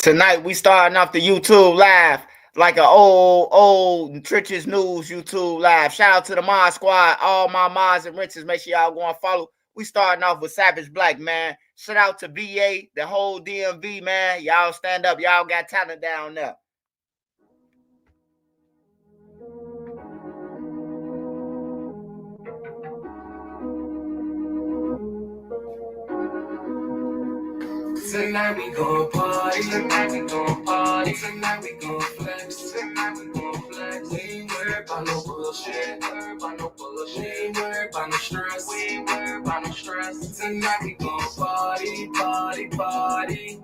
Tonight we starting off the YouTube live like an old Trenches News YouTube live. Shout out to the Mod Squad, all my mods and riches. Make sure y'all go and follow. We starting off with Savage Black, man. Shout out to VA, the whole DMV, man. Y'all stand up. Y'all got talent down there. Tonight we gon' party, tonight we gon' party, tonight we gon' flex, tonight we gon' flex. We ain't worried about no bullshit, worried about no bullshit. We ain't worried about no stress, we ain't worried about no stress. Tonight we gon' party, party, party.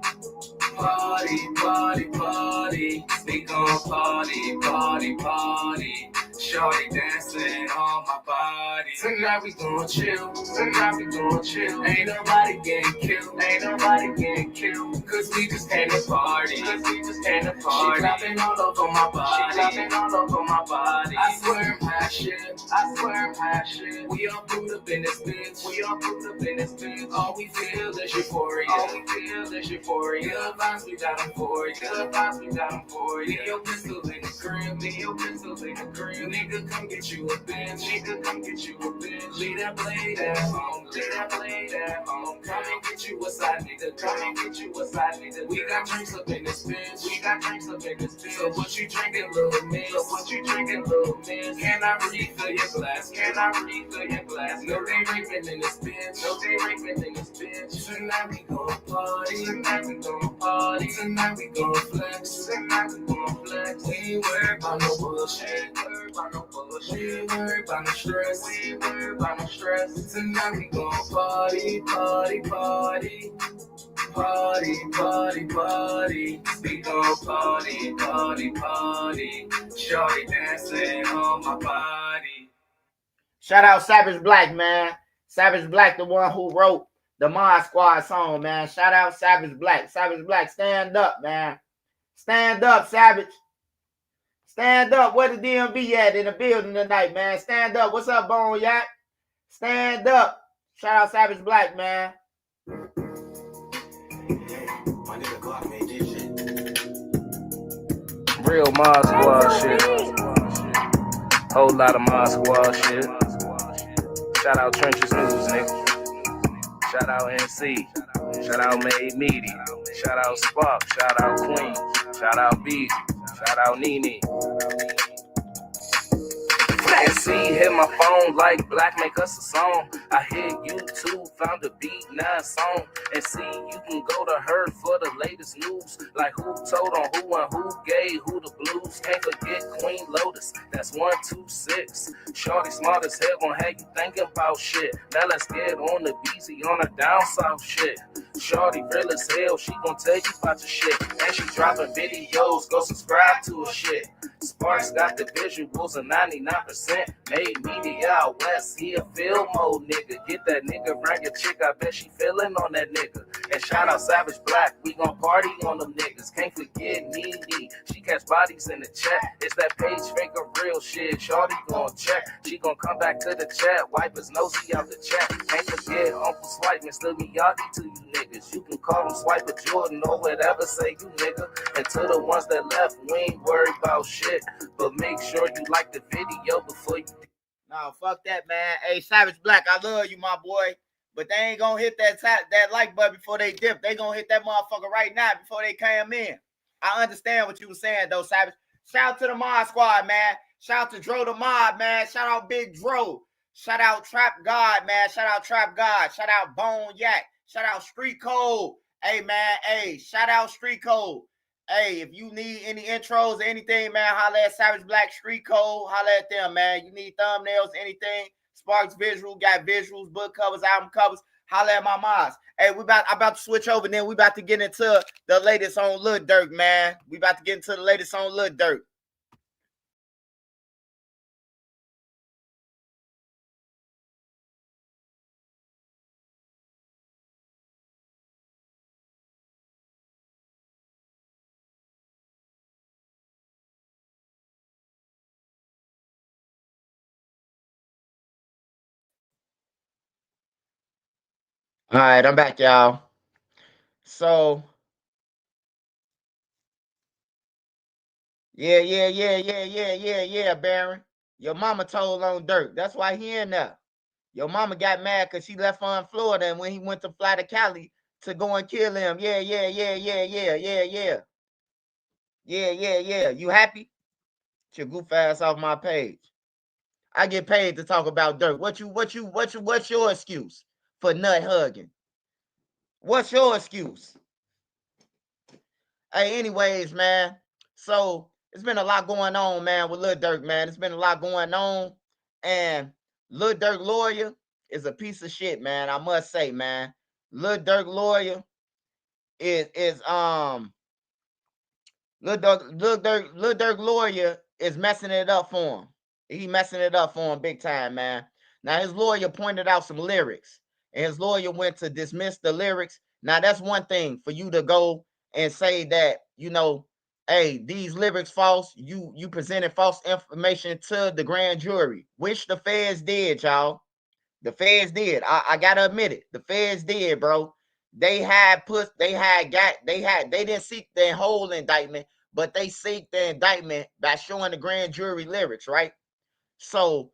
Party, party, party. We gon' party, party, party. Shorty dancing on my body. Tonight we gon' chill. Tonight we gon' chill. Ain't nobody getting killed. Ain't nobody getting killed. Cause we just came to party. Cause we just came to party. She clapping all over my body. She clapping all over my body. I swear I'm high shit. I swear I'm high shit. We all put up in this bitch. We all put up in this bitch. All we feel is euphoria. All we feel is euphoria. Good vibes, we got them for you. Good vibes, we got them for you. Leave your pistol in the crib. Leave your pistol in the crib. Nigga, come get you a bench. Nigga, come get you a bench. Leave that blade at home. Leave that blade at home. Come and get you a side, nigga. Come and get you a side, nigga. We got drinks up in this bench. We got drinks up in this bench. So what you drinking, little miss? So what you drinking, little miss? Can I refill your glass? Can I refill your glass? No, they raping in this bench. No, they raping in this bench. Tonight we gon' party. Tonight we gon' party. Tonight we gon' flex. Tonight we gon' flex. We ain't worried about no bullshit. Worried about no bullshit. We ain't worried about no stress. We ain't worried about no stress. Tonight we gon' party, party, party. Party, party, party. We gon' party, party, party. Shorty dancing on my body. Shout out Savage Black, man. Savage Black, the one who wrote the Mod Squad song, man. Shout out Savage Black. Savage Black, stand up, man. Stand up, Savage. Stand up. Where the DMV at in the building tonight, man? Stand up. What's up, Bone Yak? Stand up. Shout out Savage Black, man. Real Mod Squad shit. Whole lot of Mod Squad shit. Shout out Trenches News, nigga. Shout out NC. Shout out Made Media. Shout out Spark. Shout out Queen. Shout out B. Shout out Nene. See, hit my phone like Black, make us a song. I hit YouTube, found a beat, now a song. And see, you can go to her for the latest news. Like who told on who and who gave who the blues. Can't forget Queen Lotus, that's 126. Shorty smart as hell, gon' have you thinking about shit. Now let's get on the BZ on the down south shit. Shorty real as hell, she gon' tell you about your shit. And she dropping videos, go subscribe to her shit. Sparks got the visuals of 99%. Made media out west, he a film mode nigga. Get that nigga around your chick, I bet she feeling on that nigga. And shout out Savage Black, we gon' party on them niggas. Can't forget Nene, she catch bodies in the chat. It's that page fake of real shit, shorty gon' check. She gon' come back to the chat, wipe his nosy out the chat. Can't forget Uncle Swipe, Mr. Miyagi to you niggas. You can call him Swiper Jordan or whatever, say you nigga. And to the ones that left, we ain't worried about shit. But make sure you like the video before you. No, fuck that, man. Hey, Savage Black, I love you, my boy. But they ain't gonna hit that like button before they dip. They gonna hit that motherfucker right now before they come in. I understand what you were saying, though, Savage. Shout out to the Mod Squad, man. Shout out to Dro the Mod, man. Shout out Big Dro. Shout out Trap God, man. Shout out Trap God. Shout out Bone Yak. Shout out Street Code. Hey, man. Hey, shout out Street Code. Hey, if you need any intros or anything, man, holla at Savage Black Street Code. Holla at them, man. You need thumbnails, anything. Sparks Visual, got visuals, book covers, album covers. Holla at my moms. Hey, I'm about to switch over, then we about to get into the latest on Lil Durk, man. We about to get into the latest on Lil Durk. All right, I'm back, y'all. So Yeah, Baron. Your mama told on Durk. That's why he in there. Your mama got mad because she left on Florida, and when he went to fly to Cali to go and kill him. Yeah. You happy? Get your goof ass off my page. I get paid to talk about Durk. What's your excuse for nut hugging? What's your excuse? Hey, anyways, man. So it's been a lot going on, man, with Lil Durk, man. It's been a lot going on, and Lil Durk lawyer is a piece of shit, man. I must say, man. Lil Durk lawyer is Lil Durk lawyer is messing it up for him. He messing it up for him big time, man. Now his lawyer pointed out some lyrics, and his lawyer went to dismiss the lyrics. Now that's one thing for you to go and say that, hey, these lyrics false. You presented false information to the grand jury, which the feds did, y'all. The feds did. I gotta admit it. The feds did, bro. They didn't seek their whole indictment, but they seek the indictment by showing the grand jury lyrics, right? So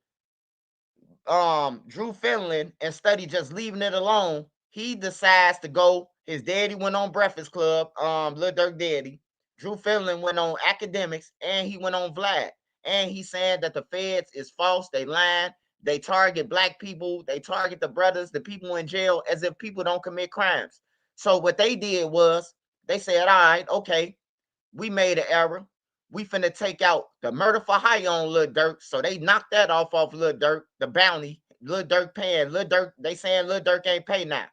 Drew Finland, instead of just leaving it alone, he decides to go. His daddy went on Breakfast Club, Lil Durk daddy. Drew Finland went on Academics, and he went on Vlad. And he said that the feds is false, they lying, they target black people, they target the brothers, the people in jail, as if people don't commit crimes. So what they did was they said, all right, okay, we made an error. We finna take out the murder for hire on Lil Durk. So they knocked that off Lil Durk, the bounty. Lil Durk paying. Lil Durk, they saying Lil Durk ain't pay now.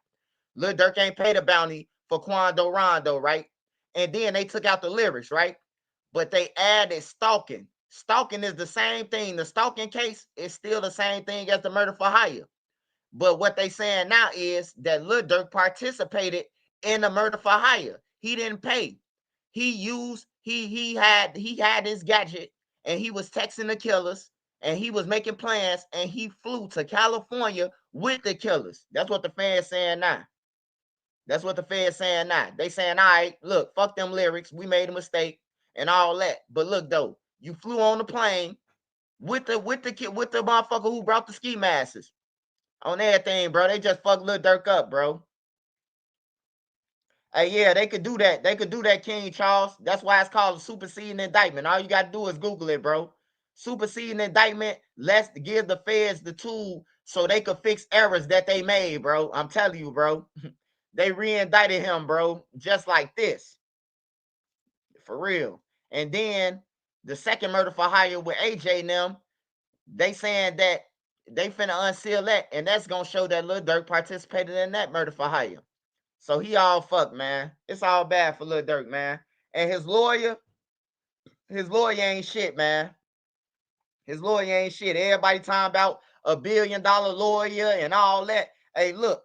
Lil Durk ain't pay the bounty for Quando Rondo, right? And then they took out the lyrics, right? But they added stalking. Stalking is the same thing. The stalking case is still the same thing as the murder for hire. But what they saying now is that Lil Durk participated in the murder for hire. He didn't pay. He had his gadget, and he was texting the killers, and he was making plans, and he flew to California with the killers. That's what the fans saying now. That's what the feds saying now. They saying, all right, look, fuck them lyrics. We made a mistake and all that. But look though, you flew on the plane with the motherfucker who brought the ski masks on everything, bro. They just fucked Lil Durk up, bro. Hey, yeah, they could do that. They could do that, King Charles. That's why it's called a superseding indictment. All you got to do is Google it, bro. Superseding indictment. Let's give the feds the tool so they could fix errors that they made, bro. I'm telling you, bro. They re-indicted him, bro, just like this. For real. And then the second murder for hire with AJ and them, they saying that they finna unseal that, and that's gonna show that Lil Durk participated in that murder for hire. So he all fucked, man. It's all bad for Lil Durk, man. And his lawyer ain't shit, man. His lawyer ain't shit. Everybody talking about $1 billion lawyer and all that. Hey, look,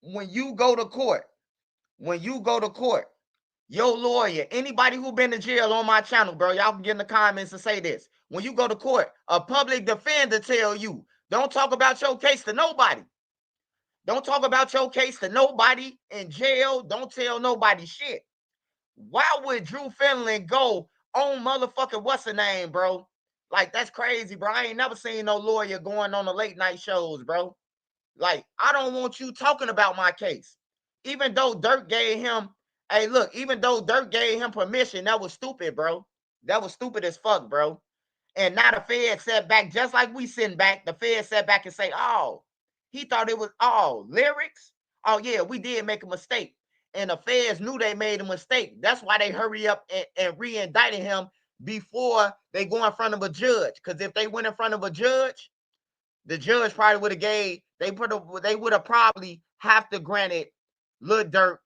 when you go to court, your lawyer, anybody who been to jail on my channel, bro, y'all can get in the comments and say this. When you go to court, a public defender tell you, don't talk about your case to nobody. Don't talk about your case to nobody in jail. Don't tell nobody shit. Why would Drew Finland go on motherfucking what's the name, bro? Like, that's crazy, bro. I ain't never seen no lawyer going on the late night shows, bro. Like, I don't want you talking about my case. Even though Durk gave him, hey, look, even though Durk gave him permission, that was stupid, bro. That was stupid as fuck, bro. And now the Fed sat back, just like we sitting back, the Fed sat back and say, oh, he thought it was all lyrics. Oh, yeah, we did make a mistake. And the feds knew they made a mistake. That's why they hurry up and re-indicted him before they go in front of a judge. Because if they went in front of a judge, the judge probably would have they would have probably have to granted Lil Durk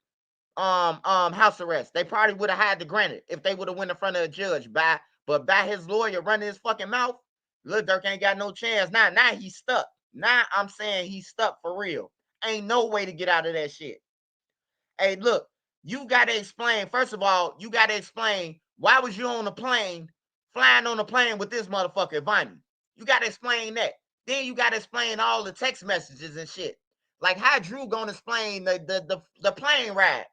house arrest. They probably would have had to grant it if they would have went in front of a judge. But by his lawyer running his fucking mouth, Lil Durk ain't got no chance. Now he's stuck. Now I'm saying he's stuck for real. Ain't no way to get out of that shit. Hey, look, you got to explain. First of all, you got to explain why was you on the plane, flying on the plane with this motherfucker, Vonnie? You got to explain that. Then you got to explain all the text messages and shit. Like, how Drew gonna explain the plane ride?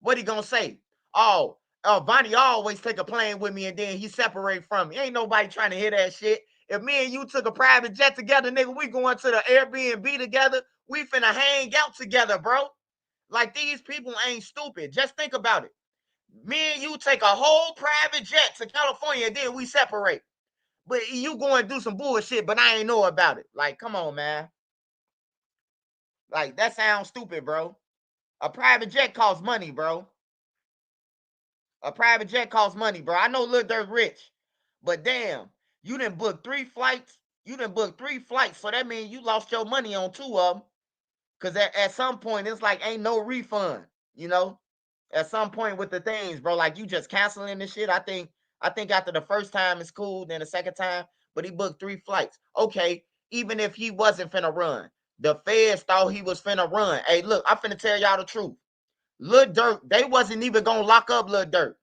What he gonna say? Oh, Bonnie always take a plane with me and then he separate from me. Ain't nobody trying to hear that shit. If me and you took a private jet together, nigga, we going to the Airbnb together. We finna hang out together, bro. Like, these people ain't stupid. Just think about it. Me and you take a whole private jet to California and then we separate. But you going to do some bullshit, but I ain't know about it. Like, come on, man. Like, that sounds stupid, bro. A private jet costs money, bro. A private jet costs money, bro. I know Lil Durk rich, but damn, you done booked 3 flights. You done booked 3 flights, so that means you lost your money on 2 of them. Because at some point, it's like ain't no refund, you know? At some point with the things, bro, like you just canceling this shit. I think after the first time it's cool, then the second time, but he booked 3 flights. Okay, even if he wasn't finna run, the feds thought he was finna run. Hey, look, I'm finna tell y'all the truth. Lil Durk, they wasn't even gonna lock up Lil Durk.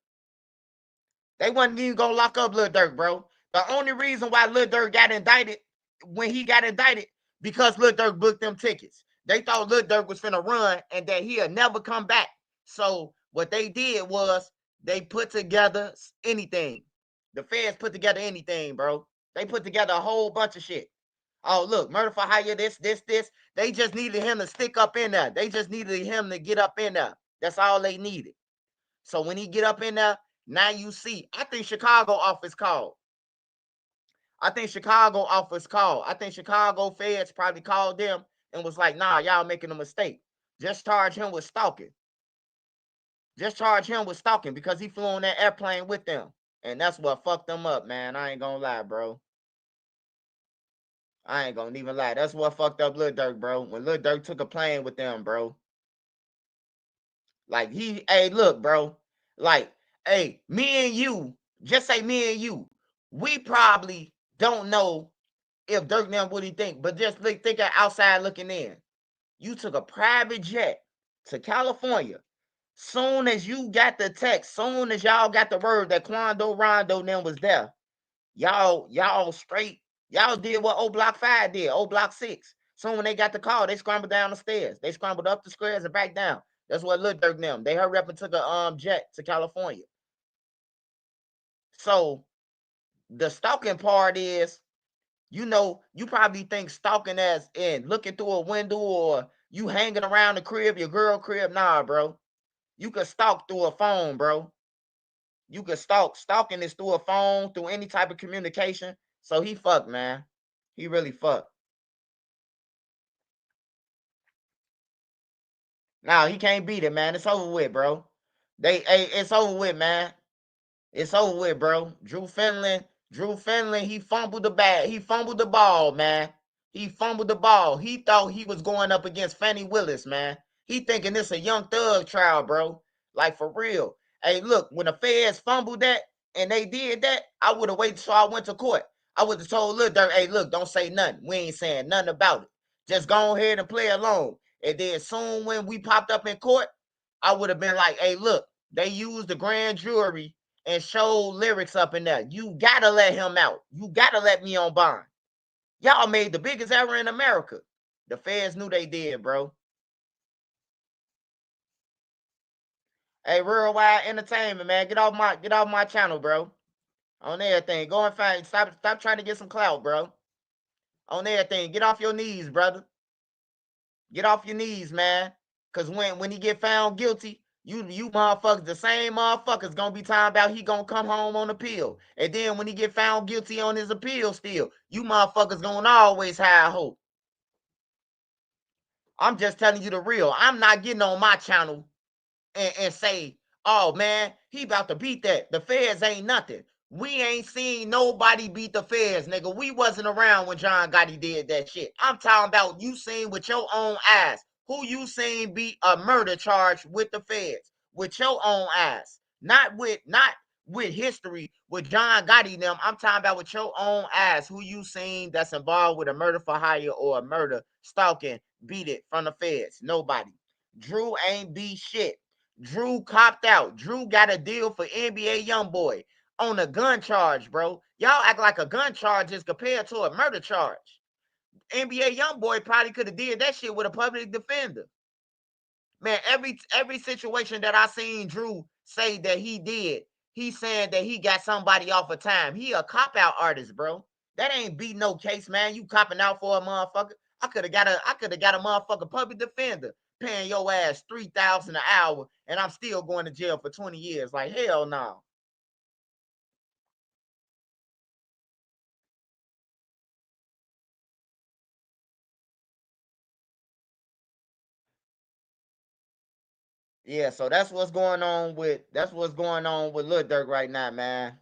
They wasn't even gonna lock up Lil Durk, bro. The only reason why Lil Durk got indicted when he got indicted because Lil Durk booked them tickets. They thought Lil Durk was finna run and that he'll never come back. So what they did was they put together anything. The feds put together anything, bro. They put together a whole bunch of shit. Oh, look, murder for hire, this. They just needed him to stick up in there. They just needed him to get up in there. That's all they needed. So when he get up in there, now you see. I think Chicago office called. I think Chicago feds probably called them and was like, nah, y'all making a mistake. Just charge him with stalking. Just charge him with stalking because he flew on that airplane with them. And that's what fucked them up, man. I ain't gonna lie, bro. I ain't gonna even lie. That's what fucked up Lil Durk, bro. When Lil Durk took a plane with them, bro. Like, hey, look, bro. Like, hey, me and you, just say me and you, we probably don't know if Dirk now what he think, but just think of outside looking in. You took a private jet to California. Soon as you got the text, soon as y'all got the word that Quando Rondo then was there, y'all straight, y'all did what old Block 5 did, old Block 6. Soon when they got the call, they scrambled down the stairs. They scrambled up the stairs and back down. That's what Lil Durk them. They hurried up and took a jet to California. So the stalking part is, you know, you probably think stalking as in looking through a window or you hanging around the crib, your girl crib. Nah, bro. You could stalk through a phone, bro. You could stalk. Stalking is through a phone, through any type of communication. So he fucked, man. He really fucked. Now he can't beat it, man. It's over with, bro. It's over with, man. It's over with, bro. Drew Finland, he fumbled the bag. He fumbled the ball, man. He fumbled the ball. He thought he was going up against Fannie Willis, man. He thinking this a young thug trial, bro. Like, for real. Hey, look, when the feds fumbled that and they did that, I would have waited till I went to court. I would have told Lil Durk, hey, look, don't say nothing. We ain't saying nothing about it. Just go ahead and play along. And then soon when we popped up in court, I would have been like, hey, look, they used the grand jury and showed lyrics up in there. You gotta let him out. You gotta let me on bond. Y'all made the biggest error in America. The feds knew they did, bro. Hey, Worldwide Entertainment, man, get off my channel, bro. On everything, go and find. Stop trying to get some clout, bro. On everything, get off your knees, brother. Get off your knees, man. Cause when he get found guilty, you motherfuckers, the same motherfuckers gonna be talking about he gonna come home on appeal. And then when he get found guilty on his appeal still, you motherfuckers gonna always have hope. I'm just telling you the real. I'm not getting on my channel and say, oh man, he about to beat that. The feds ain't nothing. We ain't seen nobody beat the feds, nigga. We wasn't around when John Gotti did that shit. I'm talking about you seen with your own eyes. Who you seen beat a murder charge with the feds? With your own eyes. Not with history with John Gotti them. I'm talking about with your own eyes. Who you seen that's involved with a murder for hire or a murder stalking beat it from the feds? Nobody. Drew ain't beat shit. Drew copped out. Drew got a deal for NBA YoungBoy on a gun charge, bro. Y'all act like a gun charge is compared to a murder charge. NBA YoungBoy probably could have did that shit with a public defender. Man, every situation that I seen Drew say that he did, he's saying that he got somebody off of time. He a cop-out artist, bro. That ain't beat no case, man. You copping out for a motherfucker. I could have got a motherfucking public defender paying your ass $3,000 an hour, and I'm still going to jail for 20 years. Like, hell no. Yeah, so that's what's going on with Lil Durk right now, man.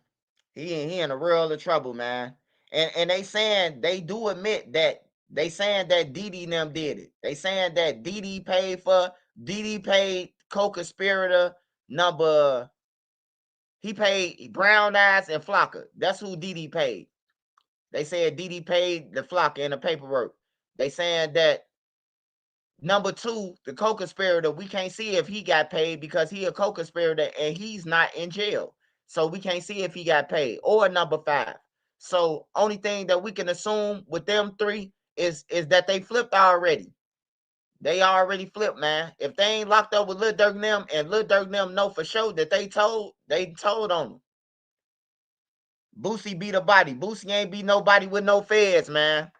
He in a real of trouble, man. And they saying they do admit that they saying that Diddy and them did it. They saying that Diddy paid co-conspirator number. He paid Brown Eyes and Flocka. That's who Diddy paid. They said Diddy paid the Flocka in the paperwork. They saying that number two, the co-conspirator, we can't see if he got paid because he a co-conspirator and he's not in jail. So we can't see if he got paid. Or number five. So only thing that we can assume with them three is that they flipped already. They already flipped, man. If they ain't locked up with Lil Durk and them, and Lil Durk and them know for sure that they told on them. Boosie beat a body. Boosie ain't beat nobody with no feds, man.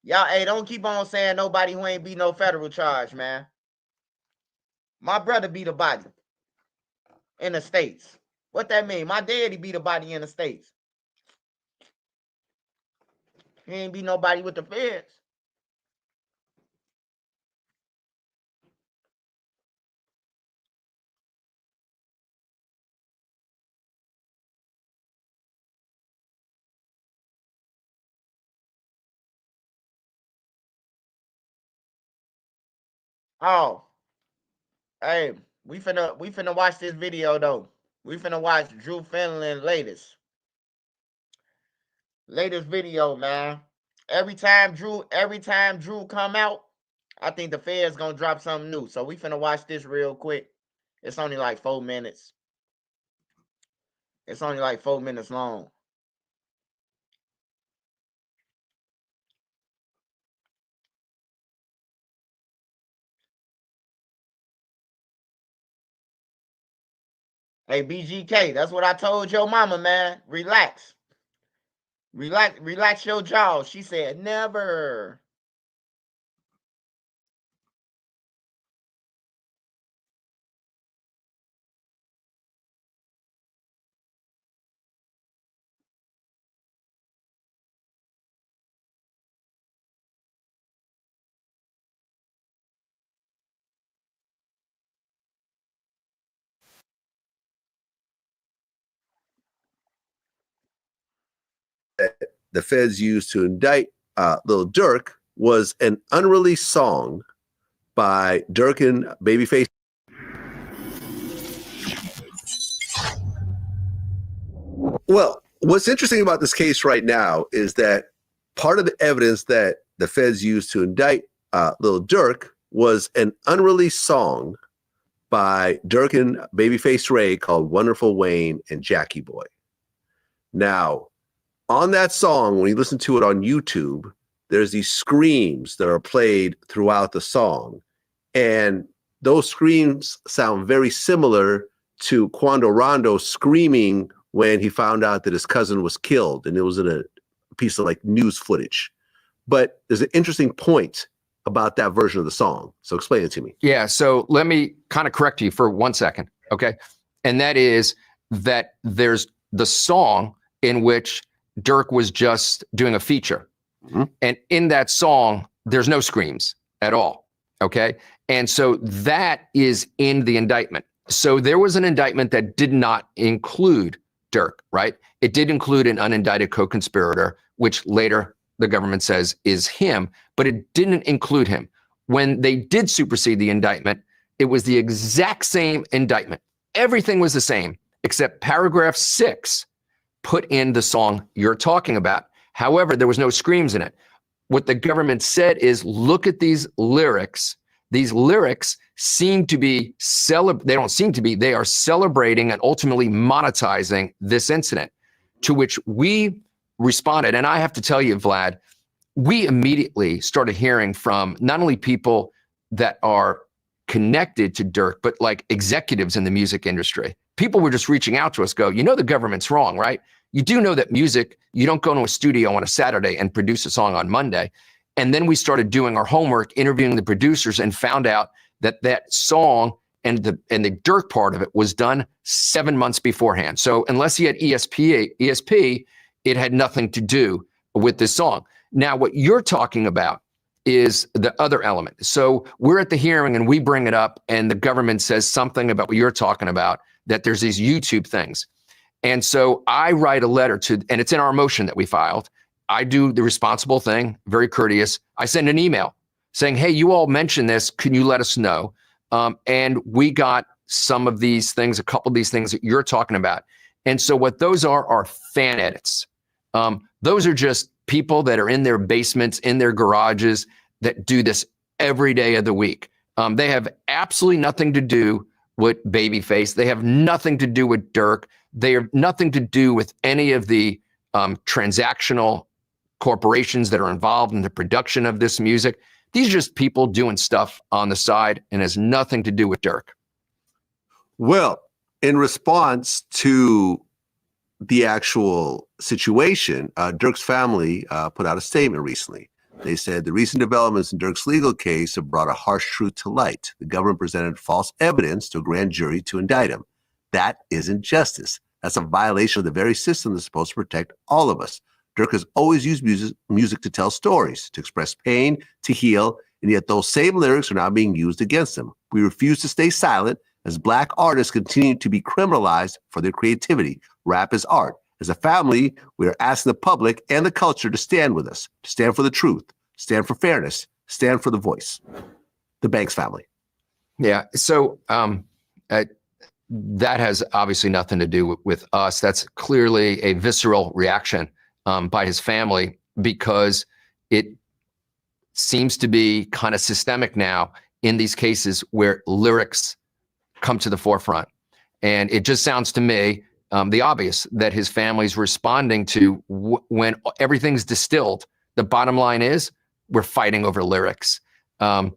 Y'all, hey, don't keep on saying nobody who ain't beat no federal charge, man. My brother beat a body in the States. What that mean? My daddy beat a body in the States. He ain't beat nobody with the feds. Oh, hey, we finna watch this video though. We finna watch Drew Finland latest video, man. Every time Drew come out, I think the Fed's gonna drop something new. So we finna watch this real quick. It's only like 4 minutes. It's only like 4 minutes long. Hey, BGK, that's what I told your mama, man. Relax. Relax your jaw. She said, never. The feds used to indict Lil Durk was an unreleased song by Durk and Babyface. Well, what's interesting about this case right now is that part of the evidence that the feds used to indict Lil Durk was an unreleased song by Durk and Babyface Ray called Wonderful Wayne and Jackie Boy. Now, on that song, when you listen to it on YouTube, there's these screams that are played throughout the song. And those screams sound very similar to Quando Rondo screaming when he found out that his cousin was killed. And it was in a piece of like news footage. But there's an interesting point about that version of the song. So explain it to me. Yeah. So let me kind of correct you for 1 second. Okay. And that is that there's the song in which Durk was just doing a feature. Mm-hmm. And in that song, there's no screams at all. Okay. And so that is in the indictment. So there was an indictment that did not include Durk, right? It did include an unindicted co-conspirator, which later the government says is him, but it didn't include him. When they did supersede the indictment, it was the exact same indictment. Everything was the same, except paragraph 6 put in the song you're talking about. However, there was no screams in it. What the government said is, look at these lyrics. These lyrics seem to be, they don't seem to be, they are celebrating and ultimately monetizing this incident, to which we responded. And I have to tell you, Vlad, we immediately started hearing from not only people that are connected to Durk, but like executives in the music industry. People were just reaching out to us, go, you know, the government's wrong, right? You do know that music, you don't go to a studio on a Saturday and produce a song on Monday. And then we started doing our homework, interviewing the producers, and found out that that song and the Durk part of it was done 7 months beforehand. So unless he had ESP, it had nothing to do with this song. Now, what you're talking about is the other element. So we're at the hearing and we bring it up, and the government says something about what you're talking about, that there's these YouTube things. And so I write a letter to, and it's in our motion that we filed. I do the responsible thing, very courteous. I send an email saying, hey, you all mentioned this. Can you let us know? And we got some of these things, a couple of these things that you're talking about. And so what those are fan edits. Those are just people that are in their basements, in their garages, that do this every day of the week. They have absolutely nothing to do with Babyface. They have nothing to do with Durk. They have nothing to do with any of the transactional corporations that are involved in the production of this music. These are just people doing stuff on the side and has nothing to do with Durk. Well, in response to the actual situation, Durk's family put out a statement recently. They said the recent developments in Durk's legal case have brought a harsh truth to light. The government presented false evidence to a grand jury to indict him. That isn't justice. That's a violation of the very system that's supposed to protect all of us. Durk has always used music to tell stories, to express pain, to heal, and yet those same lyrics are now being used against him. We refuse to stay silent as Black artists continue to be criminalized for their creativity. Rap is art. As a family, we are asking the public and the culture to stand with us, to stand for the truth, stand for fairness, stand for the voice. The Banks family. Yeah. So that has obviously nothing to do with us. That's clearly a visceral reaction by his family, because it seems to be kind of systemic now in these cases where lyrics come to the forefront. And it just sounds to me the obvious that his family's responding to when everything's distilled. The bottom line is we're fighting over lyrics. And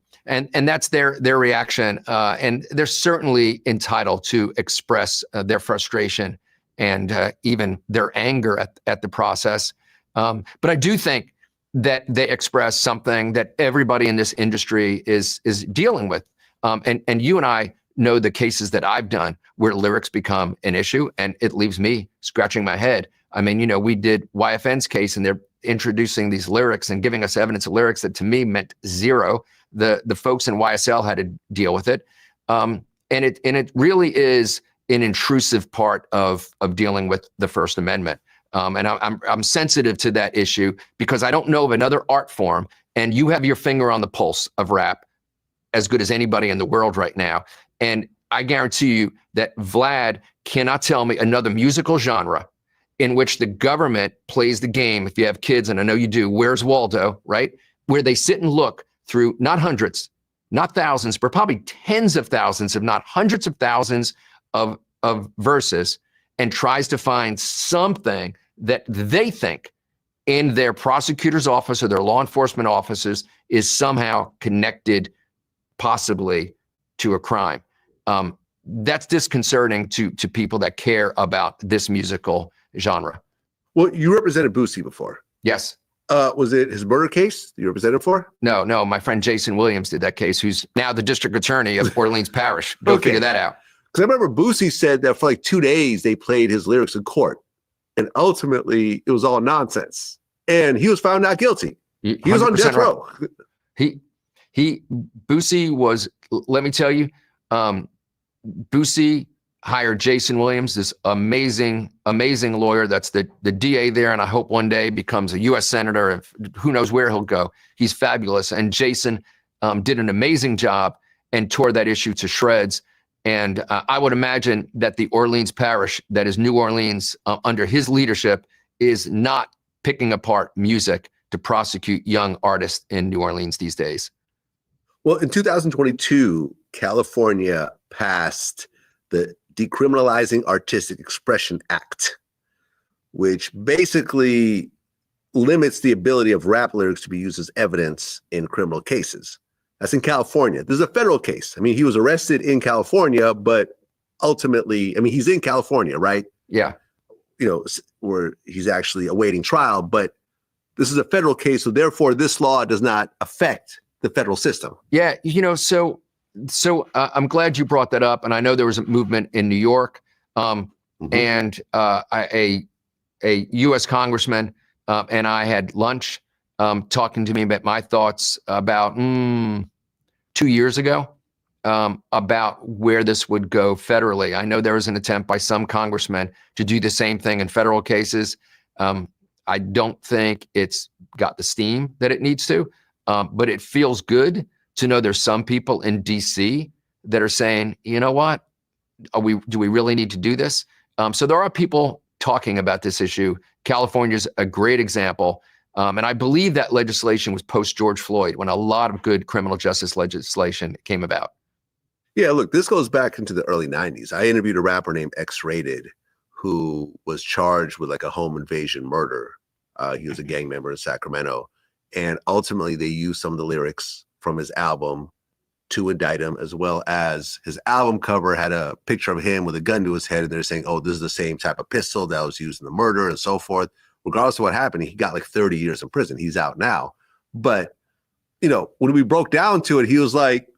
that's their reaction. And they're certainly entitled to express their frustration and even their anger at the process. But I do think that they express something that everybody in this industry is dealing with. And you and I know the cases that I've done where lyrics become an issue, and it leaves me scratching my head. I mean, you know, we did YFN's case, and they're introducing these lyrics and giving us evidence of lyrics that to me meant zero. The folks in YSL had to deal with it. And it really is an intrusive part of dealing with the First Amendment. And I'm sensitive to that issue because I don't know of another art form, and you have your finger on the pulse of rap as good as anybody in the world right now. And I guarantee you that Vlad cannot tell me another musical genre in which the government plays the game. If you have kids, and I know you do, Where's Waldo, right? Where they sit and look through not hundreds, not thousands, but probably tens of thousands, if not hundreds of thousands of verses, and tries to find something that they think in their prosecutor's office or their law enforcement offices is somehow connected possibly to a crime. That's disconcerting to people that care about this musical genre. Well, you represented Boosie before. Yes. Was it his murder case you represented for? No. My friend Jason Williams did that case, who's now the district attorney of Orleans Parish. Go figure that out. Because I remember Boosie said that for like 2 days they played his lyrics in court, and ultimately it was all nonsense. And he was found not guilty. He was on death row. Boosie was, let me tell you, Boosie hired Jason Williams, this amazing lawyer that's the DA there, and I hope one day becomes a U.S. senator. If, who knows where he'll go. He's fabulous. And Jason did an amazing job and tore that issue to shreds. And I would imagine that the Orleans Parish, that is New Orleans, under his leadership, is not picking apart music to prosecute young artists in New Orleans these days. Well, in 2022, California passed the Decriminalizing Artistic Expression Act, which basically limits the ability of rap lyrics to be used as evidence in criminal cases. That's in California. This is a federal case. I mean, he was arrested in California, but ultimately, I mean, he's in California, right? Yeah. You know, where he's actually awaiting trial, but this is a federal case. So therefore, this law does not affect the federal system. Yeah. You know, so I'm glad you brought that up. And I know there was a movement in New York, and a U.S. congressman and I had lunch talking to me about my thoughts about 2 years ago about where this would go federally. I know there was an attempt by some congressmen to do the same thing in federal cases. I don't think it's got the steam that it needs to, but it feels good to know there's some people in DC that are saying, you know what, do we really need to do this? So there are people talking about this issue. California's a great example. And I believe that legislation was post George Floyd, when a lot of good criminal justice legislation came about. Yeah, look, this goes back into the early 90s. I interviewed a rapper named X-Rated who was charged with like a home invasion murder. He was a gang member in Sacramento. And ultimately, they used some of the lyrics from his album to indict him, as well as his album cover had a picture of him with a gun to his head. And they're saying, oh, this is the same type of pistol that was used in the murder and so forth. Regardless of what happened, he got like 30 years in prison. He's out now. But, you know, when we broke down to it, he was like,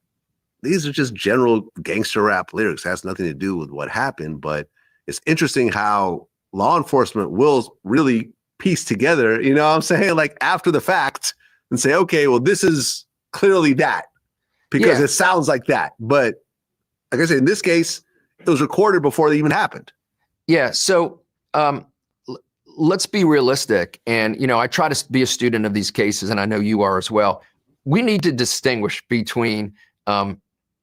these are just general gangster rap lyrics. It has nothing to do with what happened. But it's interesting how law enforcement will really piece together, you know what I'm saying? Like after the fact and say, okay, well, this is clearly that because it sounds like that. But like I said, in this case, it was recorded before they even happened. Yeah. So let's be realistic. And, you know, I try to be a student of these cases, and I know you are as well. We need to distinguish between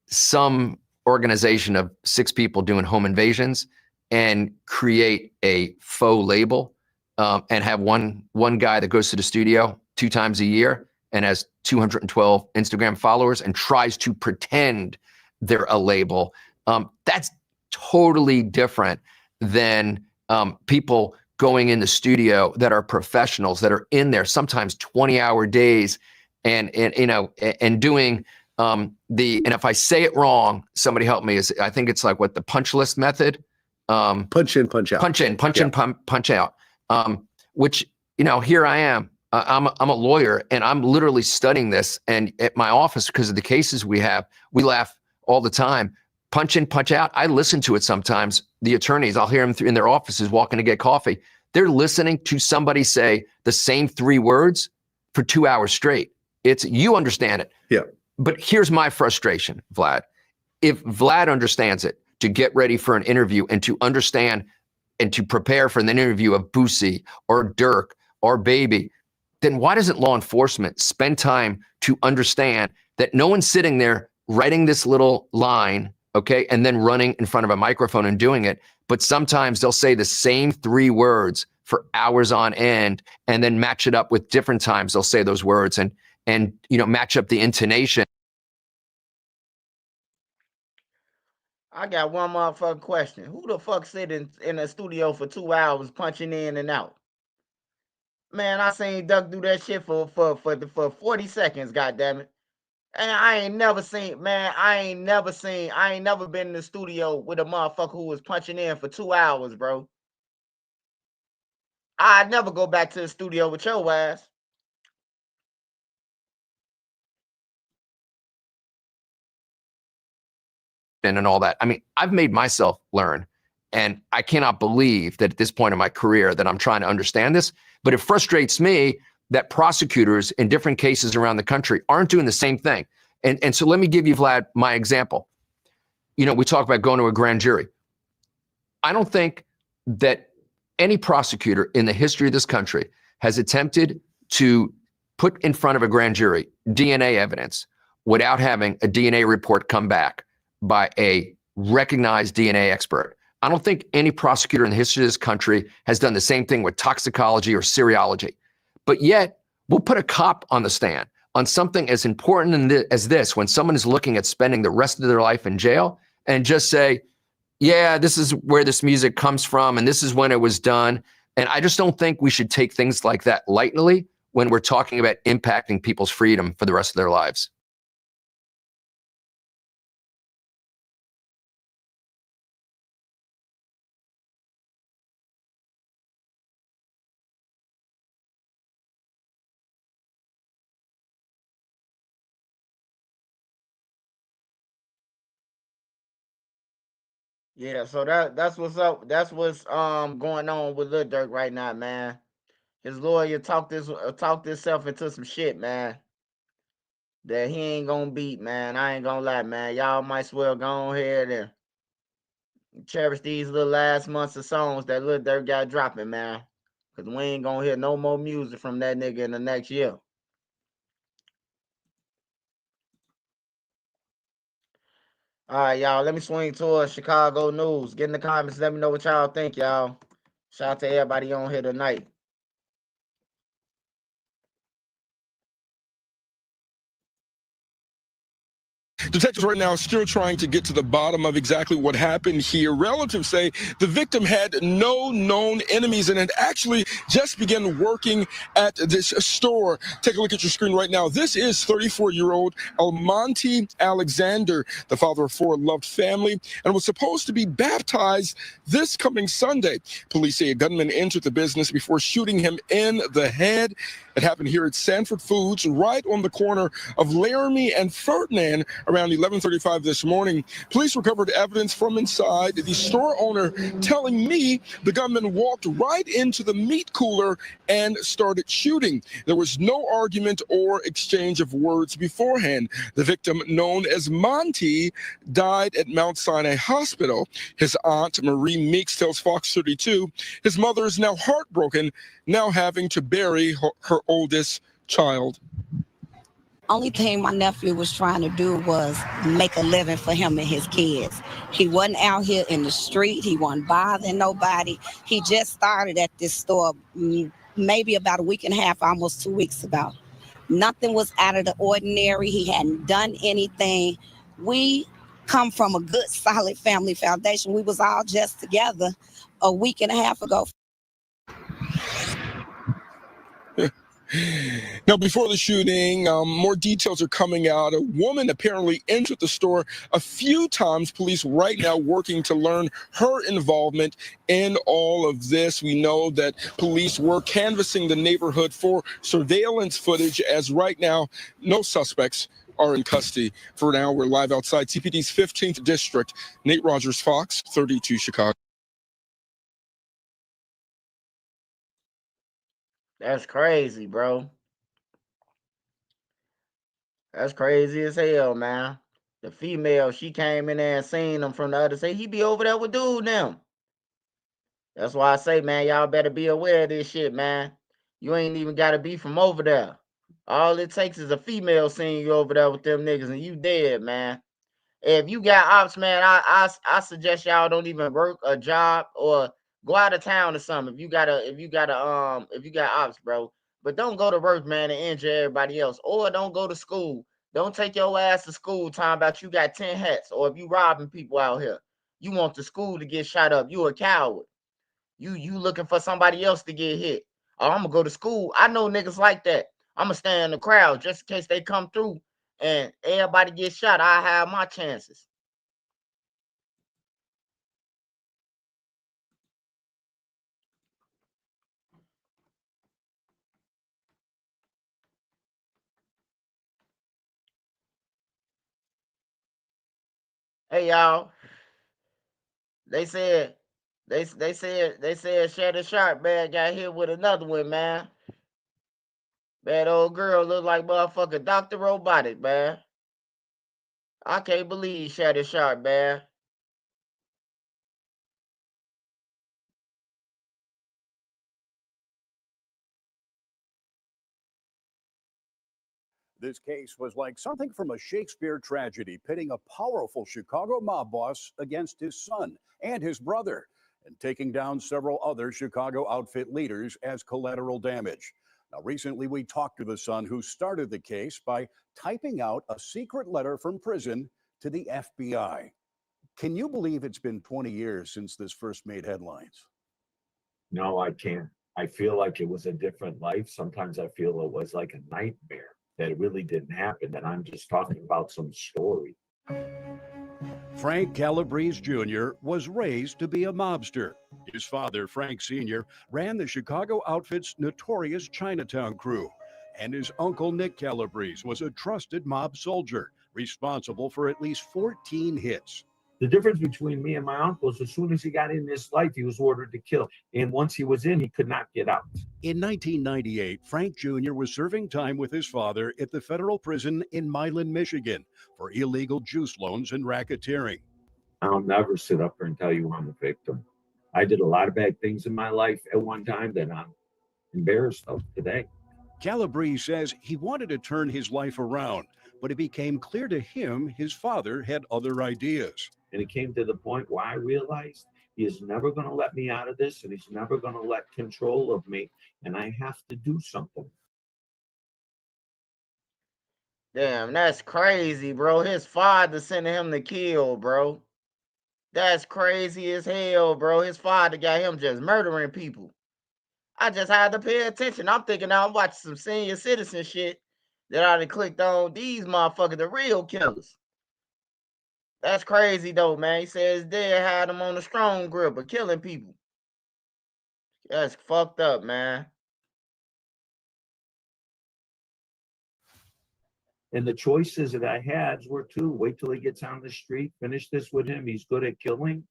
some organization of 6 people doing home invasions and create a faux label and have one guy that goes to the studio 2 times a year and has 212 Instagram followers and tries to pretend they're a label. That's totally different than people going in the studio that are professionals, that are in there sometimes 20-hour days and you know, and doing and if I say it wrong, somebody help me. I think it's like what the punch list method. Punch in, punch out. Punch in, punch out. Which, you know, here I am. I'm a lawyer, and I'm literally studying this. And at my office, because of the cases we have, we laugh all the time. Punch in, punch out. I listen to it sometimes. The attorneys, I'll hear them in their offices walking to get coffee. They're listening to somebody say the same 3 words for 2 hours straight. You understand it. Yeah. But here's my frustration, Vlad. If Vlad understands it to get ready for an interview and to understand and to prepare for an interview of Boosie or Durk or Baby, then why doesn't law enforcement spend time to understand that no one's sitting there writing this little line, okay, and then running in front of a microphone and doing it, but sometimes they'll say the same 3 words for hours on end and then match it up with different times they'll say those words and you know, match up the intonation. I got one motherfucking question. Who the fuck sit in a studio for 2 hours punching in and out? Man, I seen Duck do that shit for 40 seconds, goddammit. And I ain't never been in the studio with a motherfucker who was punching in for 2 hours, bro. I'd never go back to the studio with your ass. And all that. I mean, I've made myself learn, and I cannot believe that at this point in my career that I'm trying to understand this, but it frustrates me that prosecutors in different cases around the country aren't doing the same thing. And so let me give you, Vlad, my example. You know, we talk about going to a grand jury. I don't think that any prosecutor in the history of this country has attempted to put in front of a grand jury DNA evidence without having a DNA report come back by a recognized DNA expert. I don't think any prosecutor in the history of this country has done the same thing with toxicology or serology. But yet, we'll put a cop on the stand on something as important as this, when someone is looking at spending the rest of their life in jail, and just say, yeah, this is where this music comes from, and this is when it was done. And I just don't think we should take things like that lightly when we're talking about impacting people's freedom for the rest of their lives. Yeah, so that's what's up. That's what's going on with Lil Durk right now, man. His lawyer talked himself into some shit, man. That he ain't gonna beat, man. I ain't gonna lie, man. Y'all might as well go ahead and cherish these little last months of songs that Lil Durk got dropping, man. Cause we ain't gonna hear no more music from that nigga in the next year. All right, y'all. Let me swing towards Chicago news. Get in the comments. Let me know what y'all think, y'all. Shout out to everybody on here tonight. Detectives right now are still trying to get to the bottom of exactly what happened here. Relatives say the victim had no known enemies and had actually just begun working at this store. Take a look at your screen right now. This is 34-year-old Almonte Alexander, the father of 4, loved family, and was supposed to be baptized this coming Sunday. Police say a gunman entered the business before shooting him in the head. It happened here at Sanford Foods, right on the corner of Laramie and Ferdinand, around 11:35 this morning. Police recovered evidence from inside. The store owner telling me the gunman walked right into the meat cooler and started shooting. There was no argument or exchange of words beforehand. The victim, known as Monty, died at Mount Sinai Hospital. His aunt, Marie Meeks, tells Fox 32 his mother is now heartbroken, now having to bury her oldest child. Only thing my nephew was trying to do was make a living for him and his kids. He wasn't out here in the street. He wasn't bothering nobody. He just started at this store maybe about a week and a half, almost 2 weeks ago. Nothing was out of the ordinary. He hadn't done anything. We come from a good, solid family foundation. We was all just together a week and a half ago. Now, before the shooting, more details are coming out. A woman apparently entered the store a few times. Police right now working to learn her involvement in all of this. We know that police were canvassing the neighborhood for surveillance footage, as right now, no suspects are in custody. For now, we're live outside CPD's 15th District. Nate Rogers, Fox 32, Chicago. That's crazy, bro. That's crazy as hell, man. The female, she came in there and seen him from the other side. He be over there with dude now. That's why I say, man, y'all better be aware of this shit, man. You ain't even got to be from over there. All it takes is a female seeing you over there with them niggas and you dead, man. If you got ops, man, I suggest y'all don't even work a job or go out of town or something. If you got ops, bro. But don't go to work, man, and injure everybody else. Or don't go to school. Don't take your ass to school talking about you got 10 hats. Or if you robbing people out here, you want the school to get shot up. You a coward. You looking for somebody else to get hit. Oh, I'm gonna go to school. I know niggas like that. I'm gonna stand in the crowd just in case they come through and everybody gets shot. I have my chances. Hey y'all, they said Shannon Sharpe, man, got hit with another one, man. That old girl look like motherfucker Dr. Robotic, man. I can't believe Shannon Sharpe, man. This case was like something from a Shakespeare tragedy, pitting a powerful Chicago mob boss against his son and his brother, and taking down several other Chicago outfit leaders as collateral damage. Now, recently we talked to the son who started the case by typing out a secret letter from prison to the FBI. Can you believe it's been 20 years since this first made headlines? No, I can't. I feel like it was a different life. Sometimes I feel it was like a nightmare, that it really didn't happen, that I'm just talking about some story. Frank Calabrese Jr. was raised to be a mobster. His father, Frank Sr., ran the Chicago outfit's notorious Chinatown crew. And his uncle, Nick Calabrese, was a trusted mob soldier, responsible for at least 14 hits. The difference between me and my uncle is as soon as he got in this life, he was ordered to kill. And once he was in, he could not get out. In 1998, Frank Jr. was serving time with his father at the federal prison in Milan, Michigan, for illegal juice loans and racketeering. I'll never sit up here and tell you I'm a victim. I did a lot of bad things in my life at one time that I'm embarrassed of today. Calabrese says he wanted to turn his life around, but it became clear to him his father had other ideas. And it came to the point where I realized he is never going to let me out of this, and he's never going to let control of me, and I have to do something. Damn, that's crazy, bro. His father sending him to kill, bro. That's crazy as hell, bro. His father got him just murdering people. I just had to pay attention. I'm thinking I'm watching some senior citizen shit that I done clicked on. These motherfuckers, the real killers. That's crazy though, man. He says his dad had him on a strong grip of killing people. That's fucked up, man. And the choices that I had were two: wait till he gets on the street, finish this with him. He's good at killing.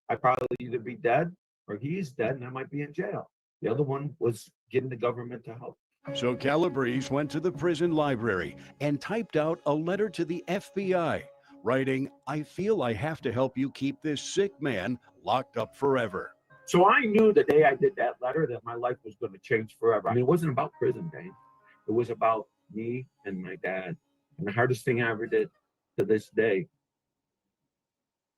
I'd probably either be dead or he's dead and I might be in jail. The other one was getting the government to help. So Calabrese went to the prison library and typed out a letter to the FBI, writing, "I feel I have to help you keep this sick man locked up forever." So I knew the day I did that letter that my life was going to change forever. I mean, it wasn't about prison, Dane. It was about me and my dad. And the hardest thing I ever did to this day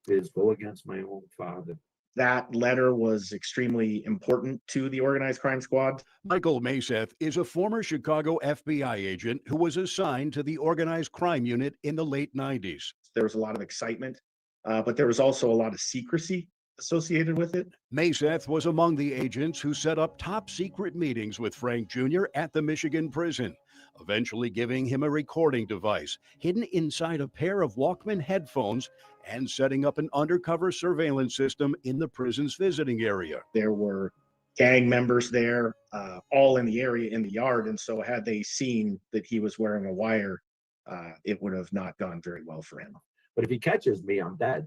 is go against my own father. That letter was extremely important to the organized crime squad. Michael Maseth is a former Chicago FBI agent who was assigned to the organized crime unit in the late 90s. There was a lot of excitement, but there was also a lot of secrecy associated with it. Maseth was among the agents who set up top secret meetings with Frank Jr. at the Michigan prison, eventually giving him a recording device hidden inside a pair of Walkman headphones and setting up an undercover surveillance system in the prison's visiting area. There were gang members there, all in the area, in the yard. And so had they seen that he was wearing a wire, it would have not gone very well for him. But if he catches me, I'm dead.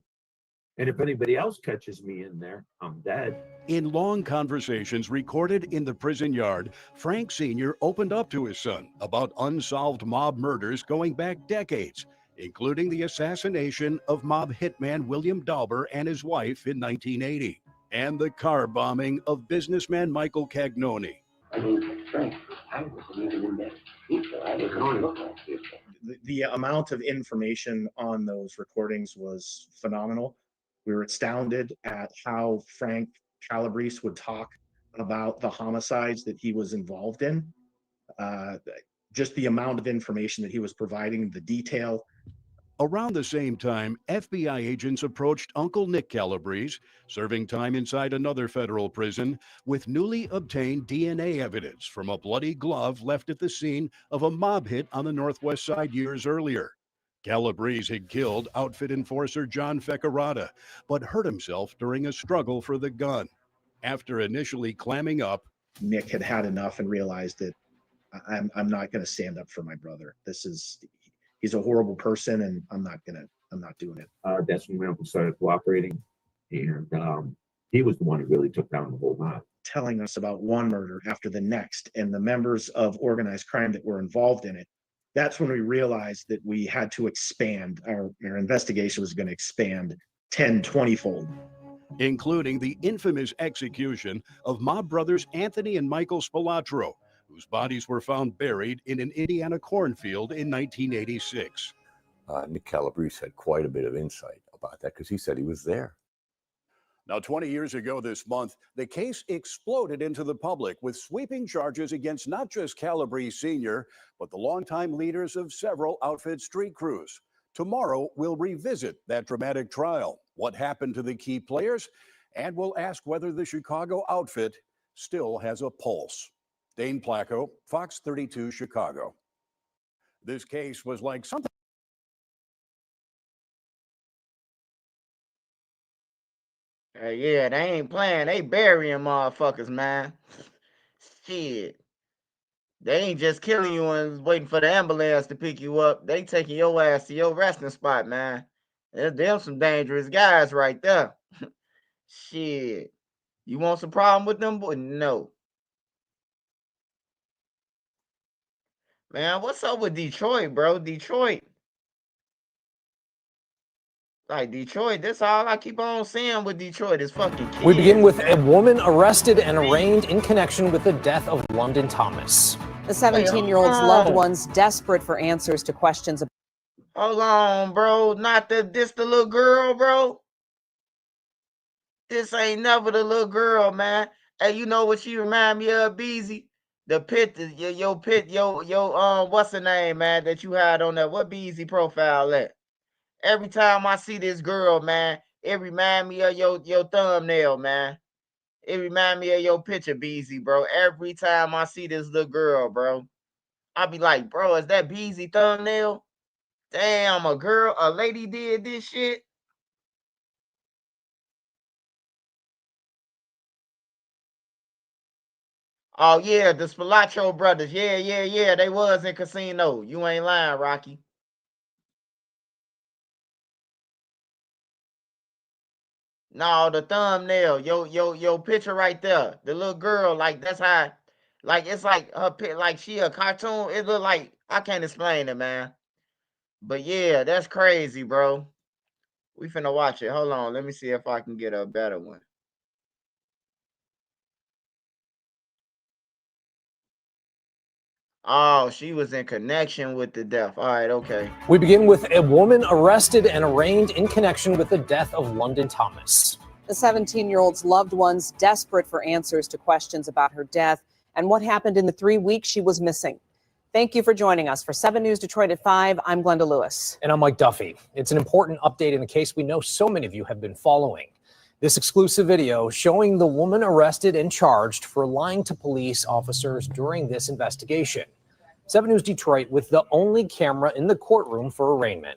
And if anybody else catches me in there, I'm dead. In long conversations recorded in the prison yard, Frank Sr. opened up to his son about unsolved mob murders going back decades, including the assassination of mob hitman William Dauber and his wife in 1980, and the car bombing of businessman Michael Cagnoni. I mean, Frank, I was living in that pizza. I didn't want to look like this. The amount of information on those recordings was phenomenal. We were astounded at how Frank Calabrese would talk about the homicides that he was involved in. Just the amount of information that he was providing, the detail. Around the same time, FBI agents approached Uncle Nick Calabrese, serving time inside another federal prison, with newly obtained DNA evidence from a bloody glove left at the scene of a mob hit on the Northwest Side years earlier. Calabrese had killed outfit enforcer John Feccarata, but hurt himself during a struggle for the gun. After initially clamming up, Nick had had enough and realized that I'm not going to stand up for my brother. He's a horrible person, and I'm not doing it. That's when my uncle started cooperating, and he was the one who really took down the whole mob. Telling us about one murder after the next, and the members of organized crime that were involved in it. That's when we realized that we had to expand. Our investigation was going to expand 10, 20-fold. Including the infamous execution of mob brothers Anthony and Michael Spilatro, whose bodies were found buried in an Indiana cornfield in 1986. Nick Calabrese had quite a bit of insight about that because he said he was there. Now, 20 years ago this month, the case exploded into the public with sweeping charges against not just Calabrese Sr., but the longtime leaders of several outfit street crews. Tomorrow, we'll revisit that dramatic trial, what happened to the key players, and we'll ask whether the Chicago outfit still has a pulse. Dane Placco, Fox 32 Chicago. This case was like something. Yeah, they ain't playing. They burying motherfuckers, man. Shit. They ain't just killing you and waiting for the ambulance to pick you up. They taking your ass to your resting spot, man. Them some dangerous guys right there. Shit. You want some problem with them, boy? No. Man, what's up with Detroit, bro? Detroit. Like Detroit, that's all I keep on seeing with Detroit is fucking kids. We begin with man. a woman arrested and arraigned in connection with the death of London Thomas. The 17-year-old's loved ones desperate for answers to questions. Hold on, bro. Not this the little girl, bro. This ain't never the little girl, man. Hey, you know what she remind me of, Beezy? The pit, what's the name, man, that you had on that? What Beezy profile at? Every time I see this girl, man, it remind me of your thumbnail, man. It remind me of your picture, Beezy, bro. Every time I see this little girl, bro, I be like, bro, is that Beezy thumbnail? Damn, a lady did this shit. Oh yeah, the Spilaccio brothers. Yeah. They was in Casino. You ain't lying, Rocky. No, the thumbnail, your picture right there. The little girl, like that's how, like it's like her like she a cartoon. It look like I can't explain it, man. But yeah, that's crazy, bro. We finna watch it. Hold on, let me see if I can get a better one. Oh, she was in connection with the death. All right, okay. We begin with a woman arrested and arraigned in connection with the death of London Thomas. The 17-year-old's loved ones desperate for answers to questions about her death and what happened in the 3 weeks she was missing. Thank you for joining us. For 7 News Detroit at 5, I'm Glenda Lewis. And I'm Mike Duffy. It's an important update in the case we know so many of you have been following. This exclusive video showing the woman arrested and charged for lying to police officers during this investigation. 7 News Detroit with the only camera in the courtroom for arraignment.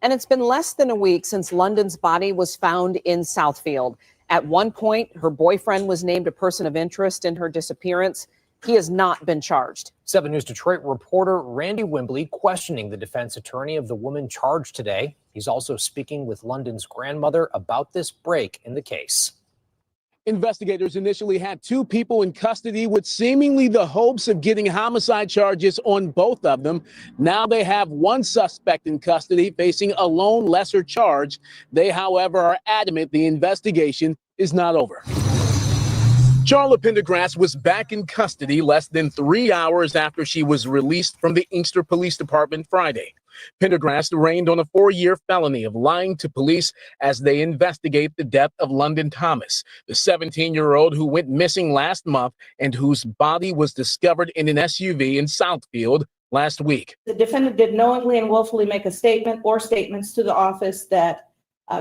And it's been less than a week since London's body was found in Southfield. At one point, her boyfriend was named a person of interest in her disappearance. He has not been charged. 7 News Detroit reporter Randy Wimbley questioning the defense attorney of the woman charged today. He's also speaking with London's grandmother about this break in the case. Investigators initially had 2 people in custody with seemingly the hopes of getting homicide charges on both of them. Now they have 1 suspect in custody facing a lone lesser charge. They, however, are adamant the investigation is not over. Charla Pendergrass was back in custody less than 3 hours after she was released from the Inkster Police Department Friday. Pendergrass arraigned on a 4-year felony of lying to police as they investigate the death of London Thomas, the 17-year-old who went missing last month and whose body was discovered in an SUV in Southfield last week. The defendant did knowingly and willfully make a statement or statements to the office that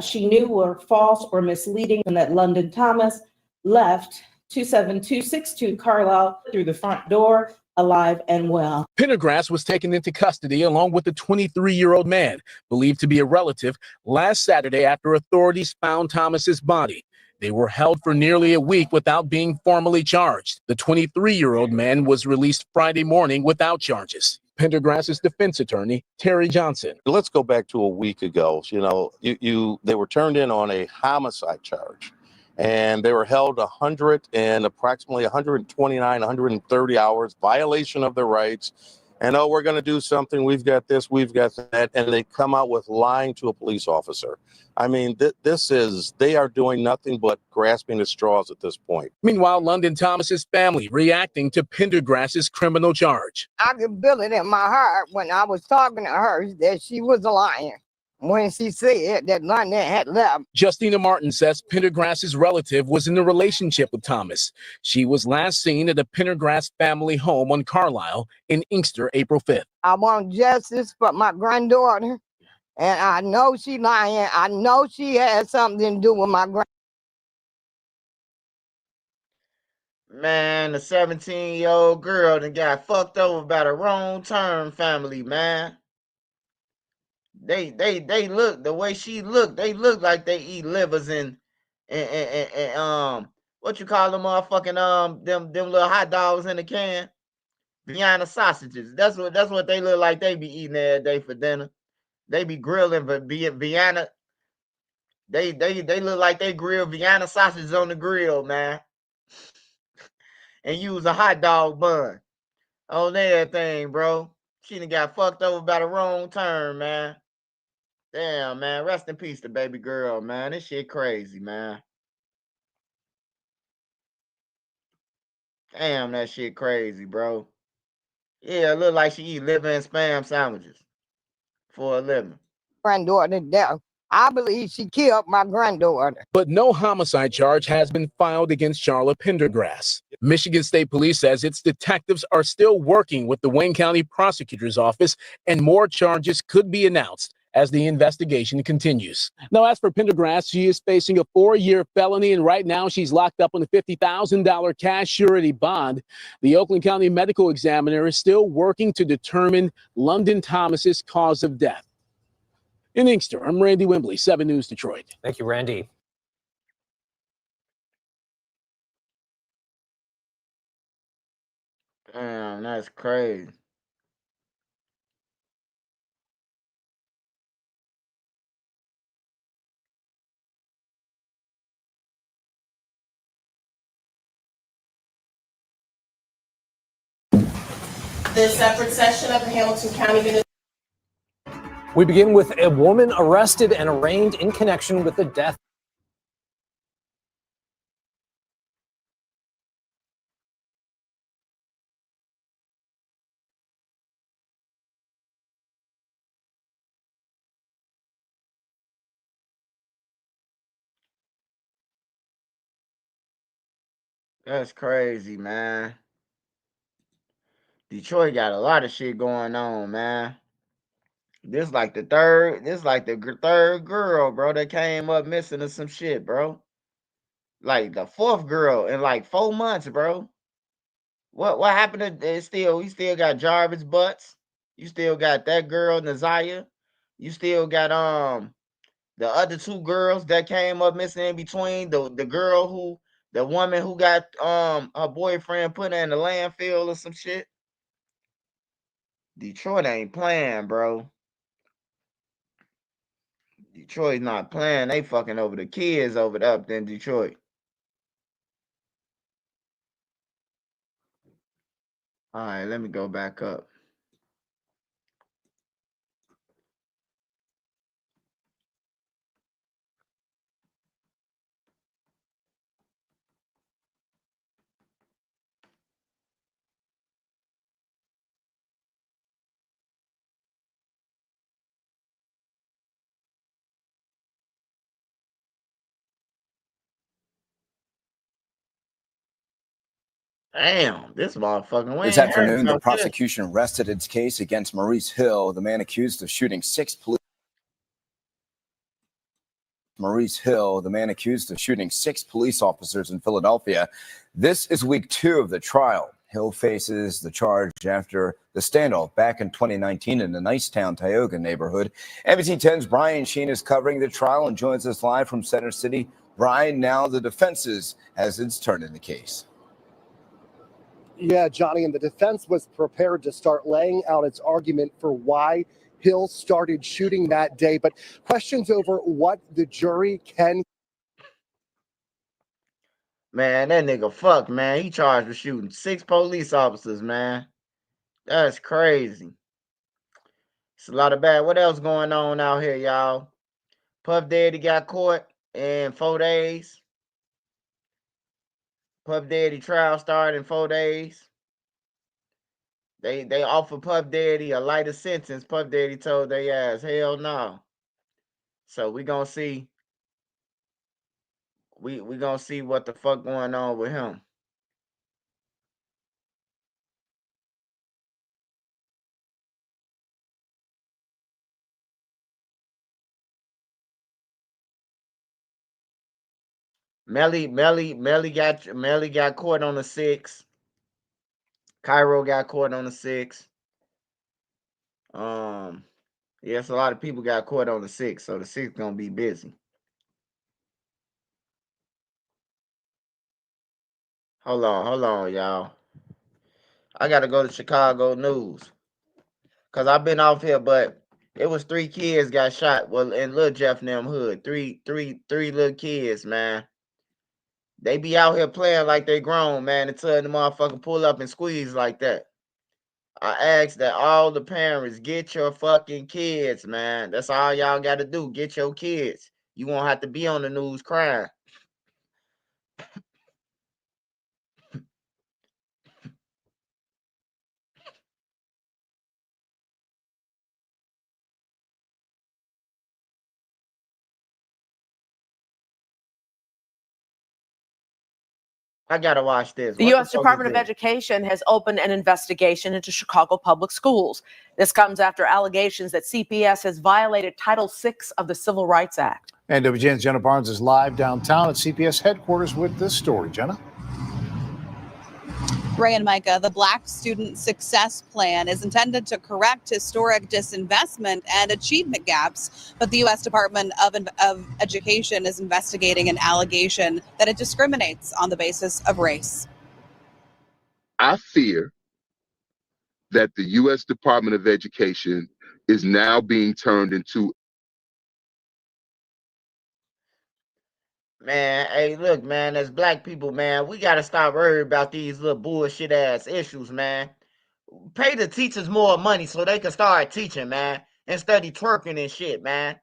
she knew were false or misleading, and that London Thomas left 27262 Carlisle through the front door, alive and well. Pendergrass was taken into custody along with the 23-year-old man, believed to be a relative, last Saturday after authorities found Thomas's body. They were held for nearly a week without being formally charged. The 23-year-old man was released Friday morning without charges. Pendergrass's defense attorney, Terry Johnson. Let's go back to a week ago. You know, they were turned in on a homicide charge. And they were held approximately 129, 130 hours, violation of their rights. And, oh, we're going to do something. We've got this, we've got that. And they come out with lying to a police officer. I mean, they are doing nothing but grasping at straws at this point. Meanwhile, London Thomas's family reacting to Pendergrass's criminal charge. I could feel it in my heart when I was talking to her that she was lying when she said that London had left. Justina Martin says Pendergrass's relative was in a relationship with Thomas. She was last seen at a Pendergrass family home on Carlisle in Inkster, April 5th. I want justice for my granddaughter, and I know she lying. I know she had something to do with my grand. Man, the 17-year-old girl that got fucked over by the wrong turn family, man. They look the way she looked. They look like they eat livers and what you call them motherfucking them little hot dogs in the can, Vienna sausages. That's what they look like. They be eating every day for dinner. They be grilling, but Vienna They look like they grill Vienna sausages on the grill, man. And use a hot dog bun on everything, bro. She done got fucked over by the wrong turn, man. Damn, man. Rest in peace to baby girl, man. This shit crazy, man. Damn, that shit crazy, bro. Yeah, it look like she eat liver and spam sandwiches for a living. Granddaughter death. I believe she killed my granddaughter. But no homicide charge has been filed against Charlotte Pendergrass. Michigan State Police says its detectives are still working with the Wayne County Prosecutor's Office, and more charges could be announced as the investigation continues. Now, as for Pendergrass, she is facing a 4-year felony, and right now she's locked up on a $50,000 cash surety bond. The Oakland County Medical Examiner is still working to determine London Thomas's cause of death. In Inkster, I'm Randy Wembley, 7 News Detroit. Thank you, Randy. Damn, that's crazy. The separate session of the Hamilton County Municipal. We begin with a woman arrested and arraigned in connection with the death. That's crazy, man. Detroit got a lot of shit going on, man. This like the third girl, bro, that came up missing or some shit, bro. Like the fourth girl in like 4 months, bro. What happened to we still got Jarvis Butts. You still got that girl, Naziah. You still got the other 2 girls that came up missing in between. The woman who got her boyfriend put in the landfill or some shit. Detroit ain't playing, bro. Detroit's not playing. They fucking over the kids over up in Detroit. All right, let me go back up. Damn, this motherfucker. This afternoon, the prosecution rested its case against Maurice Hill, the man accused of shooting 6 police. Maurice Hill, the man accused of shooting 6 police officers in Philadelphia. This is week 2 of the trial. Hill faces the charge after the standoff back in 2019 in the Nicetown, Tioga neighborhood. NBC 10's Brian Sheen is covering the trial and joins us live from Center City. Brian, now the defense has its turn in the case. Yeah, Johnny, and the defense was prepared to start laying out its argument for why Hill started shooting that day, but questions over what the jury can. Man, that nigga fuck, man. He charged with shooting 6 police officers, man. That's crazy. It's a lot of bad. What else going on out here, y'all? Puff Daddy got caught in 4 days. Puff Daddy trial started in 4 days. They offered Puff Daddy a lighter sentence. Puff Daddy told they ass, hell no. So we gonna see. We gonna see what the fuck going on with him. Melly got caught on the 6. Cairo got caught on the 6. Yes, a lot of people got caught on the 6, so the 6 gonna be busy. Hold on, y'all. I gotta go to Chicago news. Cause I've been off here, but It was 3 kids got shot. Well, in Lil Jeff and them hood. Three little kids, man. They be out here playing like they grown, man, until the motherfucker pull up and squeeze like that. I ask that all the parents get your fucking kids, man. That's all y'all got to do. Get your kids. You won't have to be on the news crying. I gotta watch this. The What U.S. fuck is Department of this? Education has opened an investigation into Chicago public schools. This comes after allegations that CPS has violated Title VI of the Civil Rights Act. And WGN's Jenna Barnes is live downtown at CPS headquarters with this story. Jenna? Ray and Micah, the Black Student Success Plan is intended to correct historic disinvestment and achievement gaps, but the U.S. Department of Education is investigating an allegation that it discriminates on the basis of race. I fear that the U.S. Department of Education is now being turned into. Man, hey, look, man, as black people, man, we got to stop worrying about these little bullshit ass issues, man. Pay the teachers more money so they can start teaching, man, and study twerking and shit, man.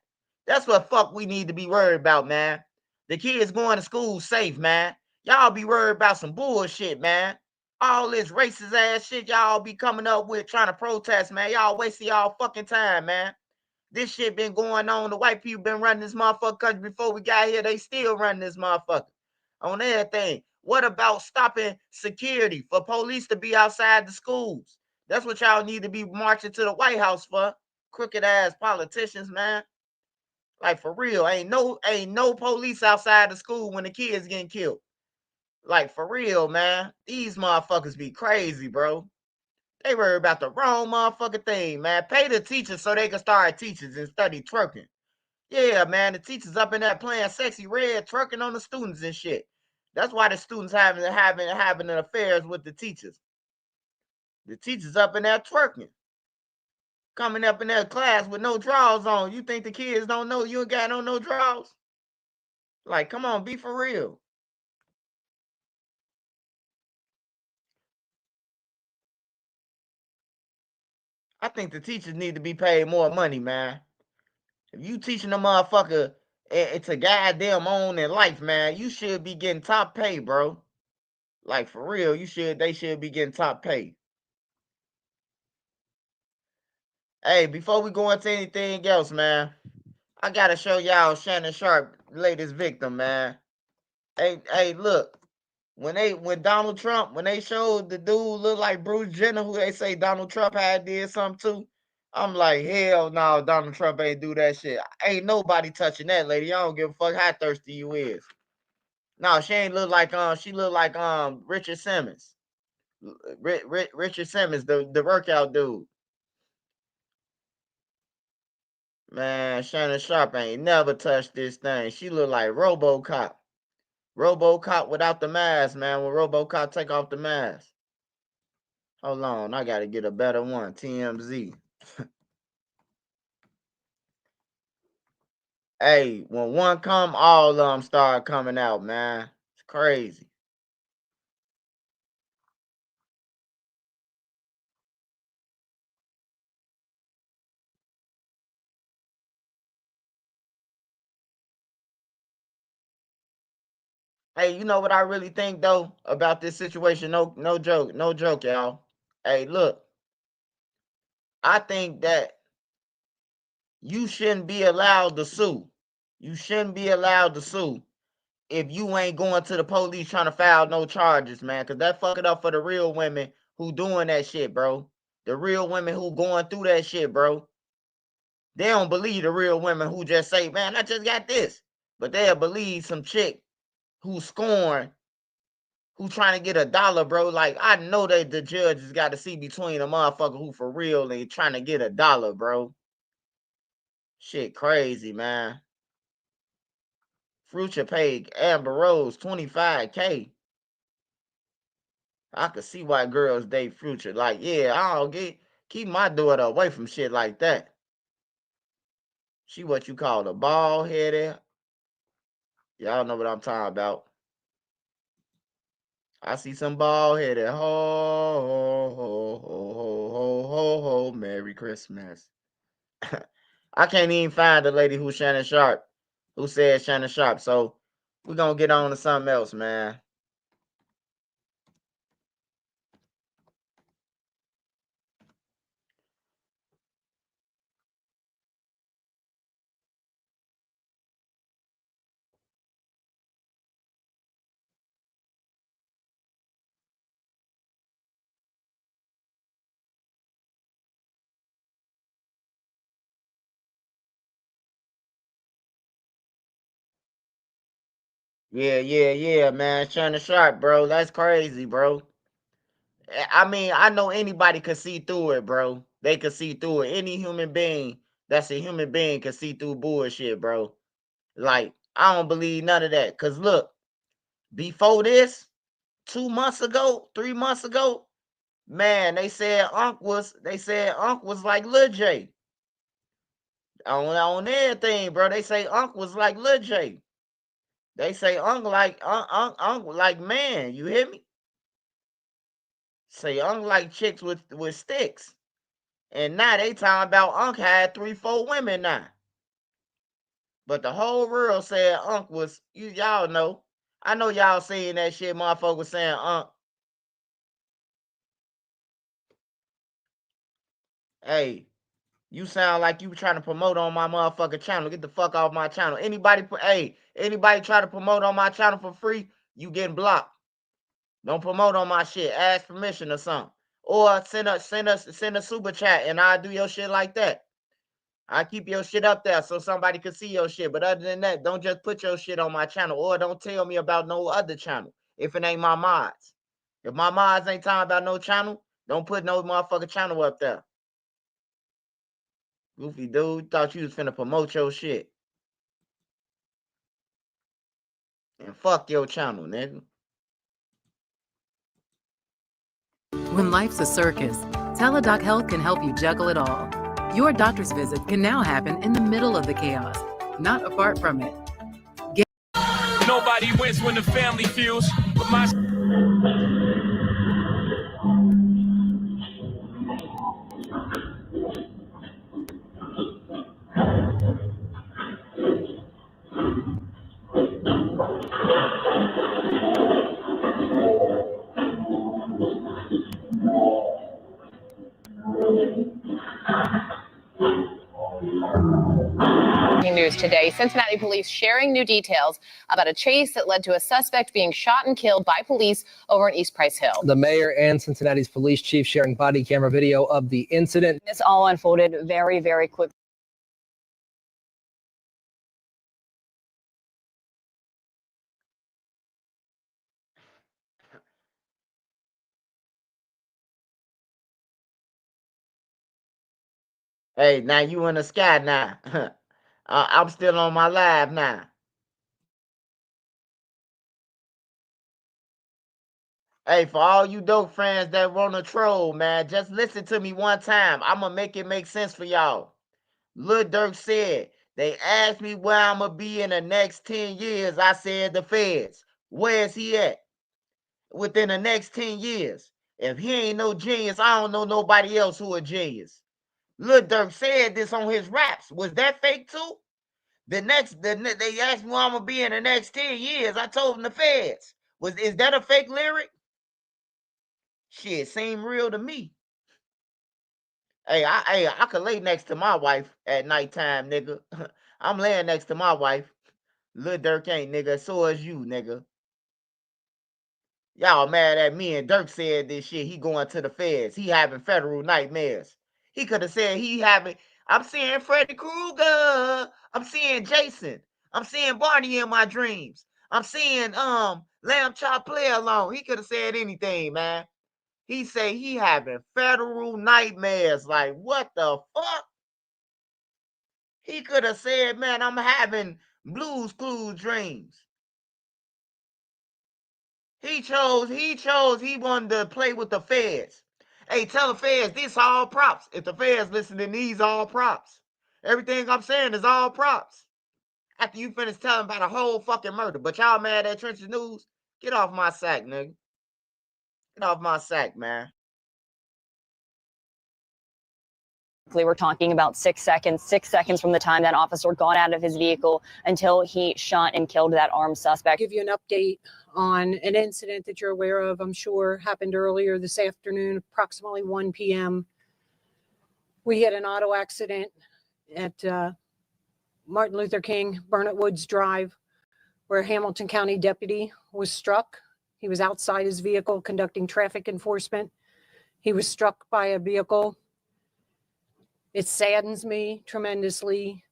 That's what fuck we need to be worried about, man. The kids going to school safe, man. Y'all be worried about some bullshit, man. All this racist ass shit y'all be coming up with trying to protest, man. Y'all wasting y'all fucking time, man. This shit been going on. The white people been running this motherfucker country before we got here. They still running this motherfucker on everything. What about stopping security for police to be outside the schools? That's what y'all need to be marching to the White House for. Crooked ass politicians, man. Like for real, ain't no police outside the school when the kids getting killed. Like for real, man. These motherfuckers be crazy, bro. They worry about the wrong motherfucking thing, man. Pay the teachers so they can start teaching and study twerking. Yeah, man, the teachers up in there playing sexy red, twerking on the students and shit. That's why the students having affairs with the teachers. The teachers up in there twerking. Coming up in their class with no drawers on. You think the kids don't know you ain't got on no drawers? Like, come on, be for real. I think the teachers need to be paid more money, man. If you teaching a motherfucker to guide them on in life, man, you should be getting top pay, bro. Like for real, they should be getting top pay. Hey, before we go into anything else, man, I gotta show y'all Shannon Sharpe, latest victim, man. Hey, look. When Donald Trump, when they showed the dude look like Bruce Jenner, who they say Donald Trump had did something to, I'm like, hell no, Donald Trump ain't do that shit. Ain't nobody touching that lady. I don't give a fuck how thirsty you is. No, she ain't look like she look like Richard Simmons. Richard Simmons, the workout dude. Man, Shannon Sharpe ain't never touched this thing. She look like RoboCop. RoboCop without the mask, man. When RoboCop take off the mask. Hold on, I gotta get a better one. TMZ. Hey, when one come, all of them start coming out, man. It's crazy. Hey, you know what I really think though about this situation? No joke, y'all. Hey, look, I think that you shouldn't be allowed to sue. You shouldn't be allowed to sue if you ain't going to the police trying to file no charges, man. Cause that fuck it up for the real women who doing that shit, bro. The real women who going through that shit, bro. They don't believe the real women who just say, man, I just got this. But they'll believe some chick who scorn, who trying to get $1, bro. Like, I know that the judges got to see between a motherfucker who for real and trying to get $1, bro. Shit crazy, man. Future paid Amber Rose $25K. I could see why girls date Future. Like, yeah, I don't keep my daughter away from shit like that. She what you call a bald headed. Y'all know what I'm talking about. I see some bald headed. Ho, ho, ho, ho, ho, ho, ho, ho. Merry Christmas. I can't even find the lady who Shannon Sharpe, who said Shannon Sharpe. So we're going to get on to something else, man. Yeah, man. Shannon Sharpe, bro. That's crazy, bro. I mean, I know anybody could see through it, bro. They could see through it. Any human being that's a human being can see through bullshit, bro. Like, I don't believe none of that. Cause look, before this, 2 months ago, 3 months ago, man, they said Unc was like Lil J. On everything, bro. They say Unc was like Lil J. They say Unc like man, you hear me? Say Unc like chicks with sticks. And now they talking about Unc had 3-4 women now. But the whole world said Unc was, y'all know. I know y'all seen that shit, motherfuckers saying Unc. Hey, you sound like you trying to promote on my motherfucking channel. Get the fuck off my channel. Anybody try to promote on my channel for free, you getting blocked. Don't promote on my shit. Ask permission or something. Or send a super chat and I'll do your shit like that. I keep your shit up there so somebody can see your shit. But other than that, don't just put your shit on my channel or don't tell me about no other channel if it ain't my mods. If my mods ain't talking about no channel, don't put no motherfucking channel up there. Goofy dude, thought you was finna promote your shit. And fuck your channel, nigga. When life's a circus, Teladoc Health can help you juggle it all. Your doctor's visit can now happen in the middle of the chaos, not apart from it. Nobody wins when the family feels, but my News today, Cincinnati police sharing new details about a chase that led to a suspect being shot and killed by police over in East Price Hill. The mayor and Cincinnati's police chief sharing body camera video of the incident. This all unfolded very, very quickly. Hey, now you in the sky now. I'm still on my live now. Hey, for all you dope friends that want to troll, man, just listen to me one time. I'm going to make it make sense for y'all. Lil Durk said, they asked me where I'm going to be in the next 10 years. I said the feds. Where is he at? Within the next 10 years. If he ain't no genius, I don't know nobody else who a genius. Lil Durk said this on his raps. Was that fake too? They asked me where I'm going to be in the next 10 years. I told them the feds. Is that a fake lyric? Shit, seemed real to me. Hey, I could lay next to my wife at nighttime, nigga. I'm laying next to my wife. Lil Durk ain't, nigga. So is you, nigga. Y'all mad at me and Durk said this shit. He going to the feds. He having federal nightmares. He could have said I'm seeing Freddy Krueger. I'm seeing Jason. I'm seeing Barney in my dreams. I'm seeing Lamb Chop Play Alone. He could have said anything, man. He say he having federal nightmares. Like, what the fuck? He could have said, man, I'm having Blues Clues dreams. He wanted to play with the feds. Hey, tell the feds, this all props. If the feds listening, these all props. Everything I'm saying is all props. After you finish telling about a whole fucking murder, but y'all mad at Trenches News? Get off my sack, nigga. Get off my sack, man. We're talking about 6 seconds from the time that officer got out of his vehicle until he shot and killed that armed suspect. Give you an update on an incident that you're aware of, I'm sure happened earlier this afternoon, approximately 1 p.m. We had an auto accident at Martin Luther King, Burnett Woods Drive, where a Hamilton County deputy was struck. He was outside his vehicle conducting traffic enforcement. He was struck by a vehicle. It saddens me tremendously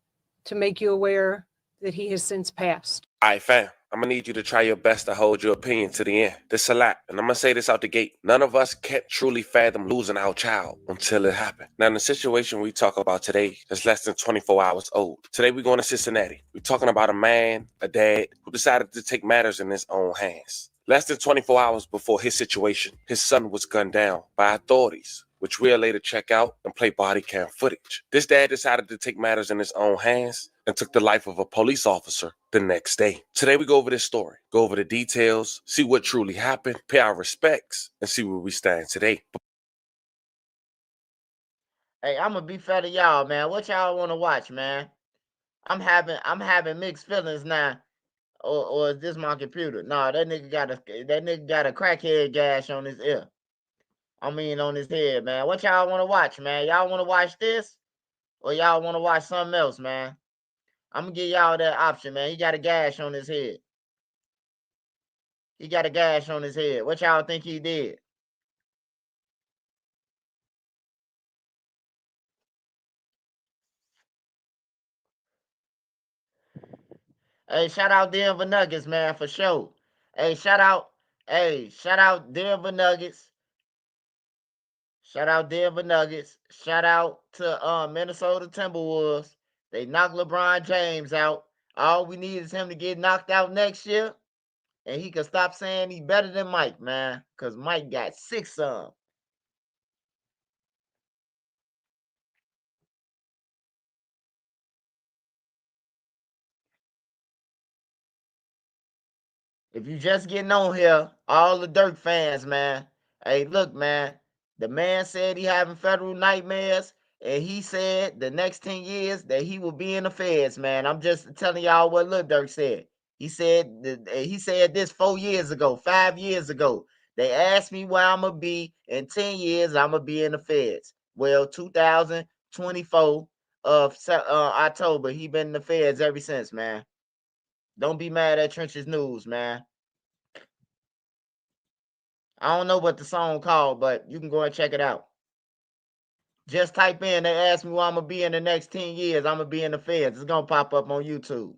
to make you aware that he has since passed. All right, fam, I'm going to need you to try your best to hold your opinion to the end. This is a lot, and I'm going to say this out the gate. None of us can truly fathom losing our child until it happened. Now, in the situation we talk about today is less than 24 hours old. Today, we're going to Cincinnati. We're talking about a man, a dad, who decided to take matters in his own hands. Less than 24 hours before his situation, his son was gunned down by authorities, which we'll later check out and play body cam footage. This dad decided to take matters in his own hands and took the life of a police officer the next day. Today we go over this story, go over the details, see what truly happened, pay our respects, and see where we stand today. Hey, I'm gonna be fair to y'all, man. What y'all want to watch, man? I'm having mixed feelings now. Or is this my computer? Nah, that nigga got a crackhead gash on his ear. I mean, on his head, man. What y'all want to watch, man? Y'all want to watch this? Or y'all want to watch something else, man? I'm going to give y'all that option, man. He got a gash on his head. He got a gash on his head. What y'all think he did? Hey, shout out Denver Nuggets, man, for sure. Hey, shout out Denver Nuggets. Shout out Denver Nuggets. Shout out to Minnesota Timberwolves. They knocked LeBron James out. All we need is him to get knocked out next year. And he can stop saying he better than Mike, man. Because Mike got 6 of them. If you just getting on here, all the Durk fans, man. Hey, look, man. The man said he having federal nightmares. And he said the next 10 years that he will be in the feds, man. I'm just telling y'all what Lil Durk said. He said this 4 years ago, 5 years ago. They asked me where I'm going to be in 10 years. I'm going to be in the feds. Well, 2024 of October, he been in the feds ever since, man. Don't be mad at Trenches News, man. I don't know what the song called, but you can go and check it out. Just type in, they asked me where I'm going to be in the next 10 years. I'm going to be in the feds. It's going to pop up on YouTube.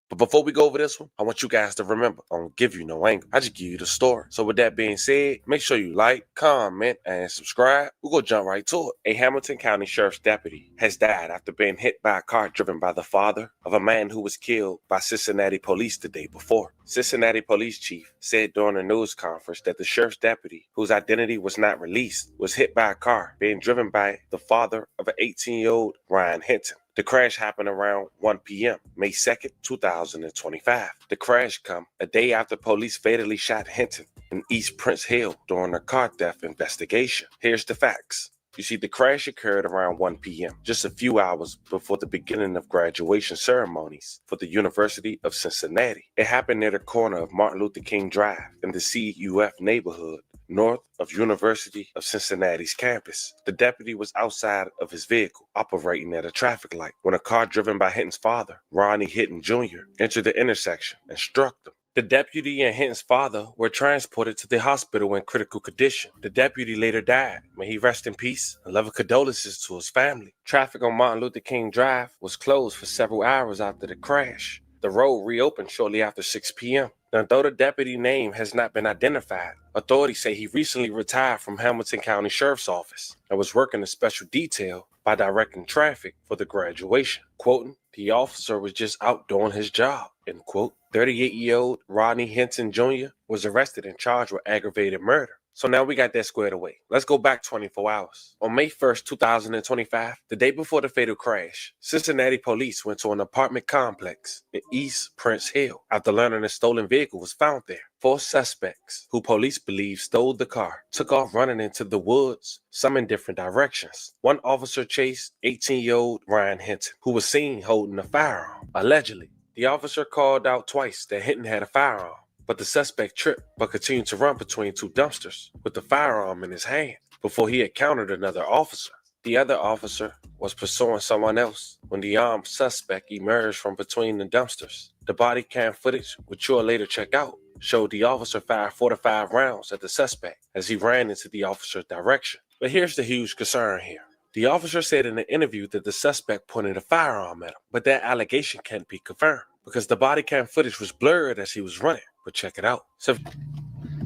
But before we go over this one, I want you guys to remember, I don't give you no angle. I just give you the story. So with that being said, make sure you like, comment, and subscribe. We're going to jump right to it. A Hamilton County Sheriff's deputy has died after being hit by a car driven by the father of a man who was killed by Cincinnati police the day before. Cincinnati police chief said during a news conference that the sheriff's deputy, whose identity was not released, was hit by a car being driven by the father of an 18-year-old Ryan Hinton. The crash happened around 1 p.m., May 2nd, 2025. The crash come a day after police fatally shot Hinton in East Prince Hill during a car theft investigation. Here's the facts. You see, the crash occurred around 1 p.m., just a few hours before the beginning of graduation ceremonies for the University of Cincinnati. It happened near the corner of Martin Luther King Drive in the CUF neighborhood, north of University of Cincinnati's campus. The deputy was outside of his vehicle, operating at a traffic light, when a car driven by Hinton's father, Ronnie Hinton Jr., entered the intersection and struck them. The deputy and Hinton's father were transported to the hospital in critical condition. The deputy later died. May he rest in peace, and love and condolences to his family. Traffic on Martin Luther King Drive was closed for several hours after the crash. The road reopened shortly after 6 p.m. Now, though the deputy name has not been identified, authorities say he recently retired from Hamilton County Sheriff's Office and was working a special detail by directing traffic for the graduation. Quoting, the officer was just out doing his job, end quote. 38-year-old Rodney Hinton Jr. was arrested and charged with aggravated murder. So now we got that squared away. Let's go back 24 hours. On May 1st, 2025, the day before the fatal crash, Cincinnati police went to an apartment complex in East Prince Hill after learning a stolen vehicle was found there. 4 suspects, who police believe stole the car, took off running into the woods, some in different directions. One officer chased 18-year-old Ryan Hinton, who was seen holding a firearm, allegedly. The officer called out twice that Hinton had a firearm, but the suspect tripped but continued to run between 2 dumpsters with the firearm in his hand before he encountered another officer. The other officer was pursuing someone else when the armed suspect emerged from between the dumpsters. The body cam footage, which you'll later check out, showed the officer fired 4 to 5 rounds at the suspect as he ran into the officer's direction. But here's the huge concern here. The officer said in an interview that the suspect pointed a firearm at him, but that allegation can't be confirmed because the body cam footage was blurred as he was running. But check it out.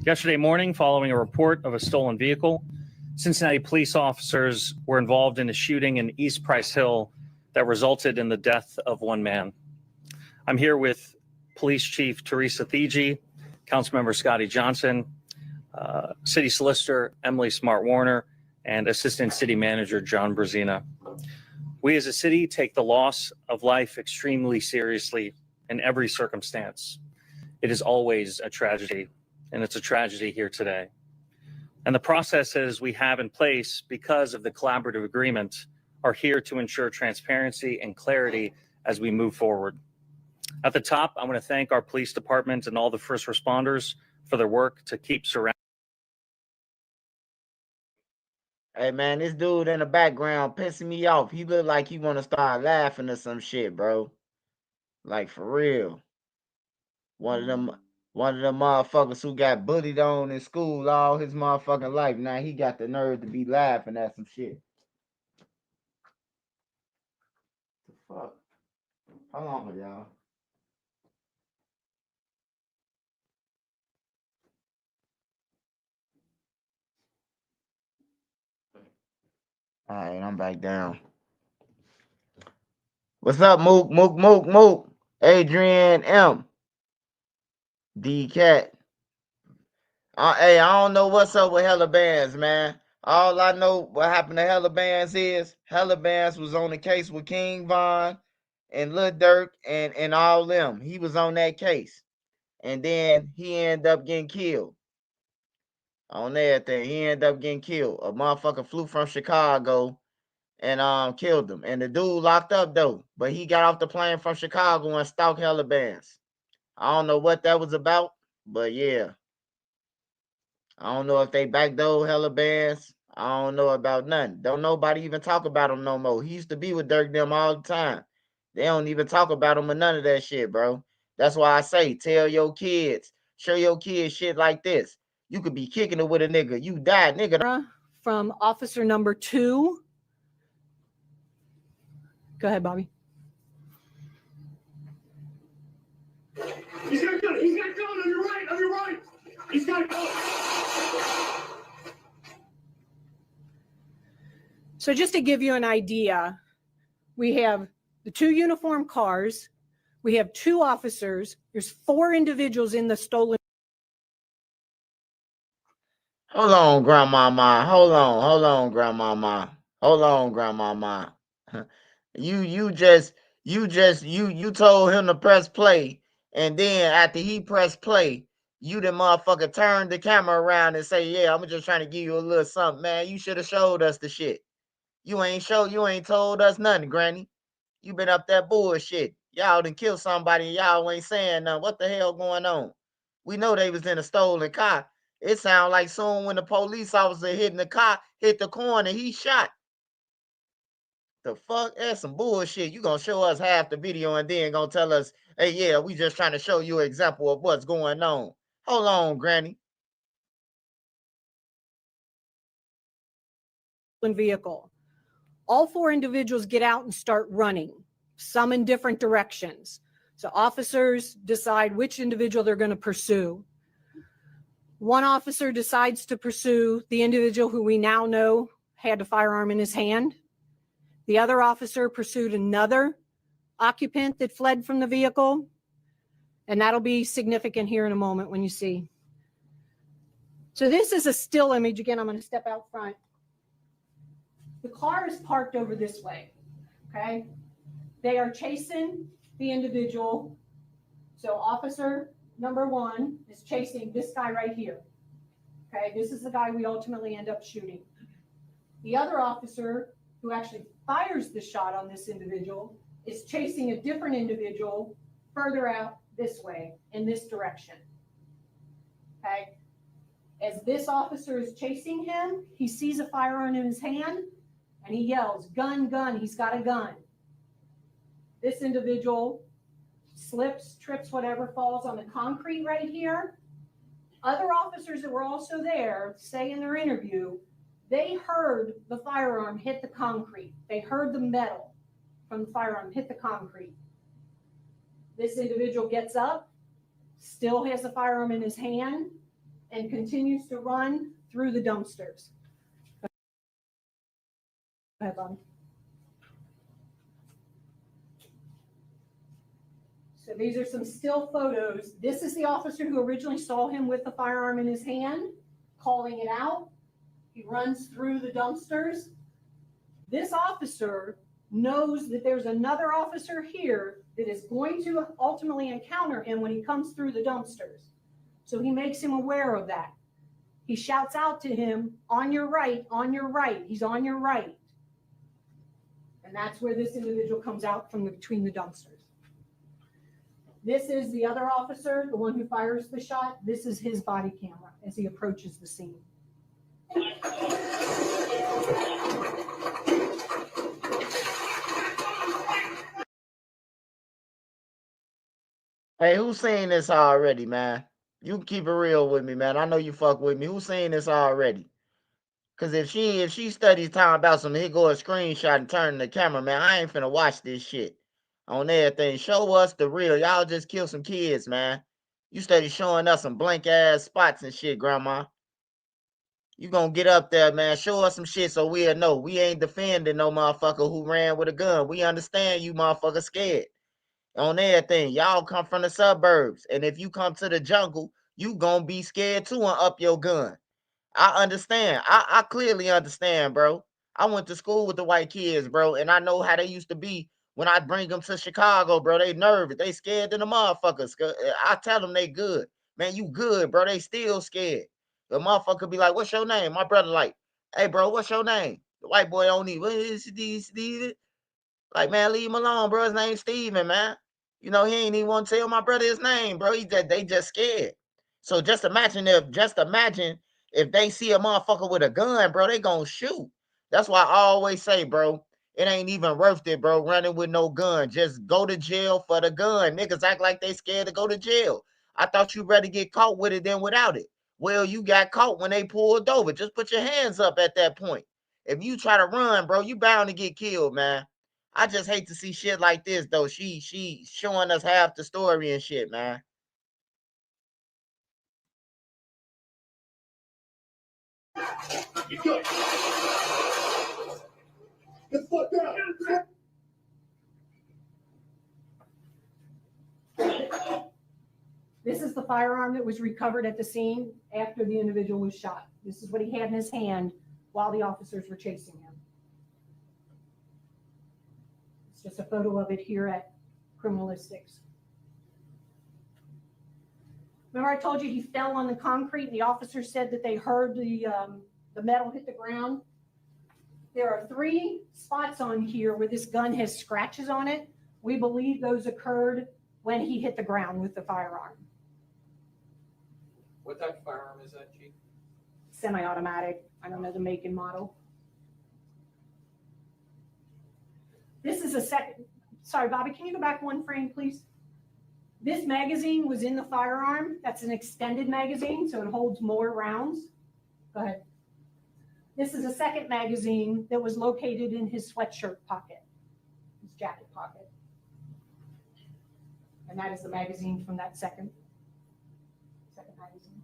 Yesterday morning, following a report of a stolen vehicle, Cincinnati police officers were involved in a shooting in East Price Hill that resulted in the death of 1 man. I'm here with Police Chief Teresa Thigi, Councilmember Scotty Johnson, City Solicitor Emily Smart-Warner, and Assistant City Manager John Brzezina. We as a city take the loss of life extremely seriously in every circumstance. It is always a tragedy, and it's a tragedy here today. And the processes we have in place because of the collaborative agreement are here to ensure transparency and clarity as we move forward. At the top, I want to thank our police department and all the first responders for their work to keep surrounding. Hey man, this dude in the background pissing me off. He look like he want to start laughing or some shit, bro. Like for real. One of them motherfuckers who got bullied on in school all his motherfucking life. Now he got the nerve to be laughing at some shit. The fuck? Hold on, y'all. All right, I'm back down. What's up, Mook, Mook, Mook, Mook? Adrian M. D Cat. Hey, I don't know what's up with Hella Bands, man. All I know what happened to Hella Bands is Hella Bands was on the case with King Von and Lil Durk and all them. He was on that case. And then he ended up getting killed. On everything. He ended up getting killed. A motherfucker flew from Chicago and killed him. And the dude locked up though. But he got off the plane from Chicago and stalked Hella Bands. I don't know what that was about, but yeah. I don't know if they backdoor Hella Bands. I don't know about nothing. Don't nobody even talk about him no more. He used to be with Dirk them all the time. They don't even talk about him or none of that shit, bro. That's why I say, tell your kids, show your kids shit like this. You could be kicking it with a nigga. You died, nigga. From officer number 2. Go ahead, Bobby. He's got a gun. He's got a gun on your right. On your right. He's got a gun. So just to give you an idea, we have the 2 uniform cars. We have 2 officers. There's 4 individuals in the stolen. Hold on, grandmama. Hold on, grandmama. Hold on, grandmama. You told him to press play, and then after he pressed play, you the motherfucker turned the camera around and say, yeah, I'm just trying to give you a little something, man. You should have showed us the shit. You ain't told us nothing, Granny. You been up that bullshit. Y'all done killed somebody and y'all ain't saying nothing. What the hell going on? We know they was in a stolen car. It sound like soon when the police officer hitting the car, hit the corner, he shot. The fuck? That's some bullshit. You gonna show us half the video and then gonna tell us, hey, yeah, we just trying to show you an example of what's going on. Hold on, Granny. Vehicle. All 4 individuals get out and start running, some in different directions. So officers decide which individual they're going to pursue. One officer decides to pursue the individual who we now know had a firearm in his hand. The other officer pursued another occupant that fled from the vehicle. And that'll be significant here in a moment when you see. So this is a still image. Again, I'm going to step out front. The car is parked over this way, okay? They are chasing the individual. So officer number 1 is chasing this guy right here, okay? This is the guy we ultimately end up shooting. The other officer who actually fires the shot on this individual is chasing a different individual further out this way, in this direction, okay? As this officer is chasing him, he sees a firearm in his hand and he yells, "Gun, gun," he's got a gun. This individual slips, trips, whatever, falls on the concrete right here. Other officers that were also there say in their interview, they heard the firearm hit the concrete. They heard the metal from the firearm hit the concrete. This individual gets up, still has the firearm in his hand, and continues to run through the dumpsters. Go ahead, Bob. So these are some still photos. This is the officer who originally saw him with the firearm in his hand, calling it out. He runs through the dumpsters. This officer knows that there's another officer here that is going to ultimately encounter him when he comes through the dumpsters. So he makes him aware of that. He shouts out to him, "On your right, on your right." He's on your right. And that's where this individual comes out from between the dumpsters. This is the other officer, the one who fires the shot. This is his body camera as he approaches the scene. Hey, who's seen this already, man? You can keep it real with me, man. I know you fuck with me. Who's seen this already? Cause if she studies time about some, here go a screenshot and turn the camera, man. I ain't finna watch this shit on everything. Show us the real. Y'all just kill some kids, man. You study showing us some blank ass spots and shit, grandma. You gonna get up there, man. Show us some shit so we'll know. We ain't defending no motherfucker who ran with a gun. We understand you motherfuckers scared. On everything. Y'all come from the suburbs. And if you come to the jungle, you gonna be scared too and up your gun. I understand. I clearly understand, bro. I went to school with the white kids, bro, and I know how they used to be when I bring them to Chicago, bro. They nervous. They scared than the motherfuckers. I tell them they good. Man, you good, bro. They still scared. The motherfucker be like, "What's your name?" My brother like, "Hey, bro, what's your name?" The white boy don't need, "What is Steven?" Like, man, leave him alone, bro. His name's Steven, man. You know, he ain't even want to tell my brother his name, bro. They just scared. So just imagine if they see a motherfucker with a gun, bro, they gonna shoot. That's why I always say, bro, it ain't even worth it, bro, running with no gun. Just go to jail for the gun. Niggas act like they scared to go to jail. I thought you'd rather get caught with it than without it. Well, you got caught when they pulled over. Just put your hands up at that point. If you try to run, bro, you bound to get killed, man. I just hate to see shit like this, though. She showing us half the story and shit, man. This is the firearm that was recovered at the scene after the individual was shot. This is what he had in his hand while the officers were chasing him. It's just a photo of it here at Criminalistics. Remember I told you he fell on the concrete and the officers said that they heard the metal hit the ground? There are 3 spots on here where this gun has scratches on it. We believe those occurred when he hit the ground with the firearm. What type of firearm is that, Chief? Semi-automatic. I don't know the make and model. This is a second. Sorry, Bobby, can you go back one frame, please? This magazine was in the firearm. That's an extended magazine, so it holds more rounds. Go ahead. This is a second magazine that was located in his sweatshirt pocket, his jacket pocket. And that is the magazine from that second magazine.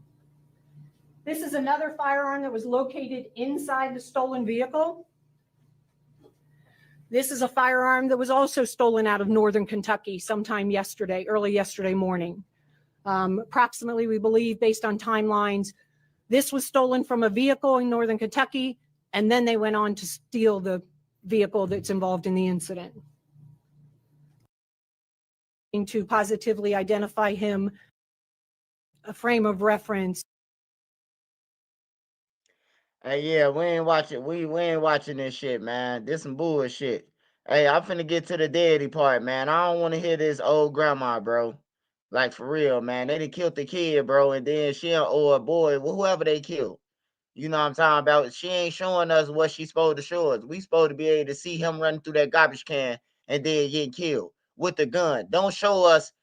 This is another firearm that was located inside the stolen vehicle. This is a firearm that was also stolen out of northern Kentucky sometime yesterday, early yesterday morning. Approximately, we believe, based on timelines, This was stolen from a vehicle in Northern Kentucky, and then they went on to steal the vehicle that's involved in the incident. To positively identify him, a frame of reference. Hey, yeah, we ain't watching. We ain't watching this shit, man. This some bullshit. Hey, I'm finna get to the daddy part, man. I don't want to hear this old grandma, bro. Like for real, man. They done killed the kid, bro, and then she or a boy, whoever they killed. You know what I'm talking about? She ain't showing us what she's supposed to show us. We supposed to be able to see him running through that garbage can and then get killed with the gun. Don't show us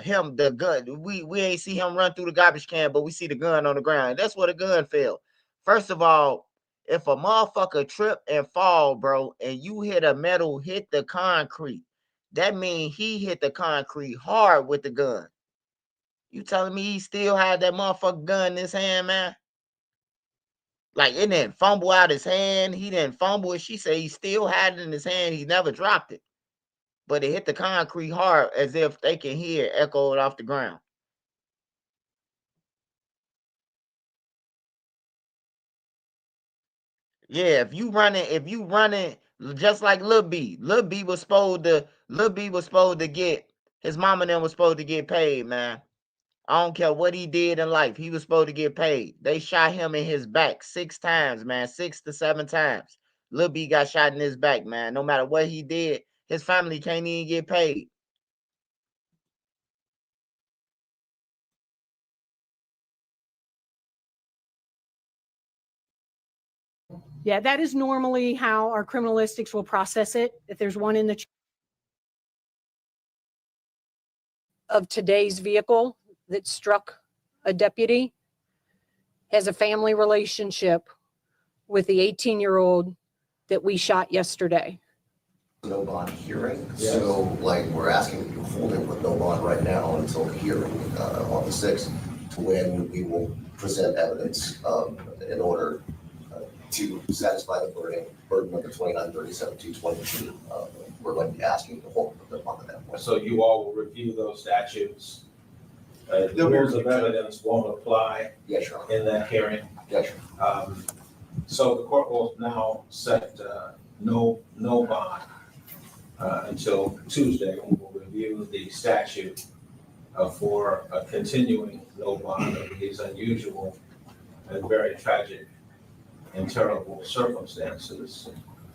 him the gun. We ain't see him run through the garbage can, but we see the gun on the ground. That's where the gun fell. First of all, if a motherfucker trip and fall, bro, and you hit a metal, hit the concrete, that means he hit the concrete hard with the gun. You telling me he still had that motherfucker gun in his hand, man? Like, it didn't fumble out his hand. He didn't fumble it. She said he still had it in his hand. He never dropped it. But it hit the concrete hard as if they can hear it echoed off the ground. Yeah, if you running just like Lil B. Lil B was supposed to get, his mama and them was supposed to get paid, man. I don't care what he did in life. He was supposed to get paid. They shot him in his back 6 times, man. 6 to 7 times. Lil B got shot in his back, man. No matter what he did, his family can't even get paid. Yeah, that is normally how our criminalistics will process it. If there's one in the of today's vehicle that struck a deputy, has a family relationship with the 18-year-old that we shot yesterday. No bond hearing, so like we're asking that you hold it with no bond right now until the hearing on the 6th, to when we will present evidence in order to satisfy the burden number 2937-222. We're going to be asking to hold the bond at that point. So you all will review those statutes. The rules of evidence won't apply in that hearing. Yes, sir. So the court will now set no bond until Tuesday, when we'll review the statute for a continuing no bond under these unusual and very tragic and terrible circumstances.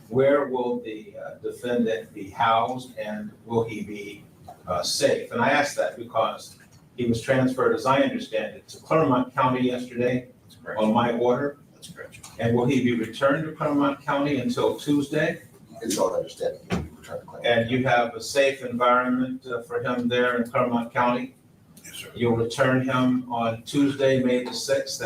Where will the defendant be housed, and will he be safe? And I ask that because he was transferred, as I understand it, to Clermont County yesterday on my order. That's correct. And will he be returned to Clermont County until Tuesday? It's our understanding he will be returned to Clermont. And you have a safe environment for him there in Clermont County? Yes, sir. You'll return him on Tuesday, May the 6th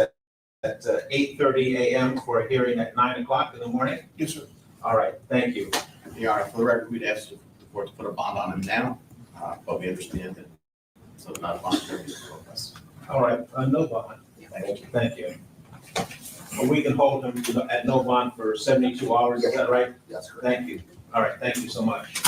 at 8:30 a.m. for a hearing at 9 o'clock in the morning? Yes, sir. All right, thank you. Yeah, for the record, we'd ask the court to put a bond on him now, but we understand that so it's not a bond hearing for us. All right, no bond. Thank you. Thank you. Well, we can hold him at no bond for 72 hours, is that right? Yes, correct. Thank you. All right, thank you so much.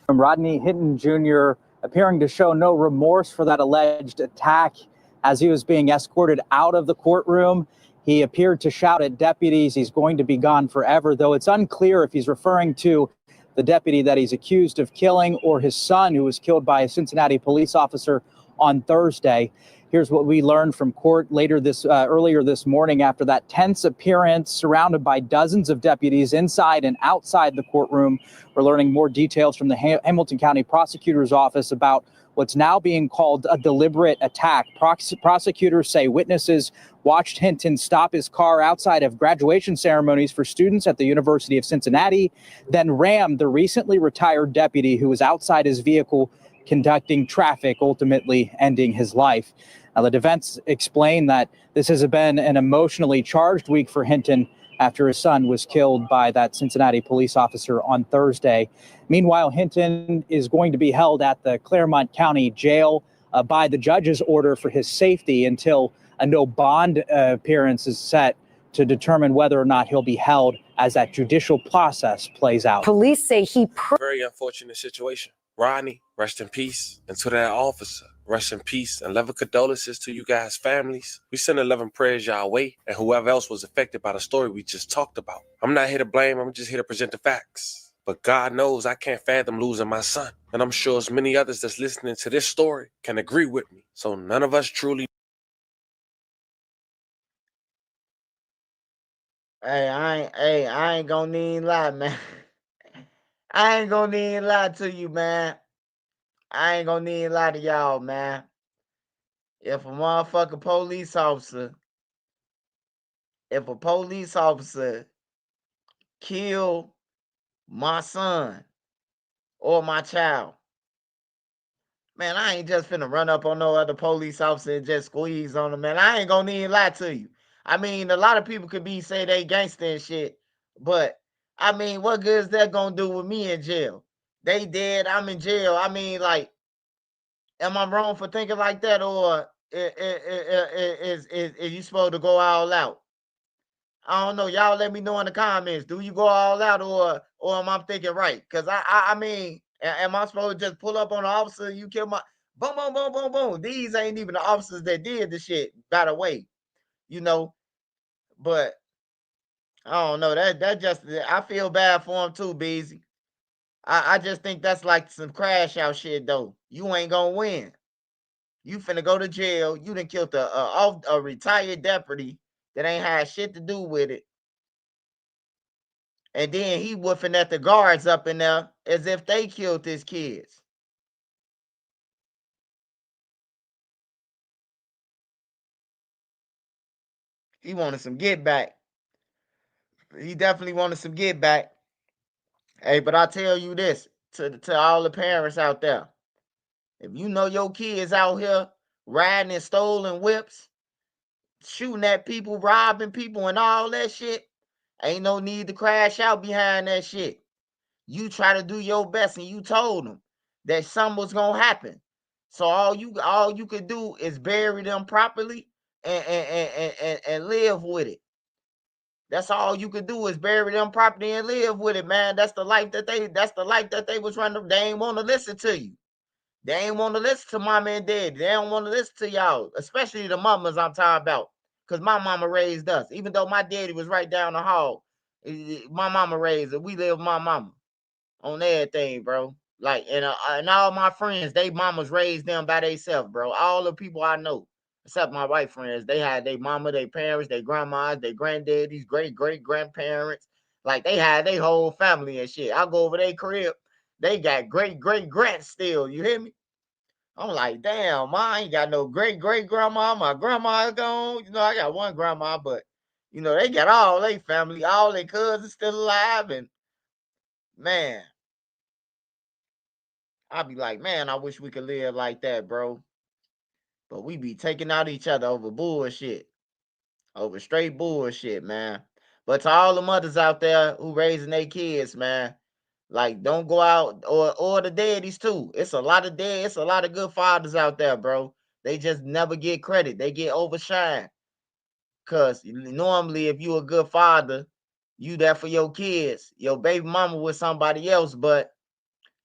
Rodney Hinton Jr. appearing to show no remorse for that alleged attack as he was being escorted out of the courtroom. He appeared to shout at deputies he's going to be gone forever, though it's unclear if he's referring to the deputy that he's accused of killing or his son, who was killed by a Cincinnati police officer on Thursday. Here's what we learned from court earlier this morning after that tense appearance, surrounded by dozens of deputies inside and outside the courtroom. We're learning more details from the Hamilton County Prosecutor's Office about what's now being called a deliberate attack. Prosecutors say witnesses watched Hinton stop his car outside of graduation ceremonies for students at the University of Cincinnati, then ram the recently retired deputy who was outside his vehicle conducting traffic, ultimately ending his life. Now, the defense explained that this has been an emotionally charged week for Hinton after his son was killed by that Cincinnati police officer on Thursday. Meanwhile, Hinton is going to be held at the Clermont County Jail by the judge's order for his safety until a no bond appearance is set to determine whether or not he'll be held as that judicial process plays out. Police say he Very unfortunate situation. Rodney, rest in peace. And to that officer, Rest in peace and loving condolences to you guys' families. We send 11 prayers y'all way and whoever else was affected by the story we just talked about. I'm not here to blame, I'm just here to present the facts. But God knows I can't fathom losing my son. And I'm sure as many others that's listening to this story can agree with me. So none of us truly. Hey, I ain't gonna need lie, man. I ain't gonna need lie to you, man. I ain't gonna need lie to y'all, man. If a motherfucking police officer, if a police officer kill my son or my child, man, I ain't just finna run up on no other police officer and just squeeze on them, man. I ain't gonna need lie to you. I mean, a lot of people could say they gangster and shit, but I mean, what good is that gonna do with me in jail? They dead, I'm in jail. I mean, like, am I wrong for thinking like that, or is you supposed to go all out? I don't know. Y'all let me know in the comments. Do you go all out, or am I thinking right? Because I mean, am I supposed to just pull up on the officer? You kill my boom, boom, boom, boom, boom. These ain't even the officers that did the shit. By the way, you know. But I don't know. That just I feel bad for him too, Beezy. I just think that's like some crash out shit though. You ain't gonna win. You finna go to jail. You done killed a retired deputy that ain't had shit to do with it. And then he woofing at the guards up in there as if they killed his kids. He wanted some get back. He definitely wanted some get back. Hey, but I tell you this to all the parents out there. If you know your kids out here riding in stolen whips, shooting at people, robbing people, and all that shit, ain't no need to crash out behind that shit. You try to do your best, and you told them that something was gonna happen. So all you could do is bury them properly and live with it. That's all you could do is bury them properly and live with it, man. That's the life that they was running. They ain't want to listen to you. They ain't want to listen to mama and daddy. They don't want to listen to y'all, especially the mamas I'm talking about. Because my mama raised us. Even though my daddy was right down the hall, my mama raised us. We live with my mama on everything, bro. Like, and all my friends, they mamas raised them by themselves, bro. All the people I know, except my white friends, they had their mama, their parents, their grandmas, their granddaddies, great grandparents. Like, they had their whole family and shit. I go over their crib, they got great grants still. You hear me? I'm like, damn, I ain't got no great grandma. My grandma's gone. You know, I got one grandma, but you know, they got all their family, all their cousins still alive, and man. I'll be like, man, I wish we could live like that, bro. But we be taking out each other over bullshit, over straight bullshit, man. But to all the mothers out there who raising their kids, man, like don't go out or the daddies too. It's a lot of it's a lot of good fathers out there, bro. They just never get credit. They get overshined. Cause normally if you a good father, you there for your kids. Your baby mama with somebody else, but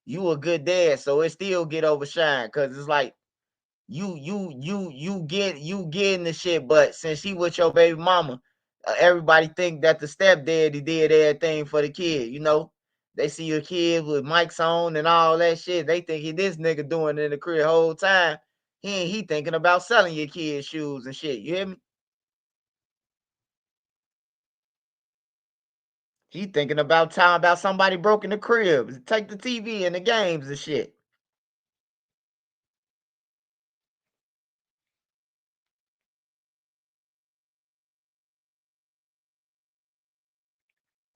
you a good dad, so it still get overshined. Cause it's like you getting the shit, but since she with your baby mama, everybody think that the stepdaddy did everything for the kid. You know, they see your kid with mics on and all that shit. They think this nigga doing it in the crib the whole time. He thinking about selling your kid shoes and shit. You hear me? He thinking about time about somebody broke in the crib, take the TV and the games and shit.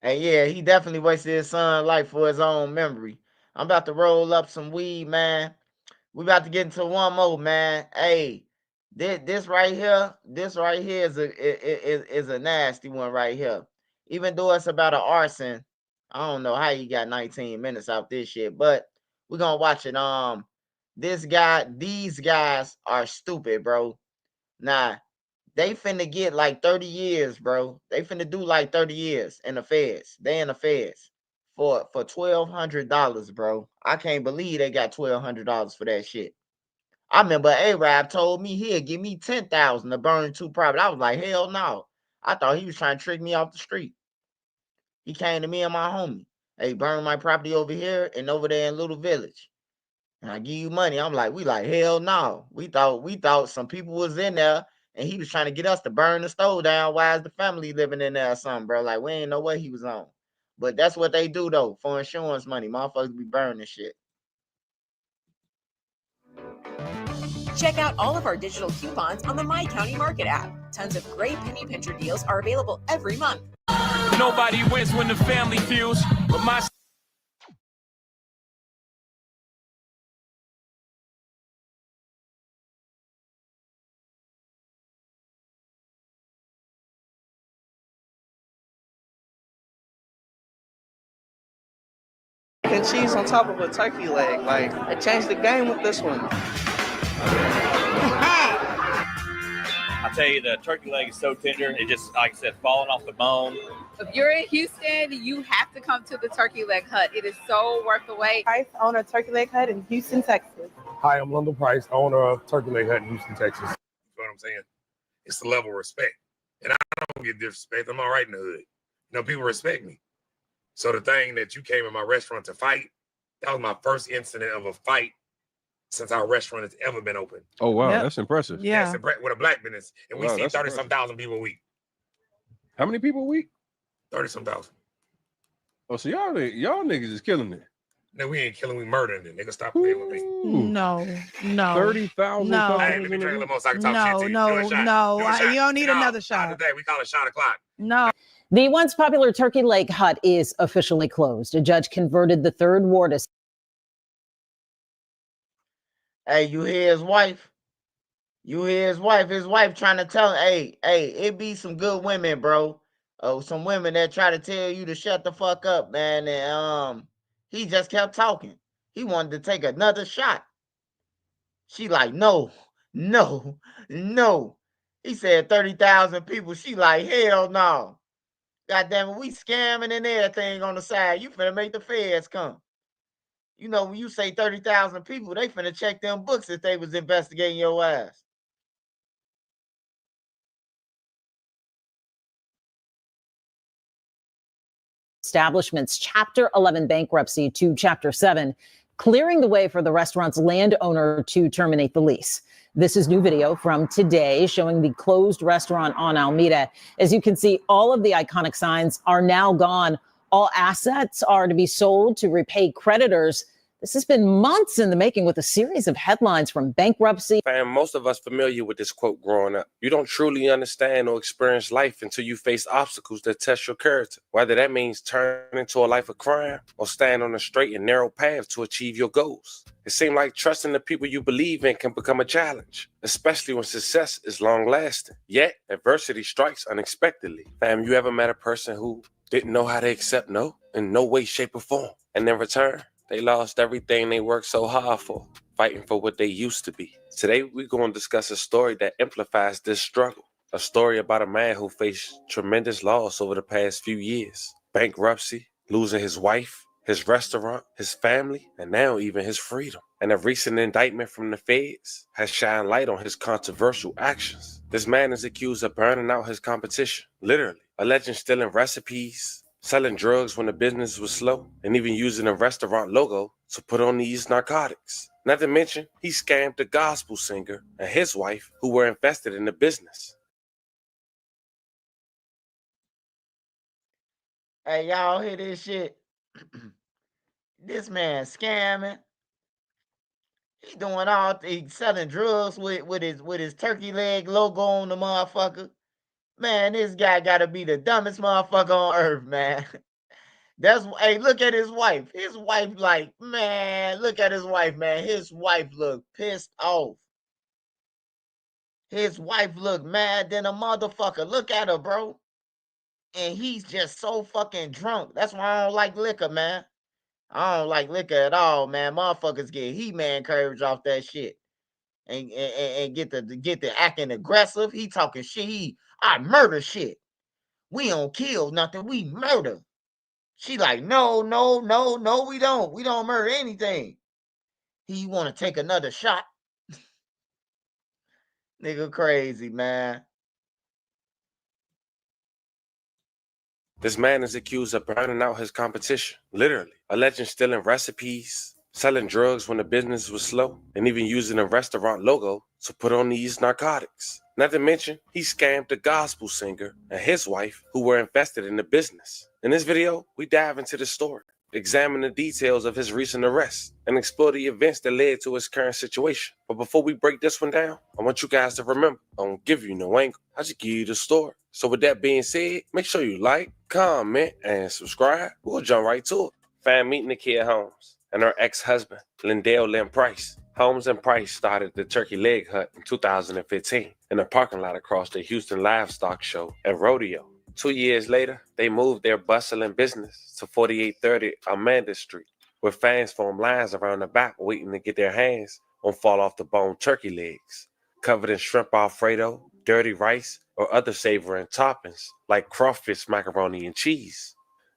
And yeah, he definitely wasted his son's life for his own memory. I'm about to roll up some weed, man. We about to get into one more, man. Hey, this right here is a nasty one right here. Even though it's about an arson, I don't know how you got 19 minutes out this shit, but we're gonna watch it. These guys are stupid, bro. Nah, they finna get like 30 years, bro. They finna do like 30 years in the feds. They in the feds for $1,200, bro. I can't believe they got $1,200 for that shit. I remember Arab told me he'd give me 10,000 to burn 2 properties. I was like, hell no. I thought he was trying to trick me off the street. He came to me and my homie. Hey, burn my property over here and over there in Little Village. And I give you money. I'm like, we like, hell no. We thought some people was in there and he was trying to get us to burn the stove down. Why is the family living in there or something, bro? Like, we ain't know what he was on. But that's what they do though, for insurance money. Motherfuckers be burning shit. Check out all of our digital coupons on the My County Market app. Tons of great penny pincher deals are available every month. Nobody wins when the family feels, but my and cheese on top of a turkey leg. Like, I changed the game with this one. I tell you, the turkey leg is so tender. It just, like I said, falling off the bone. If you're in Houston, you have to come to the Turkey Leg Hut. It is so worth the wait. Price, owner of Turkey Leg Hut in Houston, Texas. Hi, I'm London Price, owner of Turkey Leg Hut in Houston, Texas. You know what I'm saying? It's the level of respect. And I don't get disrespect. I'm all right in the hood. You know, people respect me. So the thing that you came in my restaurant to fight, that was my first incident of a fight since our restaurant has ever been open. Oh, wow. Yep. That's impressive. Yeah. With a black business. And we Wow, see that's 30-some thousand people a week. How many people a week? 30-some thousand. Oh, so y'all niggas is killing it. No, we ain't killing, we murdering it. Nigga, stop playing with me. No. 30,000. No. Hey, let me drink a little more so I can talk shit to you. No. Do a shot. You don't need No, another not shot. today. We call it shot o'clock. No. The once popular Turkey Leg Hut is officially closed. A judge converted the third ward as. Hey, you hear his wife? You hear his wife? His wife trying to tell him, hey, it be some good women, bro. Oh, some women that try to tell you to shut the fuck up, man. And he just kept talking. He wanted to take another shot. She like, no. He said 30,000 people. She like, hell no. God damn it, we scamming and everything on the side. You finna make the feds come. You know, when you say 30,000 people, they finna check them books if they was investigating your ass. Establishment's Chapter 11 bankruptcy to Chapter 7, clearing the way for the restaurant's landowner to terminate the lease. This is new video from today showing the closed restaurant on Alameda. As you can see, all of the iconic signs are now gone. All assets are to be sold to repay creditors. This has been months in the making with a series of headlines from bankruptcy. Fam, most of us familiar with this quote growing up. You don't truly understand or experience life until you face obstacles that test your character. Whether that means turn into a life of crime or stand on a straight and narrow path to achieve your goals. It seems like trusting the people you believe in can become a challenge, especially when success is long-lasting. Yet, adversity strikes unexpectedly. Fam, you ever met a person who didn't know how to accept no in no way, shape, or form? And in return, they lost everything they worked so hard for, fighting for what they used to be. Today, we're going to discuss a story that amplifies this struggle. A story about a man who faced tremendous loss over the past few years. Bankruptcy, losing his wife, his restaurant, his family, and now even his freedom. And a recent indictment from the feds has shined light on his controversial actions. This man is accused of burning out his competition, literally, alleging stealing recipes, selling drugs when the business was slow, and even using a restaurant logo to put on these narcotics. Not to mention, he scammed the gospel singer and his wife who were invested in the business. Hey, y'all hear this shit? This man scamming. He doing he's selling drugs with his turkey leg logo on the motherfucker. Man, this guy gotta be the dumbest motherfucker on earth, man. Hey, look at his wife. His wife, like, man, look at his wife, man. His wife look pissed off. His wife look mad than a motherfucker. Look at her, bro. And he's just so fucking drunk. That's why I don't like liquor, man. I don't like liquor at all, man. Motherfuckers get He-Man courage off that shit. And get the acting aggressive. He talking shit. I murder shit. We don't kill nothing. We murder. She like, no, we don't. We don't murder anything. He want to take another shot. Nigga crazy, man. This man is accused of burning out his competition, literally, alleging stealing recipes, selling drugs when the business was slow, and even using a restaurant logo to put on these narcotics. Not to mention, he scammed a gospel singer and his wife who were invested in the business. In this video, we dive into the story, examine the details of his recent arrest, and explore the events that led to his current situation. But before we break this one down, I want you guys to remember, I don't give you no angle, I just give you the story. So with that being said, make sure you like, comment, and subscribe. We'll jump right to it. Fan meeting Nakia Holmes and her ex-husband, Lindell Lynn Price. Holmes and Price started the Turkey Leg Hut in 2015 in a parking lot across the Houston Livestock Show and Rodeo. 2 years later, they moved their bustling business to 4830 Amanda Street, where fans formed lines around the back waiting to get their hands on fall-off-the-bone turkey legs, covered in shrimp Alfredo, dirty rice, or other savory toppings like crawfish, macaroni, and cheese.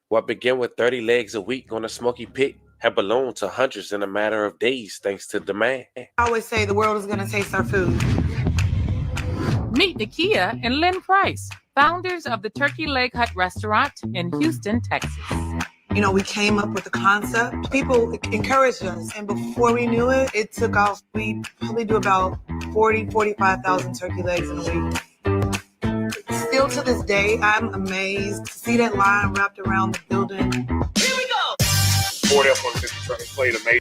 What began with 30 legs a week on a smoky pit had ballooned to hundreds in a matter of days thanks to demand. I always say the world is going to taste our food. Meet Nakia and Lynn Price, founders of the Turkey Leg Hut restaurant in Houston, Texas. You know, we came up with the concept. People encouraged us, and before we knew it, it took off. We probably do about 45,000 turkey legs in a week. Still to this day, I'm amazed to see that line wrapped around the building. Here we go! Ford F-150 truck played a major.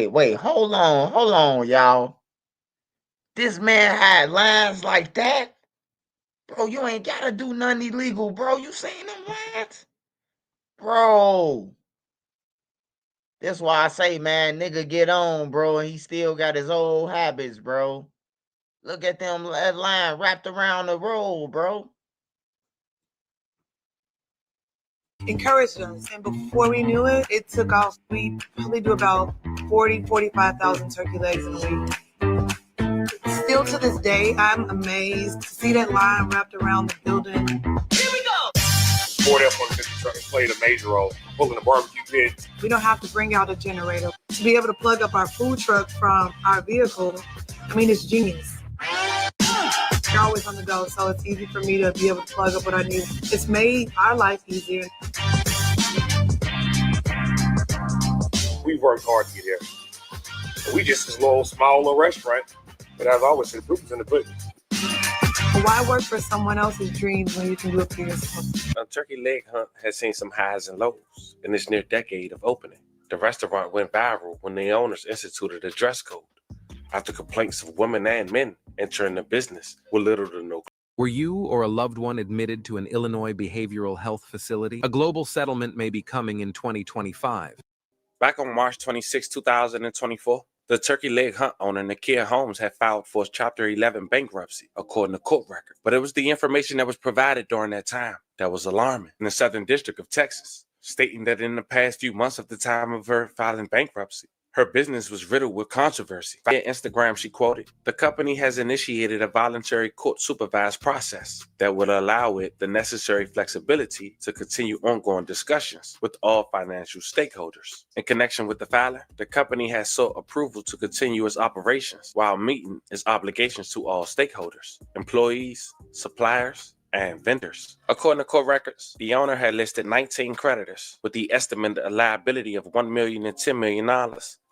Wait, hold on, y'all. This man had lines like that? Bro, you ain't gotta do nothing illegal, bro. You seen them lines? Bro. That's why I say, man, nigga get on, bro, and he still got his old habits, bro. Look at them, that line wrapped around the road, bro. Encouraged us, and before we knew it, it took off. We probably do about 45,000 turkey legs in a week. Still to this day, I'm amazed to see that line wrapped around the building. Here we go! Ford F-150 truck played a major role pulling the barbecue pit. We don't have to bring out a generator to be able to plug up our food truck from our vehicle. I mean, it's genius. We're always on the go, so it's easy for me to be able to plug up what I need. It's made our life easier. We've worked hard to get here. And we just this small little restaurant, but as always, the proof is in the pudding. But why work for someone else's dreams when you can do it for yourself? A Turkey Leg Hunt has seen some highs and lows in this near decade of opening. The restaurant went viral when the owners instituted a dress code after complaints of women and men entering the business with little to no. Were you or a loved one admitted to an Illinois behavioral health facility? A global settlement may be coming in 2025. Back on March 26, 2024, the Turkey Leg Hunt owner, Nakia Holmes, had filed for Chapter 11 bankruptcy, according to court record. But it was the information that was provided during that time that was alarming in the Southern District of Texas, stating that in the past few months of the time of her filing bankruptcy, her business was riddled with controversy. Via Instagram, she quoted, "The company has initiated a voluntary court-supervised process that will allow it the necessary flexibility to continue ongoing discussions with all financial stakeholders. In connection with the filing, the company has sought approval to continue its operations while meeting its obligations to all stakeholders, employees, suppliers, and vendors." According to court records, the owner had listed 19 creditors with the estimated liability of $1 million and $10 million.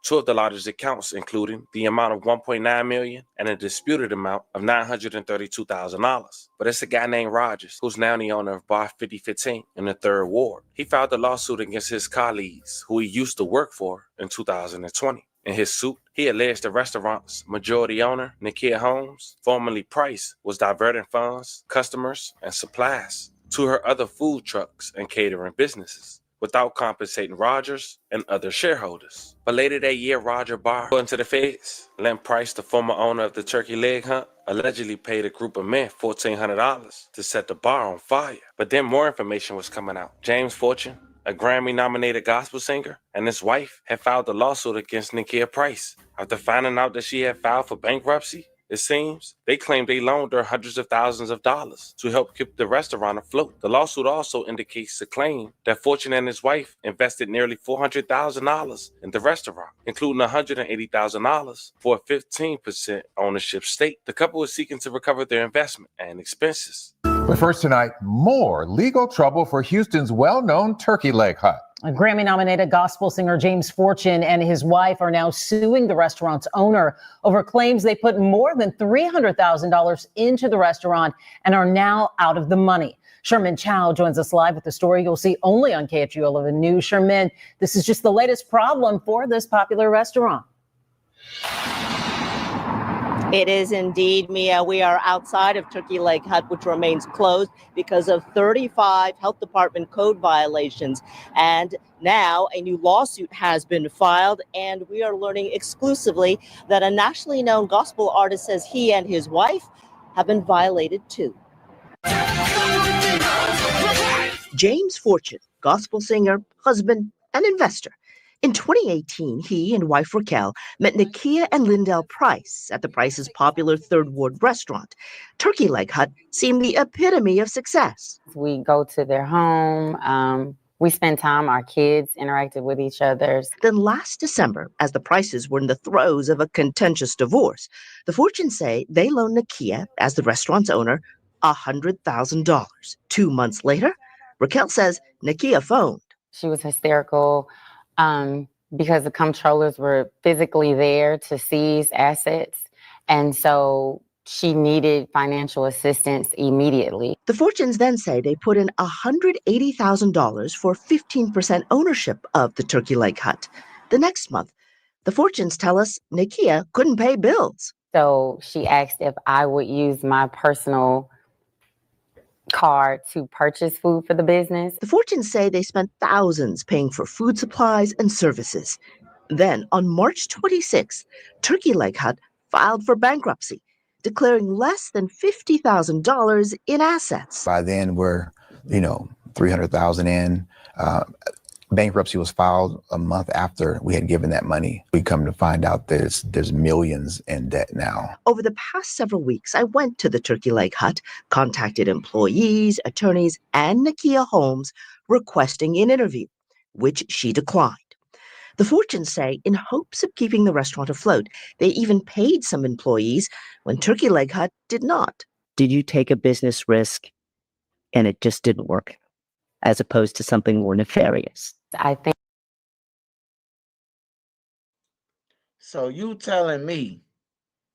Two of the largest accounts, including the amount of $1.9 million and a disputed amount of $932,000. But it's a guy named Rogers, who's now the owner of Bar 5015 in the 3rd Ward. He filed a lawsuit against his colleagues, who he used to work for, in 2020. In his suit, he alleged the restaurant's majority owner, Nakia Holmes, formerly Price, was diverting funds, customers, and supplies to her other food trucks and catering businesses without compensating Rogers and other shareholders. But later that year, Roger Barr, according to the feds, Lynn Price, the former owner of the Turkey Leg Hunt, allegedly paid a group of men $1,400 to set the bar on fire. But then more information was coming out. James Fortune, a Grammy-nominated gospel singer, and his wife had filed a lawsuit against Nakia Price after finding out that she had filed for bankruptcy It seems they claimed they loaned her hundreds of thousands of dollars to help keep the restaurant afloat. The lawsuit also indicates the claim that Fortune and his wife invested nearly $400,000 in the restaurant, including $180,000 for a 15% ownership stake. The couple is seeking to recover their investment and expenses. But first tonight, more legal trouble for Houston's well-known turkey leg hut. A Grammy-nominated gospel singer James Fortune and his wife are now suing the restaurant's owner over claims they put more than $300,000 into the restaurant and are now out of the money. Sherman Chow joins us live with the story you'll see only on KHU 11 News. Sherman, this is just the latest problem for this popular restaurant. It is indeed, Mia. We are outside of Turkey Leg Hut, which remains closed because of 35 health department code violations. And now a new lawsuit has been filed, and we are learning exclusively that a nationally known gospel artist says he and his wife have been violated too. James Fortune, gospel singer, husband, and investor. In 2018, he and wife Raquel met Nakia and Lindell Price at the Price's popular Third Ward restaurant. Turkey Leg Hut seemed the epitome of success. We go to their home. We spend time, our kids interacted with each other. Then last December, as the Prices were in the throes of a contentious divorce, the Fortunes say they loaned Nakia, as the restaurant's owner, $100,000. 2 months later, Raquel says Nakia phoned. She was hysterical. Because the comptrollers were physically there to seize assets. And so she needed financial assistance immediately. The Fortunes then say they put in $180,000 for 15% ownership of the Turkey Leg Hut. The next month, the Fortunes tell us Nakia couldn't pay bills. So she asked if I would use my personal card to purchase food for the business. The Fortunes say they spent thousands paying for food supplies and services. Then on March 26th, Turkey Leg Hut filed for bankruptcy, declaring less than $50,000 in assets. By then we're, $300,000 in. Bankruptcy was filed a month after we had given that money. We come to find out there's millions in debt now. Over the past several weeks, I went to the Turkey Leg Hut, contacted employees, attorneys, and Nakia Holmes requesting an interview, which she declined. The Fortunes say in hopes of keeping the restaurant afloat, they even paid some employees when Turkey Leg Hut did not. Did you take a business risk and it just didn't work, as opposed to something more nefarious? I think. So you telling me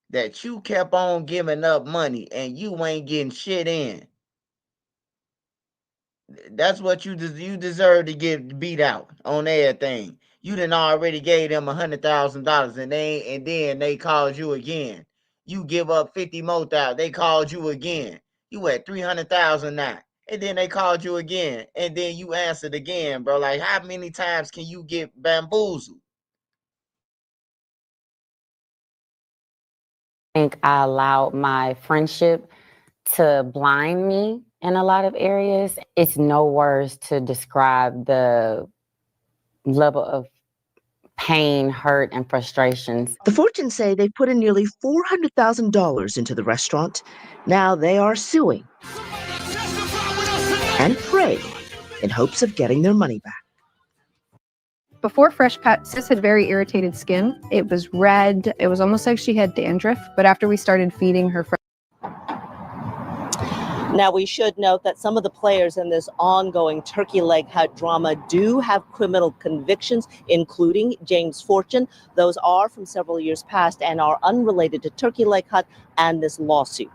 that you kept on giving up money and you ain't getting shit in? That's what you deserve to get beat out on everything. You done already gave them $100,000 and then they called you again. You give up 50 more thousand, they called you again. You at 300,000 now. And then they called you again, and then you answered again, bro. Like, how many times can you get bamboozled? I think I allowed my friendship to blind me in a lot of areas. It's no words to describe the level of pain, hurt, and frustrations. The Fortunes say they put in nearly $400,000 into the restaurant. Now they are suing and pray in hopes of getting their money back. Before Fresh Cut, Sis had very irritated skin. It was red. It was almost like she had dandruff. But after we started feeding her Now, we should note that some of the players in this ongoing Turkey Leg Hut drama do have criminal convictions, including James Fortune. Those are from several years past and are unrelated to Turkey Leg Hut and this lawsuit.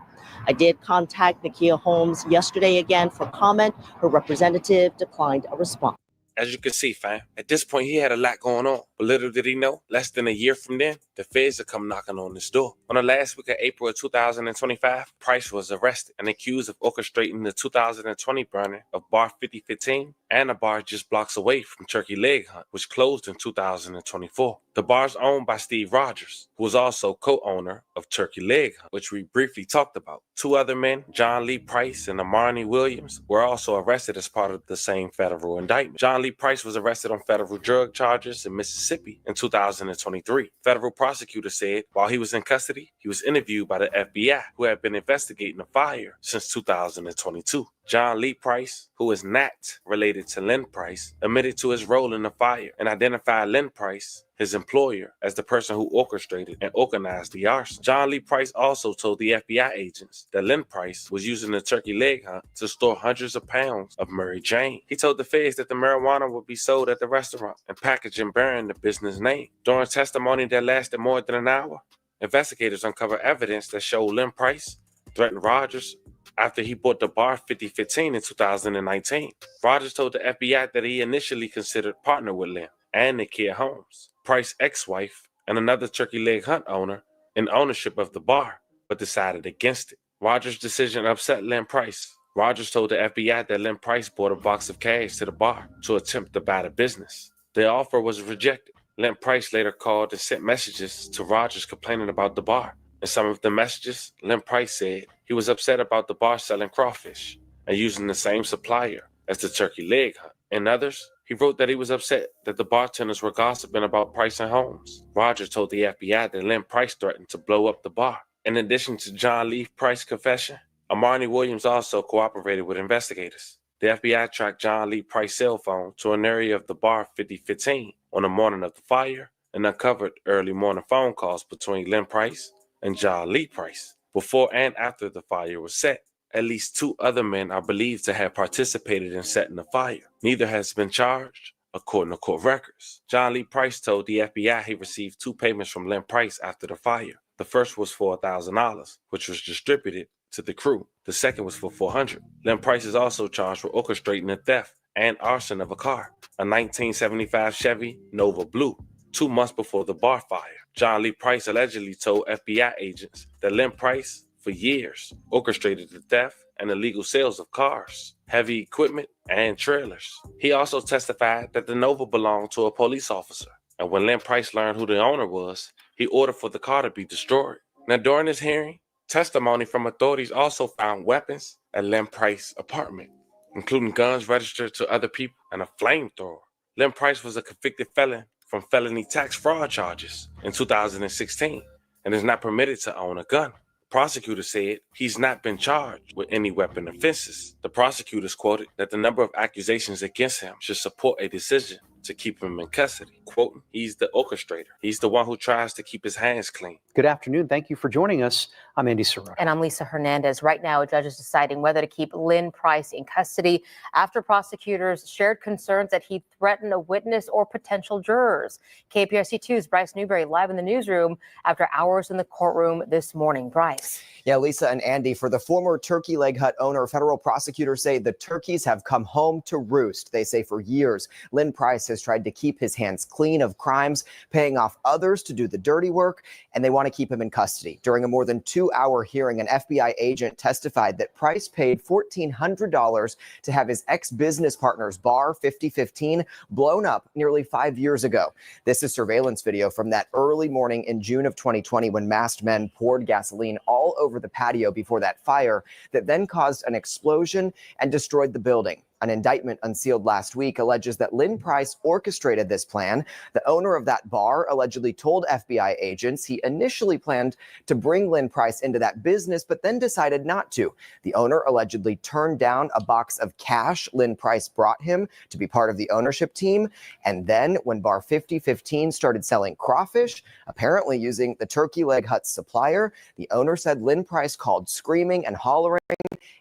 I did contact Nakia Holmes yesterday again for comment. Her representative declined a response. As you can see, fam, at this point, he had a lot going on. But little did he know, less than a year from then, the feds would come knocking on his door. On the last week of April of 2025, Price was arrested and accused of orchestrating the 2020 burning of Bar 5015 and a bar just blocks away from Turkey Leg Hut, which closed in 2024. The bar is owned by Steve Rogers, who was also co-owner of Turkey Leg Hut, which we briefly talked about. Two other men, John Lee Price and Amarni Williams, were also arrested as part of the same federal indictment. John Lee Lee Price was arrested on federal drug charges in Mississippi in 2023. Federal prosecutors said while he was in custody, he was interviewed by the FBI, who had been investigating the fire since 2022. John Lee Price, who is not related to Lynn Price, admitted to his role in the fire and identified Lynn Price, his employer, as the person who orchestrated and organized the arson. John Lee Price also told the FBI agents that Lynn Price was using the turkey leg hunt to store hundreds of pounds of Mary Jane. He told the feds that the marijuana would be sold at the restaurant and packaged and bearing the business name. During testimony that lasted more than an hour, investigators uncovered evidence that showed Lynn Price threatened Rogers after he bought the bar 5015 in 2019. Rogers told the FBI that he initially considered partner with Lynn and Nakia Holmes, Price's ex-wife and another turkey leg hunt owner, in ownership of the bar, but decided against it. Rogers' decision upset Lynn Price. Rogers told the FBI that Lynn Price bought a box of cash to the bar to attempt to buy the business. The offer was rejected. Lynn Price later called and sent messages to Rogers complaining about the bar. In some of the messages, Lynn Price said he was upset about the bar selling crawfish and using the same supplier as the turkey leg hunt. In others, he wrote that he was upset that the bartenders were gossiping about Price and Holmes. Rogers told the FBI that Lynn Price threatened to blow up the bar. In addition to John Lee Price's confession, Amani Williams also cooperated with investigators. The FBI tracked John Lee Price's cell phone to an area of the bar 5015 on the morning of the fire and uncovered early morning phone calls between Lynn Price and John Lee Price. Before and after the fire was set, at least 2 other men are believed to have participated in setting the fire. Neither has been charged, according to court records. John Lee Price told the FBI he received 2 payments from Lynn Price after the fire. The first was for $1,000, which was distributed to the crew. The second was for $400. Lynn Price is also charged with orchestrating the theft and arson of a car, a 1975 Chevy Nova Blue, 2 months before the bar fire. John Lee Price allegedly told FBI agents that Lynn Price, for years, orchestrated the theft and illegal sales of cars, heavy equipment, and trailers. He also testified that the Nova belonged to a police officer, and when Lynn Price learned who the owner was, he ordered for the car to be destroyed. Now, during this hearing, testimony from authorities also found weapons at Lynn Price's apartment, including guns registered to other people and a flamethrower. Lynn Price was a convicted felon from felony tax fraud charges in 2016 and is not permitted to own a gun. Prosecutor said he's not been charged with any weapon offenses. The prosecutors quoted that the number of accusations against him should support a decision to keep him in custody. Quoting, he's the orchestrator. He's the one who tries to keep his hands clean. Good afternoon. Thank you for joining us. I'm Andy Sirota. And I'm Lisa Hernandez. Right now, a judge is deciding whether to keep Lynn Price in custody after prosecutors shared concerns that he threatened a witness or potential jurors. KPRC2's Bryce Newberry live in the newsroom after hours in the courtroom this morning. Bryce. Yeah, Lisa and Andy, for the former turkey leg hut owner, federal prosecutors say the turkeys have come home to roost. They say for years, Lynn Price has tried to keep his hands clean of crimes, paying off others to do the dirty work, and they want to keep him in custody. During a more than 2-hour hearing, an FBI agent testified that Price paid $1,400 to have his ex-business partner's bar 5015 blown up nearly 5 years ago. This is surveillance video from that early morning in June of 2020 when masked men poured gasoline all over the patio before that fire that then caused an explosion and destroyed the building. An indictment unsealed last week alleges that Lynn Price orchestrated this plan. The owner of that bar allegedly told FBI agents he initially planned to bring Lynn Price into that business, but then decided not to. The owner allegedly turned down a box of cash Lynn Price brought him to be part of the ownership team. And then when Bar 5015 started selling crawfish, apparently using the turkey leg hut supplier, the owner said Lynn Price called screaming and hollering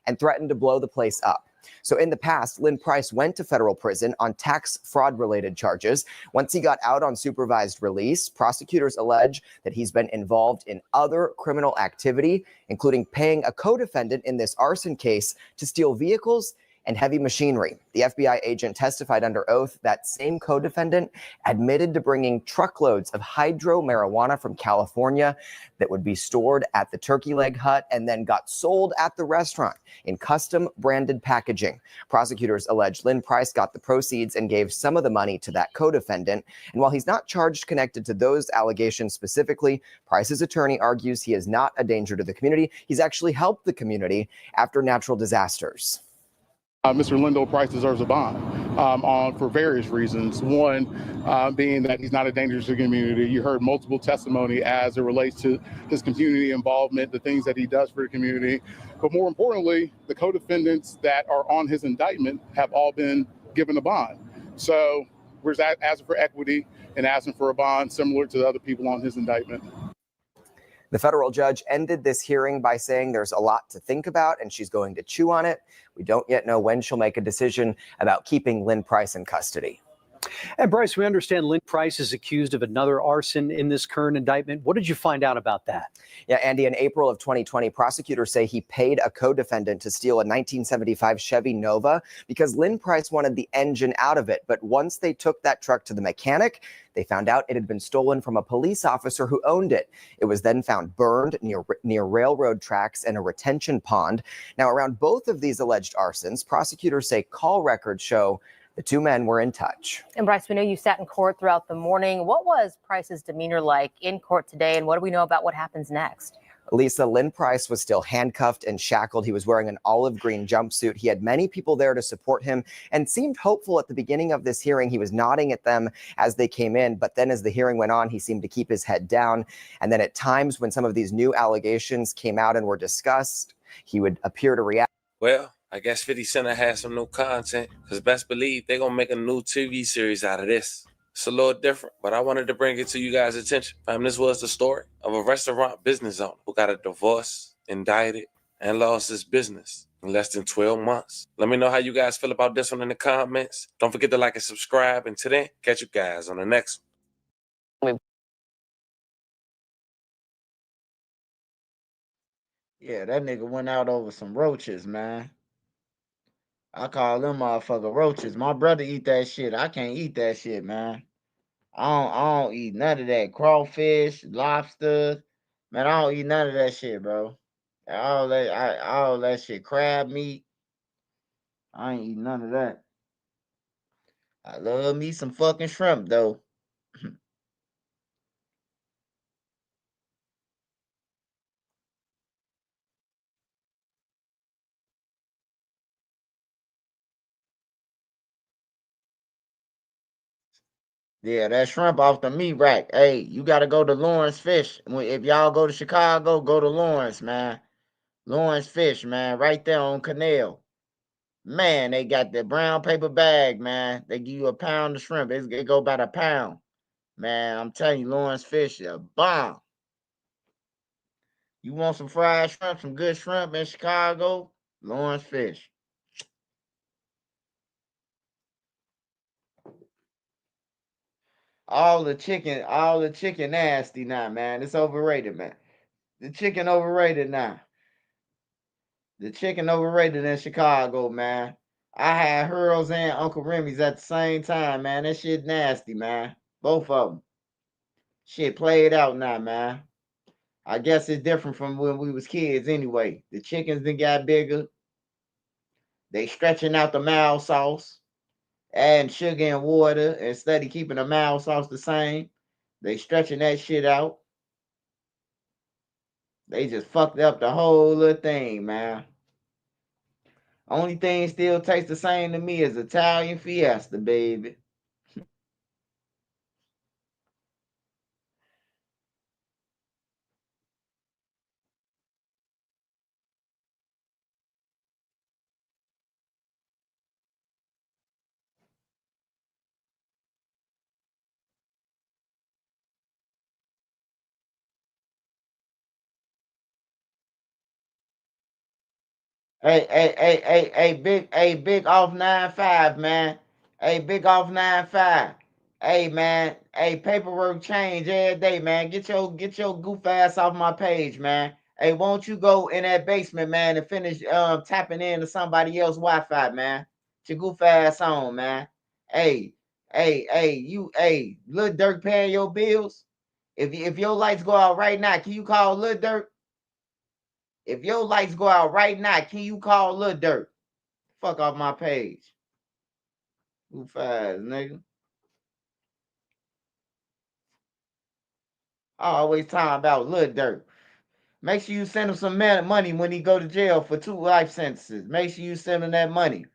and threatened to blow the place up. So in the past, Lynn Price went to federal prison on tax fraud-related charges. Once he got out on supervised release, prosecutors allege that he's been involved in other criminal activity, including paying a co-defendant in this arson case to steal vehicles and heavy machinery. The FBI agent testified under oath that same co-defendant admitted to bringing truckloads of hydro marijuana from California that would be stored at the turkey leg hut and then got sold at the restaurant in custom branded packaging. Prosecutors allege Lynn Price got the proceeds and gave some of the money to that co-defendant. And while he's not charged connected to those allegations specifically, Price's attorney argues he is not a danger to the community. He's actually helped the community after natural disasters. Mr. Lindell Price deserves a bond for various reasons. One being that he's not a danger to the community. You heard multiple testimony as it relates to his community involvement, the things that he does for the community. But more importantly, the co-defendants that are on his indictment have all been given a bond. So we're asking for equity and asking for a bond similar to the other people on his indictment. The federal judge ended this hearing by saying there's a lot to think about and she's going to chew on it. We don't yet know when she'll make a decision about keeping Lynn Price in custody. And Bryce, we understand Lynn Price is accused of another arson in this current indictment. What did you find out about that? Yeah, Andy, in April of 2020, prosecutors say he paid a co-defendant to steal a 1975 Chevy Nova because Lynn Price wanted the engine out of it. But once they took that truck to the mechanic, they found out it had been stolen from a police officer who owned it. It was then found burned near railroad tracks and a retention pond. Now, around both of these alleged arsons, prosecutors say call records show the two men were in touch. And Bryce, we know you sat in court throughout the morning. What was Price's demeanor like in court today, and what do we know about what happens next? Lisa, Lynn Price was still handcuffed and shackled. He was wearing an olive green jumpsuit. He had many people there to support him and seemed hopeful at the beginning of this hearing. He was nodding at them as they came in, but then as the hearing went on, he seemed to keep his head down. And then at times when some of these new allegations came out and were discussed, he would appear to react. Well, I guess 50 Cent has some new content, because best believe they're going to make a new TV series out of this. It's a little different, but I wanted to bring it to you guys' attention. This was the story of a restaurant business owner who got a divorce, indicted, and lost his business in less than 12 months. Let me know how you guys feel about this one in the comments. Don't forget to like and subscribe. And today, catch you guys on the next one. Yeah, that nigga went out over some roaches, man. I call them motherfucker roaches. My brother eat that shit. I can't eat that shit, man. I don't eat none of that. Crawfish, lobster. Man, I don't eat none of that shit, bro. All that shit. Crab meat. I ain't eat none of that. I love me some fucking shrimp, though. Yeah, that shrimp off the meat rack. Hey, you gotta go to Lawrence Fish. If y'all go to Chicago, go to Lawrence, man. Lawrence Fish, man, right there on Canal. Man, they got the brown paper bag, man. They give you a pound of shrimp. It go about a pound. Man, I'm telling you, Lawrence Fish is a bomb. You want some fried shrimp, some good shrimp in Chicago? Lawrence Fish. All the chicken nasty now, man. It's overrated, man. The chicken overrated now. The chicken overrated in Chicago, man. I had Hurls and Uncle Remy's at the same time, man. That shit nasty, man. Both of them. Shit played out now, man. I guess it's different from when we was kids anyway. The chickens then got bigger. They stretching out the mild sauce, adding sugar and water instead of keeping the mild sauce the same. They stretching that shit out. They just fucked up the whole little thing, man. Only thing still tastes the same to me is Italian Fiesta, baby. Hey, big off 9-5, man. Hey, big off 9-5. Hey, man. Hey, paperwork change every day, man. Get your goof ass off my page, man. Hey, won't you go in that basement, man, and finish tapping into somebody else's Wi-Fi, man? Get your goof ass on, man. Hey, Lil Durk paying your bills? If your lights go out right now, can you call Lil Durk? If your lights go out right now, can you call Lil Durk? Fuck off my page. Goof ass, nigga. I always talk about Lil Durk. Make sure you send him some money when he go to jail for 2 life sentences. Make sure you send him that money.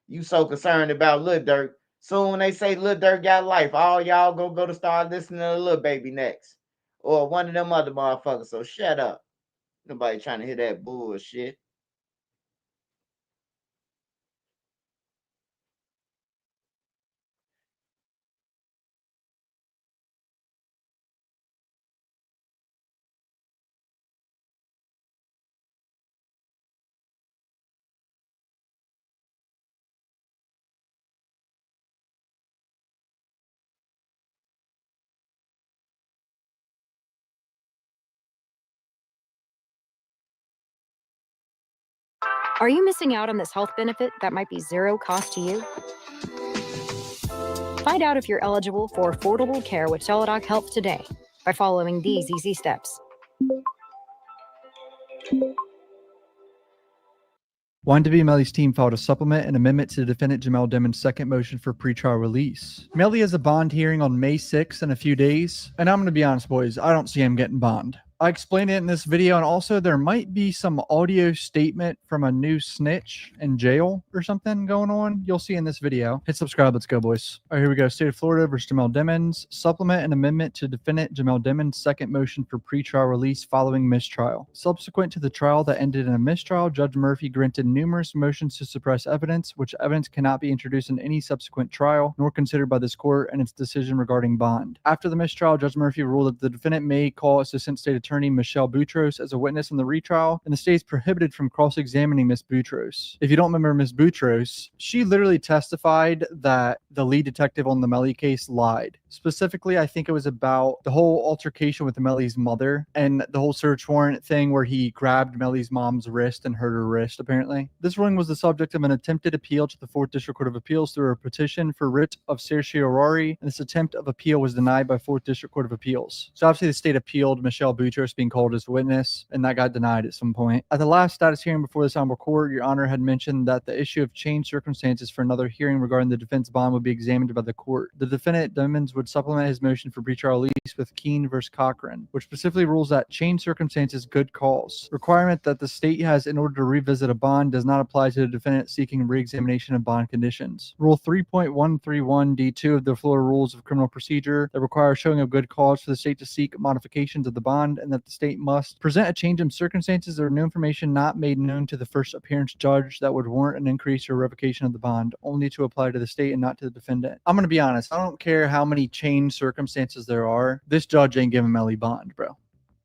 You so concerned about Lil Durk. Soon they say Lil Durk got life. All y'all go to start listening to Lil Baby next. Or one of them other motherfuckers. So shut up. Nobody trying to hear that bullshit. Are you missing out on this health benefit that might be zero cost to you? Find out if you're eligible for affordable care with Teladoc Health today by following these easy steps. YNW Melly's team filed a supplement and amendment to defendant Jamel Demon's second motion for pretrial release. Melly has a bond hearing on May 6th in a few days, and I'm going to be honest, boys, I don't see him getting bond. I explained it in this video, and also there might be some audio statement from a new snitch in jail or something going on. You'll see in this video. Hit subscribe. Let's go, boys. All right, here we go. State of Florida versus Jamel Demons. Supplement and amendment to defendant Jamel Demon's second motion for pretrial release following mistrial. Subsequent to the trial that ended in a mistrial, Judge Murphy granted numerous motions to suppress evidence, which evidence cannot be introduced in any subsequent trial, nor considered by this court in its decision regarding bond. After the mistrial, Judge Murphy ruled that the defendant may call Assistant State Attorney Michelle Boutros as a witness in the retrial, and the state is prohibited from cross-examining Miss Boutros. If you don't remember Miss Boutros, she literally testified that the lead detective on the Melly case lied. Specifically, I think it was about the whole altercation with Melly's mother and the whole search warrant thing where he grabbed Melly's mom's wrist and hurt her wrist, apparently. This ruling was the subject of an attempted appeal to the 4th District Court of Appeals through a petition for writ of certiorari, and this attempt of appeal was denied by 4th District Court of Appeals. So obviously the state appealed Michelle Boutros being called as witness, and that got denied at some point. At the last status hearing before this honorable court, Your Honor had mentioned that the issue of changed circumstances for another hearing regarding the defense bond would be examined by the court. The defendant, Demons, would supplement his motion for pretrial release with Keene versus Cochran, which specifically rules that changed circumstances good cause. Requirement that the state has in order to revisit a bond does not apply to the defendant seeking re-examination of bond conditions. Rule 3.131D2 of the Florida Rules of Criminal Procedure that require showing of good cause for the state to seek modifications of the bond, and that the state must present a change in circumstances or new information not made known to the first appearance judge that would warrant an increase or revocation of the bond, only to apply to the state and not to the defendant. I'm going to be honest. I don't care how many changed circumstances there are. This judge ain't giving Melly bond, bro.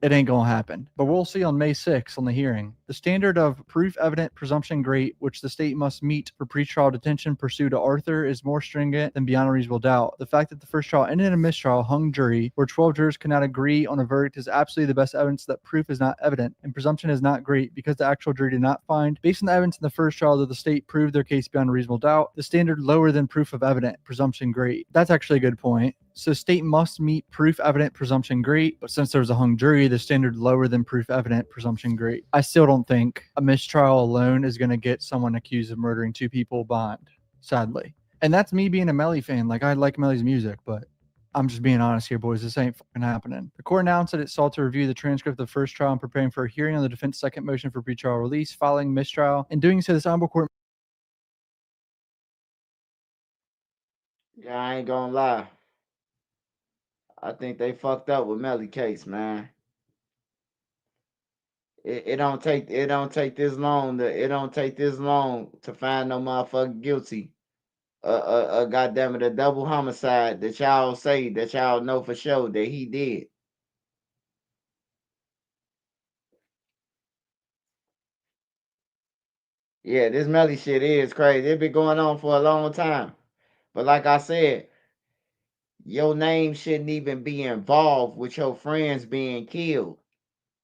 It ain't gonna happen. But we'll see on May 6th on the hearing. The standard of proof evident presumption great, which the state must meet for pretrial detention pursuant to Arthur, is more stringent than beyond a reasonable doubt. The fact that the first trial ended in a mistrial, hung jury, where 12 jurors cannot agree on a verdict is absolutely the best evidence that proof is not evident, and presumption is not great because the actual jury did not find, based on the evidence in the first trial, that the state proved their case beyond a reasonable doubt. The standard lower than proof of evident, presumption great. That's actually a good point. So state must meet proof evident presumption great, but since there was a hung jury, the standard lower than proof evident presumption great. I still don't think a mistrial alone is going to get someone accused of murdering 2 people bond, sadly. And that's me being a Melly fan. Like, I like Melly's music, but I'm just being honest here, boys. This ain't fucking happening. The court announced that it sought to review the transcript of the first trial and preparing for a hearing on the defense's second motion for pretrial release following mistrial. In doing so, this honorable court. Yeah, I ain't gonna lie. I think they fucked up with Melly case, man. It don't take this long to find no motherfucker guilty. Goddamn it, a double homicide that y'all say that y'all know for sure that he did. Yeah, this Melly shit is crazy. It been going on for a long time. But like I said, your name shouldn't even be involved with your friends being killed.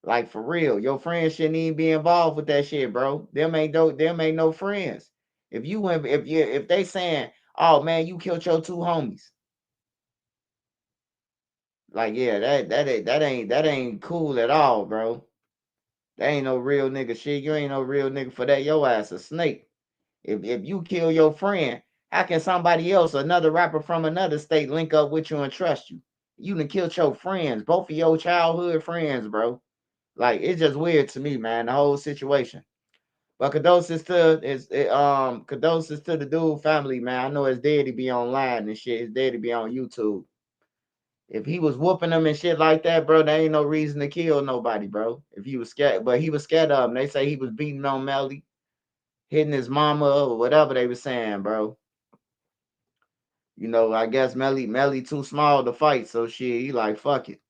Like, for real, your friends shouldn't even be involved with that shit, bro. Them ain't no friends. If they saying, oh man, you killed your 2 homies. Like, yeah, that ain't cool at all, bro. That ain't no real nigga shit. You ain't no real nigga for that. Your ass a snake. If you kill your friend, how can somebody else, another rapper from another state, link up with you and trust you? You done killed your friends, both of your childhood friends, bro. Like, it's just weird to me, man, the whole situation. But condolences to the dude family, man. I know his daddy be online and shit. His daddy be on YouTube. If he was whooping them and shit like that, bro, there ain't no reason to kill nobody, bro. If he was scared, but he was scared of him. They say he was beating on Melly, hitting his mama or whatever they were saying, bro. You know, I guess Melly too small to fight, so shit, he like, fuck it.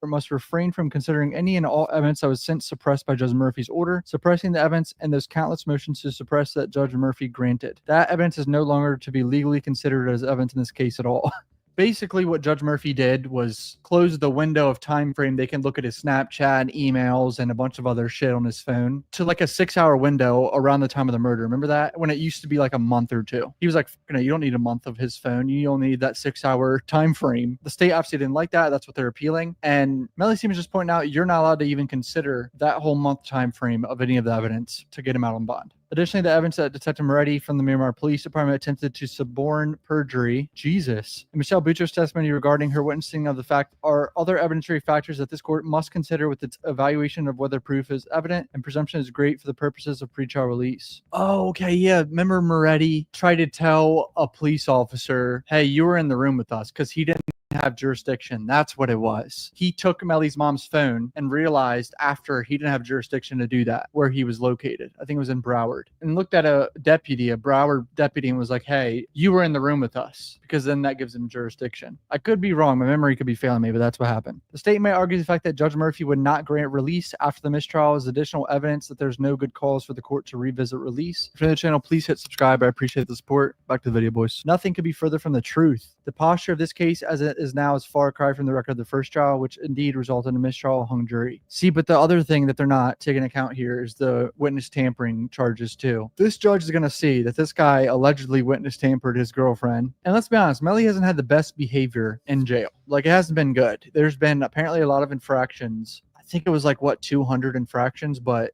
Must refrain from considering any and all evidence that was since suppressed by Judge Murphy's order, suppressing the evidence and those countless motions to suppress that Judge Murphy granted. That evidence is no longer to be legally considered as evidence in this case at all. Basically, what Judge Murphy did was close the window of time frame. They can look at his Snapchat, emails, and a bunch of other shit on his phone to like a 6-hour window around the time of the murder. Remember that? When it used to be like a month or two. He was like, you don't need a month of his phone. You only need that 6-hour time frame. The state obviously didn't like that. That's what they're appealing. And Melly seems just pointing out you're not allowed to even consider that whole month time frame of any of the evidence to get him out on bond. Additionally, the evidence that Detective Moretti from the Miramar Police Department attempted to suborn perjury, Jesus, and Michelle Boucher's testimony regarding her witnessing of the fact are other evidentiary factors that this court must consider with its evaluation of whether proof is evident and presumption is great for the purposes of pretrial release. Oh, okay, yeah. Remember Moretti tried to tell a police officer, hey, you were in the room with us because he didn't have jurisdiction. That's what it was. He took Melly's mom's phone and realized after he didn't have jurisdiction to do that where he was located. I think it was in Broward, and looked at a Broward deputy, and was like, hey, you were in the room with us, because then that gives him jurisdiction. I could be wrong. My memory could be failing me, but that's what happened. The state may argue the fact that Judge Murphy would not grant release after the mistrial is additional evidence that there's no good cause for the court to revisit release. If you're new to the channel, please hit subscribe. I appreciate the support. Back to the video, boys. Nothing could be further from the truth. The posture of this case as it is now is far cry from the record of the first trial, which indeed resulted in a mistrial hung jury. See, but the other thing that they're not taking account here is the witness tampering charges too. This judge is going to see that this guy allegedly witness tampered his girlfriend. And let's be honest, Melly hasn't had the best behavior in jail. Like, it hasn't been good. There's been apparently a lot of infractions. I think it was like, what, 200 infractions, but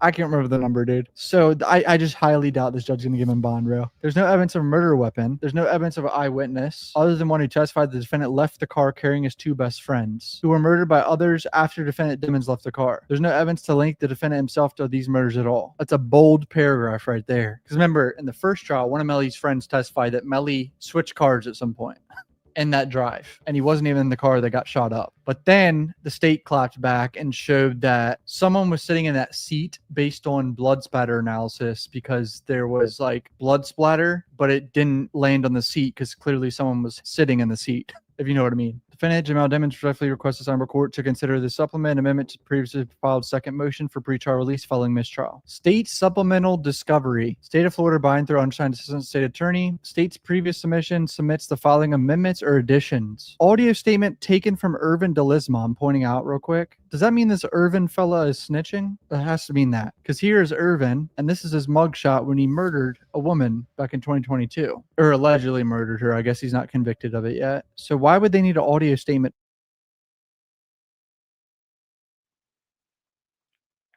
I can't remember the number, dude. So I just highly doubt this judge is going to give him bond, bro. There's no evidence of a murder weapon. There's no evidence of an eyewitness other than one who testified the defendant left the car carrying his two best friends who were murdered by others after defendant Dimmons left the car. There's no evidence to link the defendant himself to these murders at all. That's a bold paragraph right there. Because remember, in the first trial, one of Melly's friends testified that Melly switched cars at some point in that drive, and he wasn't even in the car that got shot up. But then the state clapped back and showed that someone was sitting in that seat based on blood spatter analysis, because there was like blood splatter, but it didn't land on the seat because clearly someone was sitting in the seat, if you know what I mean. Defendant Jamel Dimmons respectfully requests the Cyber Court to consider the supplement amendment to previously filed second motion for pretrial release following mistrial. State supplemental discovery. State of Florida by and through unsigned assistant state attorney. State's previous submission submits the following amendments or additions. Audio statement taken from Irvin Delisma. I'm pointing out real quick. Does that mean this Irvin fella is snitching? It has to mean that, because here is Irvin, and this is his mugshot when he murdered a woman back in 2022, or allegedly murdered her. I guess he's not convicted of it yet. So why would they need an audio statement?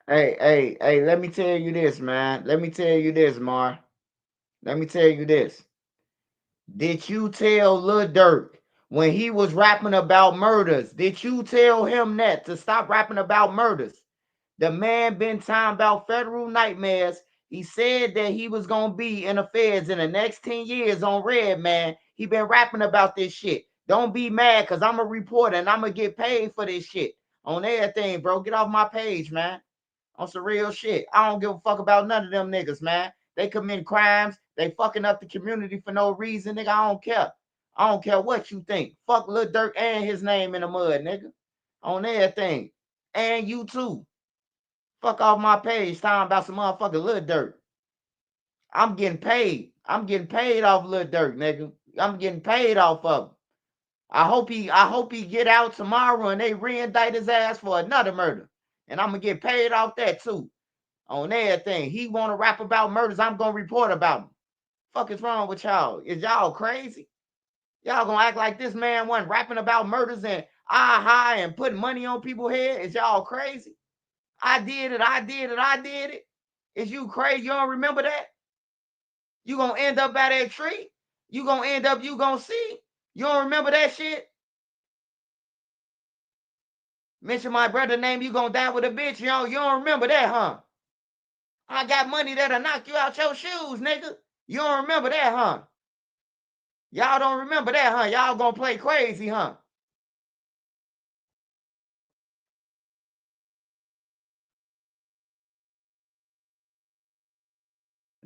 Hey, let me tell you this, man. Let me tell you this, Mar. Let me tell you this. Did you tell Lil Durk when he was rapping about murders? Did you tell him that to stop rapping about murders? The man been talking about federal nightmares. He said that he was going to be in the feds in the next 10 years on Red, man. He been rapping about this shit. Don't be mad, because I'm a reporter and I'm going to get paid for this shit. On everything, bro. Get off my page, man. On some real shit. I don't give a fuck about none of them niggas, man. They commit crimes. They fucking up the community for no reason, nigga. I don't care. I don't care what you think. Fuck Lil Durk and his name in the mud, nigga. On everything. And you too. Fuck off my page talking about some motherfucking Lil Durk. I'm getting paid. I'm getting paid off Lil Durk, nigga. I'm getting paid off of him. I hope he get out tomorrow and they re-indict his ass for another murder. And I'm gonna get paid off that too. On everything. He wanna rap about murders, I'm gonna report about him. Fuck is wrong with y'all? Is y'all crazy? Y'all gonna act like this man wasn't rapping about murders and high and putting money on people's head? Is y'all crazy? I did it. Is you crazy? You don't remember that? You gonna end up at that tree? You gonna see? You don't remember that shit? Mention my brother name, you gonna die with a bitch. You don't remember that, huh? I got money that'll knock you out your shoes, nigga. You don't remember that, huh? Y'all don't remember that, huh? Y'all gonna play crazy, huh?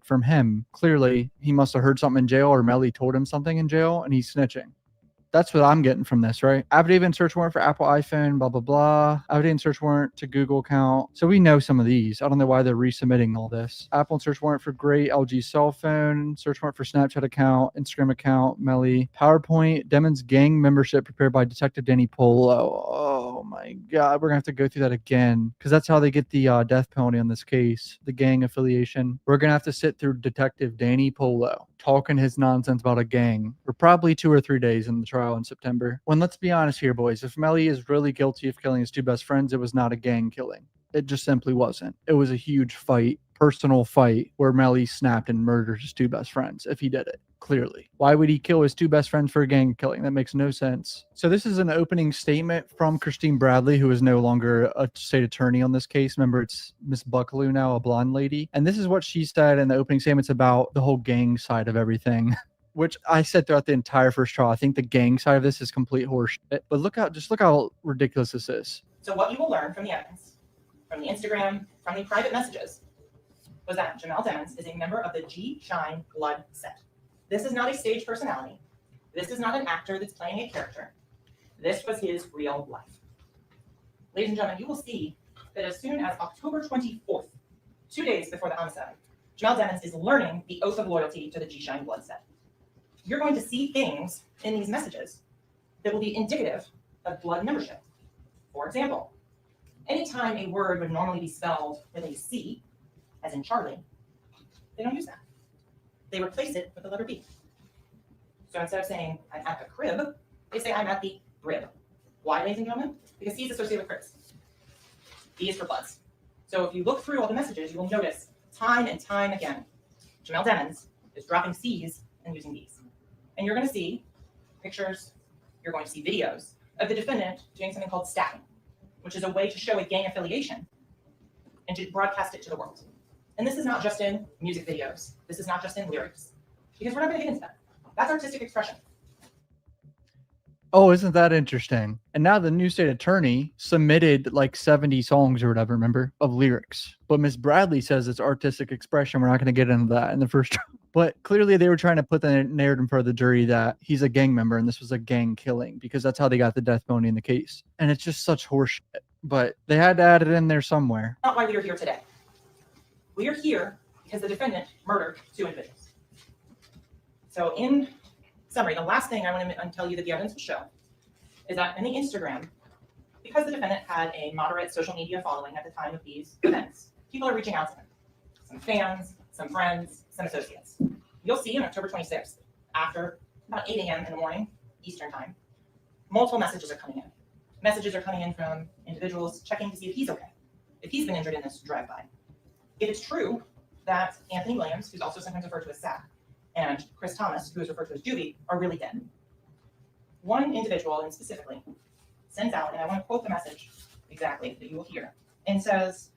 From him, clearly he must have heard something in jail, or Melly told him something in jail, and he's snitching. That's what I'm getting from this, right? Affidavit search warrant for Apple iPhone, blah, blah, blah. Affidavit search warrant to Google account. So we know some of these. I don't know why they're resubmitting all this. Apple search warrant for Gray LG cell phone, search warrant for Snapchat account, Instagram account, Melly, PowerPoint, Demon's gang membership prepared by Detective Danny Polo. Oh my God. We're going to have to go through that again because that's how they get the death penalty on this case, the gang affiliation. We're going to have to sit through Detective Danny Polo talking his nonsense about a gang for probably 2 or 3 days in the trial in September. When, let's be honest here, boys, if Melly is really guilty of killing his 2 best friends, it was not a gang killing. It just simply wasn't. It was a huge fight, personal fight, where Melly snapped and murdered his 2 best friends if he did it. Clearly. Why would he kill his 2 best friends for a gang killing? That makes no sense. So this is an opening statement from Christine Bradley, who is no longer a state attorney on this case. Remember, it's Miss Buckaloo now, a blonde lady. And this is what she said in the opening statements about the whole gang side of everything. Which I said throughout the entire first trial. I think the gang side of this is complete horseshit. But look how ridiculous this is. So what you will learn from the evidence, from the Instagram, from the private messages, was that Jamel Demons is a member of the G Shine Blood set. This is not a stage personality. This is not an actor that's playing a character. This was his real life. Ladies and gentlemen, you will see that as soon as October 24th, 2 days before the homicide, Jamel Demons is learning the oath of loyalty to the G Shine Blood set. You're going to see things in these messages that will be indicative of blood membership. For example, anytime a word would normally be spelled with a C, as in Charlie, they don't use that. They replace it with the letter B. So instead of saying, I'm at the crib, they say, I'm at the brib. Why, ladies and gentlemen? Because C is associated with cribs. B is for bloods. So if you look through all the messages, you will notice time and time again, Jamel Demons is dropping C's and using B's. And you're going to see pictures, you're going to see videos of the defendant doing something called stacking, which is a way to show a gang affiliation and to broadcast it to the world. And this is not just in music videos. This is not just in lyrics, because we're not going to get into that. That's artistic expression. Oh, isn't that interesting? And now the new state attorney submitted like 70 songs or whatever, remember, of lyrics. But Miss Bradley says it's artistic expression. We're not going to get into that in the first trial. But clearly they were trying to put the narrative in front of the jury that he's a gang member and this was a gang killing, because that's how they got the death penalty in the case. And it's just such horseshit. But they had to add it in there somewhere. Not why we are here today. We are here because the defendant murdered 2 individuals. So in summary, the last thing I want to tell you that the evidence will show is that in the Instagram, because the defendant had a moderate social media following at the time of these events, people are reaching out to him. Some fans, some friends, some associates. You'll see on October 26th, after about 8 a.m. in the morning, Eastern time, multiple messages are coming in. Messages are coming in from individuals checking to see if he's okay, if he's been injured in this drive-by. If it's true that Anthony Williams, who's also sometimes referred to as Sack, and Chris Thomas, who is referred to as Juvie, are really dead. One individual, and specifically, sends out, and I want to quote the message exactly that you will hear, and says,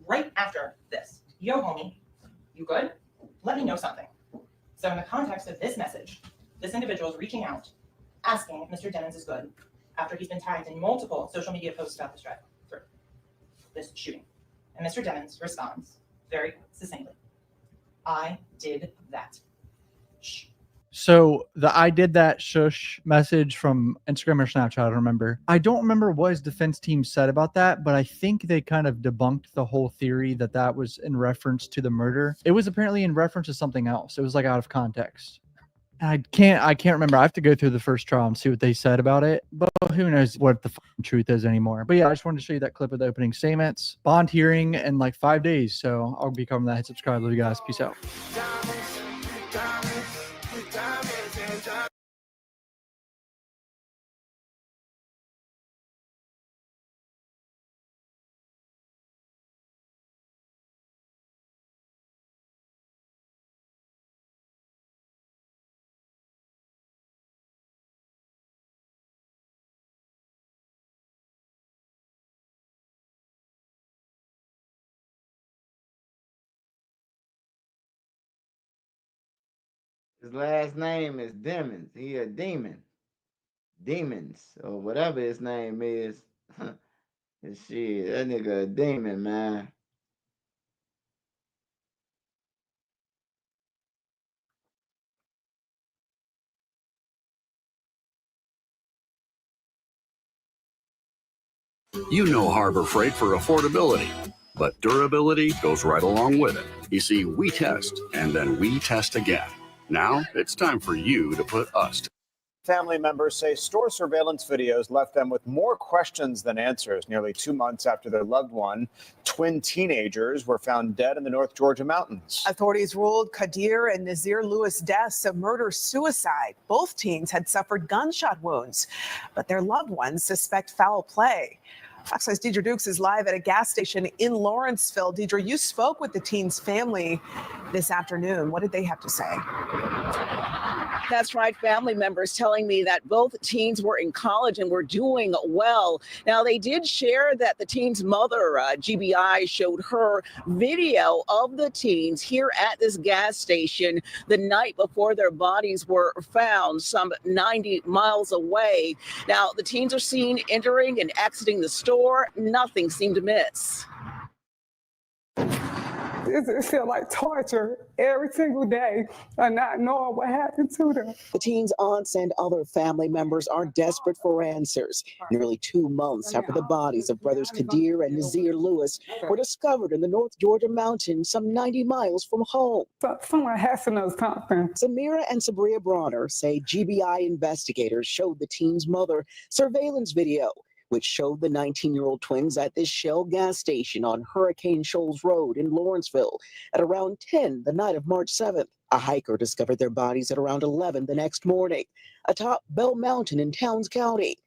right after this, yo homie, you good? Let me know something. So in the context of this message, this individual is reaching out, asking if Mr. Demons is good, after he's been tagged in multiple social media posts about this shooting. And Mr. Demons responds very succinctly, I did that. Shh. So the I did that shush message from Instagram or Snapchat, I don't remember. I don't remember what his defense team said about that, but I think they kind of debunked the whole theory that that was in reference to the murder. It was apparently in reference to something else. It was like out of context. I can't remember. I have to go through the first trial and see what they said about it. But who knows what the truth is anymore. But yeah, I just wanted to show you that clip of the opening statements. Bond hearing in like 5 days. So I'll be covering that. Hit subscribe. Love you guys. Peace out. His last name is Demons. He a demon. Demons or whatever his name is. And shit, that nigga a demon, man. You know Harbor Freight for affordability, but durability goes right along with it. You see, we test and then we test again. Now it's time for you to put us to. Family members say store surveillance videos left them with more questions than answers. Nearly 2 months after their loved one, twin teenagers were found dead in the North Georgia mountains. Authorities ruled Kadir and Nazir Lewis deaths a murder-suicide. Both teens had suffered gunshot wounds, but their loved ones suspect foul play. Fox 5's Deidre Dukes is live at a gas station in Lawrenceville. Deidre, you spoke with the teen's family this afternoon. What did they have to say? That's right. Family members telling me that both teens were in college and were doing well. Now, they did share that the teen's mother, GBI, showed her video of the teens here at this gas station the night before their bodies were found, some 90 miles away. Now, the teens are seen entering and exiting the store. Nothing seemed amiss. It feels like torture every single day of not knowing what happened to them. The teens' aunts and other family members are desperate for answers. Nearly 2 months after the bodies of brothers Kadir and Nazir Lewis were discovered in the North Georgia mountains, some 90 miles from home. Someone has to know something. Samira and Sabria Bronner say GBI investigators showed the teen's mother surveillance video, which showed the 19-year-old twins at this Shell gas station on Hurricane Shoals Road in Lawrenceville at around 10 the night of March 7th. A hiker discovered their bodies at around 11 the next morning atop Bell Mountain in Towns County,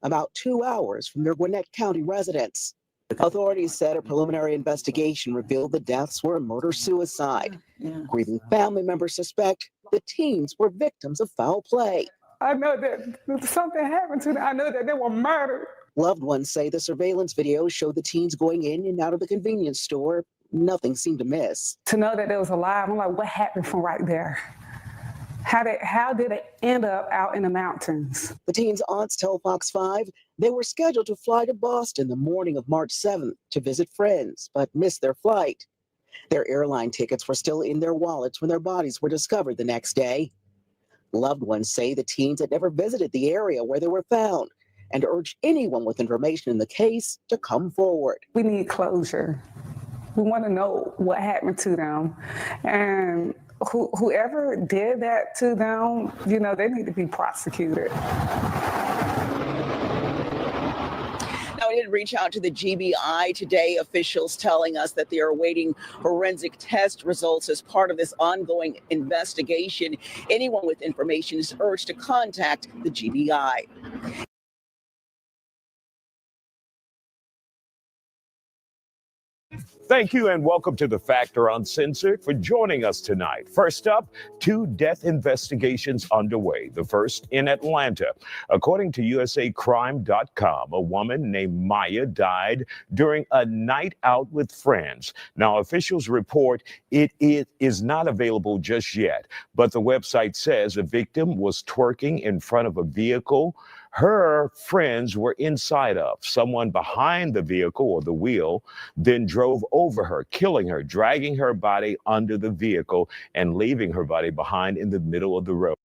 about 2 hours from their Gwinnett County residence. Authorities said a preliminary investigation revealed the deaths were a murder-suicide. Grieving family members suspect the teens were victims of foul play. I know that something happened to them. I know that they were murdered. Loved ones say the surveillance video showed the teens going in and out of the convenience store. Nothing seemed amiss. To know that they was alive, I'm like, what happened from right there? How did it end up out in the mountains? The teens' aunts tell Fox 5 they were scheduled to fly to Boston the morning of March 7th to visit friends, but missed their flight. Their airline tickets were still in their wallets when their bodies were discovered the next day. Loved ones say the teens had never visited the area where they were found and urge anyone with information in the case to come forward. We need closure. We want to know what happened to them. And whoever did that to them, they need to be prosecuted. Now, I did reach out to the GBI today, officials telling us that they are awaiting forensic test results as part of this ongoing investigation. Anyone with information is urged to contact the GBI. Thank you and welcome to The Factor Uncensored for joining us tonight. First up, 2 death investigations underway. The first in Atlanta. According to USAcrime.com, a woman named Maya died during a night out with friends. Now, officials report it is not available just yet, but the website says the victim was twerking in front of a vehicle her friends were inside of. Someone behind the vehicle or the wheel then drove over her, killing her, dragging her body under the vehicle and leaving her body behind in the middle of the road.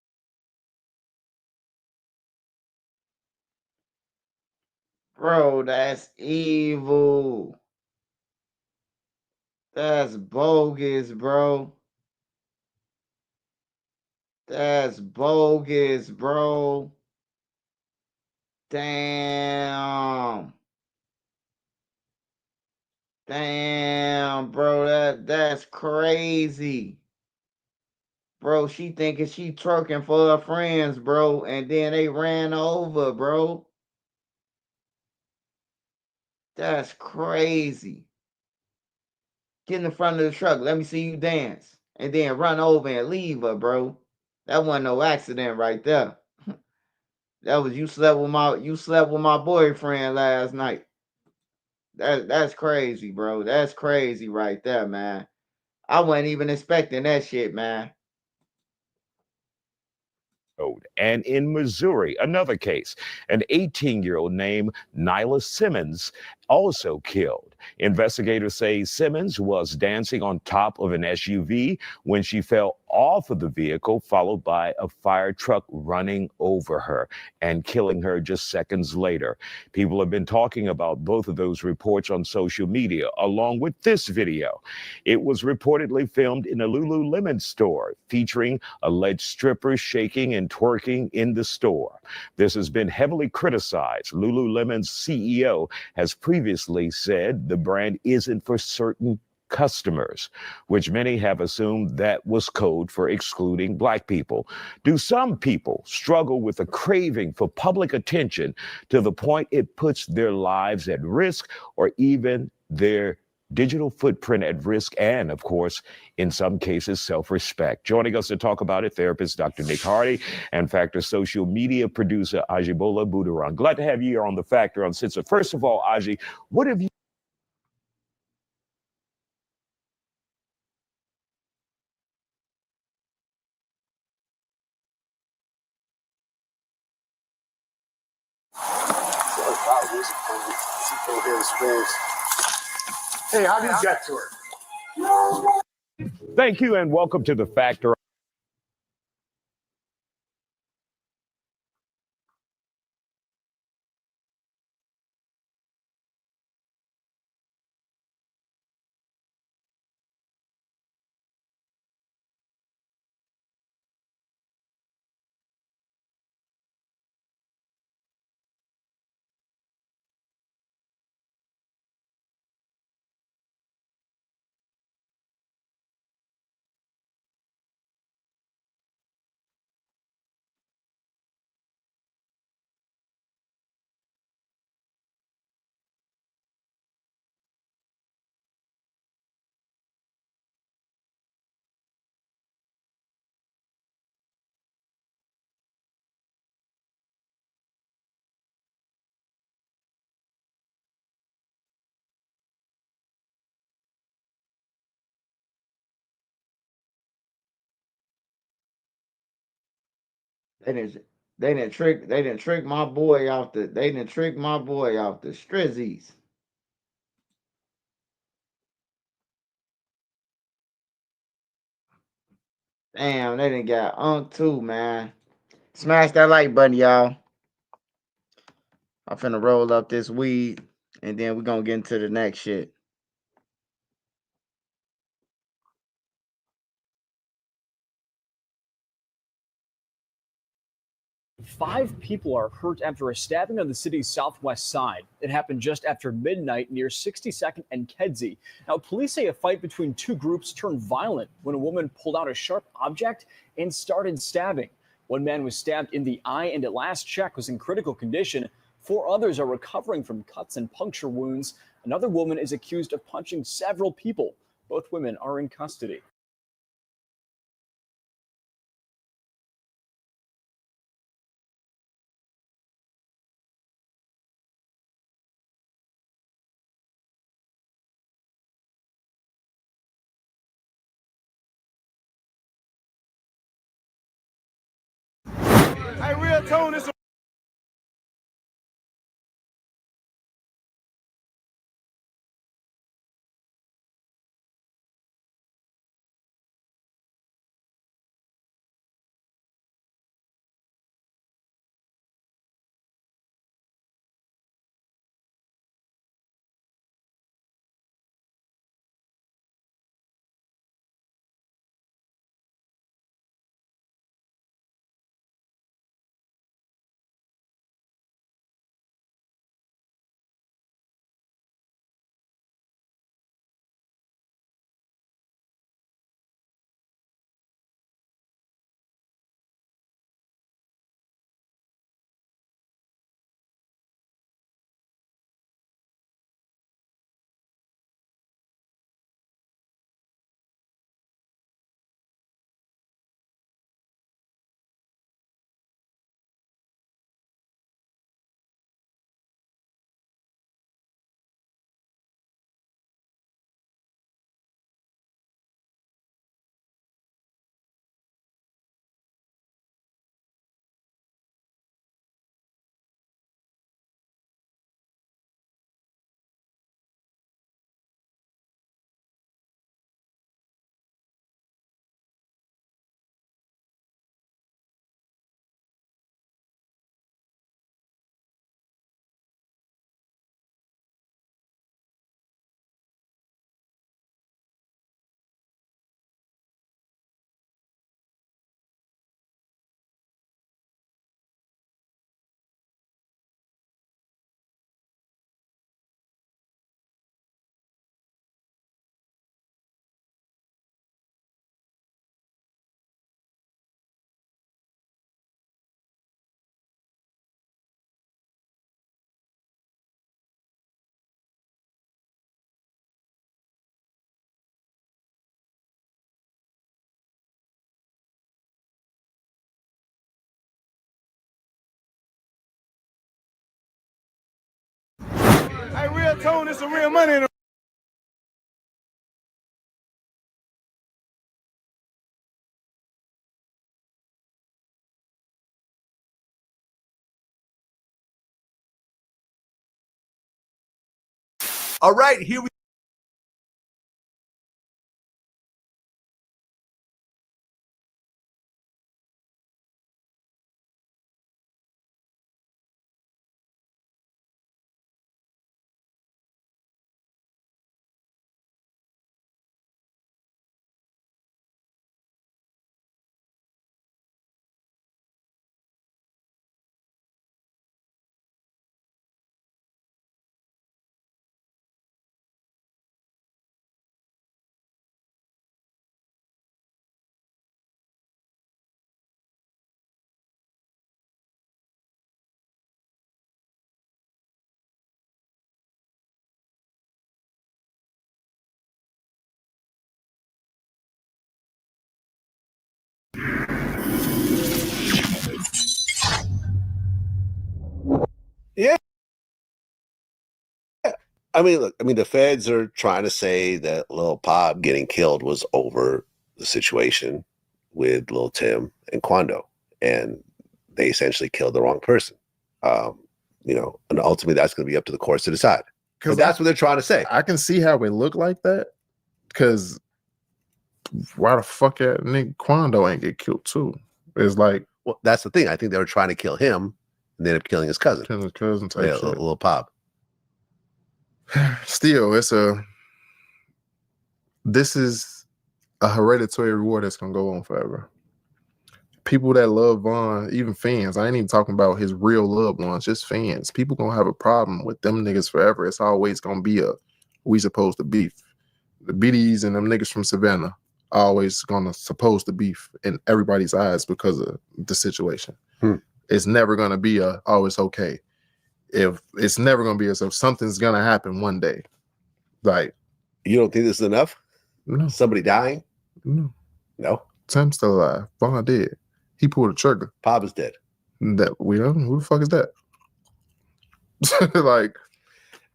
Bro, that's evil. That's bogus, bro. That's bogus, bro. Damn. Damn, bro, that's crazy. Bro, she thinking she twerking for her friends, bro, and then they ran over, bro. That's crazy. Get in the front of the truck. Let me see you dance. And then run over and leave her, bro. That wasn't no accident right there. That was you slept with my boyfriend last night. That's crazy, bro. That's crazy right there, man. I wasn't even expecting that shit, man. And in Missouri, another case, an 18-year-old named Nyla Simmons also killed. Investigators say Simmons was dancing on top of an SUV when she fell off of the vehicle, followed by a fire truck running over her and killing her just seconds later. People have been talking about both of those reports on social media, along with this video. It was reportedly filmed in a Lululemon store, featuring alleged strippers shaking and twerking in the store. This has been heavily criticized. Lululemon's CEO has previously said the brand isn't for certain customers, which many have assumed that was code for excluding Black people. Do some people struggle with a craving for public attention to the point it puts their lives at risk, or even their digital footprint at risk, and of course, in some cases, self-respect? Joining us to talk about it, therapist Dr. Nick Hardy and Factor social media producer Ajibola Budaran. Glad to have you here on The Factor Uncensored. First of all, Aji, what have you Hey, how do you get to her? Thank you and welcome to The Factor. They didn't trick my boy off the strizzies. Damn, they didn't got Unk too, man. Smash that like button, y'all. I'm finna roll up this weed, and then we're gonna get into the next shit. Five people are hurt after a stabbing on the city's southwest side. It happened just after midnight near 62nd and Kedzie. Now, police say a fight between two groups turned violent when a woman pulled out a sharp object and started stabbing. One man was stabbed in the eye and at last check was in critical condition. Four others are recovering from cuts and puncture wounds. Another woman is accused of punching several people. Both women are in custody. Hey, real tone is Tell Tone it's some real money in the All right, here we Yeah. I mean, look, the feds are trying to say that Lil Pop getting killed was over the situation with Lil Tim and Quando, and they essentially killed the wrong person. And ultimately that's going to be up to the courts to decide. Because that's what they're trying to say. I can see how it look like that. Because why the fuck that nigga Quando ain't get killed too? It's like, well, that's the thing. I think they were trying to kill him and they ended up killing his cousin. Killing his cousin type yeah, shit. Lil Pop. Still, this is a hereditary war that's gonna go on forever. People that love Von, even fans, I ain't even talking about his real loved ones, just fans. People gonna have a problem with them niggas forever. It's always gonna be we supposed to beef. The BDs and them niggas from Savannah always supposed to beef in everybody's eyes because of the situation. It's never gonna be it's okay. If it's never gonna be if something's gonna happen one day. Like, you don't think this is enough? No. Somebody dying? No. Tim's still alive. Von dead. He pulled the trigger. Pop is dead. That we don't know. Who the fuck is that? Like,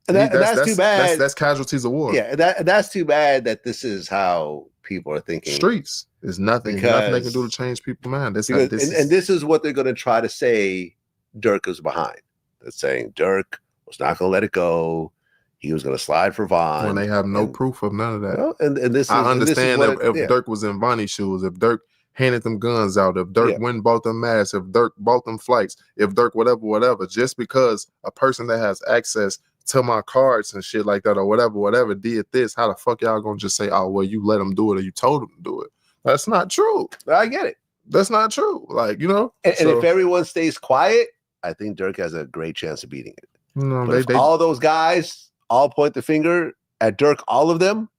and that's too bad. That's casualties of war. Yeah, that's too bad that this is how people are thinking. Streets. There's nothing they can do to change people's mind. This is what they're going to try to say Durk was behind. They're saying Durk was not going to let it go. He was going to slide for Von. When they have no proof of none of that. Well, and this is, I understand if Durk was in Vonnie's shoes, if Durk handed them guns out, if Durk went and bought them masks, if Durk bought them flights, if Durk whatever, just because a person that has access to my cards and shit like that or whatever did this, how the fuck y'all gonna just say, oh, well, you let him do it or you told him to do it? That's not true. I get it. That's not true. Like, And if everyone stays quiet, I think Durk has a great chance of beating it. No, but if all those guys all point the finger at Durk, all of them,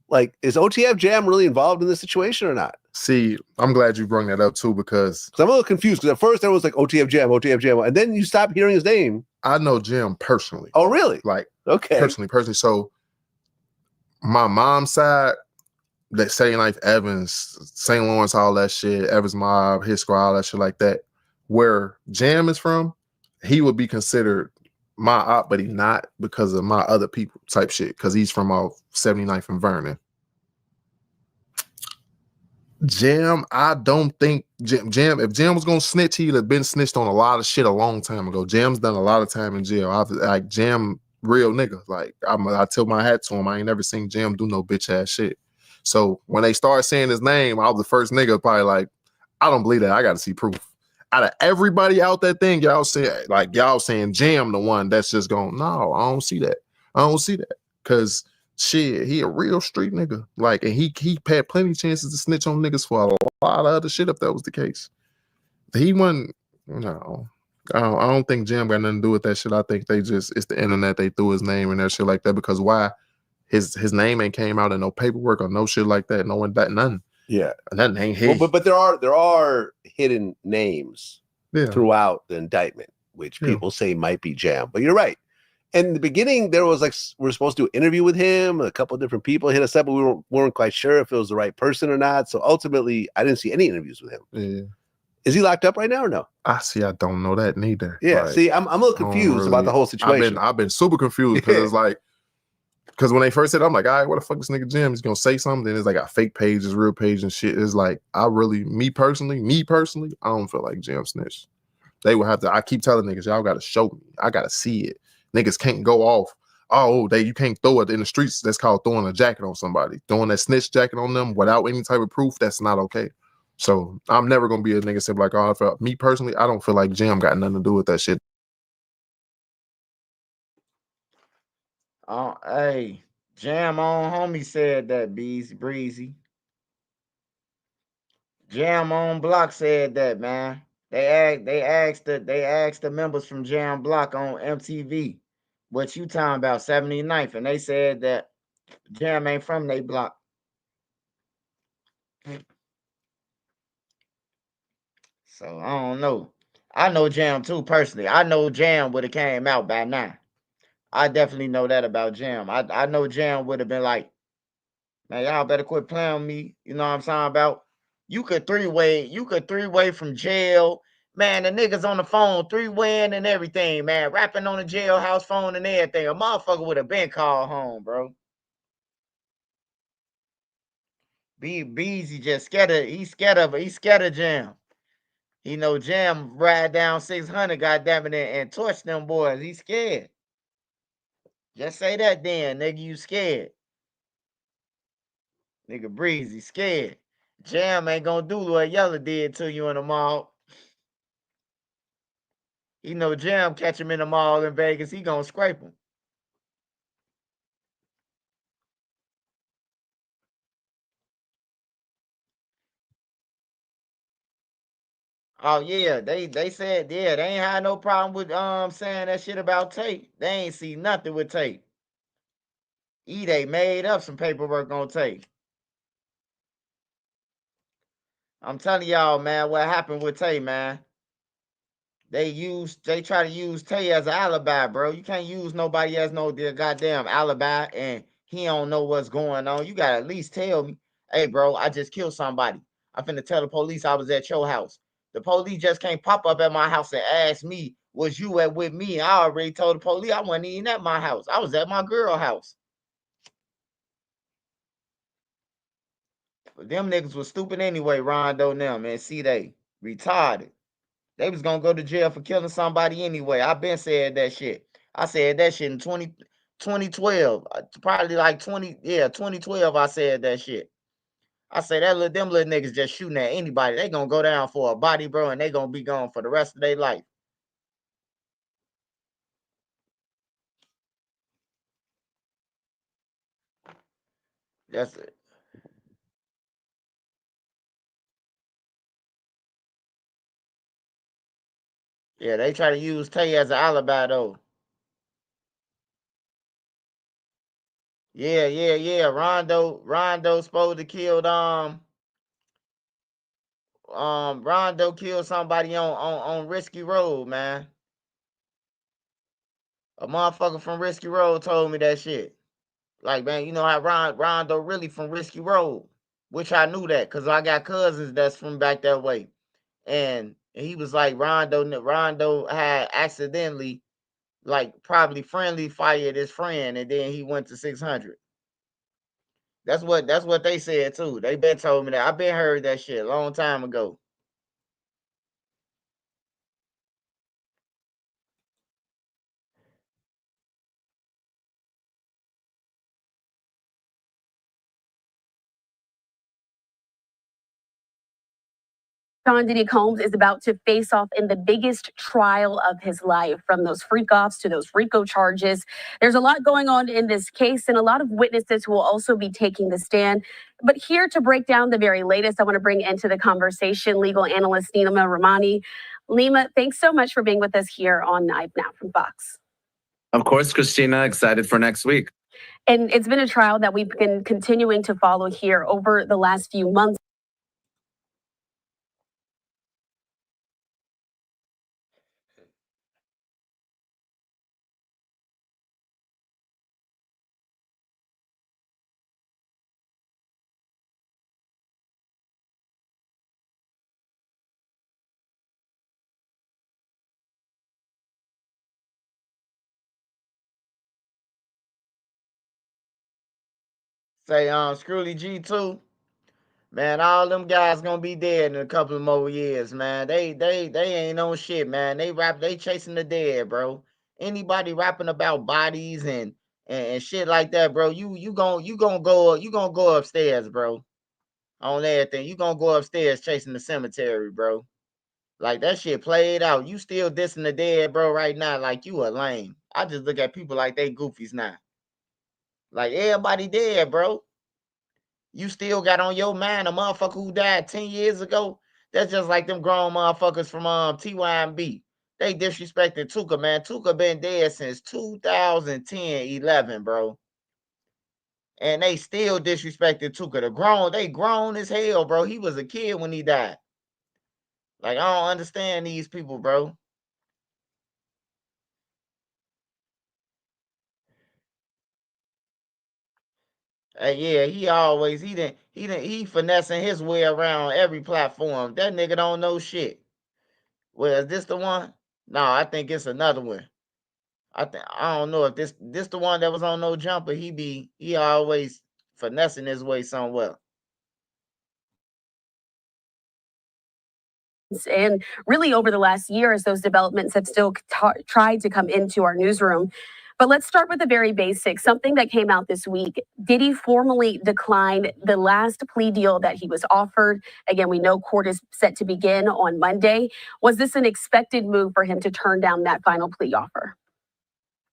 like, is OTF Jam really involved in this situation or not? See, I'm glad you brought that up too, because I'm a little confused. Because at first there was like OTF Jam, and then you stopped hearing his name. I know Jam personally. Oh, really? Like, okay, personally. So my mom's side, that St. Knife Evans, St. Lawrence, all that shit, Evans Mob, his squad, all that shit like that. Where Jam is from, he would be considered my op, but he's not because of my other people type shit, because he's from 79th and Vernon. Jam, I don't think Jam, if Jam was gonna snitch, he'd have been snitched on a lot of shit a long time ago. Jam's done a lot of time in jail. Like, Jam, real nigga. Like, I tilt my hat to him. I ain't never seen Jam do no bitch ass shit. So when they start saying his name, I was the first nigga probably like, I don't believe that. I gotta see proof. Out of everybody out that thing, y'all saying Jam the one that's just going, no, I don't see that. I don't see that. Cause shit, he a real street nigga. Like, and he had plenty of chances to snitch on niggas for a lot of other shit if that was the case. He wasn't, no. I don't think Jam got nothing to do with that shit. I think it's the internet. They threw his name and that shit like that, because why? His name ain't came out in no paperwork or no shit like that. No one, nothing. Yeah, that ain't his. Well, but there are hidden names throughout the indictment, which people say might be Jam. But you're right. In the beginning, there was like, we're supposed to do an interview with him. A couple of different people hit us up, but we weren't quite sure if it was the right person or not. So ultimately, I didn't see any interviews with him. Is he locked up right now or no? I don't know that neither. Yeah, Like, see, I'm a little I don't confused about the whole situation. I've been super confused because it's like, because when they first said, I'm like, all right, what the fuck this nigga Jim is gonna say something? Then it's like a fake page, his real page and shit. It's like, me personally, I don't feel like Jim snitched. They would have to. I keep telling niggas, y'all gotta show me. I gotta see it. Niggas can't go off. Oh, you can't throw it in the streets. That's called throwing a jacket on somebody. Throwing that snitch jacket on them without any type of proof, that's not okay. So I'm never gonna be a nigga say like, oh, me personally, I don't feel like Jim got nothing to do with that shit. Hey, Jam on homie said that, Breezy. Jam on Block said that, man. They asked the members from Jam Block on MTV, what you talking about, 79th, and they said that Jam ain't from they block. So I don't know. I know Jam too personally. I know Jam would have came out by now. I definitely know that about Jam. I know Jam would have been like, man, y'all better quit playing with me. You know what I'm talking about? You could three-way from jail. Man, the niggas on the phone, three-waying and everything, man. Rapping on the jailhouse phone and everything. A motherfucker would have been called home, bro. Beezy just scared of, he's scared of Jam. He know Jam ride down 600, goddamn it, and torch them boys. He scared. Just say that then, nigga, you scared. Nigga Breezy scared. Jam ain't gonna do what Yella did to you in the mall. You know, Jam catch him in the mall in Vegas, he gonna scrape him. Oh yeah, they said, yeah, they ain't had no problem with saying that shit about Tate. They ain't see nothing with Tate. They made up some paperwork on Tate. I'm telling y'all, man, what happened with Tate, man. They try to use Tay as an alibi, bro. You can't use nobody as no goddamn alibi and he don't know what's going on. You gotta at least tell me, hey, bro, I just killed somebody. I'm finna tell the police I was at your house. The police just can't pop up at my house and ask me, was you with me? I already told the police I wasn't even at my house. I was at my girl house. But them niggas was stupid anyway, Rondo and them, and see they retarded. They was gonna go to jail for killing somebody anyway. I been said that shit. I said that shit in 2012. Probably like 2012 I said that shit. I said them little niggas just shooting at anybody. They gonna go down for a body, bro, and they gonna be gone for the rest of their life. That's it. Yeah, they try to use Tay as an alibi though. Yeah. Rondo supposed to killed Rondo killed somebody on Risky Road, man. A motherfucker from Risky Road told me that shit. Like, man, you know how Rondo really from Risky Road, which I knew that because I got cousins that's from back that way. And he was like, Rondo had accidentally, like, probably friendly fired his friend, and then he went to 600. That's what they said too. They been told me that. I been heard that shit a long time ago. Sean Diddy Combs is about to face off in the biggest trial of his life, from those freak-offs to those RICO charges. There's a lot going on in this case, and a lot of witnesses who will also be taking the stand. But here to break down the very latest, I want to bring into the conversation legal analyst Nima Rahmani. Nima, thanks so much for being with us here on Knife Now from Fox. Of course, Christina, excited for next week. And it's been a trial that we've been continuing to follow here over the last few months. Say Screwly G2. Man, all them guys gonna be dead in a couple of more years, man. They ain't on shit, man. They chasing the dead, bro. Anybody rapping about bodies and shit like that, bro, you gonna go upstairs, bro. On everything. You gonna go upstairs chasing the cemetery, bro. Like that shit played out. You still dissing the dead, bro, right now. Like you a lame. I just look at people like they goofies now. Like everybody dead, bro. You still got on your mind a motherfucker who died 10 years ago. That's just like them grown motherfuckers from TYMB. They disrespected Tuka, man. Tuka been dead since 2010, 11, bro. And they still disrespected Tuka. They grown as hell, bro. He was a kid when he died. Like, I don't understand these people, bro. Yeah, he finessing his way around every platform. That nigga don't know shit. Well, is this the one? No, I think it's another one. I don't know if this the one that was on No Jumper. He always finessing his way somewhere. And really, over the last years, those developments have still tried to come into our newsroom. But let's start with the very basics. Something that came out this week. Diddy formally declined the last plea deal that he was offered. Again, we know court is set to begin on Monday. Was this an expected move for him to turn down that final plea offer?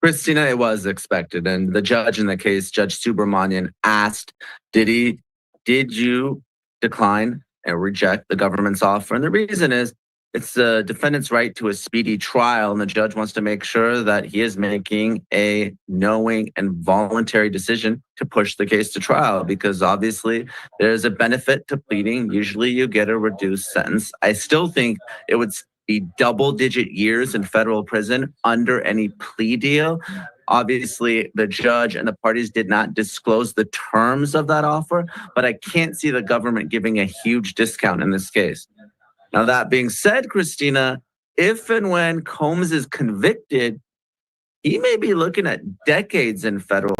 Christina, it was expected. And the judge in the case, Judge Subramanian, asked Diddy, did you decline and reject the government's offer? And the reason is it's the defendant's right to a speedy trial. And the judge wants to make sure that he is making a knowing and voluntary decision to push the case to trial, because obviously there's a benefit to pleading. Usually you get a reduced sentence. I still think it would be double-digit years in federal prison under any plea deal. Obviously, the judge and the parties did not disclose the terms of that offer, but I can't see the government giving a huge discount in this case. Now, that being said, Christina, if and when Combs is convicted, he may be looking at decades in federal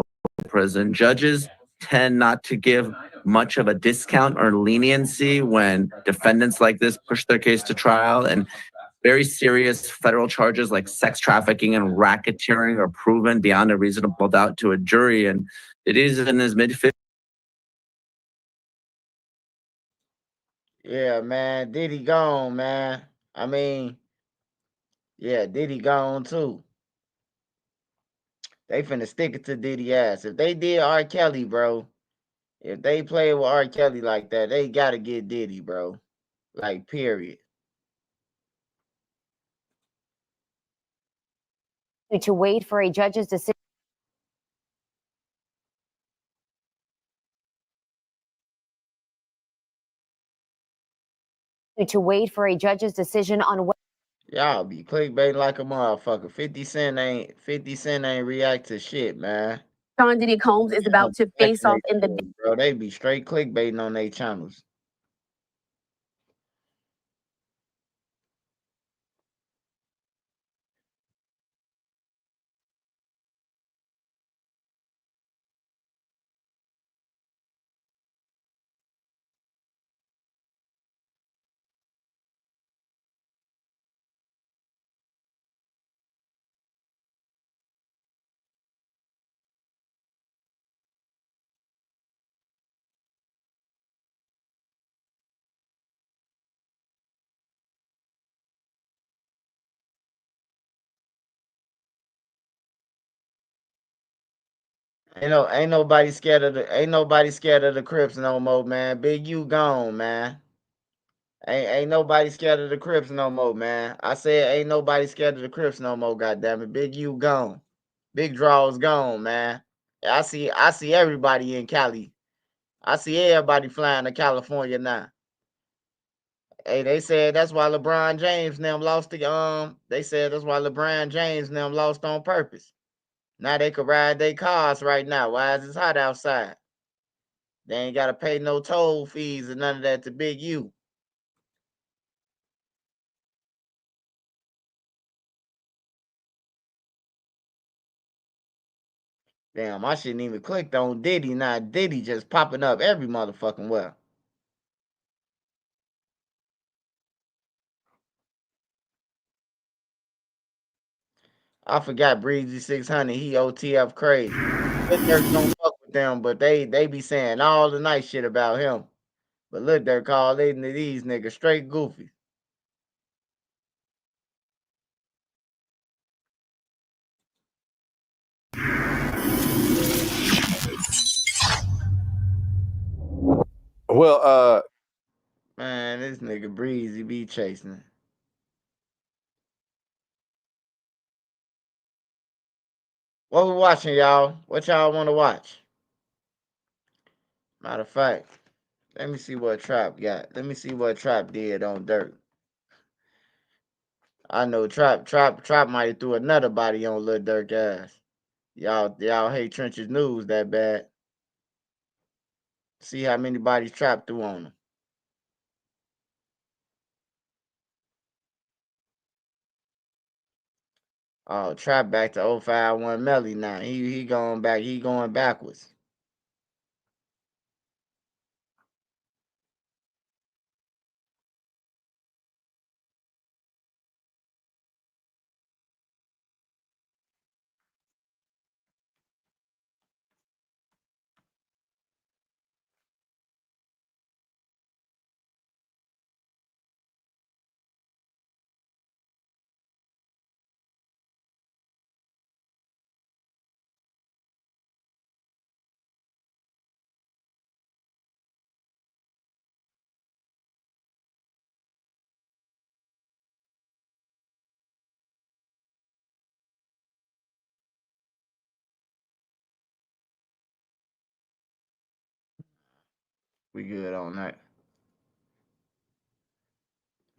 prison. Judges tend not to give much of a discount or leniency when defendants like this push their case to trial, and very serious federal charges like sex trafficking and racketeering are proven beyond a reasonable doubt to a jury. And it is in his mid-50s. Yeah, man. Diddy gone, man. I mean, yeah, Diddy gone too. They finna stick it to Diddy ass. If they did R. Kelly, bro, if they play with R. Kelly like that, they gotta get Diddy, bro. Like, period. To wait for a judge's decision. To wait for a judge's decision on what. Y'all be clickbaiting like a motherfucker. 50 Cent ain't react to shit, man. Sean Diddy Combs is about to face off in the. Bro, they be straight clickbaiting on their channels. Ain't nobody scared of the Crips no more, man. Big U gone, man. Ain't nobody scared of the Crips no more, man. I said ain't nobody scared of the Crips no more, goddammit. Big U gone. Big Draw's gone, man. I see everybody in Cali. I see everybody flying to California now. Hey, they said that's why LeBron James and them lost they said that's why LeBron James and them lost on purpose. Now they could ride their cars right now. Why is it hot outside? They ain't gotta pay no toll fees and none of that to Big U. Damn, I shouldn't even clicked on Diddy. Now Diddy just popping up every motherfucking well. I forgot Breezy 600. He OTF crazy. Lil Durk don't fuck with them, but they be saying all the nice shit about him. But Lil Durk call these niggas straight goofy. Well, Man, this nigga Breezy be chasing it. What we watching, y'all? What y'all want to watch? Matter of fact, let me see what Trap got. Let me see what Trap did on Durk. I know Trap might have threw another body on Lil Durk ass. Y'all hate Trenches News that bad. See how many bodies Trap threw on him. Oh, Trap back to 051 Melly now. He going back. He going backwards. We good on that.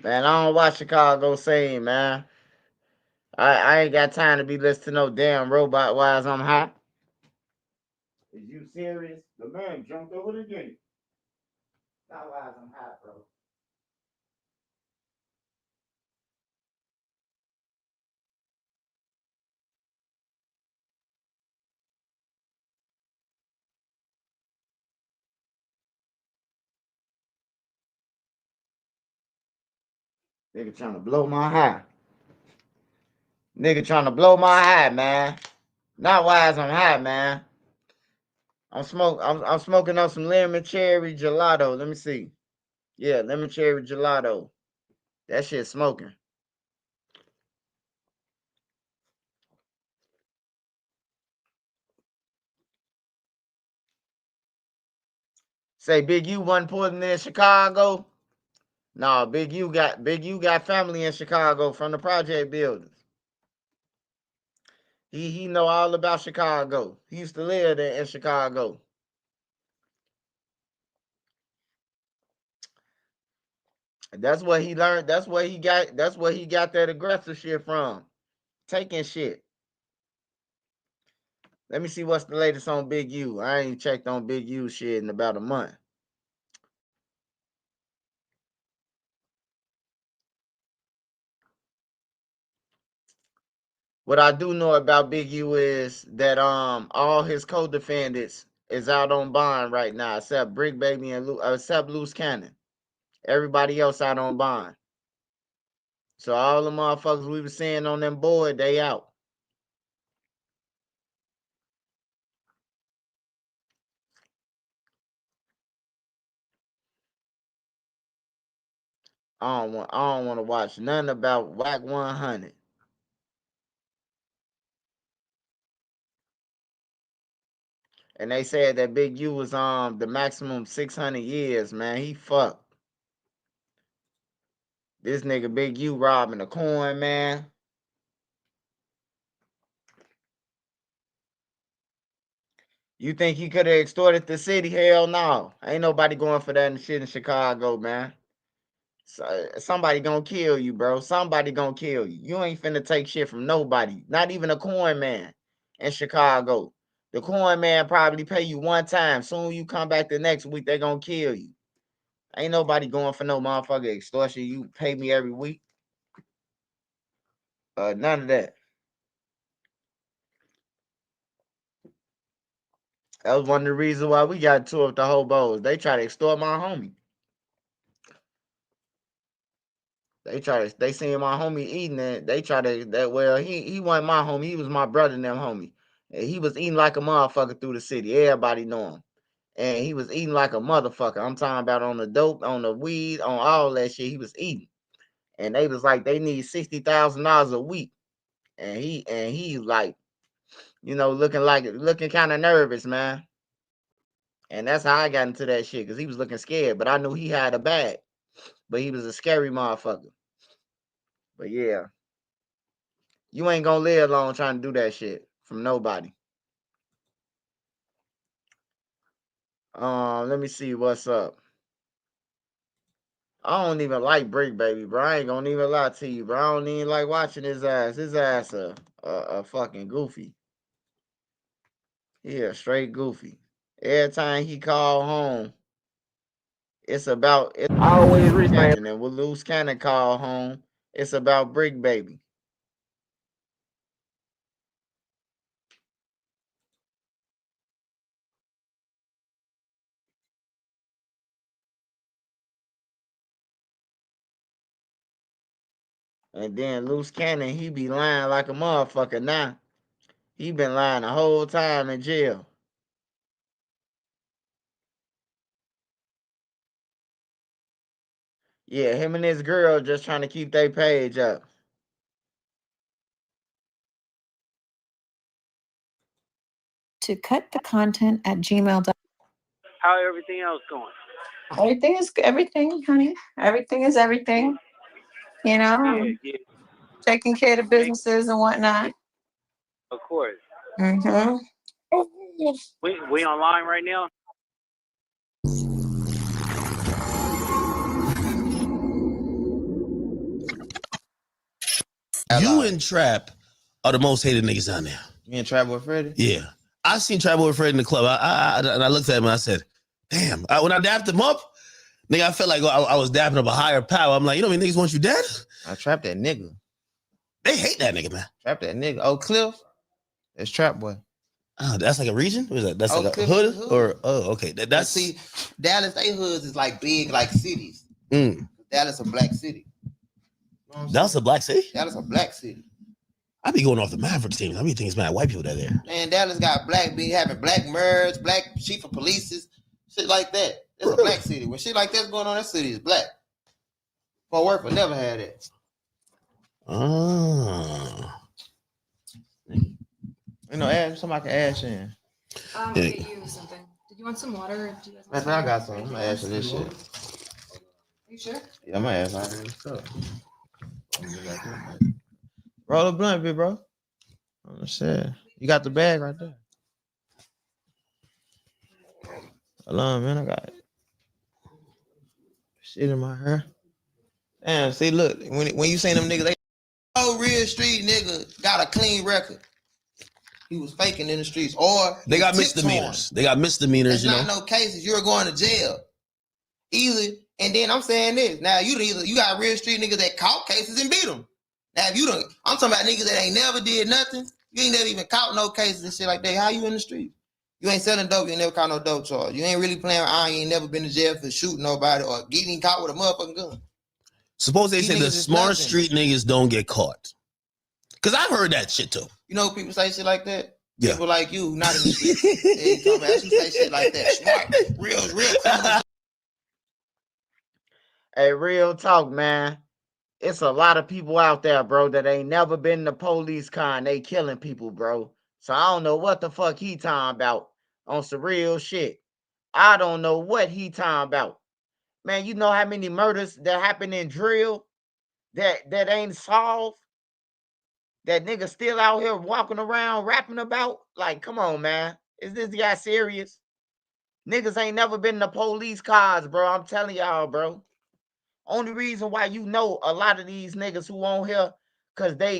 Man, I don't watch Chicago Sing, man. I ain't got time to be listening to no damn robot wise I'm high. Is you serious? The man jumped over the gate. Not wise I'm high, bro. Nigga trying to blow my high. Nigga trying to blow my high, man. Not wise I'm high, man. I'm smoking on some lemon cherry gelato. Let me see. Yeah, lemon cherry gelato. That shit smoking. Say Big U wasn't pulling in Chicago. No, Big U got family in Chicago from the project buildings. He know all about Chicago. He used to live there in Chicago. That's what he learned. That's where he got that aggressive shit from. Taking shit. Let me see what's the latest on Big U. I ain't checked on Big U shit in about a month. What I do know about Big U is that all his co-defendants is out on bond right now, except Brick Baby and except Loose Cannon. Everybody else out on bond. So all the motherfuckers we were seeing on them board, they out. I don't want to watch nothing about Whack 100. And they said that Big U was the maximum 600 years, man. He fucked. This nigga Big U robbing the coin, man. You think he could have extorted the city? Hell no. Ain't nobody going for that shit in Chicago, man. So, somebody gonna kill you, bro. Somebody gonna kill you. You ain't finna take shit from nobody. Not even a coin man in Chicago. The coin man probably pay you one time. Soon you come back the next week, they gonna kill you. Ain't nobody going for no motherfucker extortion. You pay me every week. None of that. That was one of the reasons why we got two of the hobos. They try to extort my homie. They seen my homie eating it. They try to he wasn't my homie. He was my brother and them homie. And he was eating like a motherfucker through the city. Everybody know him. And he was eating like a motherfucker. I'm talking about on the dope, on the weed, on all that shit. He was eating. And they was like, they need $60,000 a week. And he like, looking kind of nervous, man. And that's how I got into that shit, because he was looking scared. But I knew he had a bag. But he was a scary motherfucker. But yeah. You ain't gonna live long trying to do that shit from nobody. Let me see what's up. I don't even like Brick Baby, bro. I ain't gonna even lie to you, bro. I don't even like watching his ass. His ass a fucking goofy. He a straight goofy. Every time he call home, it's always replaying. And when Loose Cannon call home, it's about Brick Baby. And then Loose Cannon, he be lying like a motherfucker now. He been lying the whole time in jail. Yeah, him and his girl just trying to keep their page up. To cut the content at gmail.com. How everything else going? Everything is everything, honey. Everything is everything. You know, Yeah. taking care of the businesses and whatnot. Of course. Mm-hmm. We online right now? You and Trap are the most hated niggas down there. Me and Trap with Freddy? Yeah. I seen Trap with Freddy in the club. I looked at him and I said, damn. When I dapped him up, nigga, I felt like I was dapping up a higher power. I'm like, you know how many niggas want you dead? I Trap that nigga. They hate that nigga, man. Trap that nigga. Oh, Cliff? That's Trap Boy. Oh, that's like a region? What is that? That's Oh, like a Cliff hood? is a hood. Or, oh, okay. That's. See, Dallas, they hoods is like big, like cities. Dallas a black city. You know Dallas a black city? Dallas a black city. I be going off the Maverick teams. I be thinking it's mad white people that there. Man, Dallas got be having black merge, black chief of police, shit like that. It's a black city. When shit like that's going on, that city is black. Fort Worth will never had it. Oh. You know, somebody can ask in. I'll get you something. Did you want some water? Or do you guys want I got some. I'm gonna ask you this shit. Are you sure? Yeah, I'm gonna ask you this stuff. Roll a blunt, big bro. Oh shit. You got the bag right there. Hold on, man. I got shit in my hair. Damn, see, look, when you say them niggas, they real street nigga got a clean record. He was faking in the streets, or they got misdemeanors. They got misdemeanors, you know. Not no cases. You're going to jail. Either, and then I'm saying this. Now you got real street niggas that caught cases and beat them. Now if you don't, I'm talking about niggas that ain't never did nothing. You ain't never even caught no cases and shit like that. How you in the street? You ain't selling dope. You ain't never caught no dope charge. You ain't really playing with iron. You ain't never been to jail for shooting nobody or getting caught with a motherfucking gun. Suppose they say the smart street niggas don't get caught. Because I've heard that shit too. You know people say shit like that? Yeah. People like you, not in the street. They talking about you say shit like that. Smart, real. Hey, real talk, man. It's a lot of people out there, bro, that ain't never been to police con. They killing people, bro. So I don't know what the fuck he talking about on some real shit. I don't know what he talking about. Man, you know how many murders that happen in drill that ain't solved? That nigga still out here walking around rapping about? Like, come on, man. Is this guy serious? Niggas ain't never been to police cars, bro. I'm telling y'all, bro. Only reason why you know a lot of these niggas who on here, cause they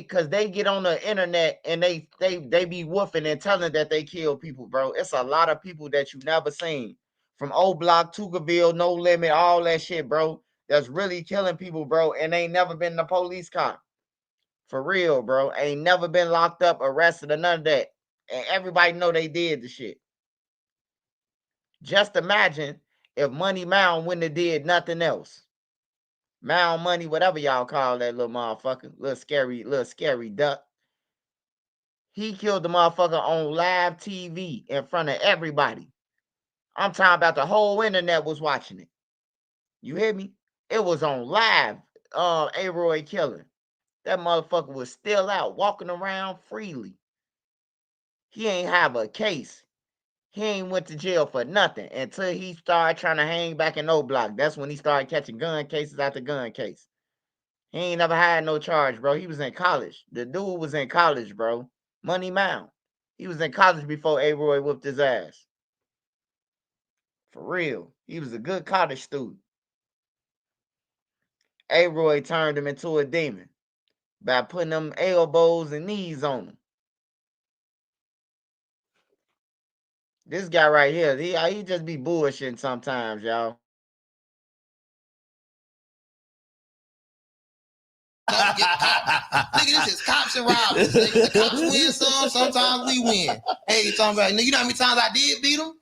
get on the internet and they be woofing and telling that they kill people, bro. It's a lot of people that you never seen. From O Block, Tuckerville, No Limit, all that shit, bro. That's really killing people, bro, and ain't never been in the police car. For real, bro. Ain't never been locked up, arrested, or none of that. And everybody know they did the shit. Just imagine if Money Mound wouldn't have did nothing else. Mound Money, whatever y'all call that little motherfucker, little scary duck. He killed the motherfucker on live TV in front of everybody. I'm talking about the whole internet was watching it. You hear me? It was on live. A-Roy killing. That motherfucker was still out walking around freely. He ain't have a case. He ain't went to jail for nothing until he started trying to hang back in O-Block. That's when he started catching gun cases after gun case. He ain't never had no charge, bro. He was in college. The dude was in college, bro. Money Mound. He was in college before A-Roy whooped his ass. For real. He was a good college student. A-Roy turned him into a demon by putting them elbows and knees on him. This guy right here, he just be bullshitting sometimes, y'all. Nigga, this is cops and robbers. Nigga, the cops win some, sometimes we win. Hey, you talking about, you know how many times I did beat them?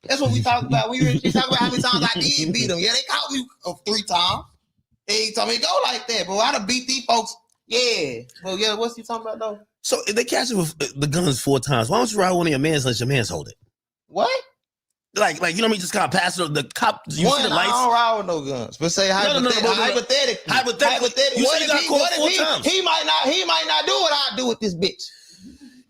That's what we talk about. We talk about how many times I did beat them. Yeah, they caught me 3 times. Hey, you told me to go like that, but I done beat these folks. Yeah. Well, yeah, what's he talking about though? So if they catch you with the guns 4 times, why don't you ride one of your mans and let your mans hold it? What? Like you know what I mean? Just kind of pass it. The cop, you see the lights. I don't ride with no guns. But say hypothetically. Hypothetically. What if he might not do what I do with this bitch?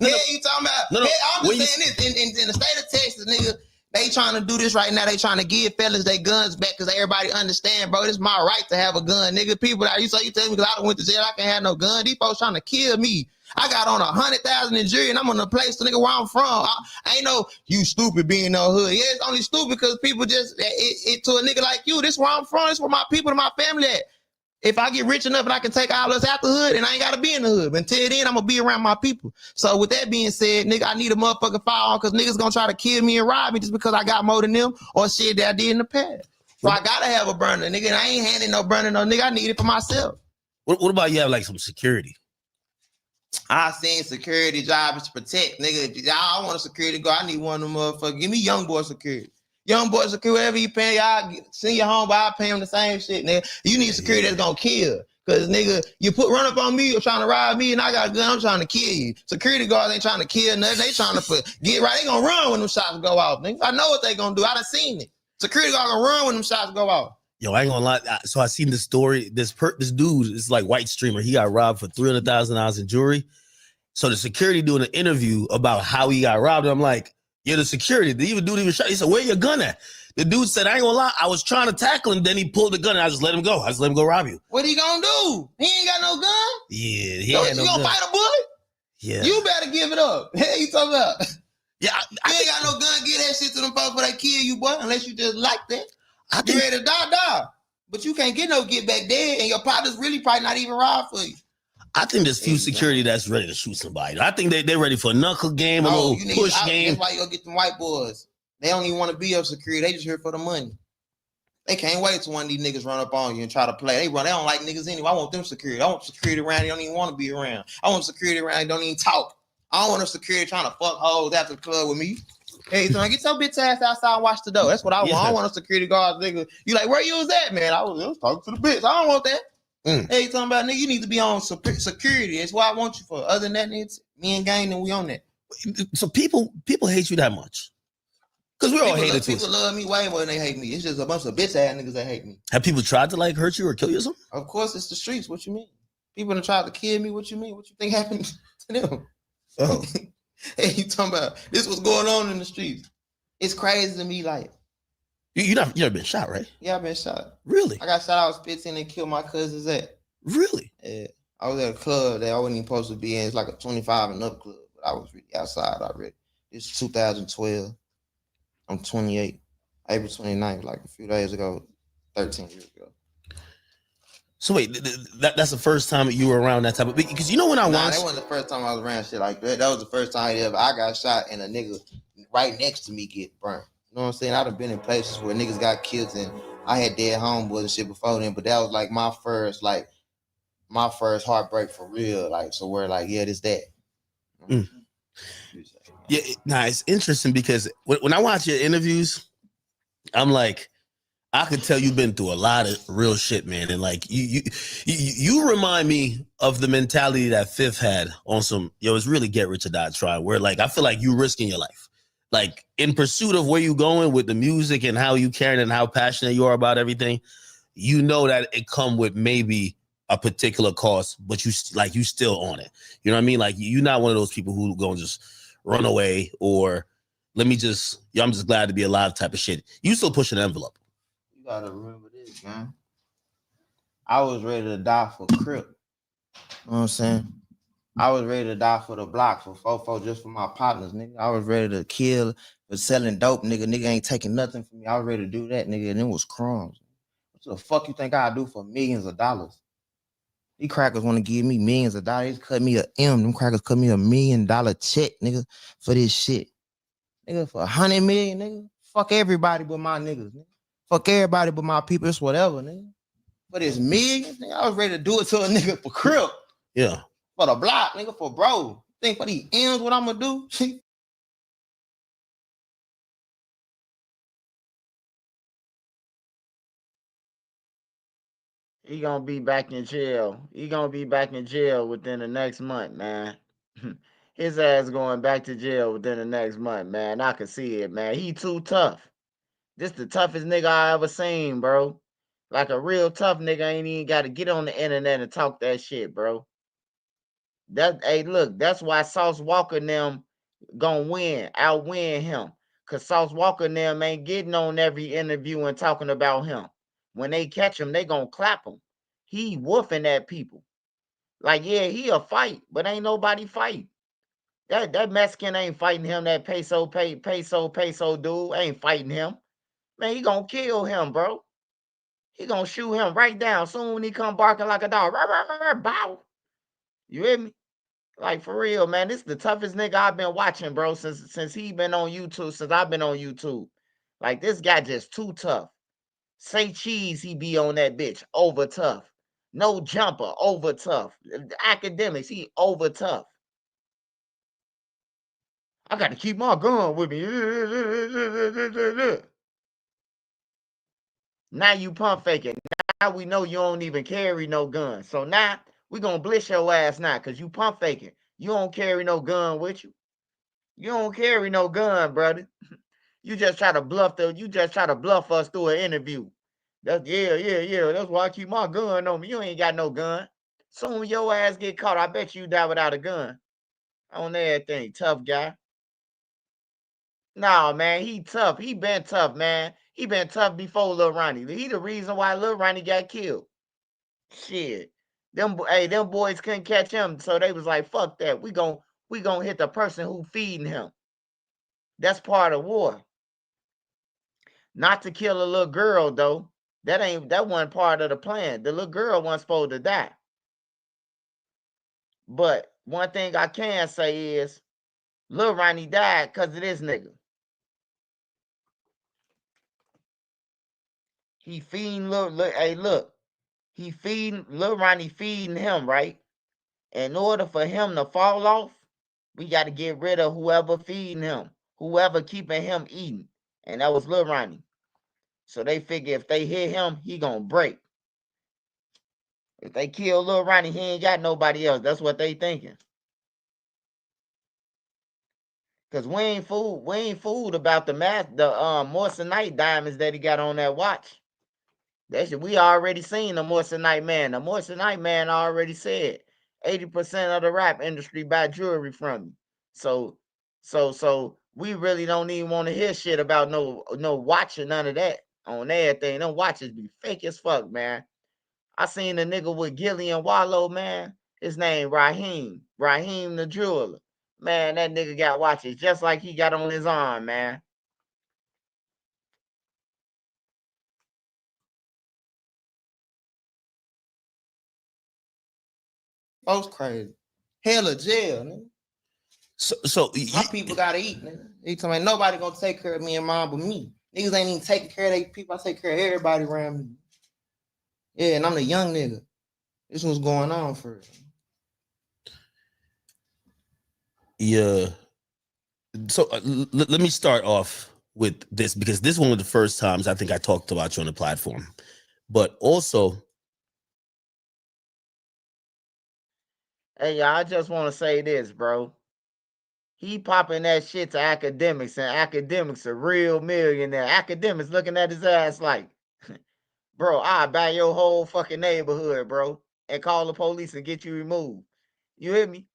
You talking about? I'm just saying this. In the state of Texas, nigga, they trying to do this right now. They trying to give fellas their guns back because everybody understand, bro. It's my right to have a gun, nigga. People that you tell me because I don't went to jail, I can't have no gun. These folks trying to kill me. I got on 100,000 in jury and I'm on the place, nigga, where I'm from. I ain't no you stupid being no hood. Yeah, it's only stupid because people just it to a nigga like you. This where I'm from. This where my people and my family at. If I get rich enough and I can take all us out the hood, and I ain't gotta be in the hood. But until then, I'm gonna be around my people. So with that being said, nigga, I need a motherfucking firearm because niggas gonna try to kill me and rob me just because I got more than them or shit that I did in the past. So I gotta have a burner, nigga. And I ain't handing no burner, no nigga. I need it for myself. What about you have like some security? I seen security job is to protect, nigga. If y'all want a security guard, I need one of them motherfuckers. Give me young boy security. Young boy security, whatever you pay, y'all send your home, but I'll pay him the same shit, nigga. You need security that's gonna kill. Cause nigga, you run up on me, you're trying to rob me, and I got a gun, I'm trying to kill you. Security guards ain't trying to kill nothing. They trying to get right. They gonna run when them shots go off, nigga. I know what they gonna do. I done seen it. Security guard gonna run when them shots go off. Yo, I ain't gonna lie. So I seen this story. This dude is like white streamer. He got robbed for $300,000 in jewelry. So the security doing an interview about how he got robbed. And I'm like, yeah, the security. The dude even shot. He said, where your gun at? The dude said, I ain't gonna lie. I was trying to tackle him. Then he pulled the gun and I just let him go. I just let him go rob you. What he gonna do? He ain't got no gun? Yeah, he ain't no gun. You gonna fight a bullet? Yeah. You better give it up. Hey, you talking about? Yeah, you ain't got no gun. Give that shit to them folks before they kill you, boy. Unless you just like that. You ready to die. But you can't get no get back dead, and your partner's really probably not even ride for you. I think there's few security that's ready to shoot somebody. I think they're ready for a knuckle game, a little push game. That's why you go get them white boys. They don't even want to be your security. They just here for the money. They can't wait till one of these niggas run up on you and try to play. They don't like niggas anyway. I want them security. I want security around they don't even want to be around. I want security around they don't even talk. I don't want them security trying to fuck hoes after the club with me. Hey, so get your bitch ass outside and watch the door. That's what I want. I don't want a security guard, nigga. You like, where you was at, man? I was talking to the bitch. I don't want that. Hey, you talking about, nigga, you need to be on security. That's what I want you for. Other than that, it's me and Gang, and we on that. So people hate you that much? Because we all hate it too. People love me way more than they hate me. It's just a bunch of bitch ass niggas that hate me. Have people tried to like hurt you or kill you or something? Of course, it's the streets. What you mean? People that tried to kill me. What you mean? What you think happened to them? Oh. Hey, you talking about this was going on in the streets. It's crazy to me, like. You never been shot, right? Yeah, I've been shot. Really? I got shot. I was 15 and killed my cousins at. Really? Yeah. I was at a club that I wasn't even supposed to be in. It's like a 25 and up club. But I was really outside already. It's 2012. I'm 28. April 29th, like a few days ago, 13 years ago. So wait, that's the first time you were around that type of, because you know when I watched. That wasn't the first time I was around shit like that. That was the first time I got shot and a nigga right next to me get burned. You know what I'm saying? I've been in places where niggas got killed and I had dead homeboys and shit before then, but that was like my first heartbreak for real. Like, so we're like, yeah, this that. Yeah, it's interesting because when I watch your interviews, I'm like, I could tell you've been through a lot of real shit, man. And like you remind me of the mentality that Fifth had on some, it's really get rich or die trying, where like I feel like you risking your life. Like in pursuit of where you going with the music and how you caring and how passionate you are about everything, you know that it come with maybe a particular cost, but you still on it. You know what I mean? Like you're not one of those people who gonna just run away or I'm just glad to be alive type of shit. You still push an envelope. You gotta remember this, man. I was ready to die for Crip. You know what I'm saying? I was ready to die for the block, for Fofo, just for my partners, nigga. I was ready to kill for selling dope, nigga. Nigga ain't taking nothing from me. I was ready to do that, nigga, and it was crumbs. What the fuck you think I do for millions of dollars? These crackers want to give me millions of dollars. They cut me a M. Them crackers cut me $1 million check, nigga, for this shit. Nigga, for 100 million, nigga. Fuck everybody but my niggas, nigga. Fuck everybody but my people. It's whatever, nigga. For this million, nigga, I was ready to do it to a nigga for Crip. Yeah. For the block, nigga, for bro. Think for these M's what I'm gonna do? He gonna be back in jail. He gonna be back in jail within the next month, man. His ass going back to jail within the next month, man. I can see it, man. He too tough. This the toughest nigga I ever seen, bro. Like a real tough nigga ain't even got to get on the internet and talk that shit, bro. Hey, look, that's why Sauce Walker and them gonna outwin him. Cause Sauce Walker and them ain't getting on every interview and talking about him. When they catch him, they gonna clap him. He woofing at people. Like, yeah, he a fight, but ain't nobody fight. That Mexican ain't fighting him. That peso dude ain't fighting him. Man, he gonna kill him, bro. He gonna shoot him right down soon when he come barking like a dog. Bow. You hear me? Like for real, man. This is the toughest nigga I've been watching, bro, since he been on YouTube, since I've been on YouTube. Like this guy just too tough. Say cheese, he be on that bitch. Over tough. No jumper, over tough. Academics, he over tough. I got to keep my gun with me. Now you pump faking. Now we know you don't even carry no gun. So now we gonna bliss your ass now because you pump faking. You don't carry no gun with you. You don't carry no gun, brother. You just try to bluff us through an interview. Yeah. That's why I keep my gun on me. You ain't got no gun. Soon your ass get caught, I bet you die without a gun. On everything, tough guy. Nah, man, he tough. He been tough, man. He been tough before Lil Ronnie. He the reason why Lil Ronnie got killed. Shit. Them boys couldn't catch him, so they was like, fuck that. We gon' hit the person who feeding him. That's part of war. Not to kill a little girl, though. That wasn't part of the plan. The little girl wasn't supposed to die. But one thing I can say is Lil Ronnie died because of this nigga. He feeding look. He feeding Lil Ronnie feeding him, right? In order for him to fall off, we got to get rid of whoever feeding him, whoever keeping him eating. And that was Lil Ronnie. So they figure if they hit him, he gonna break. If they kill Lil Ronnie, he ain't got nobody else. That's what they thinking. Cause we ain't fooled about the Moissanite diamonds that he got on that watch. We already seen the Moissanite man. The Moissanite man already said 80% of the rap industry buy jewelry from me. So we really don't even want to hear shit about no watch or none of that on everything. Them watches be fake as fuck, man. I seen a nigga with Gilly and Wallow, man. His name Raheem the jeweler. Man, that nigga got watches just like he got on his arm, man. Folks crazy. Hell of jail, nigga. So my people gotta eat, nigga. He told me nobody gonna take care of me and mom but me. Niggas ain't even taking care of their people. I take care of everybody around me. Yeah, and I'm the young nigga. This was going on for real. Yeah. So let me start off with this because this is one of the first times I think I talked about you on the platform. But also, Hey, y'all, I just want to say this, bro. He popping that shit to academics, and academics a real millionaire. Academics looking at his ass like, bro, I buy your whole fucking neighborhood, bro, and call the police and get you removed. You hear me?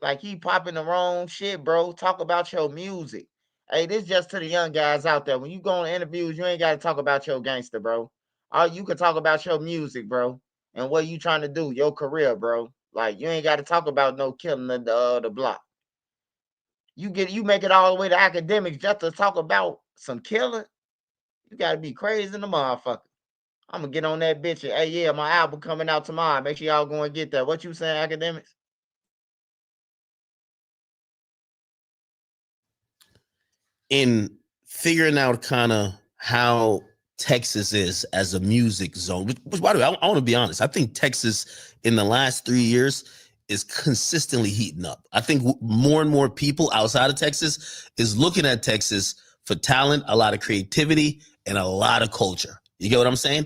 Like he popping the wrong shit, bro. Talk about your music. Hey, this just to the young guys out there. When you go on interviews, you ain't got to talk about your gangster, bro. All you can talk about your music, bro, and what you trying to do, your career, bro. Like you ain't got to talk about no killing the block. You make it all the way to academics just to talk about some killing. You got to be crazy in the motherfucker. I'm gonna get on that bitch. And, hey, yeah, my album coming out tomorrow. Make sure y'all go and get that. What you saying, academics? in figuring out kind of how Texas is as a music zone, which by the way, I want to be honest. I think Texas in the last 3 years is consistently heating up. I think more and more people outside of Texas is looking at Texas for talent, a lot of creativity, and a lot of culture. You get what I'm saying?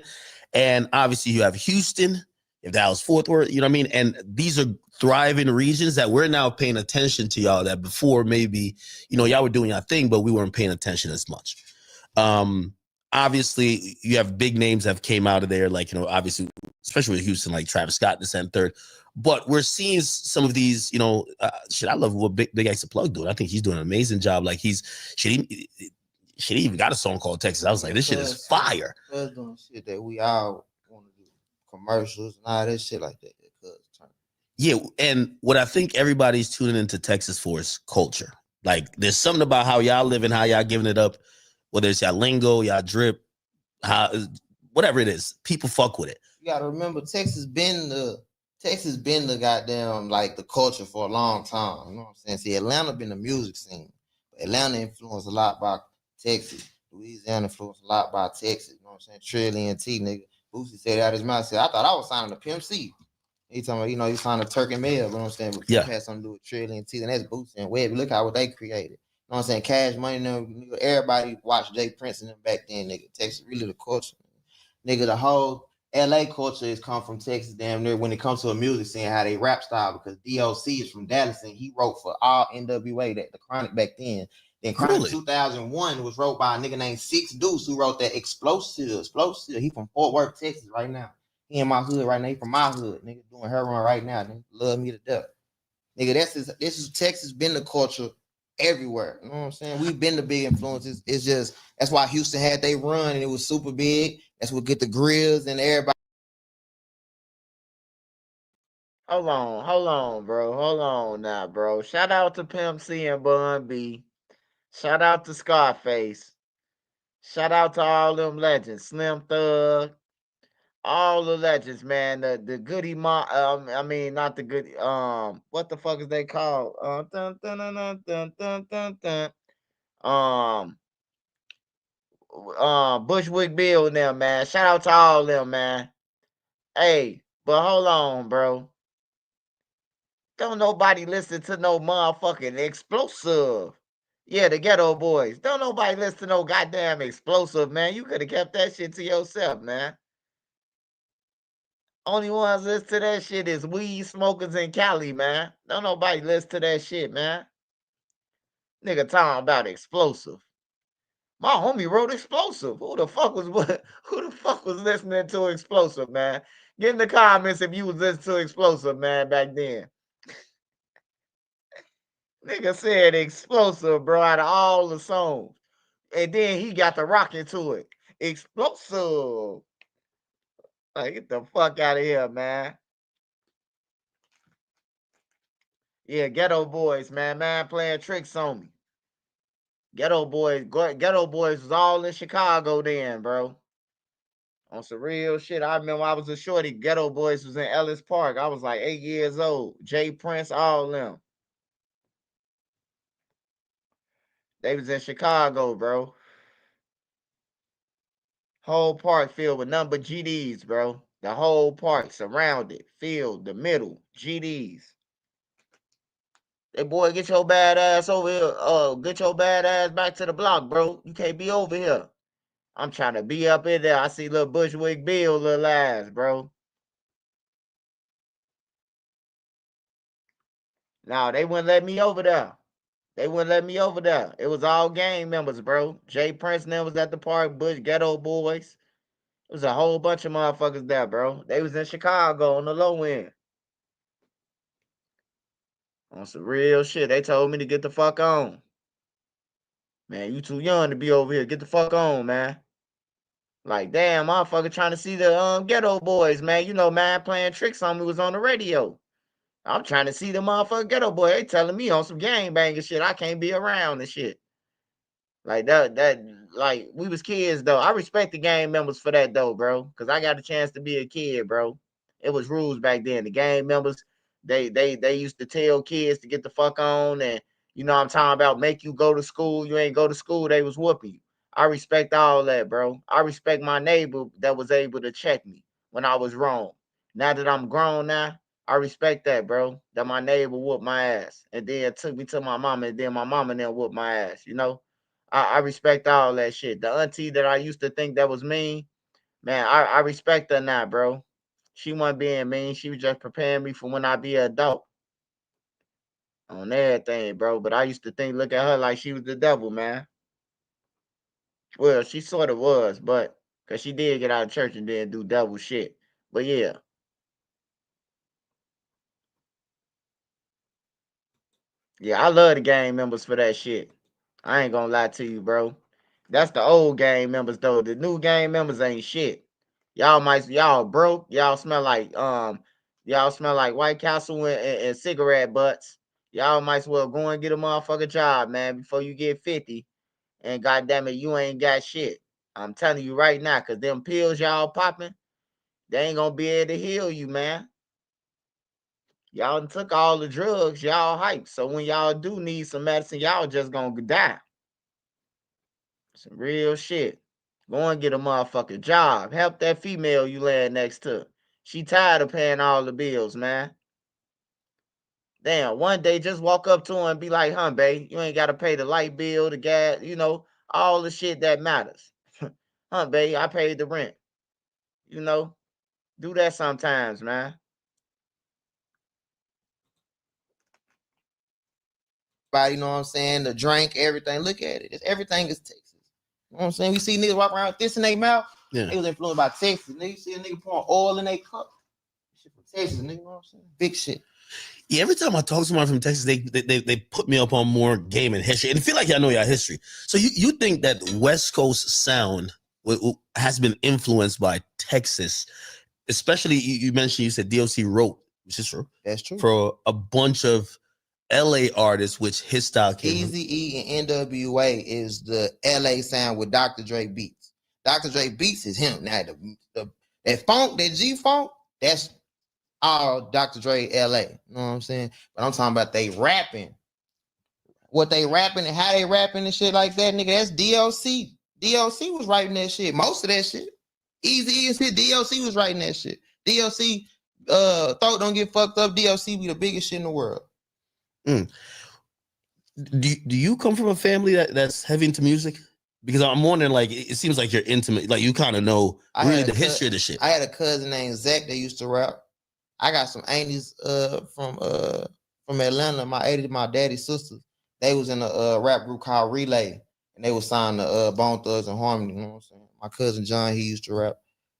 And obviously you have Houston, you have Dallas Fort Worth, you know what I mean? And these are thriving regions that we're now paying attention to, y'all, that before maybe, you know, y'all were doing your thing, but we weren't paying attention as much. Obviously you have big names that have came out of there, like, you know, obviously, especially with Houston, like Travis Scott in the third. But we're seeing some of these, you know, shit, I love what Big Extra Plug doing. I think he's doing an amazing job. Like he even got a song called Texas. I was like, this shit is fire. Us doing shit that we all want to do, commercials and all that shit like that. Yeah, and what I think everybody's tuning into Texas for is culture. Like, there's something about how y'all living, how y'all giving it up, whether it's y'all lingo, y'all drip, how whatever it is, people fuck with it. You gotta remember, Texas been the goddamn like the culture for a long time. You know what I'm saying? See, Atlanta been the music scene, but Atlanta influenced a lot by Texas. Louisiana influenced a lot by Texas. You know what I'm saying? Trillion T, nigga. Boosie said out his mouth. Said, I thought I was signing a Pimp C. He talking about, you know, he signed a Turk and Mail, you know what I'm saying? But yeah, had something to do with Trillion T, and that's Boosie and Webby. Look how what they created. You know what I'm saying? Cash Money, nigga, everybody watched Jay Prince and them back then, nigga. Texas really the culture. Nigga, the whole LA culture has come from Texas damn near when it comes to a music scene, how they rap style, because DOC is from Dallas and he wrote for all NWA, that the Chronic back then. Then Chronic 2001 was wrote by a nigga named Six Deuce who wrote that Explosive. He from Fort Worth, Texas right now. He in my hood right now. He from my hood. Nigga doing heroin right now. Nigga love me to death. Nigga, this is Texas been the culture everywhere. You know what I'm saying? We've been the big influences. It's just, that's why Houston had they run and it was super big. That's what get the grills and everybody. Hold on, bro. Hold on now, bro. Shout out to Pimp C and Bun B. Shout out to Scarface. Shout out to all them legends. Slim Thug. All the legends, man. The goody I mean, not the goody. What the fuck is they called? Dun, dun, dun, dun, dun, dun, dun, dun. Bushwick Bill and them, man. Shout out to all them, man. Hey, but hold on, bro. Don't nobody listen to no motherfucking Explosive. Yeah, the Ghetto Boys. Don't nobody listen to no goddamn Explosive, man. You could have kept that shit to yourself, man. Only ones listen to that shit is weed smokers in Cali, man. Don't nobody listen to that shit, man. Nigga talking about Explosive. My homie wrote Explosive. Who the fuck was listening to Explosive, man? Get in the comments if you was listening to Explosive, man, back then. Nigga said Explosive, bro, out of all the songs. And then he got the rocking to it. Explosive. Like, get the fuck out of here, man. Yeah, Ghetto Boys, man playing tricks on me. Ghetto Boys was all in Chicago then, bro. On some real shit. I remember I was a shorty. Ghetto Boys was in Ellis Park. I was like 8 years old. Jay Prince, all them. They was in Chicago, bro. Whole park filled with nothing but GDs, bro. The whole park surrounded, filled, the middle, GDs. Hey boy, get your bad ass over here. Get your bad ass back to the block, bro. You can't be over here. I'm trying to be up in there. I see little Bushwick Bill, little ass, bro. Nah, they wouldn't let me over there. They wouldn't let me over there. It was all gang members, bro. Jay Prince and them was at the park, Bush Ghetto Boys. It was a whole bunch of motherfuckers there, bro. They was in Chicago on the low end. On some real shit. They told me to get the fuck on. Man, you too young to be over here. Get the fuck on, man. Like, damn, motherfucker trying to see the Ghetto Boys, man. You know, man, playing tricks on me was on the radio. I'm trying to see the motherfucker Ghetto Boy. They telling me on some gangbanging shit. I can't be around and shit. Like like we was kids though. I respect the gang members for that though, bro. Cause I got a chance to be a kid, bro. It was rules back then. The gang members, they used to tell kids to get the fuck on, and you know what I'm talking about, make you go to school. You ain't go to school, they was whooping you. I respect all that, bro. I respect my neighbor that was able to check me when I was wrong. Now that I'm grown now, I respect that, bro. That my neighbor whooped my ass and then took me to my mama, and then my mama then whooped my ass, you know? I respect all that shit. The auntie that I used to think that was mean, man, I respect her now, bro. She wasn't being mean. She was just preparing me for when I be an adult on everything, bro. But I used to look at her like she was the devil, man. Well, she sort of was, but because she did get out of church and then do devil shit. But yeah. Yeah, I love the gang members for that shit. I ain't gonna lie to you, bro. That's the old gang members though. The new gang members ain't shit. Y'all broke. Y'all smell like White Castle and cigarette butts. Y'all might as well go and get a motherfucking job, man, before you get 50. And goddamn it, you ain't got shit. I'm telling you right now, cause them pills y'all popping, they ain't gonna be able to heal you, man. Y'all done took all the drugs, y'all hype. So when y'all do need some medicine, y'all just gonna die. Some real shit. Go and get a motherfucking job. Help that female you laying next to. She tired of paying all the bills, man. Damn, one day just walk up to her and be like, huh, babe, you ain't got to pay the light bill, the gas, you know, all the shit that matters. Huh, babe, I paid the rent. You know, do that sometimes, man. You know what I'm saying? The drink, everything. Look at it. Everything is Texas. You know what I'm saying? We see niggas walk around with this in their mouth. Yeah. They was influenced by Texas. Nigga, you see a nigga pouring oil in their cup. Shit from Texas, nigga. You know what I'm saying? Big shit. Yeah, every time I talk to someone from Texas, they put me up on more game and history. And I feel like y'all know y'all history. So you think that West Coast sound has been influenced by Texas, especially you mentioned, you said DOC wrote, which is true. That's true. For a bunch of LA artists, which his style came Eazy-E and NWA is the LA sound with Dr. Dre beats. Dr. Dre beats is him. Now that funk, that G-funk, that's all Dr. Dre LA. You know what I'm saying? But I'm talking about they rapping. What they rapping and how they rapping and shit like that, nigga, that's DOC. DOC was writing that shit. Most of that shit. Eazy-E and shit, DOC was writing that shit. DOC, throat don't get fucked up. DOC be the biggest shit in the world. Mm. Do you come from a family that's heavy into music? Because I'm wondering, like, it seems like you're intimate, like you kind of know really the history of the shit. I had a cousin named Zach that used to rap. I got some aunties from Atlanta. My daddy's sisters. They was in a rap group called Relay, and they was signed to Bone Thugs and Harmony. You know what I'm saying? My cousin John, he used to rap,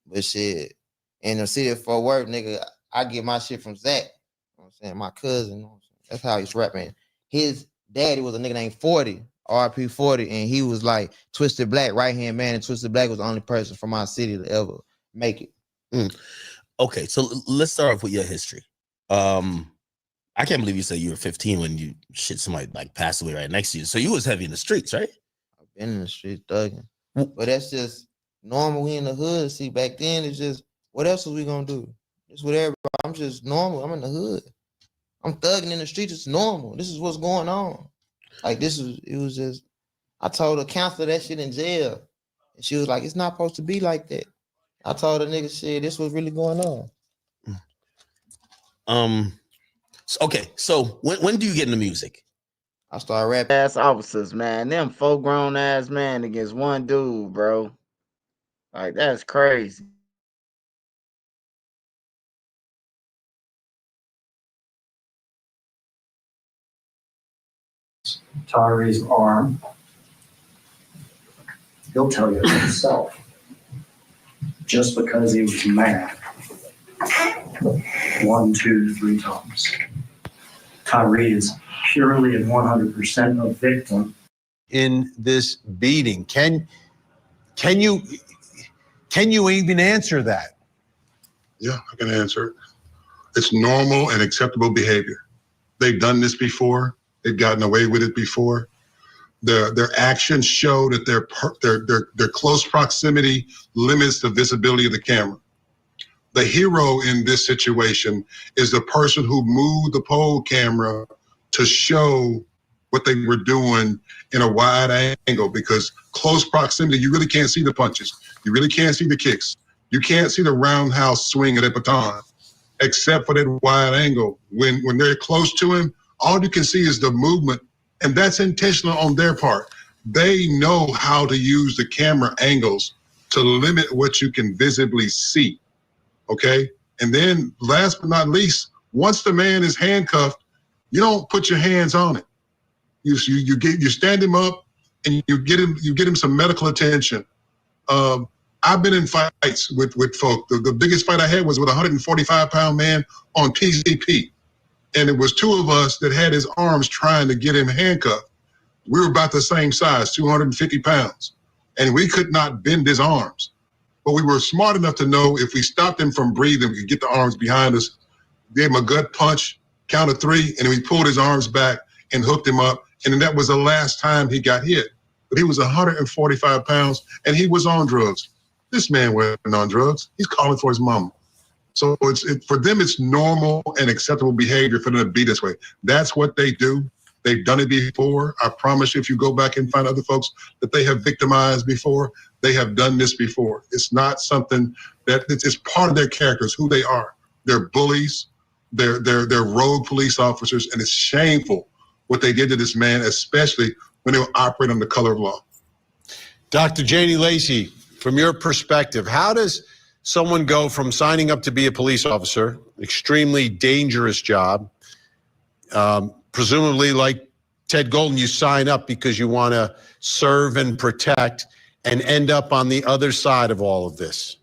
but shit, in the city of Fort Worth, nigga, I get my shit from Zach. You know what I'm saying? My cousin. You know what I'm saying? That's how he's rapping. His daddy was a nigga named 40, RP 40, and he was like Twisted Black, right hand man, and Twisted Black was the only person from my city to ever make it. Mm. Okay, so let's start off with your history. I can't believe you said you were 15 when you somebody like passed away right next to you. So you was heavy in the streets, right? I've been in the streets thugging, but that's just normal. We in the hood. See, back then it's just what else was we gonna do? It's whatever. I'm just normal. I'm in the hood. I'm thugging in the streets. It's normal. This is what's going on. Like it was just. I told a counselor that shit in jail, and she was like, "It's not supposed to be like that." I told the nigga, "Shit, this was really going on." Okay, so when do you get into music? I started rapping. Ass officers, man. Them 4 grown ass men against one dude, bro. Like, that's crazy. Tyre's arm. He'll tell you himself. Just because he was mad. 1, 2, 3 times. Tyre is purely and 100% a victim. In this beating, can you even answer that? Yeah, I can answer it. It's normal and acceptable behavior. They've done this before. They've gotten away with it before. Their actions show that their close proximity limits the visibility of the camera. The hero in this situation is the person who moved the pole camera to show what they were doing in a wide angle, because close proximity, you really can't see the punches. You really can't see the kicks. You can't see the roundhouse swing of that baton, except for that wide angle. When they're close to him, all you can see is the movement, and that's intentional on their part. They know how to use the camera angles to limit what you can visibly see, okay? And then last but not least, once the man is handcuffed, you don't put your hands on it. You stand him up and you get him some medical attention. I've been in fights with folk. The biggest fight I had was with a 145-pound man on PCP. And it was 2 of us that had his arms trying to get him handcuffed. We were about the same size, 250 pounds. And we could not bend his arms. But we were smart enough to know if we stopped him from breathing, we could get the arms behind us, gave him a gut punch, count of 3, and we pulled his arms back and hooked him up. And then that was the last time he got hit. But he was 145 pounds and he was on drugs. This man wasn't on drugs. He's calling for his mama. So for them, it's normal and acceptable behavior for them to be this way. That's what they do. They've done it before. I promise you, if you go back and find other folks that they have victimized before, they have done this before. It's not something that it's part of their characters, who they are. They're bullies. They're rogue police officers, and it's shameful what they did to this man, especially when they were operating on the color of law. Dr. Janie Lacey, from your perspective, how does someone go from signing up to be a police officer, extremely dangerous job, presumably like Ted Golden, you sign up because you want to serve and protect, and end up on the other side of all of this?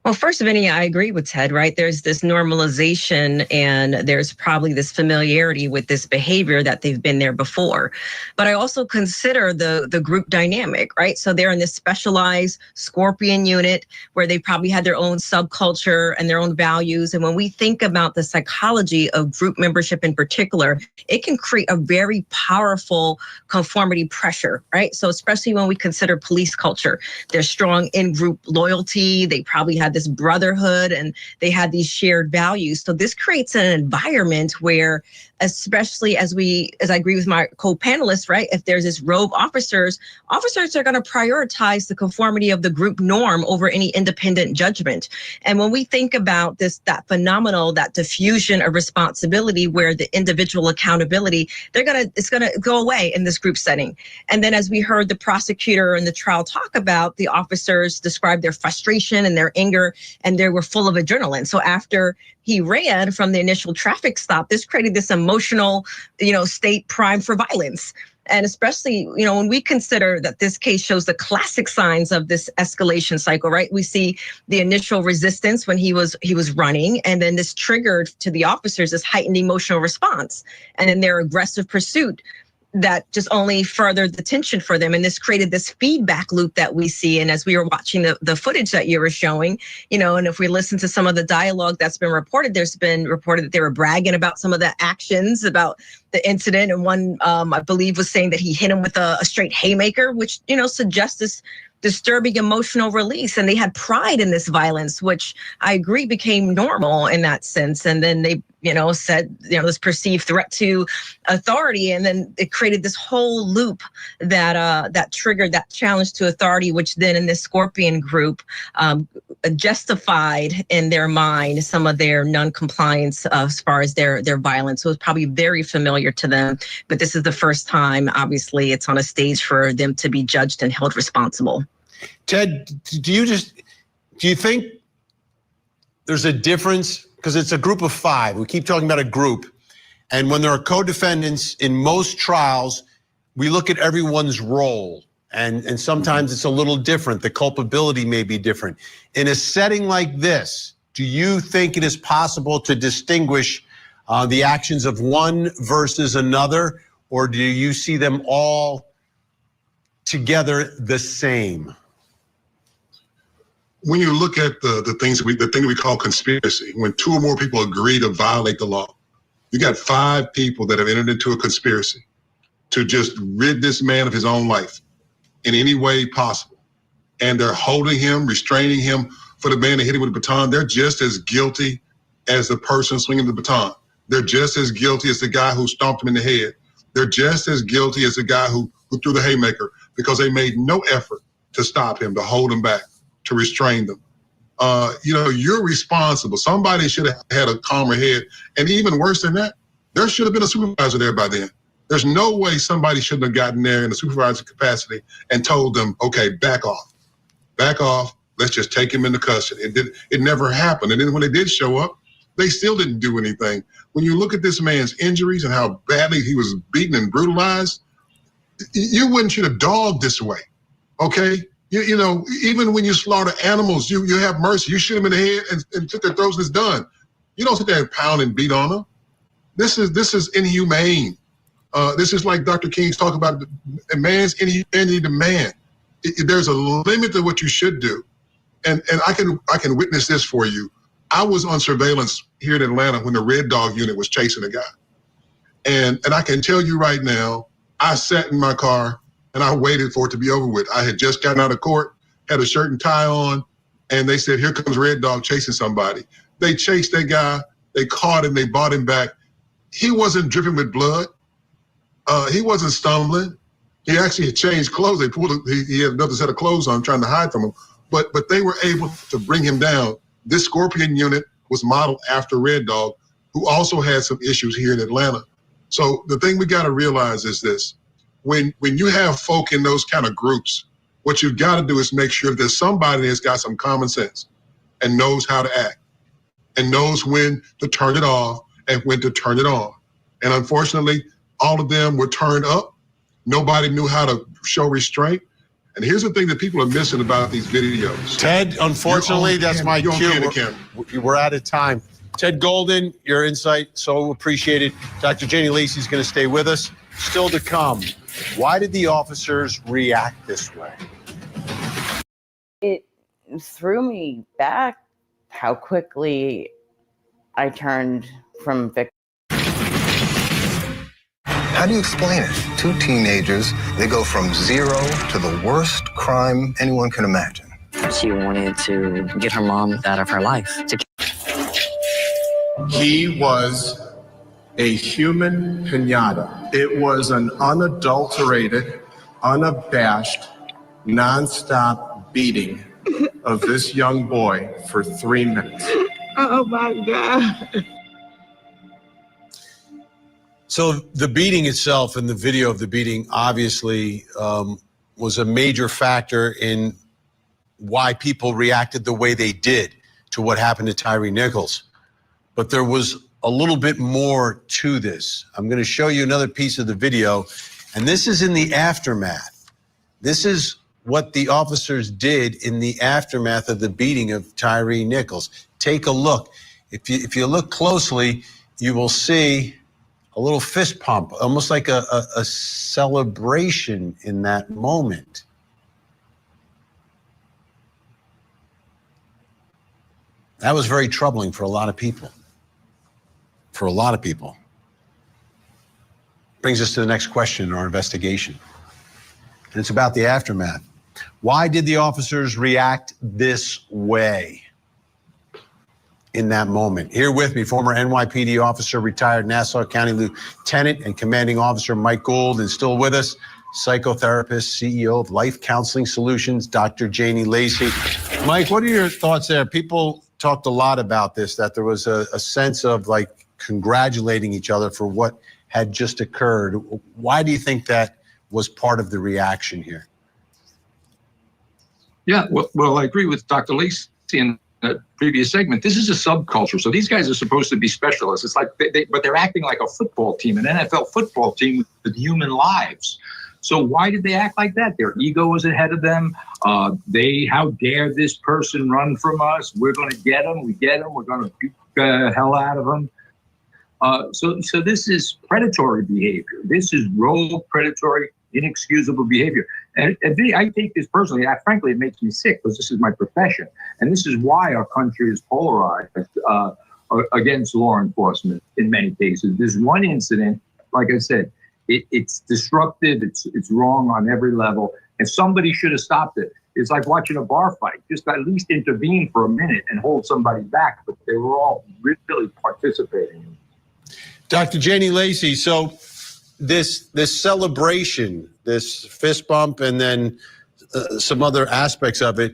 Well, first, Vinny, I agree with Ted, right? There's this normalization and there's probably this familiarity with this behavior that they've been there before. But I also consider the group dynamic, right? So they're in this specialized Scorpion unit where they probably had their own subculture and their own values. And when we think about the psychology of group membership in particular, it can create a very powerful conformity pressure, right? So especially when we consider police culture, there's strong in-group loyalty. They probably had this brotherhood and they had these shared values. So this creates an environment where, especially as I agree with my co-panelists, right? If there's this rogue officers are going to prioritize the conformity of the group norm over any independent judgment. And when we think about that diffusion of responsibility where the individual accountability, it's going to go away in this group setting. And then as we heard the prosecutor in the trial talk about, the officers described their frustration and their anger, and they were full of adrenaline. So after he ran from the initial traffic stop, this created this emotional, state primed for violence. And especially, when we consider that this case shows the classic signs of this escalation cycle, right? We see the initial resistance when he was running, and then this triggered to the officers this heightened emotional response, and then their aggressive pursuit that just only furthered the tension for them. And this created this feedback loop that we see. And as we were watching the footage that you were showing, and if we listen to some of the dialogue that's been reported, there's been reported that they were bragging about some of the actions, about the incident. And one, I believe, was saying that he hit him with a straight haymaker, which, suggests this disturbing emotional release. And they had pride in this violence, which I agree became normal in that sense. And then they, said, this perceived threat to authority. And then it created this whole loop that triggered that challenge to authority, which then in this Scorpion group justified in their mind some of their non-compliance as far as their violence. So it's probably very familiar to them, but this is the first time, obviously, it's on a stage for them to be judged and held responsible. Ted, do you think there's a difference? Because it's a group of 5. We keep talking about a group. And when there are co-defendants in most trials, we look at everyone's role. And sometimes it's a little different. The culpability may be different. In a setting like this, do you think it is possible to distinguish the actions of one versus another? Or do you see them all together the same? When you look at the thing we call conspiracy, when 2 or more people agree to violate the law, you got 5 people that have entered into a conspiracy to just rid this man of his own life in any way possible. And they're holding him, restraining him for the man that hit him with the baton. They're just as guilty as the person swinging the baton. They're just as guilty as the guy who stomped him in the head. They're just as guilty as the guy who threw the haymaker, because they made no effort to stop him, to hold him back, to restrain them. You're responsible. Somebody should have had a calmer head. And even worse than that, there should have been a supervisor there by then. There's no way somebody shouldn't have gotten there in a supervisor capacity and told them, okay, back off. Let's just take him into custody. It never happened. And then when they did show up, they still didn't do anything. When you look at this man's injuries and how badly he was beaten and brutalized, you wouldn't shoot a dog this way, okay? Even when you slaughter animals, you have mercy. You shoot them in the head and slit their throats and it's done. You don't sit there and pound and beat on them. This is inhumane. This is like Dr. King's talk about a man's inhumanity to man. There's a limit to what you should do. And I can witness this for you. I was on surveillance here in Atlanta when the Red Dog unit was chasing a guy. And I can tell you right now, I sat in my car and I waited for it to be over with. I had just gotten out of court, had a shirt and tie on, and they said, here comes Red Dog chasing somebody. They chased that guy, they caught him, they brought him back. He wasn't dripping with blood. He wasn't stumbling. He actually had changed clothes. He had another set of clothes on trying to hide from him. But they were able to bring him down. This Scorpion unit was modeled after Red Dog, who also had some issues here in Atlanta. So the thing we gotta realize is this. When you have folk in those kind of groups, what you've got to do is make sure there's somebody that's got some common sense and knows how to act and knows when to turn it off and when to turn it on. And unfortunately, all of them were turned up. Nobody knew how to show restraint. And here's the thing that people are missing about these videos. Ted, unfortunately, that's my cue. We're out of time. Ted Golden, your insight, so appreciated. Dr. Janie Lacey's going to stay with us. Still to come. Why did the officers react this way? It threw me back how quickly I turned from victim. How do you explain it? 2 teenagers, they go from 0 to the worst crime anyone can imagine. She wanted to get her mom out of her life. He was a human pinata. It was an unadulterated, unabashed, nonstop beating of this young boy for 3 minutes. Oh my God. So the beating itself and the video of the beating obviously was a major factor in why people reacted the way they did to what happened to Tyre Nichols. But there was a little bit more to this. I'm going to show you another piece of the video, and this is in the aftermath. This is what the officers did in the aftermath of the beating of Tyre Nichols. Take a look. If you look closely, you will see a little fist pump, almost like a celebration in that moment. That was very troubling for a lot of people. Brings us to the next question in our investigation. And it's about the aftermath. Why did the officers react this way? in that moment. Here with me, former NYPD officer, retired Nassau County Lieutenant and Commanding Officer Mike Gould, and still with us, psychotherapist, CEO of Life Counseling Solutions, Dr. Janie Lacey. Mike, what are your thoughts there? People talked a lot about this, that there was a sense of like congratulating each other for what had just occurred. Why do you think that was part of the reaction here? Yeah, well, I agree with Dr. Lacey in the previous segment. This is a subculture. So these guys are supposed to be specialists. It's like, but they're acting like a football team, an NFL football team with human lives. So why did they act like that? Their ego was ahead of them. How dare this person run from us? We're going to get him. We get him. We're going to beat the hell out of him. So this is predatory behavior. This is rogue, predatory, inexcusable behavior. And I take this personally. Frankly, it makes me sick because this is my profession. And this is why our country is polarized against law enforcement in many cases. This one incident, like I said, it's disruptive. It's wrong on every level. And somebody should have stopped it. It's like watching a bar fight. Just at least intervene for a minute and hold somebody back. But they were all really participating. Dr. Janie Lacey, so this celebration, this fist bump, and then some other aspects of it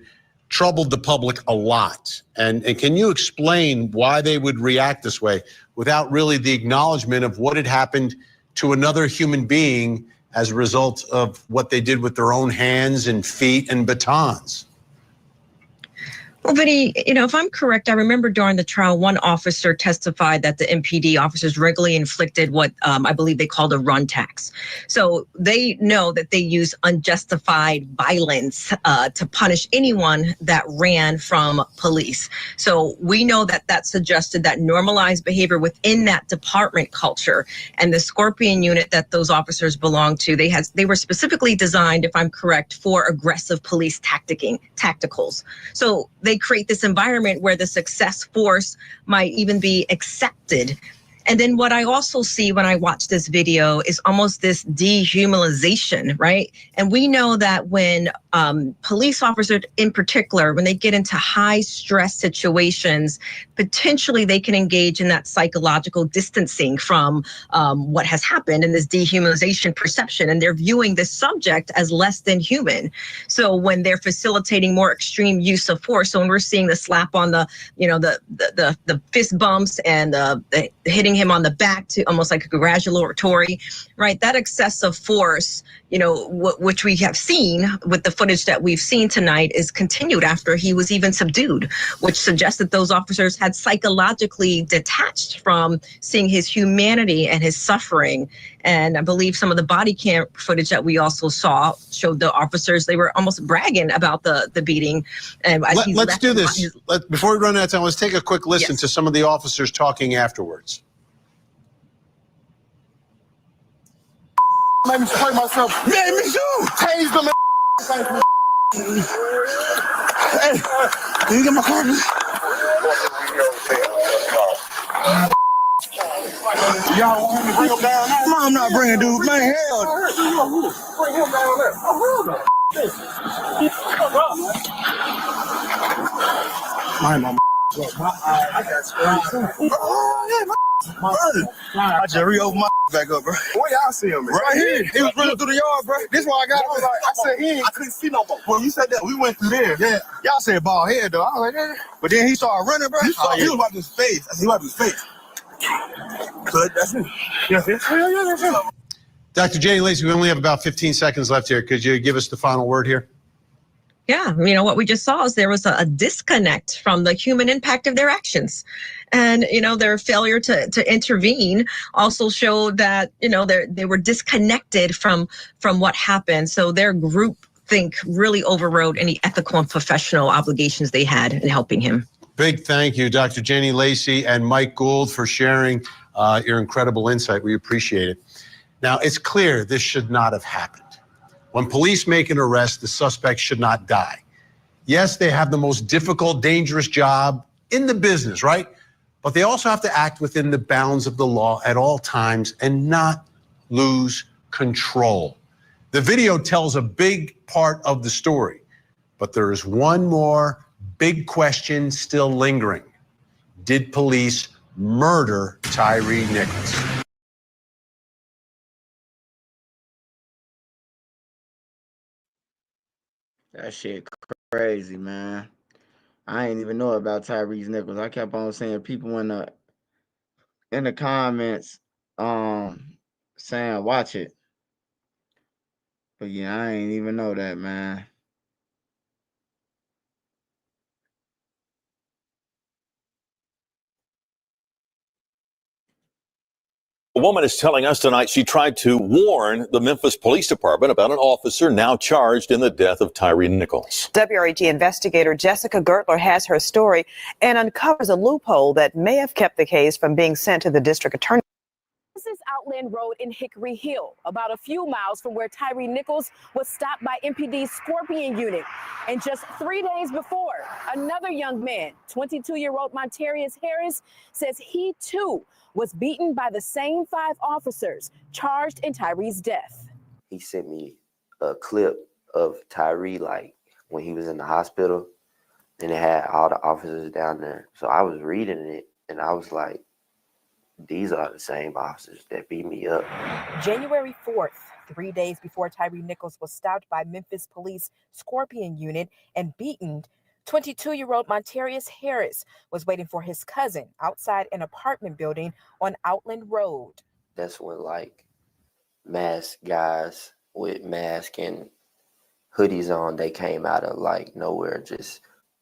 troubled the public a lot. And can you explain why they would react this way without really the acknowledgement of what had happened to another human being as a result of what they did with their own hands and feet and batons? Well, Vinny, if I'm correct, I remember during the trial, one officer testified that the MPD officers regularly inflicted what I believe they called a run tax. So they know that they use unjustified violence to punish anyone that ran from police. So we know that suggested that normalized behavior within that department culture. And the Scorpion unit that those officers belonged to, they were specifically designed, if I'm correct, for aggressive police tacticals. So they create this environment where the success force might even be accepted. And then what I also see when I watch this video is almost this dehumanization, right? And we know that when police officers in particular, when they get into high stress situations, potentially they can engage in that psychological distancing from what has happened and this dehumanization perception. And they're viewing this subject as less than human. So when they're facilitating more extreme use of force, so when we're seeing the slap on the fist bumps and the hitting him on the back to almost like a congratulatory, right? That excessive force, which we have seen with the footage that we've seen tonight, is continued after he was even subdued, which suggests that those officers had psychologically detached from seeing his humanity and his suffering. And I believe some of the body cam footage that we also saw showed the officers, they were almost bragging about the beating. And let's do this. Before we run out of time, let's take a quick listen to some of the officers talking afterwards. Made me spray myself. Yeah, me too. Tased them. Hey, can you get my car? Y'all want me to bring him down there? No, I'm not bringing dude. Man, hell. Bring him down there. Oh, my mama. I got sprayed. Oh, yeah, I just re-opened my back up, bro. Where y'all see him? Right here. He was running through the yard, bro. This why I got him. I said I couldn't see no more. Well, you said that. We went through there. Yeah. Y'all said bald head, though. I was like, yeah. But then he started running, bro. He was wiping his face. I said, he wiped his face. So that's him. Yeah, that's him. Dr. Janie Lacey, we only have about 15 seconds left here. Could you give us the final word here? Yeah, what we just saw is there was a disconnect from the human impact of their actions. And, their failure to intervene also showed that, they were disconnected from what happened. So their group think really overrode any ethical and professional obligations they had in helping him. Big thank you, Dr. Janie Lacey and Mike Gould, for sharing your incredible insight. We appreciate it. Now, it's clear this should not have happened. When police make an arrest, the suspect should not die. Yes, they have the most difficult, dangerous job in the business, right? But they also have to act within the bounds of the law at all times and not lose control. The video tells a big part of the story, but there is one more big question still lingering. did police murder Tyre Nichols? That shit crazy, man. I ain't even know about Tyre Nichols. I kept on saying people in the comments saying watch it. But yeah, I ain't even know that, man. A woman is telling us tonight she tried to warn the Memphis Police Department about an officer now charged in the death of Tyre Nichols. WREG investigator Jessica Gertler has her story and uncovers a loophole that may have kept the case from being sent to the district attorney. This is Outland Road in Hickory Hill, about a few miles from where Tyre Nichols was stopped by MPD's Scorpion unit. And just 3 days before, another young man, 22-year-old Montarius Harris, says he too was beaten by the same 5 officers charged in Tyre's death. He sent me a clip of Tyre, like when he was in the hospital, and it had all the officers down there. So I was reading it and I was like, these are the same officers that beat me up. January 4th, 3 days before Tyre Nichols was stopped by Memphis Police Scorpion unit and beaten, 22-year-old Montarius Harris was waiting for his cousin outside an apartment building on Outland Road. That's when like masked guys with masks and hoodies on, they came out of like nowhere just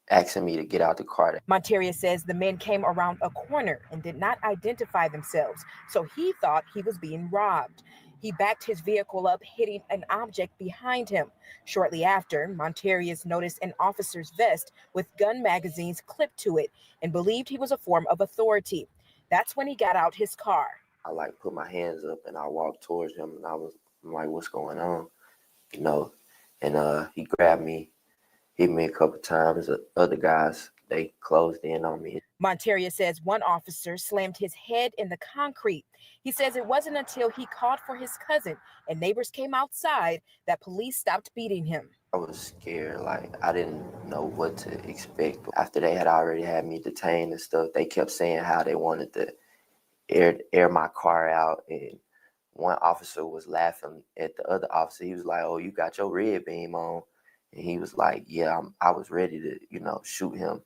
asking me to get out the car. Montarius says the men came around a corner and did not identify themselves, so he thought he was being robbed. He backed his vehicle up, hitting an object behind him. Shortly after, Montarius noticed an officer's vest with gun magazines clipped to it and believed he was a form of authority. That's when he got out his car. I like put my hands up and I walked towards him and I'm like, what's going on? You know, and he grabbed me, hit me a couple times. Other guys, they closed in on me. Montarius says one officer slammed his head in the concrete. He says it wasn't until he called for his cousin and neighbors came outside that police stopped beating him. I was scared, like I didn't know what to expect. After they had already had me detained and stuff, they kept saying how they wanted to air my car out, and one officer was laughing at the other officer. He was like, "Oh, you got your red beam on," and he was like, "Yeah, I was ready to, shoot him."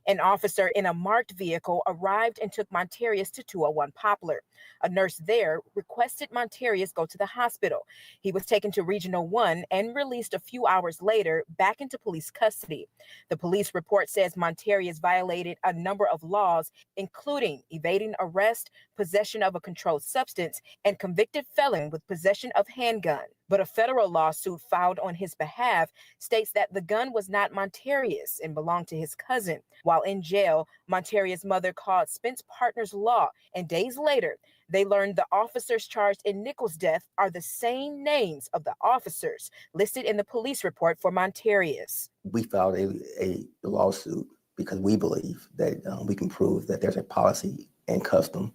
An officer in a marked vehicle arrived and took Montarius to 201 Poplar. A nurse there requested Montarius go to the hospital. He was taken to Regional 1 and released a few hours later back into police custody. The police report says Montarius violated a number of laws, including evading arrest, possession of a controlled substance, and convicted felon with possession of handgun. But a federal lawsuit filed on his behalf states that the gun was not Montarius and belonged to his cousin. While in jail, Montarius' mother called Spence Partners Law, and days later, they learned the officers charged in Nichols' death are the same names of the officers listed in the police report for Montarius. We filed a lawsuit because we believe that we can prove that there's a policy and custom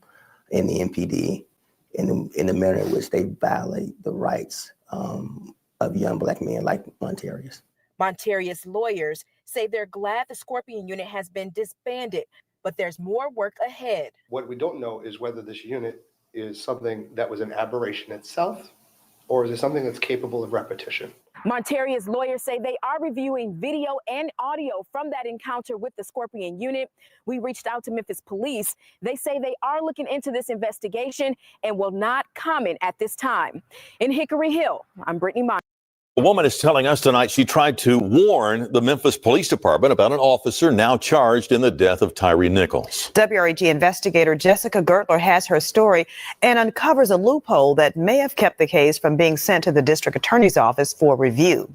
in the MPD in the manner in which they violate the rights of young Black men like Montarius. Montarius lawyers say they're glad the Scorpion unit has been disbanded, but there's more work ahead. What we don't know is whether this unit is something that was an aberration itself, or is it something that's capable of repetition? Montarius lawyers say they are reviewing video and audio from that encounter with the Scorpion unit. We reached out to Memphis police. They say they are looking into this investigation and will not comment at this time. In Hickory Hill, I'm Brittany Meyer. A woman is telling us tonight she tried to warn the Memphis Police Department about an officer now charged in the death of Tyre Nichols. WREG investigator Jessica Gertler has her story and uncovers a loophole that may have kept the case from being sent to the district attorney's office for review.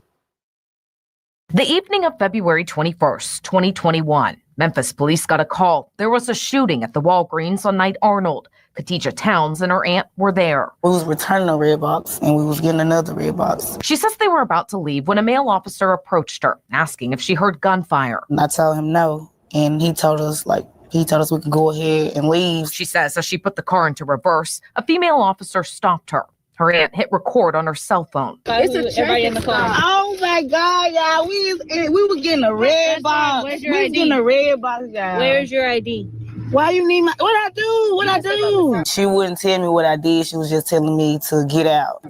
The evening of February 21st, 2021, Memphis police got a call. There was a shooting at the Walgreens on Knight Arnold. Khadijah Towns and her aunt were there. We was returning a red box and we was getting another red box. She says they were about to leave when a male officer approached her, asking if she heard gunfire. And I told him no, and he told us we could go ahead and leave. She says as she put the car into reverse, a female officer stopped her. Her aunt hit record on her cell phone. It's a everybody in the car. Oh my God, y'all! We were getting a red box. Where's your ID? Getting a red box, y'all. Where's your ID? Why you need my, what I do? What I do? She wouldn't tell me what I did. She was just telling me to get out.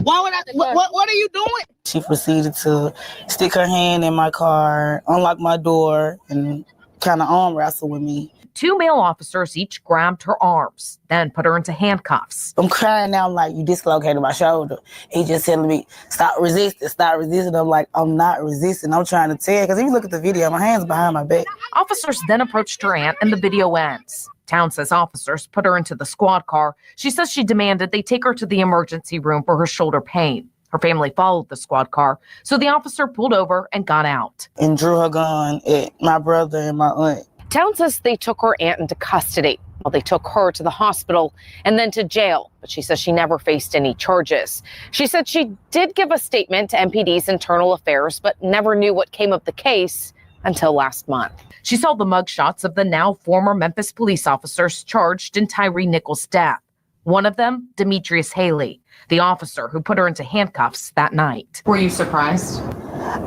Why would I, what are you doing? She proceeded to stick her hand in my car, unlock my door, and kind of arm wrestle with me. 2 male officers each grabbed her arms, then put her into handcuffs. I'm crying now, I'm like, you dislocated my shoulder. He just telling me, stop resisting, stop resisting. I'm like, I'm not resisting. I'm trying to tell, because if you look at the video, my hand's behind my back. Officers then approached her aunt and the video ends. Town says officers put her into the squad car. She says she demanded they take her to the emergency room for her shoulder pain. Her family followed the squad car, so the officer pulled over and got out. And drew her gun at my brother and my aunt. Town says they took her aunt into custody. Well, they took her to the hospital and then to jail, but she says she never faced any charges. She said she did give a statement to MPD's internal affairs, but never knew what came of the case until last month. She saw the mugshots of the now former Memphis police officers charged in Tyre Nichols' death. One of them, Demetrius Haley, the officer who put her into handcuffs that night. Were you surprised?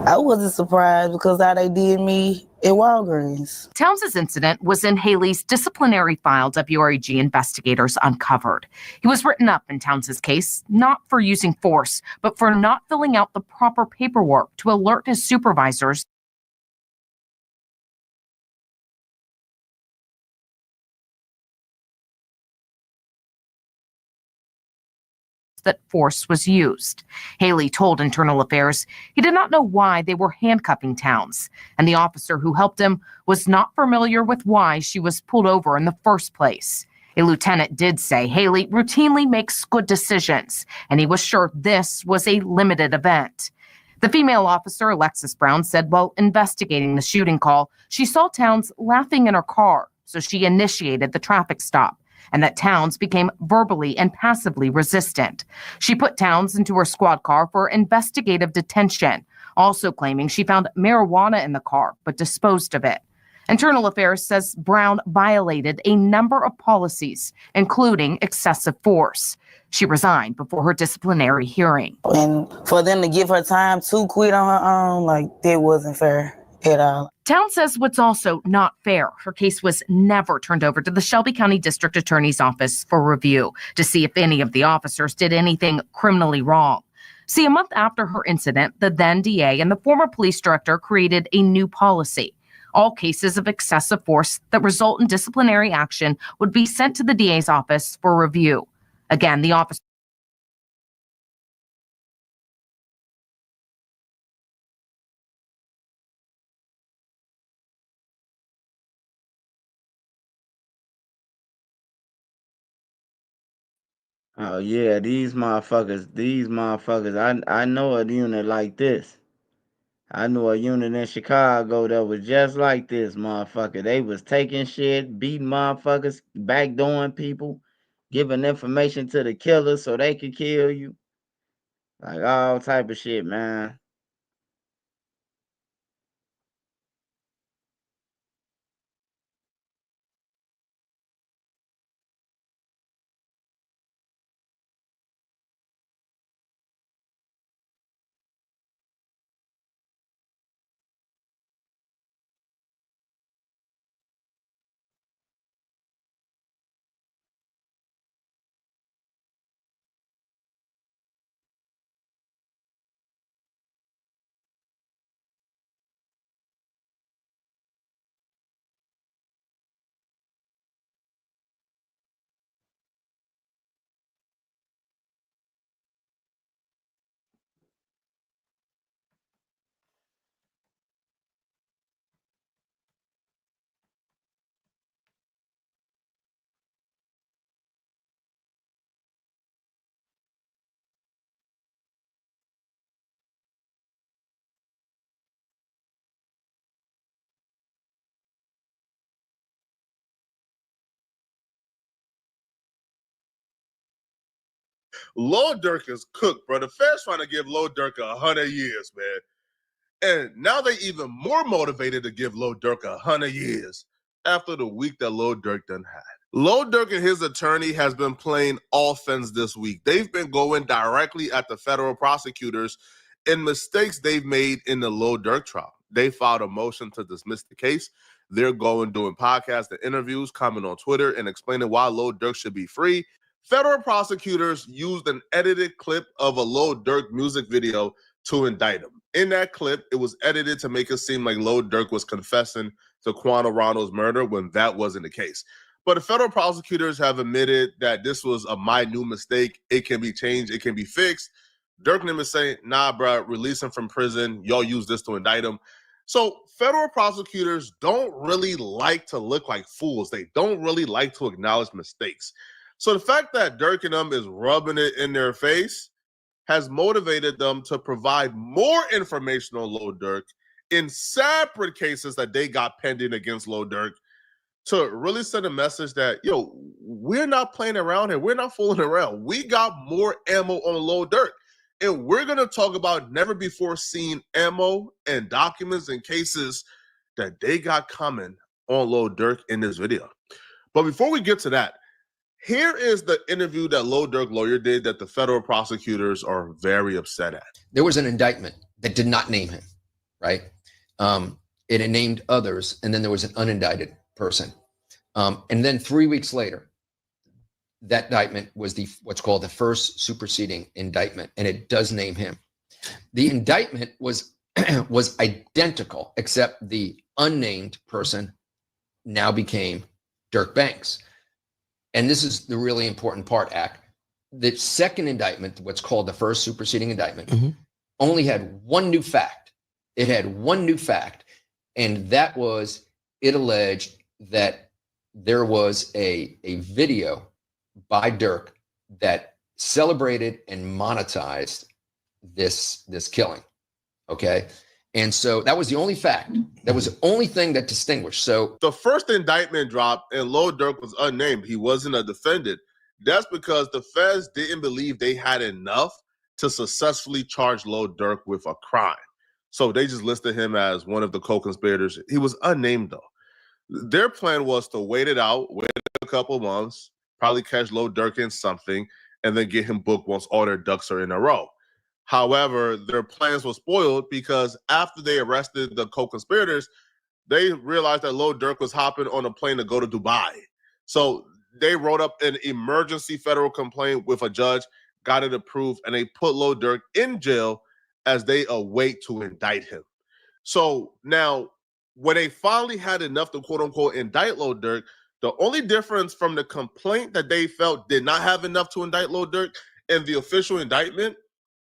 I wasn't surprised because how they did me at Walgreens. Towns' incident was in Haley's disciplinary file WREG investigators uncovered. He was written up in Towns' case, not for using force, but for not filling out the proper paperwork to alert his supervisors that force was used. Haley told Internal Affairs he did not know why they were handcuffing Towns, and the officer who helped him was not familiar with why she was pulled over in the first place. A lieutenant did say Haley routinely makes good decisions, and he was sure this was a limited event. The female officer, Alexis Brown, said while investigating the shooting call, she saw Towns laughing in her car, so she initiated the traffic stop, and that Towns became verbally and passively resistant. She put Towns into her squad car for investigative detention, also claiming she found marijuana in the car, but disposed of it. Internal Affairs says Brown violated a number of policies, including excessive force. She resigned before her disciplinary hearing. And for them to give her time to quit on her own, like, that wasn't fair at all. Town says what's also not fair, her case was never turned over to the Shelby County District Attorney's Office for review to see if any of the officers did anything criminally wrong. See, a month after her incident, the then DA and the former police director created a new policy. All cases of excessive force that result in disciplinary action would be sent to the DA's office for review. Again, the office Oh yeah, these motherfuckers, I know a unit like this. I knew a unit in Chicago that was just like this, motherfucker. They was taking shit, beating motherfuckers, backdooring people, giving information to the killers so they could kill you. Like all type of shit, man. Lil Durk is cooked, bro. The feds trying to give Lil Durk 100 years, man. And now they even more motivated to give Lil Durk 100 years after the week that Lil Durk done had. Lil Durk and his attorney has been playing offense this week. They've been going directly at the federal prosecutors in mistakes they've made in the Lil Durk trial. They filed a motion to dismiss the case. They're going doing podcasts and interviews, commenting on Twitter, and explaining why Lil Durk should be free. Federal prosecutors used an edited clip of a Lil Durk music video to indict him. In that clip, it was edited to make it seem like Lil Durk was confessing to Quanah Ronald's murder when that wasn't the case. But the federal prosecutors have admitted that this was a minute mistake. It can be changed. It can be fixed. Durk and him is saying, nah, bro, release him from prison. Y'all use this to indict him. So federal prosecutors don't really like to look like fools. They don't really like to acknowledge mistakes. So the fact that Durk and them is rubbing it in their face has motivated them to provide more information on Lil Durk in separate cases that they got pending against Lil Durk, to really send a message that, yo, we're not playing around here. We're not fooling around. We got more ammo on Lil Durk. And we're going to talk about never before seen ammo and documents and cases that they got coming on Lil Durk in this video. But before we get to that, here is the interview that Lil Durk lawyer did that the federal prosecutors are very upset at. There was an indictment that did not name him, right? It named others, and then there was an unindicted person. And then 3 weeks later, that indictment was what's called the first superseding indictment, and it does name him. The indictment was identical, except the unnamed person now became Durk Banks. And this is the really important part, Ak. The second indictment, what's called the first superseding indictment, only had one new fact. It had one new fact, and that was it alleged that there was a video by Durk that celebrated and monetized this killing. Okay. And so that was the only fact. That was the only thing that distinguished. So the first indictment dropped and Lil Durk was unnamed. He wasn't a defendant. That's because the feds didn't believe they had enough to successfully charge Lil Durk with a crime. So they just listed him as one of the co-conspirators. He was unnamed though. Their plan was to wait it out, wait a couple months, probably catch Lil Durk in something, and then get him booked once all their ducks are in a row. However, their plans were spoiled because after they arrested the co-conspirators, they realized that Lil Durk was hopping on a plane to go to Dubai. So they wrote up an emergency federal complaint with a judge, got it approved, and they put Lil Durk in jail as they await to indict him. So now, when they finally had enough to quote-unquote indict Lil Durk, the only difference from the complaint that they felt did not have enough to indict Lil Durk and the official indictment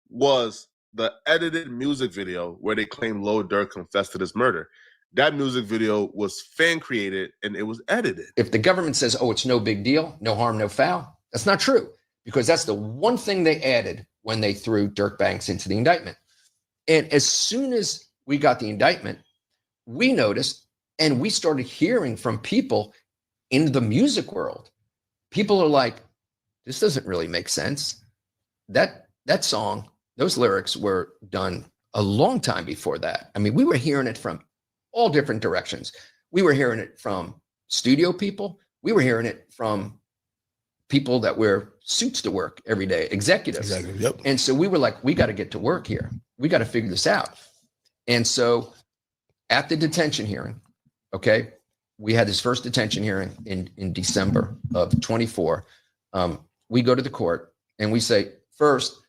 was the edited music video where they claimed Lil Durk confessed to this murder. That music video was fan-created and it was edited. If the government says, oh, it's no big deal, no harm, no foul, that's not true, because that's the one thing they added when they threw Durk Banks into the indictment. And as soon as we got the indictment, we noticed and we started hearing from people in the music world. People are like, this doesn't really make sense. That song, those lyrics were done a long time before that. I mean, we were hearing it from all different directions. We were hearing it from studio people. We were hearing it from people that wear suits to work every day, executives. Exactly. Yep. And so we were like, we got to get to work here. We got to figure this out. And so at the detention hearing, okay, we had this first detention hearing in December of 24. We go to the court and we say, first,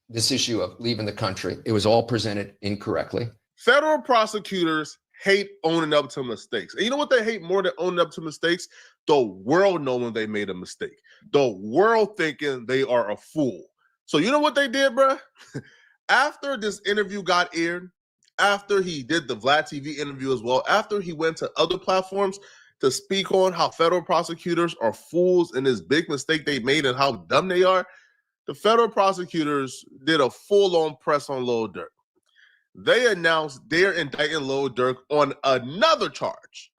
this issue of leaving the country, it was all presented incorrectly. Federal prosecutors hate owning up to mistakes. And you know what they hate more than owning up to mistakes? The world knowing they made a mistake. The world thinking they are a fool. So you know what they did, bruh? After this interview got aired, after he did the Vlad TV interview as well, after he went to other platforms to speak on how federal prosecutors are fools and this big mistake they made and how dumb they are, the federal prosecutors did a full-on press on Lil Durk. They announced they're indicting Lil Durk on another charge.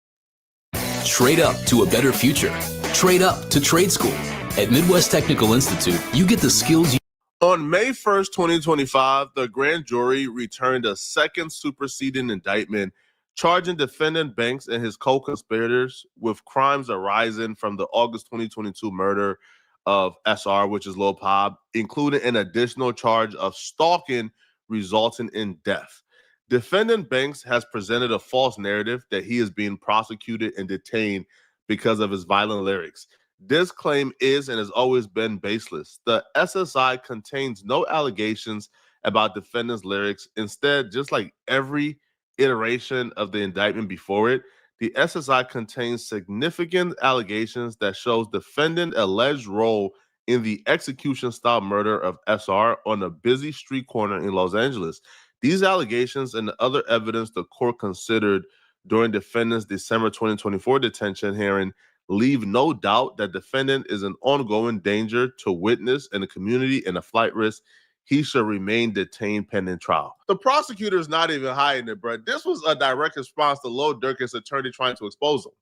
Trade up to a better future. Trade up to trade school. At Midwest Technical Institute, you get the skills you... On May 1st, 2025, the grand jury returned a second superseding indictment charging defendant Banks and his co-conspirators with crimes arising from the August 2022 murder of SR, which is Lil Pop, including an additional charge of stalking resulting in death. Defendant Banks has presented a false narrative that he is being prosecuted and detained because of his violent lyrics. This claim is and has always been baseless. The SSI contains no allegations about defendant's lyrics. Instead, just like every iteration of the indictment before it, the SSI contains significant allegations that shows defendant alleged role in the execution-style murder of SR on a busy street corner in Los Angeles. These allegations and the other evidence the court considered during defendant's December 2024 detention hearing leave no doubt that defendant is an ongoing danger to witness and the community and a flight risk. He should remain detained pending trial. The prosecutor is not even hiding it, bro. This was a direct response to Lil Durk's attorney trying to expose him.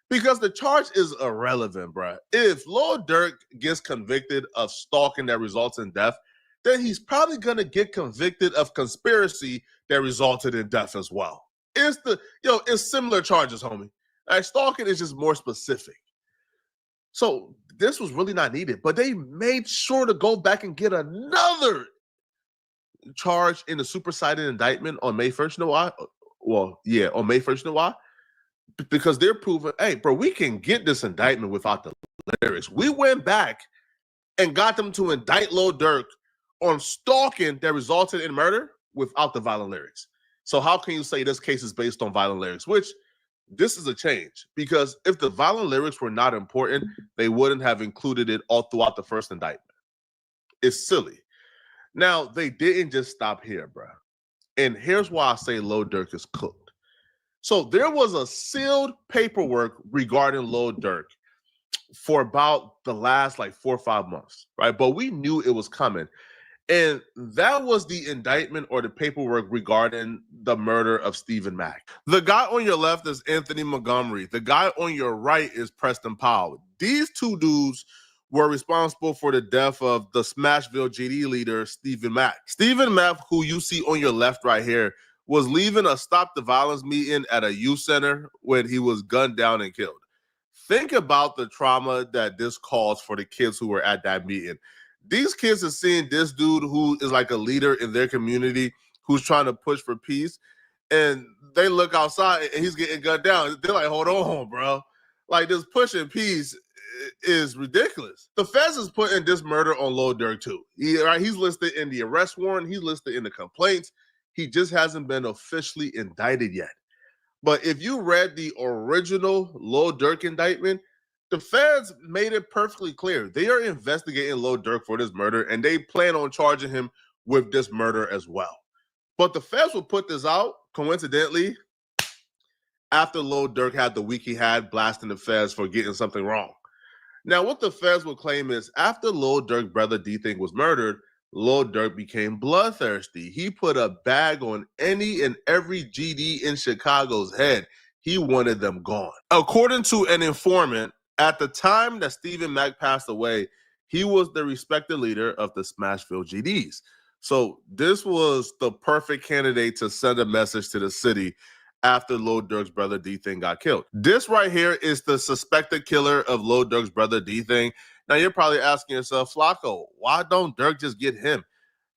Because the charge is irrelevant, bro. If Lil Durk gets convicted of stalking that results in death, then he's probably gonna get convicted of conspiracy that resulted in death as well. It's similar charges, homie. Like, stalking is just more specific. So this was really not needed, but they made sure to go back and get another charge in the superseded indictment on May 1st. You know why? Well, yeah, on May 1st. You know why? Because they're proving, hey, bro, we can get this indictment without the lyrics. We went back and got them to indict Lil Durk on stalking that resulted in murder without the violent lyrics. So how can you say this case is based on violent lyrics? Which, this is a change, because if the violent lyrics were not important, they wouldn't have included it all throughout the first indictment. It's silly. Now, they didn't just stop here, bro. And here's why I say Lil Durk is cooked. So there was a sealed paperwork regarding Lil Durk for about the last 4 or 5 months, right? But we knew it was coming. And that was the indictment or the paperwork regarding the murder of Stephen Mack. The guy on your left is Anthony Montgomery. The guy on your right is Preston Powell. These two dudes were responsible for the death of the Smashville GD leader, Stephen Mack. Stephen Mack, who you see on your left right here, was leaving a Stop the Violence meeting at a youth center when he was gunned down and killed. Think about the trauma that this caused for the kids who were at that meeting. These kids are seeing this dude who is like a leader in their community who's trying to push for peace, and they look outside and he's getting gunned down. They're like, hold on, bro. Like, this pushing peace is ridiculous. The feds is putting this murder on Lil Durk too. He's listed in the arrest warrant. He's listed in the complaints. He just hasn't been officially indicted yet. But if you read the original Lil Durk indictment, the feds made it perfectly clear. They are investigating Lil Durk for this murder, and they plan on charging him with this murder as well. But the feds will put this out, coincidentally, after Lil Durk had the week he had blasting the feds for getting something wrong. Now, what the feds will claim is after Lil Durk's brother D-Thing was murdered, Lil Durk became bloodthirsty. He put a bag on any and every GD in Chicago's head. He wanted them gone. According to an informant, at the time that Stephen Mack passed away, he was the respected leader of the Smashville GDs. So this was the perfect candidate to send a message to the city after Lil Durk's brother D-Thing got killed. This right here is the suspected killer of Lil Durk's brother D-Thing. Now you're probably asking yourself, Flacco, why don't Durk just get him?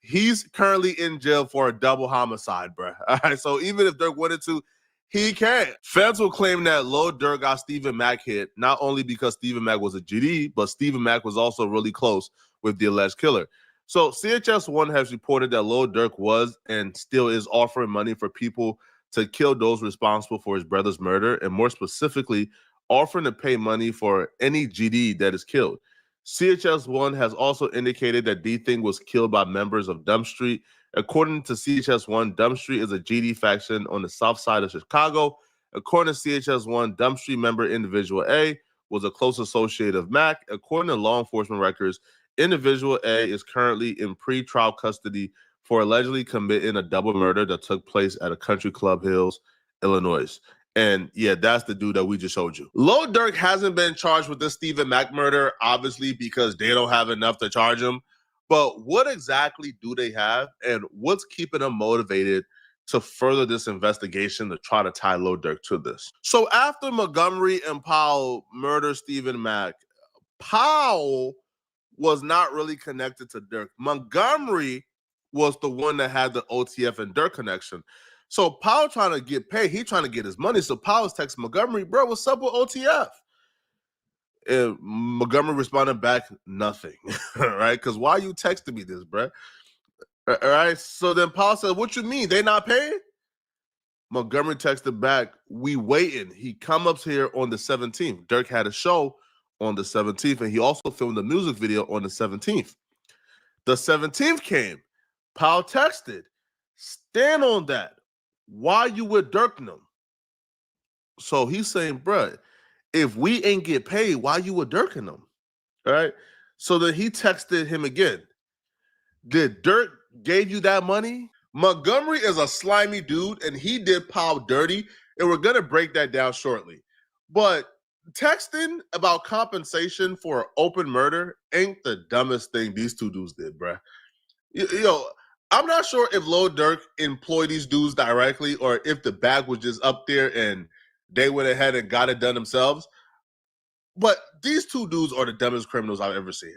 He's currently in jail for a double homicide, bro. All right, so even if Durk wanted to, he can't. Feds will claim that Lil Durk got Stephen Mack hit, not only because Stephen Mack was a GD, but Stephen Mack was also really close with the alleged killer. So CHS-1 has reported that Lil Durk was and still is offering money for people to kill those responsible for his brother's murder, and more specifically, offering to pay money for any GD that is killed. CHS-1 has also indicated that D-Thing was killed by members of Dumb Street. According to CHS-1, Dumb Street is a GD faction on the south side of Chicago. According to CHS-1, Dumb Street member Individual A was a close associate of Mack. According to law enforcement records, Individual A is currently in pre-trial custody for allegedly committing a double murder that took place at a country club Hills, Illinois. And yeah, that's the dude that we just showed you. Lil Durk hasn't been charged with this Stephen Mack murder, obviously, because they don't have enough to charge him. But what exactly do they have, and what's keeping them motivated to further this investigation to try to tie Lil Durk to this? So after Montgomery and Powell murdered Stephen Mack, Powell was not really connected to Durk. Montgomery was the one that had the OTF and Durk connection. So Powell trying to get paid. He trying to get his money. So Powell's texting Montgomery, bro, what's up with OTF? And Montgomery responded back, nothing. Right? Because why are you texting me this, bro? All right. So then Powell said, what you mean? They not paying? Montgomery texted back, we waiting. He come up here on the 17th. Durk had a show on the 17th, and he also filmed a music video on the 17th. The 17th came. Powell texted, stand on that. Why you with Durk and them? So he's saying, bruh, if we ain't get paid, why you with Durk and them? All right. So then he texted him again. Did Durk gave you that money? Montgomery is a slimy dude, and he did Powell dirty, and we're going to break that down shortly. But texting about compensation for open murder ain't the dumbest thing these two dudes did, bruh. Yo, I'm not sure if Lil Durk employed these dudes directly or if the bag was just up there and they went ahead and got it done themselves. But these two dudes are the dumbest criminals I've ever seen.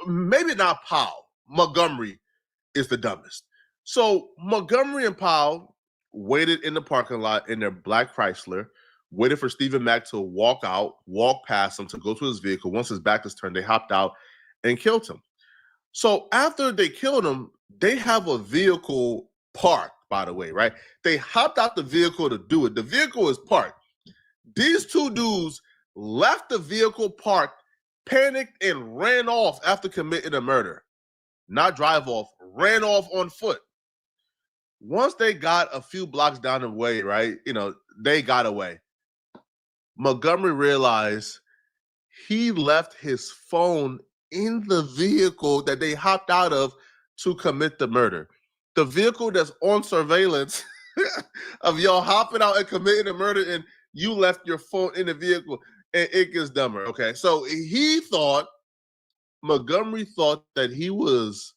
Maybe not Powell. Montgomery is the dumbest. So Montgomery and Powell waited in the parking lot in their black Chrysler, waited for Stephen Mack to walk out, walk past him to go to his vehicle. Once his back was turned, they hopped out and killed him. So after they killed him, they have a vehicle parked, by the way, right? They hopped out the vehicle to do it. The vehicle is parked. These two dudes left the vehicle parked, panicked, and ran off after committing a murder. Not drive off, ran off on foot. Once they got a few blocks down the way, right, they got away. Montgomery realized he left his phone in the vehicle that they hopped out of to commit the murder. The vehicle that's on surveillance of y'all hopping out and committing a murder, and you left your phone in the vehicle, and it gets dumber. Okay, so Montgomery thought that he was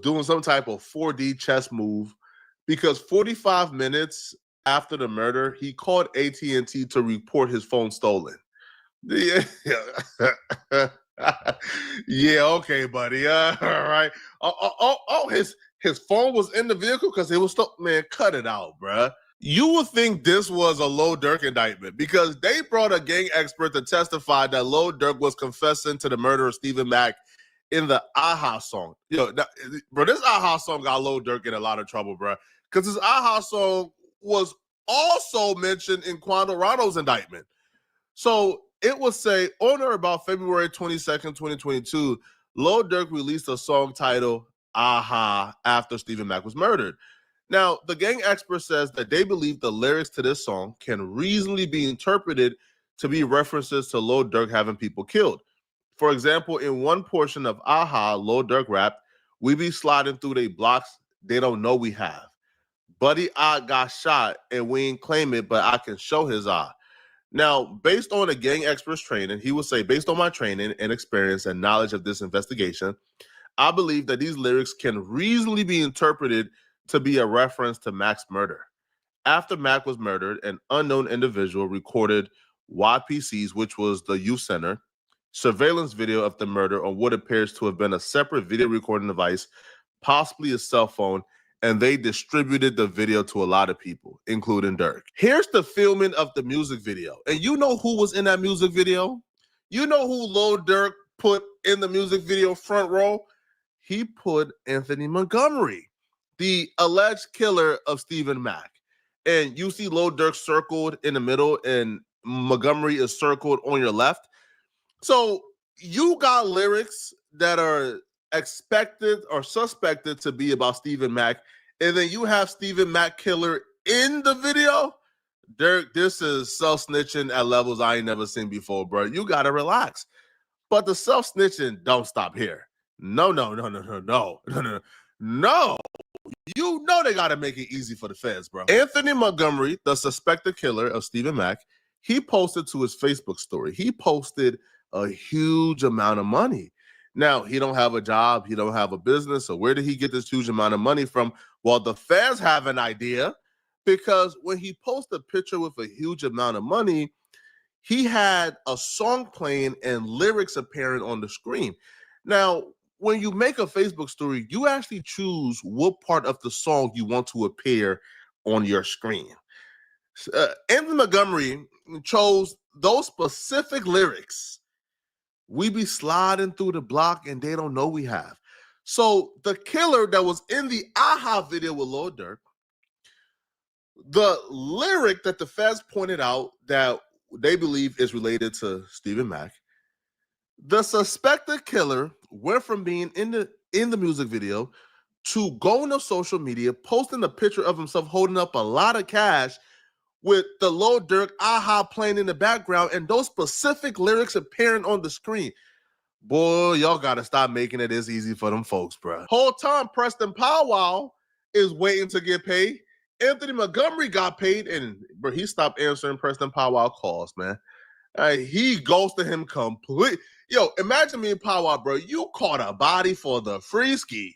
doing some type of 4D chess move, because 45 minutes after the murder, he called AT&T to report his phone stolen. Yeah, yeah, okay, buddy. All right. His phone was in the vehicle because it was stolen. Man, cut it out, bruh. You would think this was a Lil Durk indictment because they brought a gang expert to testify that Lil Durk was confessing to the murder of Stephen Mack in the Aha song. Bro, this Aha song got Lil Durk in a lot of trouble, bro, because this Aha song was also mentioned in Quando Rondo's indictment. So it will say, on or about February 22nd, 2022, Lil Durk released a song titled Aha after Stephen Mack was murdered. Now, the gang expert says that they believe the lyrics to this song can reasonably be interpreted to be references to Lil Durk having people killed. For example, in one portion of Aha, Lil Durk rapped, "We be sliding through they blocks, they don't know we have. Buddy, I got shot and we ain't claim it, but I can show his eye." Now, based on a gang expert's training, he will say, based on my training and experience and knowledge of this investigation, I believe that these lyrics can reasonably be interpreted to be a reference to Mack's murder. After Mack was murdered, an unknown individual recorded YPC's, which was the youth center, surveillance video of the murder on what appears to have been a separate video recording device, possibly a cell phone, and they distributed the video to a lot of people, including Durk. Here's the filming of the music video. And you know who was in that music video? You know who Lil Durk put in the music video front row? He put Anthony Montgomery, the alleged killer of Stephen Mack. And you see Lil Durk circled in the middle and Montgomery is circled on your left. So you got lyrics that are expected or suspected to be about Stephen Mack, and then you have Stephen Mack killer in the video. Durk, this is self-snitching at levels I ain't never seen before, bro. You gotta relax. But the self-snitching don't stop here. No. You know they gotta make it easy for the feds, bro. Anthony Montgomery, the suspected killer of Stephen Mack, he posted to his Facebook story. He posted a huge amount of money. Now, he don't have a job. He don't have a business. So where did he get this huge amount of money from? Well, the feds have an idea, because when he posted a picture with a huge amount of money, he had a song playing and lyrics appearing on the screen. Now, when you make a Facebook story, you actually choose what part of the song you want to appear on your screen. Anthony Montgomery chose those specific lyrics. We be sliding through the block and they don't know we have. So the killer that was in the AHA video with Lil Durk, the lyric that the feds pointed out that they believe is related to Stephen Mack, the suspected killer went from being in the music video to going to social media, posting a picture of himself holding up a lot of cash with the Lil Durk AHA playing in the background and those specific lyrics appearing on the screen. Boy, y'all gotta stop making it this easy for them folks, bro. Whole time Preston Powwow is waiting to get paid. Anthony Montgomery got paid, and bro, he stopped answering Preston Powwow calls, man. He ghosted him completely. Yo, imagine me and Powwow, bro. You caught a body for the free ski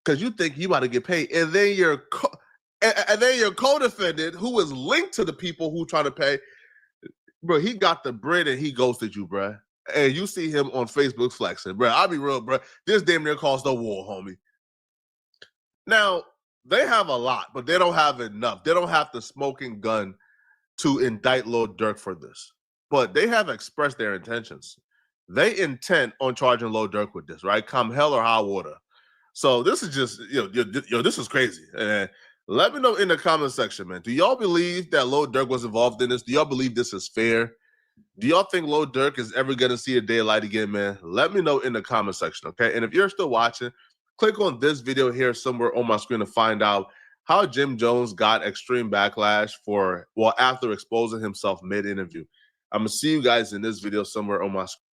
because you think you about to get paid, and then your co-defendant, who is linked to the people who trying to pay, bro, he got the bread and he ghosted you, bro. And you see him on Facebook flexing, bro. I'll be real, bro. This damn near cost a war, homie. Now, they have a lot, but they don't have enough. They don't have the smoking gun to indict Lil Durk for this. But they have expressed their intentions. They intend on charging Lil Durk with this, right? Come hell or high water. So this is just, this is crazy. And let me know in the comment section, man. Do y'all believe that Lil Durk was involved in this? Do y'all believe this is fair? Do y'all think Lil Durk is ever going to see a daylight again, man? Let me know in the comment section, okay? And if you're still watching, click on this video here somewhere on my screen to find out how Jim Jones got extreme backlash after exposing himself mid-interview. I'm going to see you guys in this video somewhere on my screen.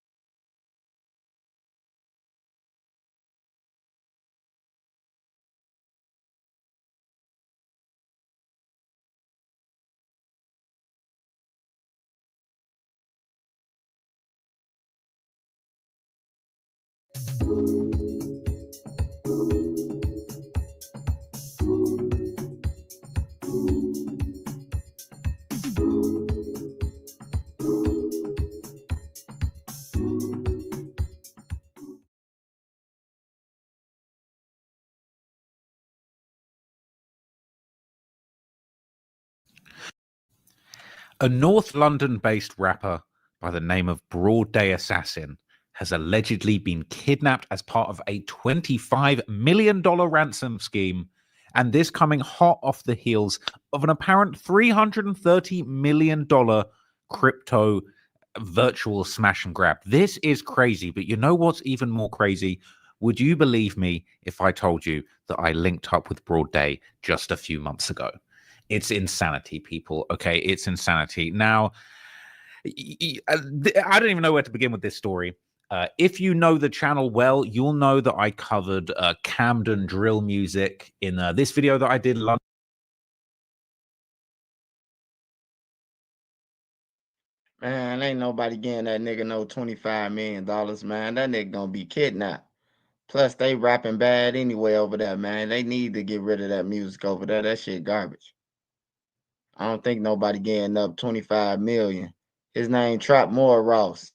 A North London-based rapper by the name of Broad Day Assassin has allegedly been kidnapped as part of a $25 million ransom scheme, and this coming hot off the heels of an apparent $330 million crypto virtual smash and grab. This is crazy, but you know what's even more crazy? Would you believe me if I told you that I linked up with Broad Day just a few months ago? It's insanity, people. Okay, it's insanity. Now, I don't even know where to begin with this story. If you know the channel well, you'll know that I covered Camden drill music in this video that I did. Man, ain't nobody getting that nigga no $25 million, man. That nigga gonna be kidnapped. Plus, they rapping bad anyway over there, man. They need to get rid of that music over there. That shit garbage. I don't think nobody getting up 25 million. His name Trap More Ross.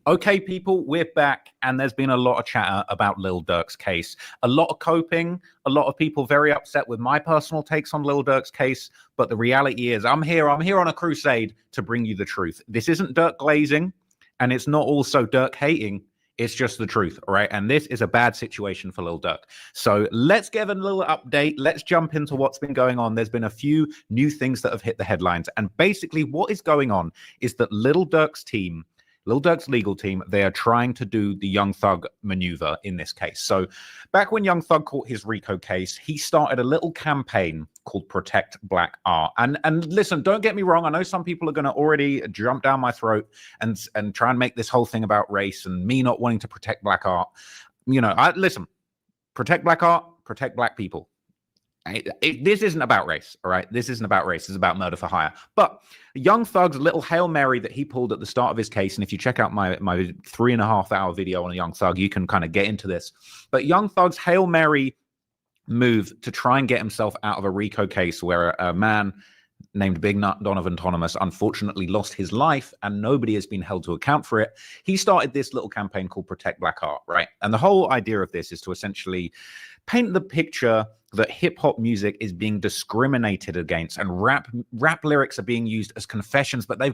Okay, people, we're back, and there's been a lot of chatter about Lil Durk's case. A lot of coping, a lot of people very upset with my personal takes on Lil Durk's case, but the reality is I'm here on a crusade to bring you the truth. This isn't Durk glazing, and it's not also Durk hating. It's just the truth, all right? And this is a bad situation for Lil Durk. So let's give a little update. Let's jump into what's been going on. There's been a few new things that have hit the headlines, and basically what is going on is that Lil Durk's legal team, they are trying to do the Young Thug maneuver in this case. So back when Young Thug caught his RICO case, he started a little campaign called Protect Black Art. And listen, don't get me wrong. I know some people are going to already jump down my throat and try and make this whole thing about race and me not wanting to protect black art. You know, listen, protect black art, protect black people. This isn't about race, all right? This isn't about race. It's about murder for hire. But Young Thug's little Hail Mary that he pulled at the start of his case, and if you check out my 3.5 hour video on Young Thug, you can kind of get into this. But Young Thug's Hail Mary move to try and get himself out of a RICO case where a man named Big Nut Donovan Thomas unfortunately lost his life and nobody has been held to account for it. He started this little campaign called Protect Black Art, right? And the whole idea of this is to essentially paint the picture that hip-hop music is being discriminated against and rap lyrics are being used as confessions, but they're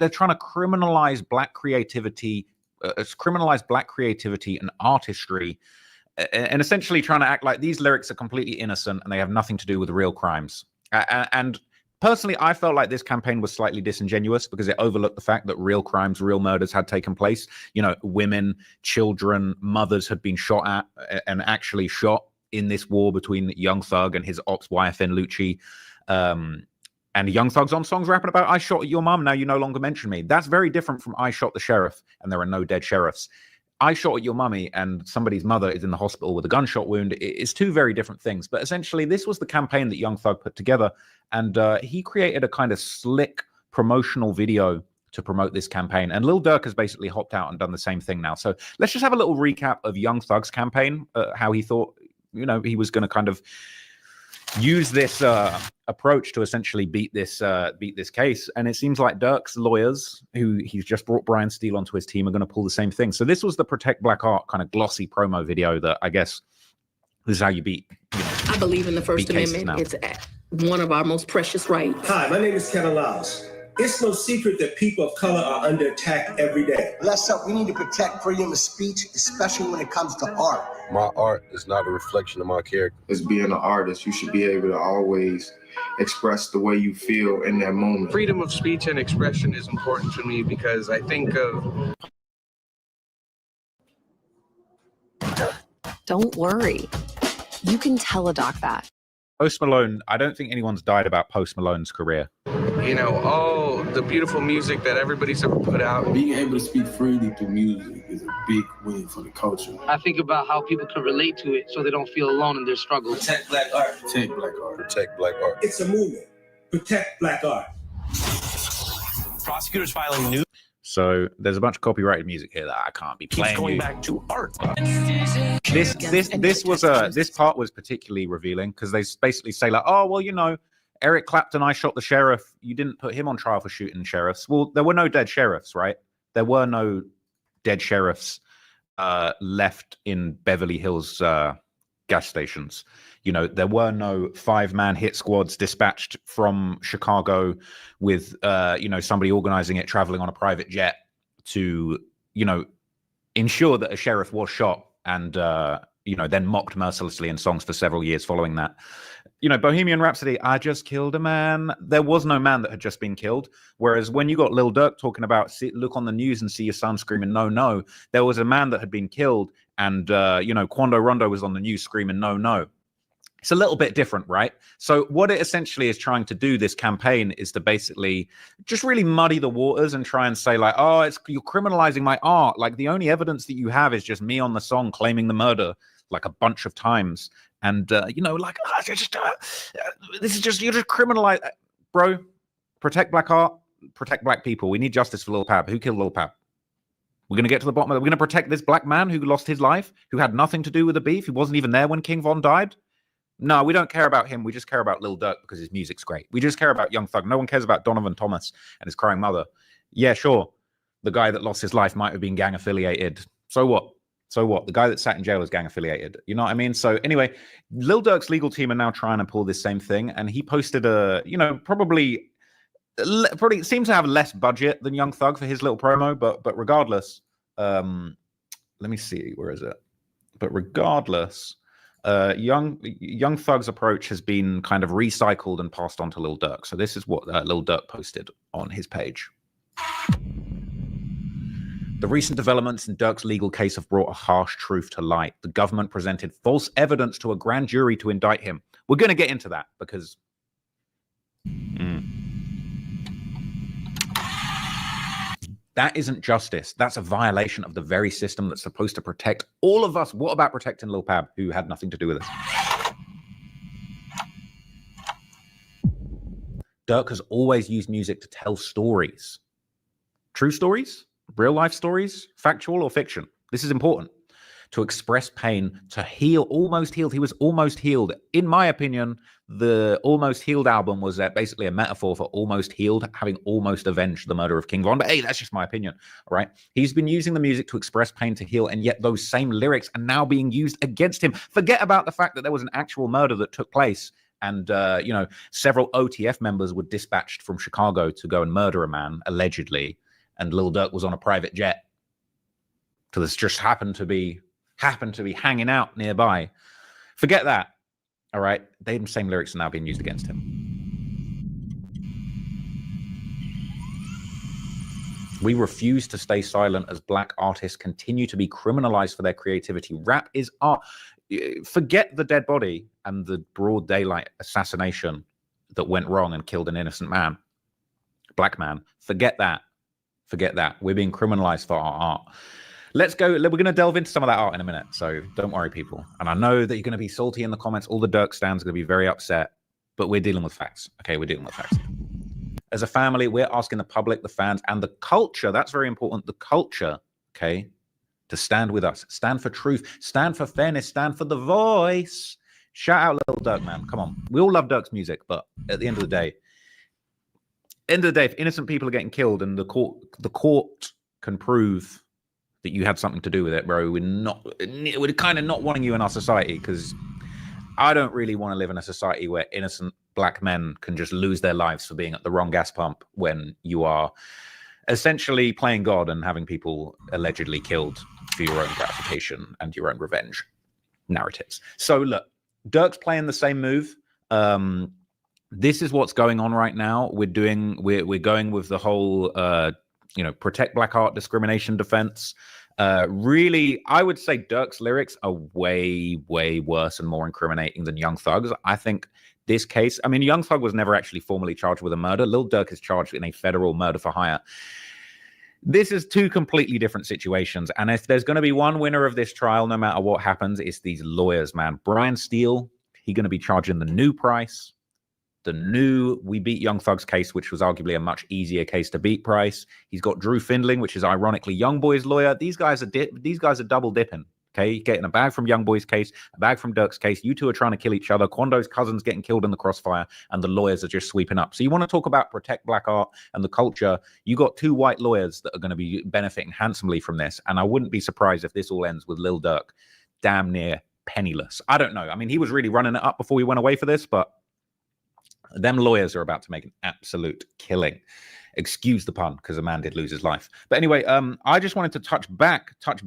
trying to criminalize black creativity, and artistry, and essentially trying to act like these lyrics are completely innocent and they have nothing to do with real crimes. And personally, I felt like this campaign was slightly disingenuous because it overlooked the fact that real crimes, real murders had taken place. You know, women, children, mothers had been shot at and actually shot in this war between Young Thug and his ops YFN Lucci. And Young Thug's on songs rapping about, I shot at your mom, now you no longer mention me. That's very different from I shot the sheriff and there are no dead sheriffs. I shot at your mummy and somebody's mother is in the hospital with a gunshot wound. It's two very different things. But essentially, this was the campaign that Young Thug put together. And he created a kind of slick promotional video to promote this campaign. And Lil Durk has basically hopped out and done the same thing now. So let's just have a little recap of Young Thug's campaign, how he thought, you know, he was going to kind of use this approach to essentially beat this case. And it seems like Durk's lawyers, who he's just brought Brian Steele onto his team, are going to pull the same thing. So this was the Protect Black Art kind of glossy promo video that I guess this is how you beat. You know, I believe in the First Amendment. It's one of our most precious rights. Hi, my name is Kevin Lyles. It's no secret that people of color are under attack every day. Bless up, we need to protect freedom of speech, especially when it comes to art. My art is not a reflection of my character. As being an artist, you should be able to always express the way you feel in that moment. Freedom of speech and expression is important to me because I think of... Don't worry. You can tell a doc that. Post Malone, I don't think anyone's died about Post Malone's career. You know, all the beautiful music that everybody's ever put out. Being able to speak freely through music is a big win for the culture. I think about how people can relate to it so they don't feel alone in their struggle. Protect black art. Protect black art. Protect black art. It's a movement. Protect black art. Prosecutors filing new. So there's a bunch of copyrighted music here that I can't be playing. Keeps going back to art. This part was particularly revealing because they basically say like, oh well, you know, Eric Clapton, I shot the sheriff. You didn't put him on trial for shooting sheriffs. Well, there were no dead sheriffs, right? There were no dead sheriffs left in Beverly Hills gas stations. You know, there were no 5-man hit squads dispatched from Chicago with, you know, somebody organizing it, traveling on a private jet to, you know, ensure that a sheriff was shot and, you know, then mocked mercilessly in songs for several years following that. You know, Bohemian Rhapsody, I just killed a man. There was no man that had just been killed. Whereas when you got Lil Durk talking about, look on the news and see your son screaming, no, no, there was a man that had been killed. And, you know, Quando Rondo was on the news screaming, no, no. It's a little bit different, right? So what it essentially is trying to do, this campaign, is to basically just really muddy the waters and try and say like, oh, you're criminalizing my art. Like the only evidence that you have is just me on the song claiming the murder like a bunch of times. And, you know, like, this is just, you're just criminalize, bro, protect black art, protect black people. We need justice for Lil Pab. Who killed Lil Pab? We're going to get to the bottom of it. We're going to protect this black man who lost his life, who had nothing to do with the beef, who wasn't even there when King Von died. No, we don't care about him. We just care about Lil Durk because his music's great. We just care about Young Thug. No one cares about Donovan Thomas and his crying mother. Yeah, sure. The guy that lost his life might have been gang affiliated. So what? So what? The guy that sat in jail is gang affiliated. You know what I mean? So anyway, Lil Durk's legal team are now trying to pull this same thing. And he posted a, you know, probably seems to have less budget than Young Thug for his little promo. But regardless, let me see. Where is it? But regardless, Young Thug's approach has been kind of recycled and passed on to Lil Durk. So this is what Lil Durk posted on his page. The recent developments in Durk's legal case have brought a harsh truth to light. The government presented false evidence to a grand jury to indict him. We're going to get into that because... That isn't justice. That's a violation of the very system that's supposed to protect all of us. What about protecting Lil Pab, who had nothing to do with it? Durk has always used music to tell stories. True stories, real life stories, factual or fiction. This is important. To express pain, to heal, almost healed. He was almost healed. In my opinion, the Almost Healed album was basically a metaphor for almost healed, having almost avenged the murder of King Von. But hey, that's just my opinion, all right? He's been using the music to express pain, to heal, and yet those same lyrics are now being used against him. Forget about the fact that there was an actual murder that took place, and several OTF members were dispatched from Chicago to go and murder a man, allegedly, and Lil Durk was on a private jet. So this just happened to be hanging out nearby. Forget that. All right. The same lyrics are now being used against him. We refuse to stay silent as Black artists continue to be criminalized for their creativity. Rap is art. Forget the dead body and the broad daylight assassination that went wrong and killed an innocent man. Black man. Forget that. Forget that. We're being criminalized for our art. Let's go. We're going to delve into some of that art in a minute. So don't worry, people. And I know that you're going to be salty in the comments. All the Durk stands are going to be very upset. But we're dealing with facts. Okay, we're dealing with facts. As a family, we're asking the public, the fans, and the culture. That's very important. The culture, okay, to stand with us. Stand for truth. Stand for fairness. Stand for the voice. Shout out Lil Durk, man. Come on. We all love Durk's music. But at the end of the day, if innocent people are getting killed and the court can prove that you had something to do with it, bro, we're kind of not wanting you in our society, because I don't really want to live in a society where innocent Black men can just lose their lives for being at the wrong gas pump when you are essentially playing God and having people allegedly killed for your own gratification and your own revenge narratives. So look, Durk's playing the same move. This is what's going on right now. We're going with the whole protect Black art, discrimination defense. Really, I would say Durk's lyrics are way, way worse and more incriminating than Young Thug's. I think this case, I mean, Young Thug was never actually formally charged with a murder. Lil Durk is charged in a federal murder for hire. This is two completely different situations. And if there's going to be one winner of this trial, no matter what happens, it's these lawyers, man. Brian Steele, he's going to be charged in the new price. The new We Beat Young Thug's case, which was arguably a much easier case to beat price. He's got Drew Findling, which is ironically Young Boy's lawyer. These guys are double dipping. Okay, getting a bag from Young Boy's case, a bag from Durk's case. You two are trying to kill each other. Quando's cousin's getting killed in the crossfire, and the lawyers are just sweeping up. So you want to talk about protect Black art and the culture? You got two white lawyers that are going to be benefiting handsomely from this, and I wouldn't be surprised if this all ends with Lil Durk damn near penniless. I don't know. I mean, he was really running it up before we went away for this, but them lawyers are about to make an absolute killing. Excuse the pun, because a man did lose his life. But anyway, I just wanted to touch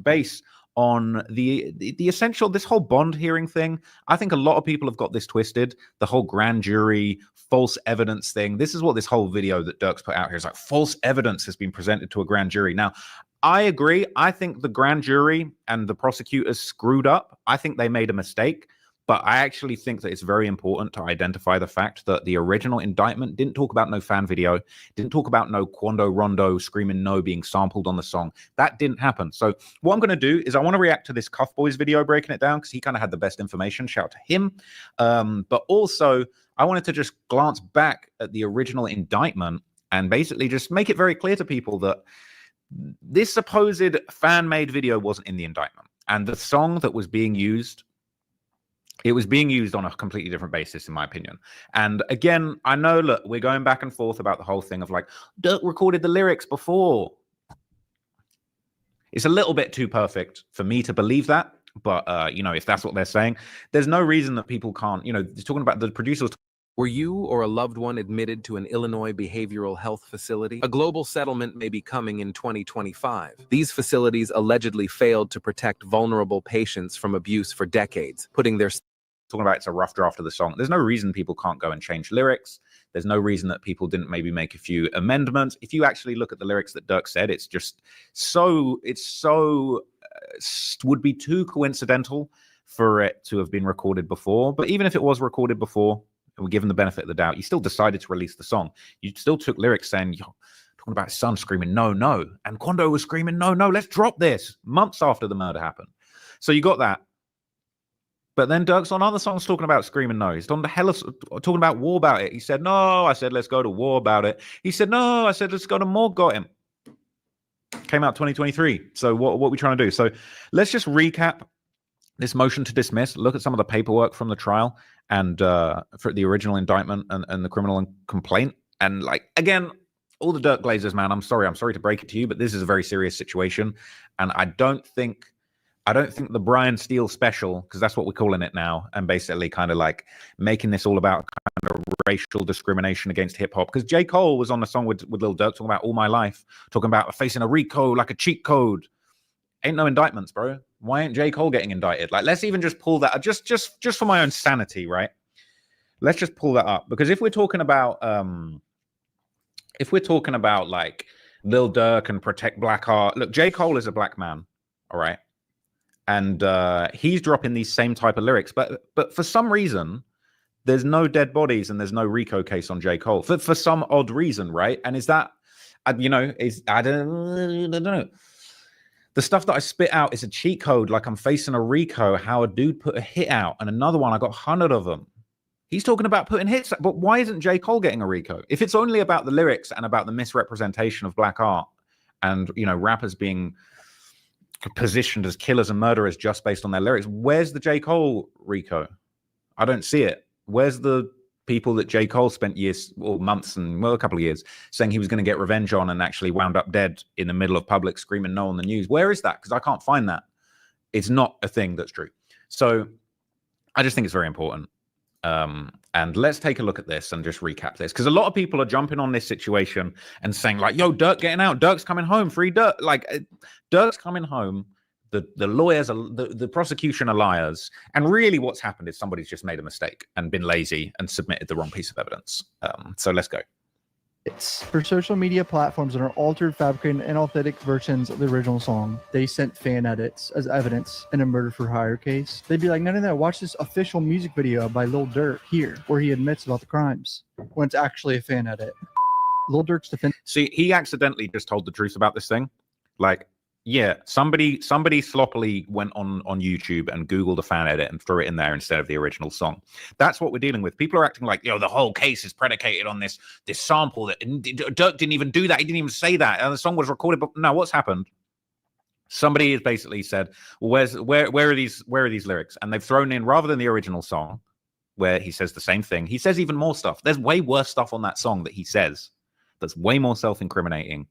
base on the essential, this whole bond hearing thing. I think a lot of people have got this twisted. The whole grand jury, false evidence thing. This is what this whole video that Durk's put out here is like. False evidence has been presented to a grand jury. Now, I agree. I think the grand jury and the prosecutors screwed up. I think they made a mistake. But I actually think that it's very important to identify the fact that the original indictment didn't talk about no fan video, didn't talk about no Quando Rondo screaming no being sampled on the song. That didn't happen. So what I'm going to do is I want to react to this Cuff Boys video breaking it down, because he kind of had the best information. Shout out to him. But also, I wanted to just glance back at the original indictment and basically just make it very clear to people that this supposed fan-made video wasn't in the indictment. And the song that was being used, it was being used on a completely different basis, in my opinion. And again, I know, look, we're going back and forth about the whole thing of like, Durk recorded the lyrics before. It's a little bit too perfect for me to believe that. But, if that's what they're saying, there's no reason that people can't, they're talking about the producers. Were you or a loved one admitted to an Illinois behavioral health facility? A global settlement may be coming in 2025. These facilities allegedly failed to protect vulnerable patients from abuse for decades, putting their... Talking about it's a rough draft of the song. There's no reason people can't go and change lyrics. There's no reason that people didn't maybe make a few amendments. If you actually look at the lyrics that Durk said, it's just would be too coincidental for it to have been recorded before. But even if it was recorded before, and we're given the benefit of the doubt, you still decided to release the song. You still took lyrics saying, talking about his son screaming, no, no. And Quando was screaming, no, no, let's drop this, months after the murder happened. So you got that. But then Durk's on other songs talking about screaming no. He's on the hell talking about war about it. He said, no. I said, let's go to war about it. He said, no. I said, let's go to more. Got him. Came out 2023. So what are we trying to do? So let's just recap this motion to dismiss. Look at some of the paperwork from the trial and for the original indictment and the criminal complaint. And like, again, all the Durk Glazers, man, I'm sorry to break it to you, but this is a very serious situation. And I don't think the Brian Steele special, because that's what we're calling it now, and basically kind of like making this all about kind of racial discrimination against hip hop. Because J. Cole was on the song with Lil Durk talking about All My Life, talking about facing a RICO like a cheat code. Ain't no indictments, bro. Why ain't J. Cole getting indicted? Like, let's even just pull that up, just for my own sanity, right? Let's just pull that up, because if we're talking about like Lil Durk and protect black art, look, J. Cole is a black man, all right. And he's dropping these same type of lyrics, but for some reason, there's no dead bodies and there's no RICO case on J. Cole for some odd reason, right? And is that, I don't know. The stuff that I spit out is a cheat code, like I'm facing a RICO. How a dude put a hit out, and another one I got 100 of them. He's talking about putting hits, but why isn't J. Cole getting a RICO? If it's only about the lyrics and about the misrepresentation of black art, and rappers being positioned as killers and murderers just based on their lyrics, where's the J. Cole RICO? I don't see it. Where's the people that J. Cole spent years or months and a couple of years saying he was going to get revenge on and actually wound up dead in the middle of public screaming no on the news? Where is that? Because I can't find that. It's not a thing that's true. So I just think it's very important. And let's take a look at this and just recap this, because a lot of people are jumping on this situation and saying like, yo, Durk getting out, Durk's coming home, free Durk. Like, Durk's coming home. The lawyers are the prosecution are liars, and really what's happened is somebody's just made a mistake and been lazy and submitted the wrong piece of evidence. So let's go. It's for social media platforms that are altered, fabricated, and inauthentic versions of the original song. They sent fan edits as evidence in a murder for hire case. They'd be like, no, watch this official music video by Lil Durk here, where he admits about the crimes, when it's actually a fan edit. Lil Durk's defense. See, he accidentally just told the truth about this thing. Like, yeah, somebody sloppily went on YouTube and Googled a fan edit and threw it in there instead of the original song. That's what we're dealing with. People are acting like, the whole case is predicated on this sample that Durk didn't even do that. He didn't even say that. And the song was recorded. But no, what's happened? Somebody has basically said, well, where are these lyrics? And they've thrown in, rather than the original song, where he says the same thing, he says even more stuff. There's way worse stuff on that song that he says that's way more self-incriminating,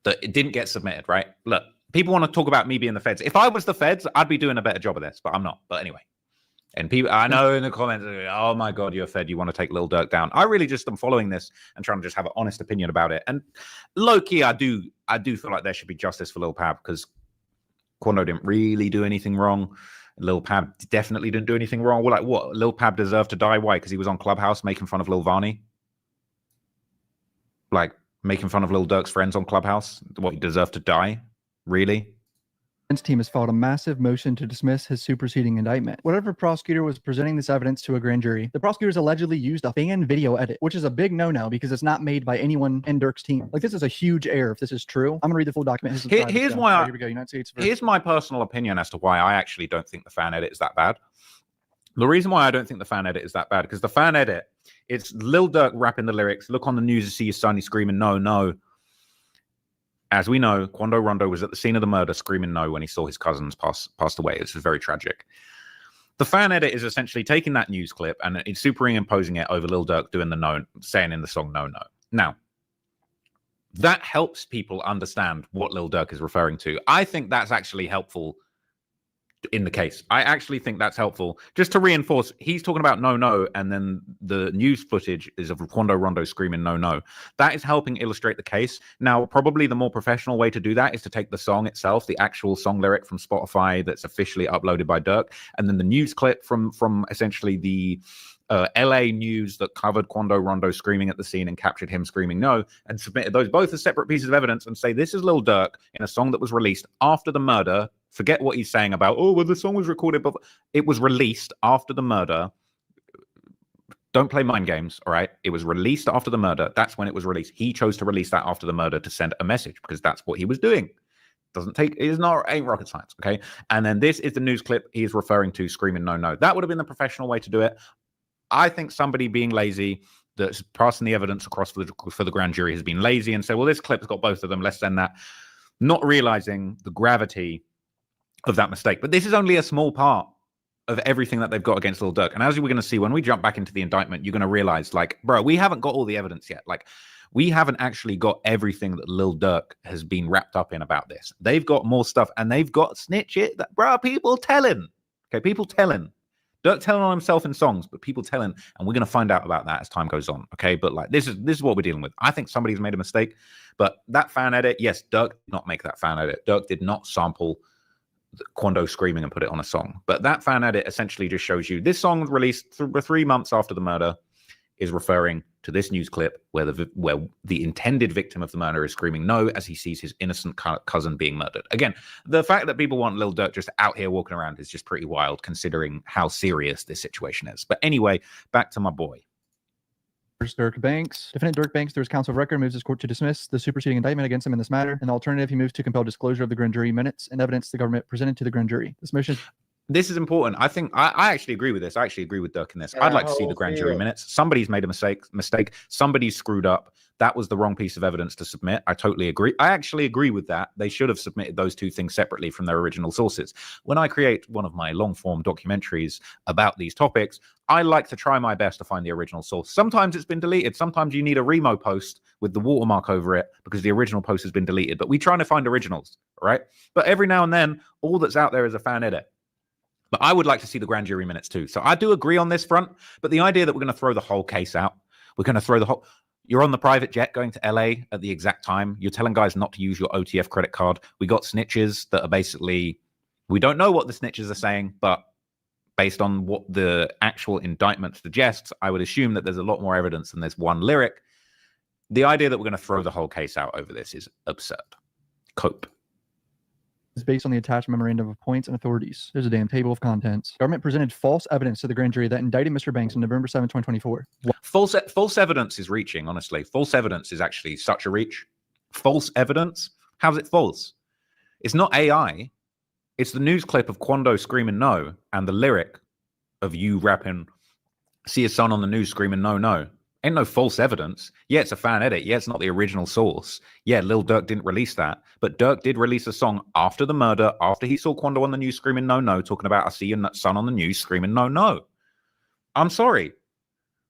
that it didn't get submitted, right? Look, people want to talk about me being the feds. If I was the feds, I'd be doing a better job of this, but I'm not. But anyway, and people, I know in the comments, oh my God, you're a fed, you want to take Lil Durk down. I really just am following this and trying to just have an honest opinion about it. And low key, I do feel like there should be justice for Lil Pab, because Quando didn't really do anything wrong. Lil Pab definitely didn't do anything wrong. Well, like what? Lil Pab deserved to die. Why? Because he was on Clubhouse making fun of Lil Varney. Like, making fun of Lil Durk's friends on Clubhouse? What, he deserved to die? Really? Defense team has filed a massive motion to dismiss his superseding indictment. Whatever prosecutor was presenting this evidence to a grand jury, the prosecutors allegedly used a fan video edit, which is a big no-no because it's not made by anyone in Durk's team. Like, this is a huge error if this is true. I'm gonna read the full document. Here's why. Here we go. United States. Here's my personal opinion as to why I actually don't think the fan edit is that bad. The reason why I don't think the fan edit is that bad, because the fan edit, it's Lil Durk rapping the lyrics. Look on the news to see your son, he's screaming, no, no. As we know, Quando Rondo was at the scene of the murder screaming no when he saw his cousins passed away. This is very tragic. The fan edit is essentially taking that news clip and it's superimposing it over Lil Durk doing the no, saying in the song, no, no. Now, that helps people understand what Lil Durk is referring to. I think that's actually helpful in the case. I actually think that's helpful, just to reinforce he's talking about no, no, and then the news footage is of Quando Rondo screaming no, no. That is helping illustrate the case. Now, probably the more professional way to do that is to take the song itself, the actual song lyric from Spotify that's officially uploaded by Durk, and then the news clip from essentially the LA news that covered Quando Rondo screaming at the scene and captured him screaming no, and submitted those both as separate pieces of evidence and say, this is Lil Durk in a song that was released after the murder. Forget what he's saying about, oh, well, the song was recorded, but it was released after the murder. Don't play mind games, all right? It was released after the murder. That's when it was released. He chose to release that after the murder to send a message because that's what he was doing. Ain't rocket science, okay? And then this is the news clip he's referring to, screaming no, no. That would have been the professional way to do it. I think somebody being lazy, that's passing the evidence across for the grand jury, has been lazy and said, well, this clip's got both of them, let's send that, not realizing the gravity of that mistake. But this is only a small part of everything that they've got against Lil Durk. And as we're going to see, when we jump back into the indictment, you're going to realize, like, bro, we haven't got all the evidence yet. Like, we haven't actually got everything that Lil Durk has been wrapped up in about this. They've got more stuff, and they've got snitch it. That, bro, people telling. Okay, people telling. Durk telling on himself in songs, but people telling, and we're going to find out about that as time goes on. Okay, but like this is what we're dealing with. I think somebody's made a mistake, but that fan edit, yes, Durk did not make that fan edit. Durk did not sample Quando screaming and put it on a song. But that fan edit essentially just shows you this song released 3 months after the murder is referring to this news clip where the intended victim of the murder is screaming no as he sees his innocent cousin being murdered. Again, the fact that people want Lil Durk just out here walking around is just pretty wild considering how serious this situation is. But anyway, back to my boy. Durk Banks. Defendant Durk Banks, through his counsel of record, moves his court to dismiss the superseding indictment against him in this matter. In the alternative, he moves to compel disclosure of the grand jury minutes and evidence the government presented to the grand jury. This motion. This is important. I think I actually agree with this. I actually agree with Durk in this. I'd like to see the grand jury minutes. Somebody's made a mistake. Somebody's screwed up. That was the wrong piece of evidence to submit. I totally agree. I actually agree with that. They should have submitted those two things separately from their original sources. When I create one of my long-form documentaries about these topics, I like to try my best to find the original source. Sometimes it's been deleted. Sometimes you need a remo post with the watermark over it because the original post has been deleted. But we try to find originals, right? But every now and then, all that's out there is a fan edit. But I would like to see the grand jury minutes too. So I do agree on this front. But the idea that we're going to throw the whole case out, we're going to throw the whole... You're on the private jet going to LA at the exact time. You're telling guys not to use your OTF credit card. We got snitches that are basically... We don't know what the snitches are saying, but based on what the actual indictment suggests, I would assume that there's a lot more evidence than there's one lyric. The idea that we're going to throw the whole case out over this is absurd. Cope. Is based on the attached memorandum of points and authorities. There's a damn table of contents. Government presented false evidence to the grand jury that indicted Mr. Banks on November 7, 2024. False evidence is reaching, honestly. False evidence is actually such a reach. False evidence? How's it false? It's not AI. It's the news clip of Quando screaming no and the lyric of you rapping, see your son on the news screaming no, no. Ain't no false evidence. Yeah, it's a fan edit. Yeah, it's not the original source. Yeah, Lil Durk didn't release that. But Durk did release a song after the murder, after he saw Quando on the news screaming no, no, talking about I see your son on the news screaming no, no. I'm sorry.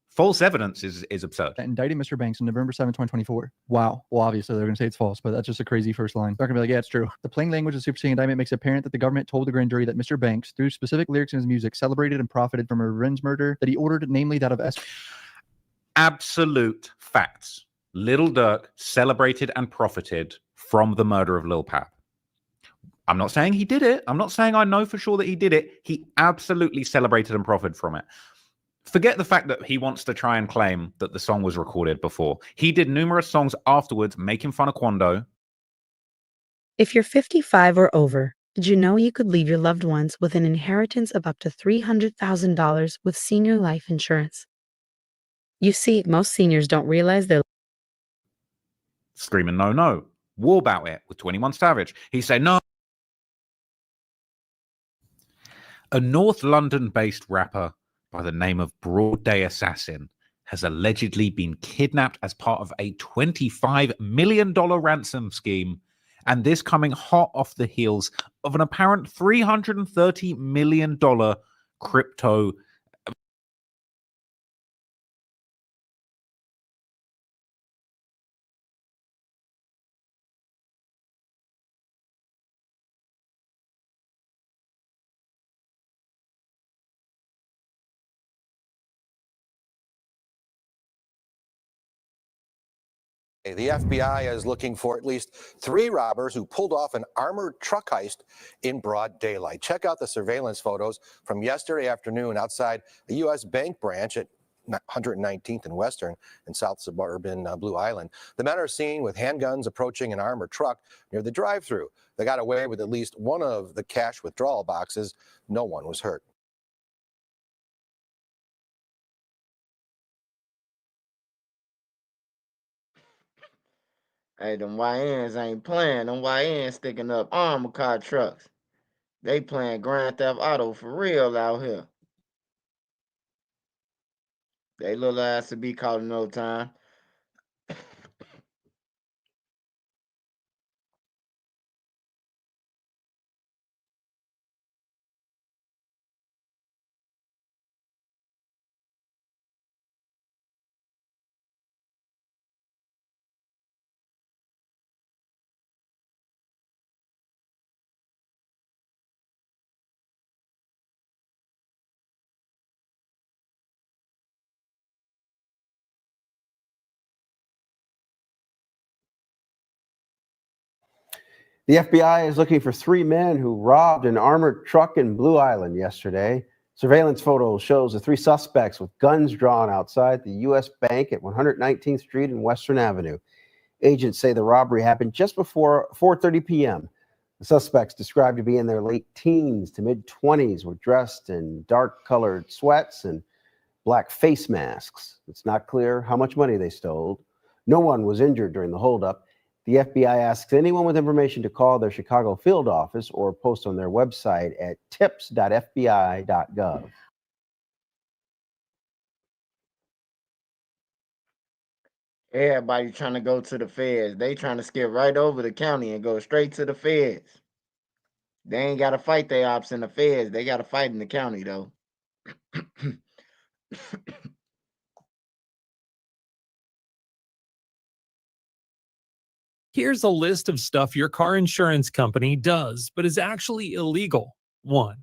False evidence is absurd. That indicted Mr. Banks on November 7, 2024. Wow. Well, obviously, they're going to say it's false, but that's just a crazy first line. They're going to be like, yeah, it's true. The plain language of the superseding indictment makes it apparent that the government told the grand jury that Mr. Banks, through specific lyrics in his music, celebrated and profited from a revenge murder that he ordered, namely that of S. Absolute facts. Lil Durk celebrated and profited from the murder of Lil Pap. I'm not saying he did it. I'm not saying I know for sure that he did it. He absolutely celebrated and profited from it. Forget the fact that he wants to try and claim that the song was recorded before. He did numerous songs afterwards making fun of Quando. If you're 55 or over, did you know you could leave your loved ones with an inheritance of up to $300,000 with senior life insurance? You see, most seniors don't realize they're Screaming no, no. War About It with 21 Savage. He said no. A North London-based rapper by the name of Broad Day Assassin has allegedly been kidnapped as part of a $25 million ransom scheme, and this coming hot off the heels of an apparent $330 million crypto The FBI is looking for at least 3 robbers who pulled off an armored truck heist in broad daylight. Check out the surveillance photos from yesterday afternoon outside a U.S. bank branch at 119th and Western in South suburban Blue Island. The men are seen with handguns approaching an armored truck near the drive-thru. They got away with at least one of the cash withdrawal boxes. No one was hurt. Hey, them YNs ain't playing. Them YNs sticking up armor car trucks. They playing Grand Theft Auto for real out here. They little ass to be caught in no time. The FBI is looking for 3 men who robbed an armored truck in Blue Island yesterday. Surveillance photos shows the 3 suspects with guns drawn outside the U.S. Bank at 119th Street and Western Avenue. Agents say the robbery happened just before 4:30 p.m. The suspects, described to be in their late teens to mid-20s, were dressed in dark-colored sweats and black face masks. It's not clear how much money they stole. No one was injured during the holdup. The FBI asks anyone with information to call their Chicago field office or post on their website at tips.fbi.gov. Everybody trying to go to the feds. They trying to skip right over the county and go straight to the feds. They ain't got to fight their ops in the feds. They got to fight in the county, though. Here's a list of stuff your car insurance company does, but is actually illegal. 1.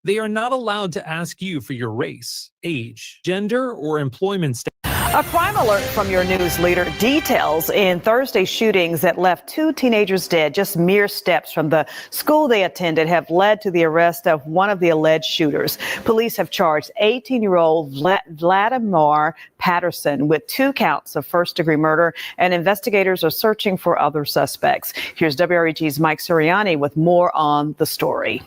They are not allowed to ask you for your race, age, gender, or employment status. A crime alert from your news leader. Details in Thursday's shootings that left 2 teenagers dead just mere steps from the school they attended have led to the arrest of one of the alleged shooters. Police have charged 18-year-old Vladimir Patterson with 2 counts of first-degree murder, and investigators are searching for other suspects. Here's WREG's Mike Suriani with more on the story.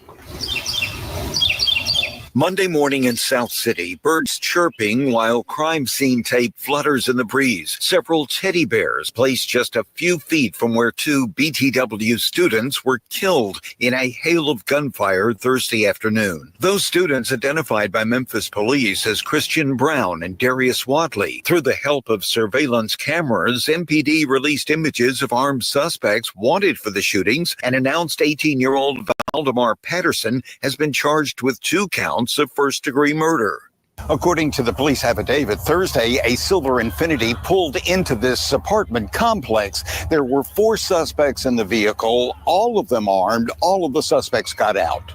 Monday morning in South City, birds chirping while crime scene tape flutters in the breeze. Several teddy bears placed just a few feet from where 2 BTW students were killed in a hail of gunfire Thursday afternoon. Those students, identified by Memphis police as Christian Brown and Darius Wadley. Through the help of surveillance cameras, MPD released images of armed suspects wanted for the shootings and announced 18-year-old Valdemar Patterson has been charged with 2 counts of first-degree murder. According to the police affidavit, Thursday, a silver Infiniti pulled into this apartment complex. There were 4 suspects in the vehicle, all of them armed. All of the suspects got out.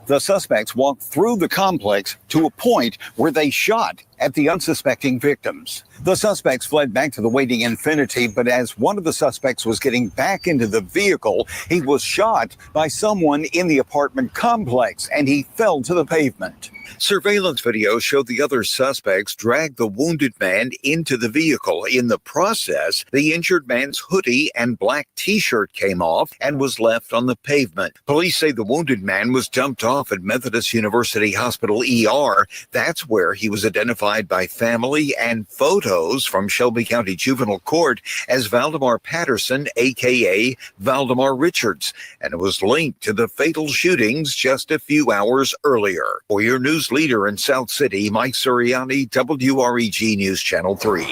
The suspects walked through the complex to a point where they shot at the unsuspecting victims. The suspects fled back to the waiting Infiniti, but as one of the suspects was getting back into the vehicle, he was shot by someone in the apartment complex, and he fell to the pavement. Surveillance video showed the other suspects drag the wounded man into the vehicle. In the process, the injured man's hoodie and black t-shirt came off and was left on the pavement. Police say the wounded man was dumped off at Methodist University Hospital ER. That's where he was identified by family and photos from Shelby County Juvenile Court as Valdemar Patterson, a.k.a. Valdemar Richards, and it was linked to the fatal shootings just a few hours earlier. For your news leader in South City, Mike Suriani, WREG News Channel 3.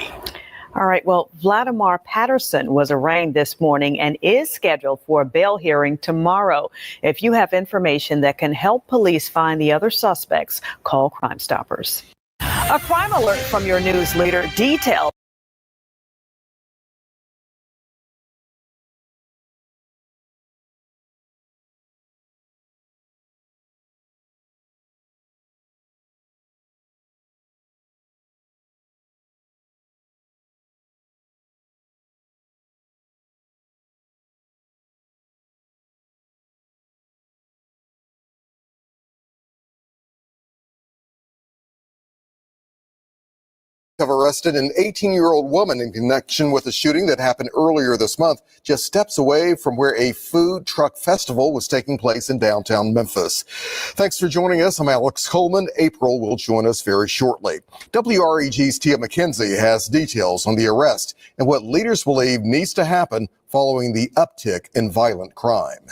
All right. Well, Vladimir Patterson was arraigned this morning and is scheduled for a bail hearing tomorrow. If you have information that can help police find the other suspects, call Crime Stoppers. A crime alert from your news leader. Details Have arrested an 18-year-old woman in connection with a shooting that happened earlier this month, just steps away from where a food truck festival was taking place in downtown Memphis. Thanks for joining us. I'm Alex Coleman. April will join us very shortly. WREG's Tia McKenzie has details on the arrest and what leaders believe needs to happen following the uptick in violent crime.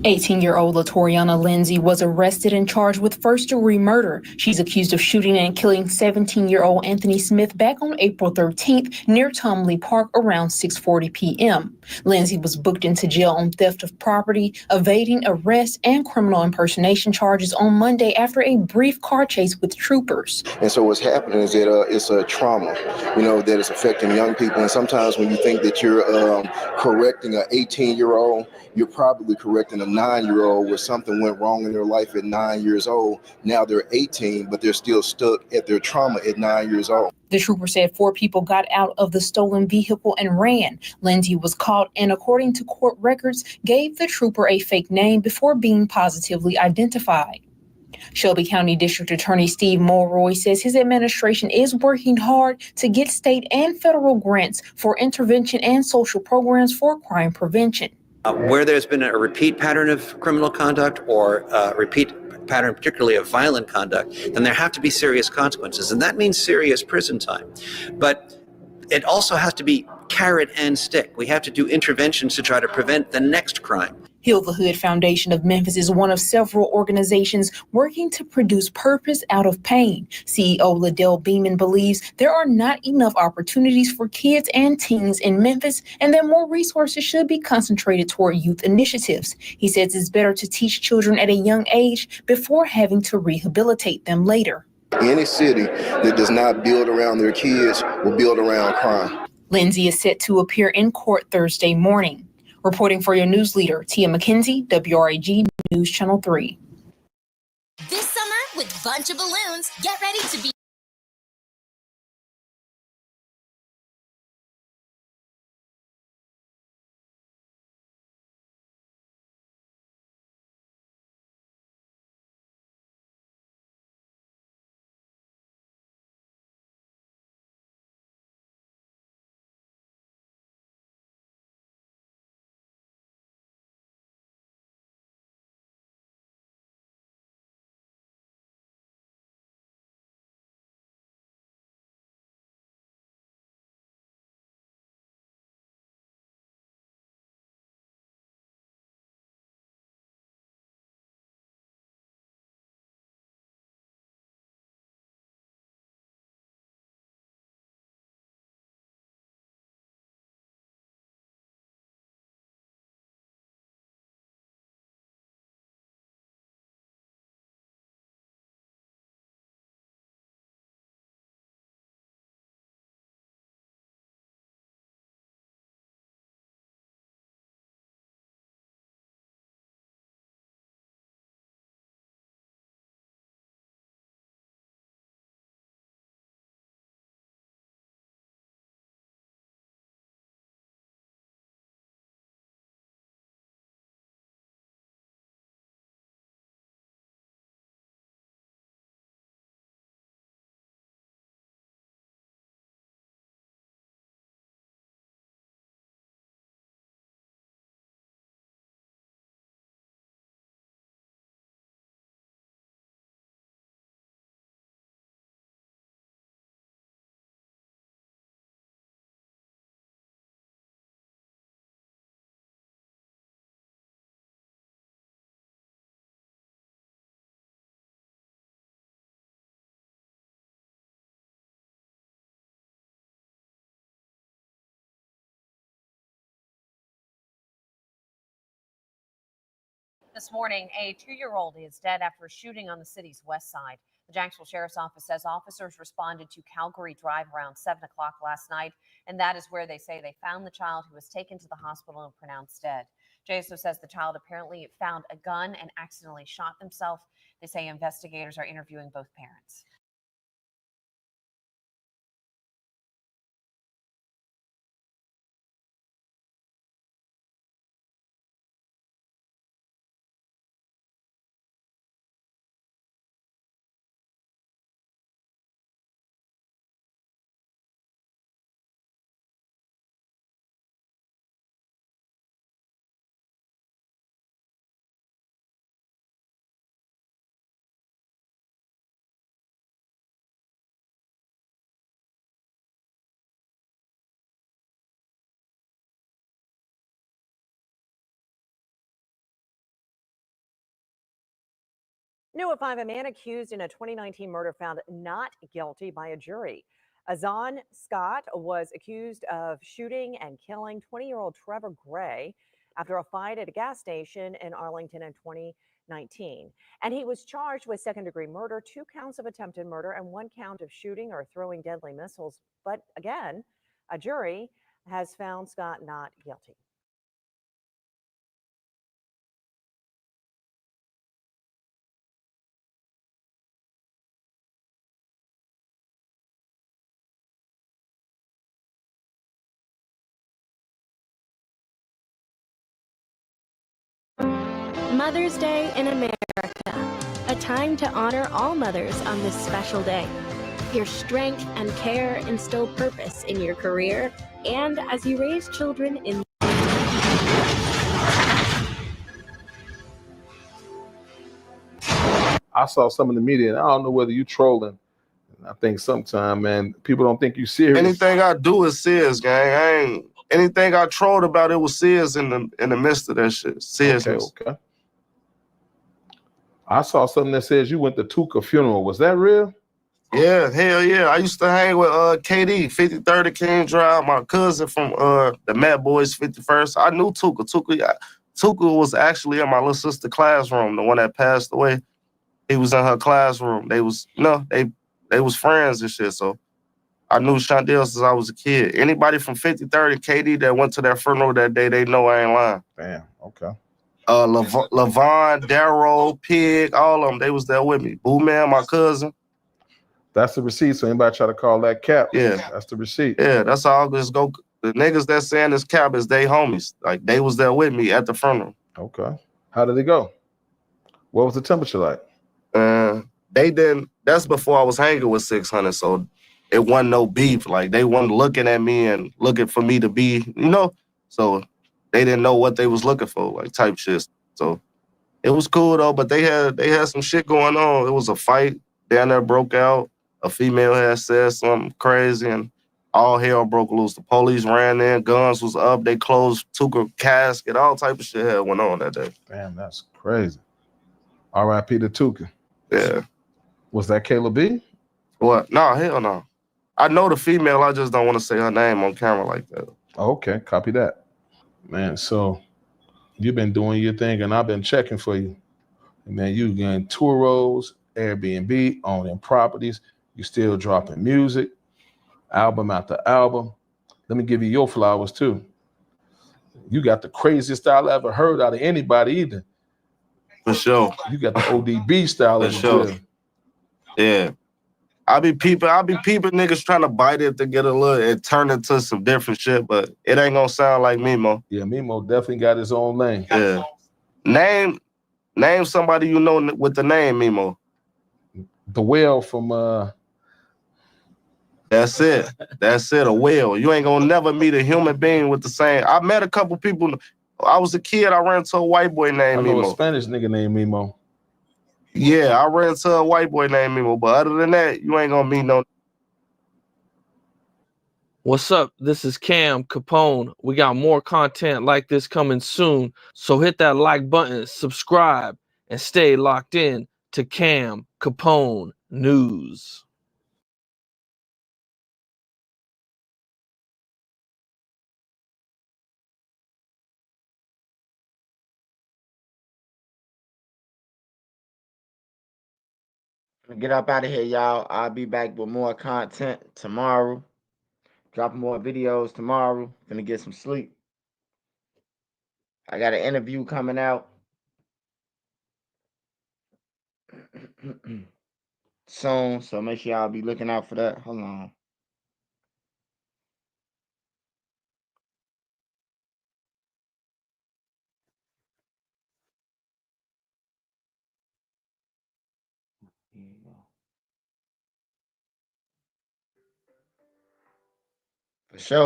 18-year-old Latoriana Lindsay was arrested and charged with first-degree murder. She's accused of shooting and killing 17-year-old Anthony Smith back on April 13th near Tomley Park around 6:40 p.m. Lindsay was booked into jail on theft of property, evading arrest, and criminal impersonation charges on Monday after a brief car chase with troopers. And so what's happening is that it's a trauma, that is affecting young people. And sometimes when you think that you're correcting an 18-year-old, you're probably correcting a 9-year-old where something went wrong in their life at 9 years old. Now they're 18, but they're still stuck at their trauma at 9 years old. The trooper said 4 people got out of the stolen vehicle and ran. Lindsay was caught and, according to court records, gave the trooper a fake name before being positively identified. Shelby County District Attorney Steve Mulroy says his administration is working hard to get state and federal grants for intervention and social programs for crime prevention. Where there's been a repeat pattern of criminal conduct or a repeat pattern, particularly of violent conduct, then there have to be serious consequences. And that means serious prison time. But it also has to be carrot and stick. We have to do interventions to try to prevent the next crime. Heal the Hood Foundation of Memphis is one of several organizations working to produce purpose out of pain. CEO Liddell Beeman believes there are not enough opportunities for kids and teens in Memphis and that more resources should be concentrated toward youth initiatives. He says it's better to teach children at a young age before having to rehabilitate them later. Any city that does not build around their kids will build around crime. Lindsay is set to appear in court Thursday morning. Reporting for your news leader, Tia McKenzie, WRAG News Channel 3. This summer, with Bunch of Balloons, get ready to be This morning, a 2-year-old is dead after a shooting on the city's west side. The Jacksonville Sheriff's Office says officers responded to Calgary Drive around 7 o'clock last night, and that is where they say they found the child who was taken to the hospital and pronounced dead. JSO says the child apparently found a gun and accidentally shot himself. They say investigators are interviewing both parents. New at 5, a man accused in a 2019 murder found not guilty by a jury. Azan Scott was accused of shooting and killing 20-year-old Trevor Gray after a fight at a gas station in Arlington in 2019. And he was charged with second-degree murder, 2 counts of attempted murder, and 1 count of shooting or throwing deadly missiles. But again, a jury has found Scott not guilty. Mother's Day in America, a time to honor all mothers on this special day. Your strength and care instill purpose in your career and as you raise children in. I saw some in the media, and I don't know whether you trolling. I think sometimes, man, people don't think you serious. Anything I do is serious, gang. I ain't anything I trolled about. It was serious in the midst of that shit. Seriousness. Okay. I saw something that says you went to Tuka funeral. Was that real? Yeah, hell yeah. I used to hang with KD, 53rd King Drive, my cousin from the Mad Boys 51st. I knew Tuka. Tuka was actually in my little sister classroom, the one that passed away. He was in her classroom. They was, they was friends and shit. So I knew Shondell since I was a kid. Anybody from 53rd and KD that went to that funeral that day, they know I ain't lying. Damn, okay. Levon, Darrow, Pig, all of them, they was there with me. Boo Man, my cousin. That's the receipt. So anybody try to call that cap? Yeah. That's the receipt. Yeah, that's all. Just go. The niggas that saying this cap is they homies. Like, they was there with me at the funeral. Okay. How did it go? What was the temperature like? They didn't. That's before I was hanging with 600, so it wasn't no beef. Like, they weren't looking at me and looking for me to be, so they didn't know what they was looking for, like, type shit. So it was cool though, but they had some shit going on. It was a fight down there, broke out. A female had said something crazy, and all hell broke loose. The police ran in, guns was up, they closed, took a casket, all type of shit had went on that day. Damn, that's crazy. R.I.P. to Tuka. Yeah. Was that Kayla B? What? No, hell no. I know the female, I just don't want to say her name on camera like that. Okay, copy that. Man, so you've been doing your thing, and I've been checking for you. Man, you getting tour roles, Airbnb, owning properties. You still dropping music, album after album. Let me give you your flowers too. You got the craziest style I ever heard out of anybody either. For sure. You got the ODB style. For sure. Yeah. I be peeping niggas trying to bite it to get a little and turn it to some different shit, but it ain't gonna sound like Mimo. Yeah, Mimo definitely got his own lane. Yeah. Name somebody you know with the name Mimo. The Whale from That's it. A whale. You ain't gonna never meet a human being with the same. I met a couple people. I was a kid. I ran into a white boy named I know Mimo. a Spanish nigga named Mimo. Yeah, I ran into a white boy named Mimo. But other than that, you ain't gonna meet no. What's up? This is Cam Capone. We got more content like this coming soon. So hit that like button, subscribe, and stay locked in to Cam Capone News. Get up out of here, y'all. I'll be back with more content tomorrow. Dropping more videos tomorrow. Gonna get some sleep. I got an interview coming out soon, so make sure y'all be looking out for that. Hold on. Here you go.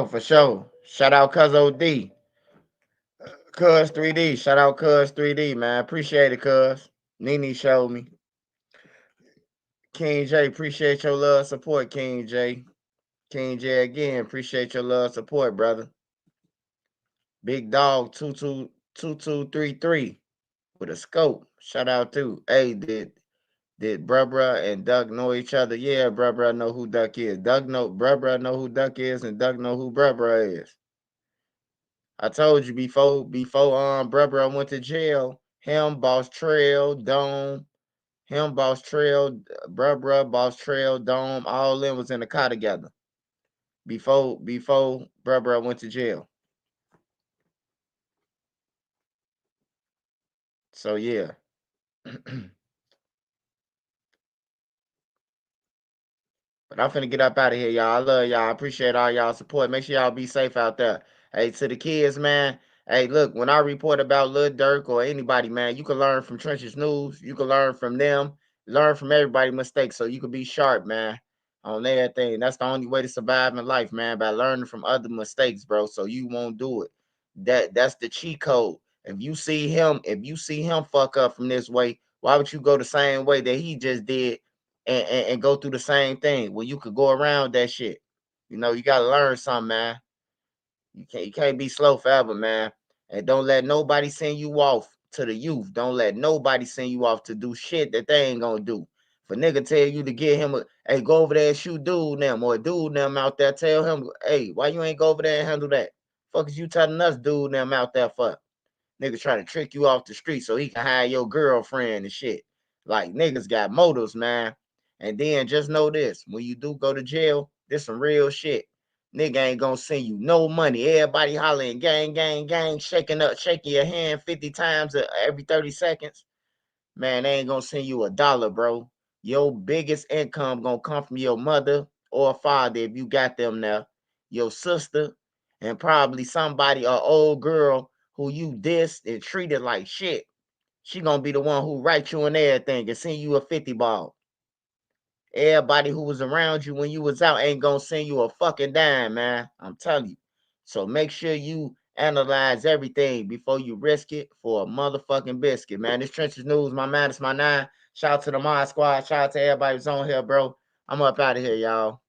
For sure. Shout out Cuz OD. Cuz 3D. Shout out Cuz 3D, man. Appreciate it, Cuz. Nene showed me. King J, appreciate your love support, King J. King J again, appreciate your love support, brother. Big Dog 222233 with a scope. Shout out to. Hey, Did bruh and Duck know each other? Yeah, bruh know who Duck is. Duck know bruh know who Duck is, and Duck know who bruh is. I told you before bruh went to jail. Him, Boss Trail, Dome, him, Boss Trail, bruh, Boss Trail, Dome, all them was in the car together. Before bruh went to jail. So yeah. But I'm finna get up out of here, y'all. I love y'all. I appreciate all y'all support. Make sure y'all be safe out there. Hey, to the kids, man. Hey, look, when I report about Lil Durk or anybody, man, you can learn from Trenches News. You can learn from them. Learn from everybody's mistakes so you can be sharp, man, on everything. That's the only way to survive in life, man, by learning from other mistakes, bro, so you won't do it. That's the cheat code. If you see him fuck up from this way, why would you go the same way that he just did and go through the same thing? Well, you could go around that shit. You know, you gotta learn something, man. You can't be slow forever, man. And don't let nobody send you off to the youth. Don't let nobody send you off to do shit that they ain't gonna do. If a nigga tell you to get him hey, go over there and shoot dude them, or dude them out there, tell him, hey, why you ain't go over there and handle that? Fuck is you telling us dude them out there for? Niggas trying to trick you off the street so he can hire your girlfriend and shit. Like, niggas got motives, man. And then just know this, when you do go to jail, this some real shit. Nigga ain't gonna send you no money. Everybody hollering gang, gang, gang, shaking your hand 50 times every 30 seconds. Man, they ain't gonna send you $1, bro. Your biggest income gonna come from your mother or father if you got them now, your sister, and probably somebody, or old girl who you dissed and treated like shit. She gonna be the one who write you and everything and send you a 50 ball. Everybody who was around you when you was out ain't gonna send you a fucking dime, man. I'm telling you. So make sure you analyze everything before you risk it for a motherfucking biscuit, man. This Trenches News, my man, it's my 9. Shout out to the Mod Squad. Shout out to everybody who's on here, bro. I'm up out of here, y'all.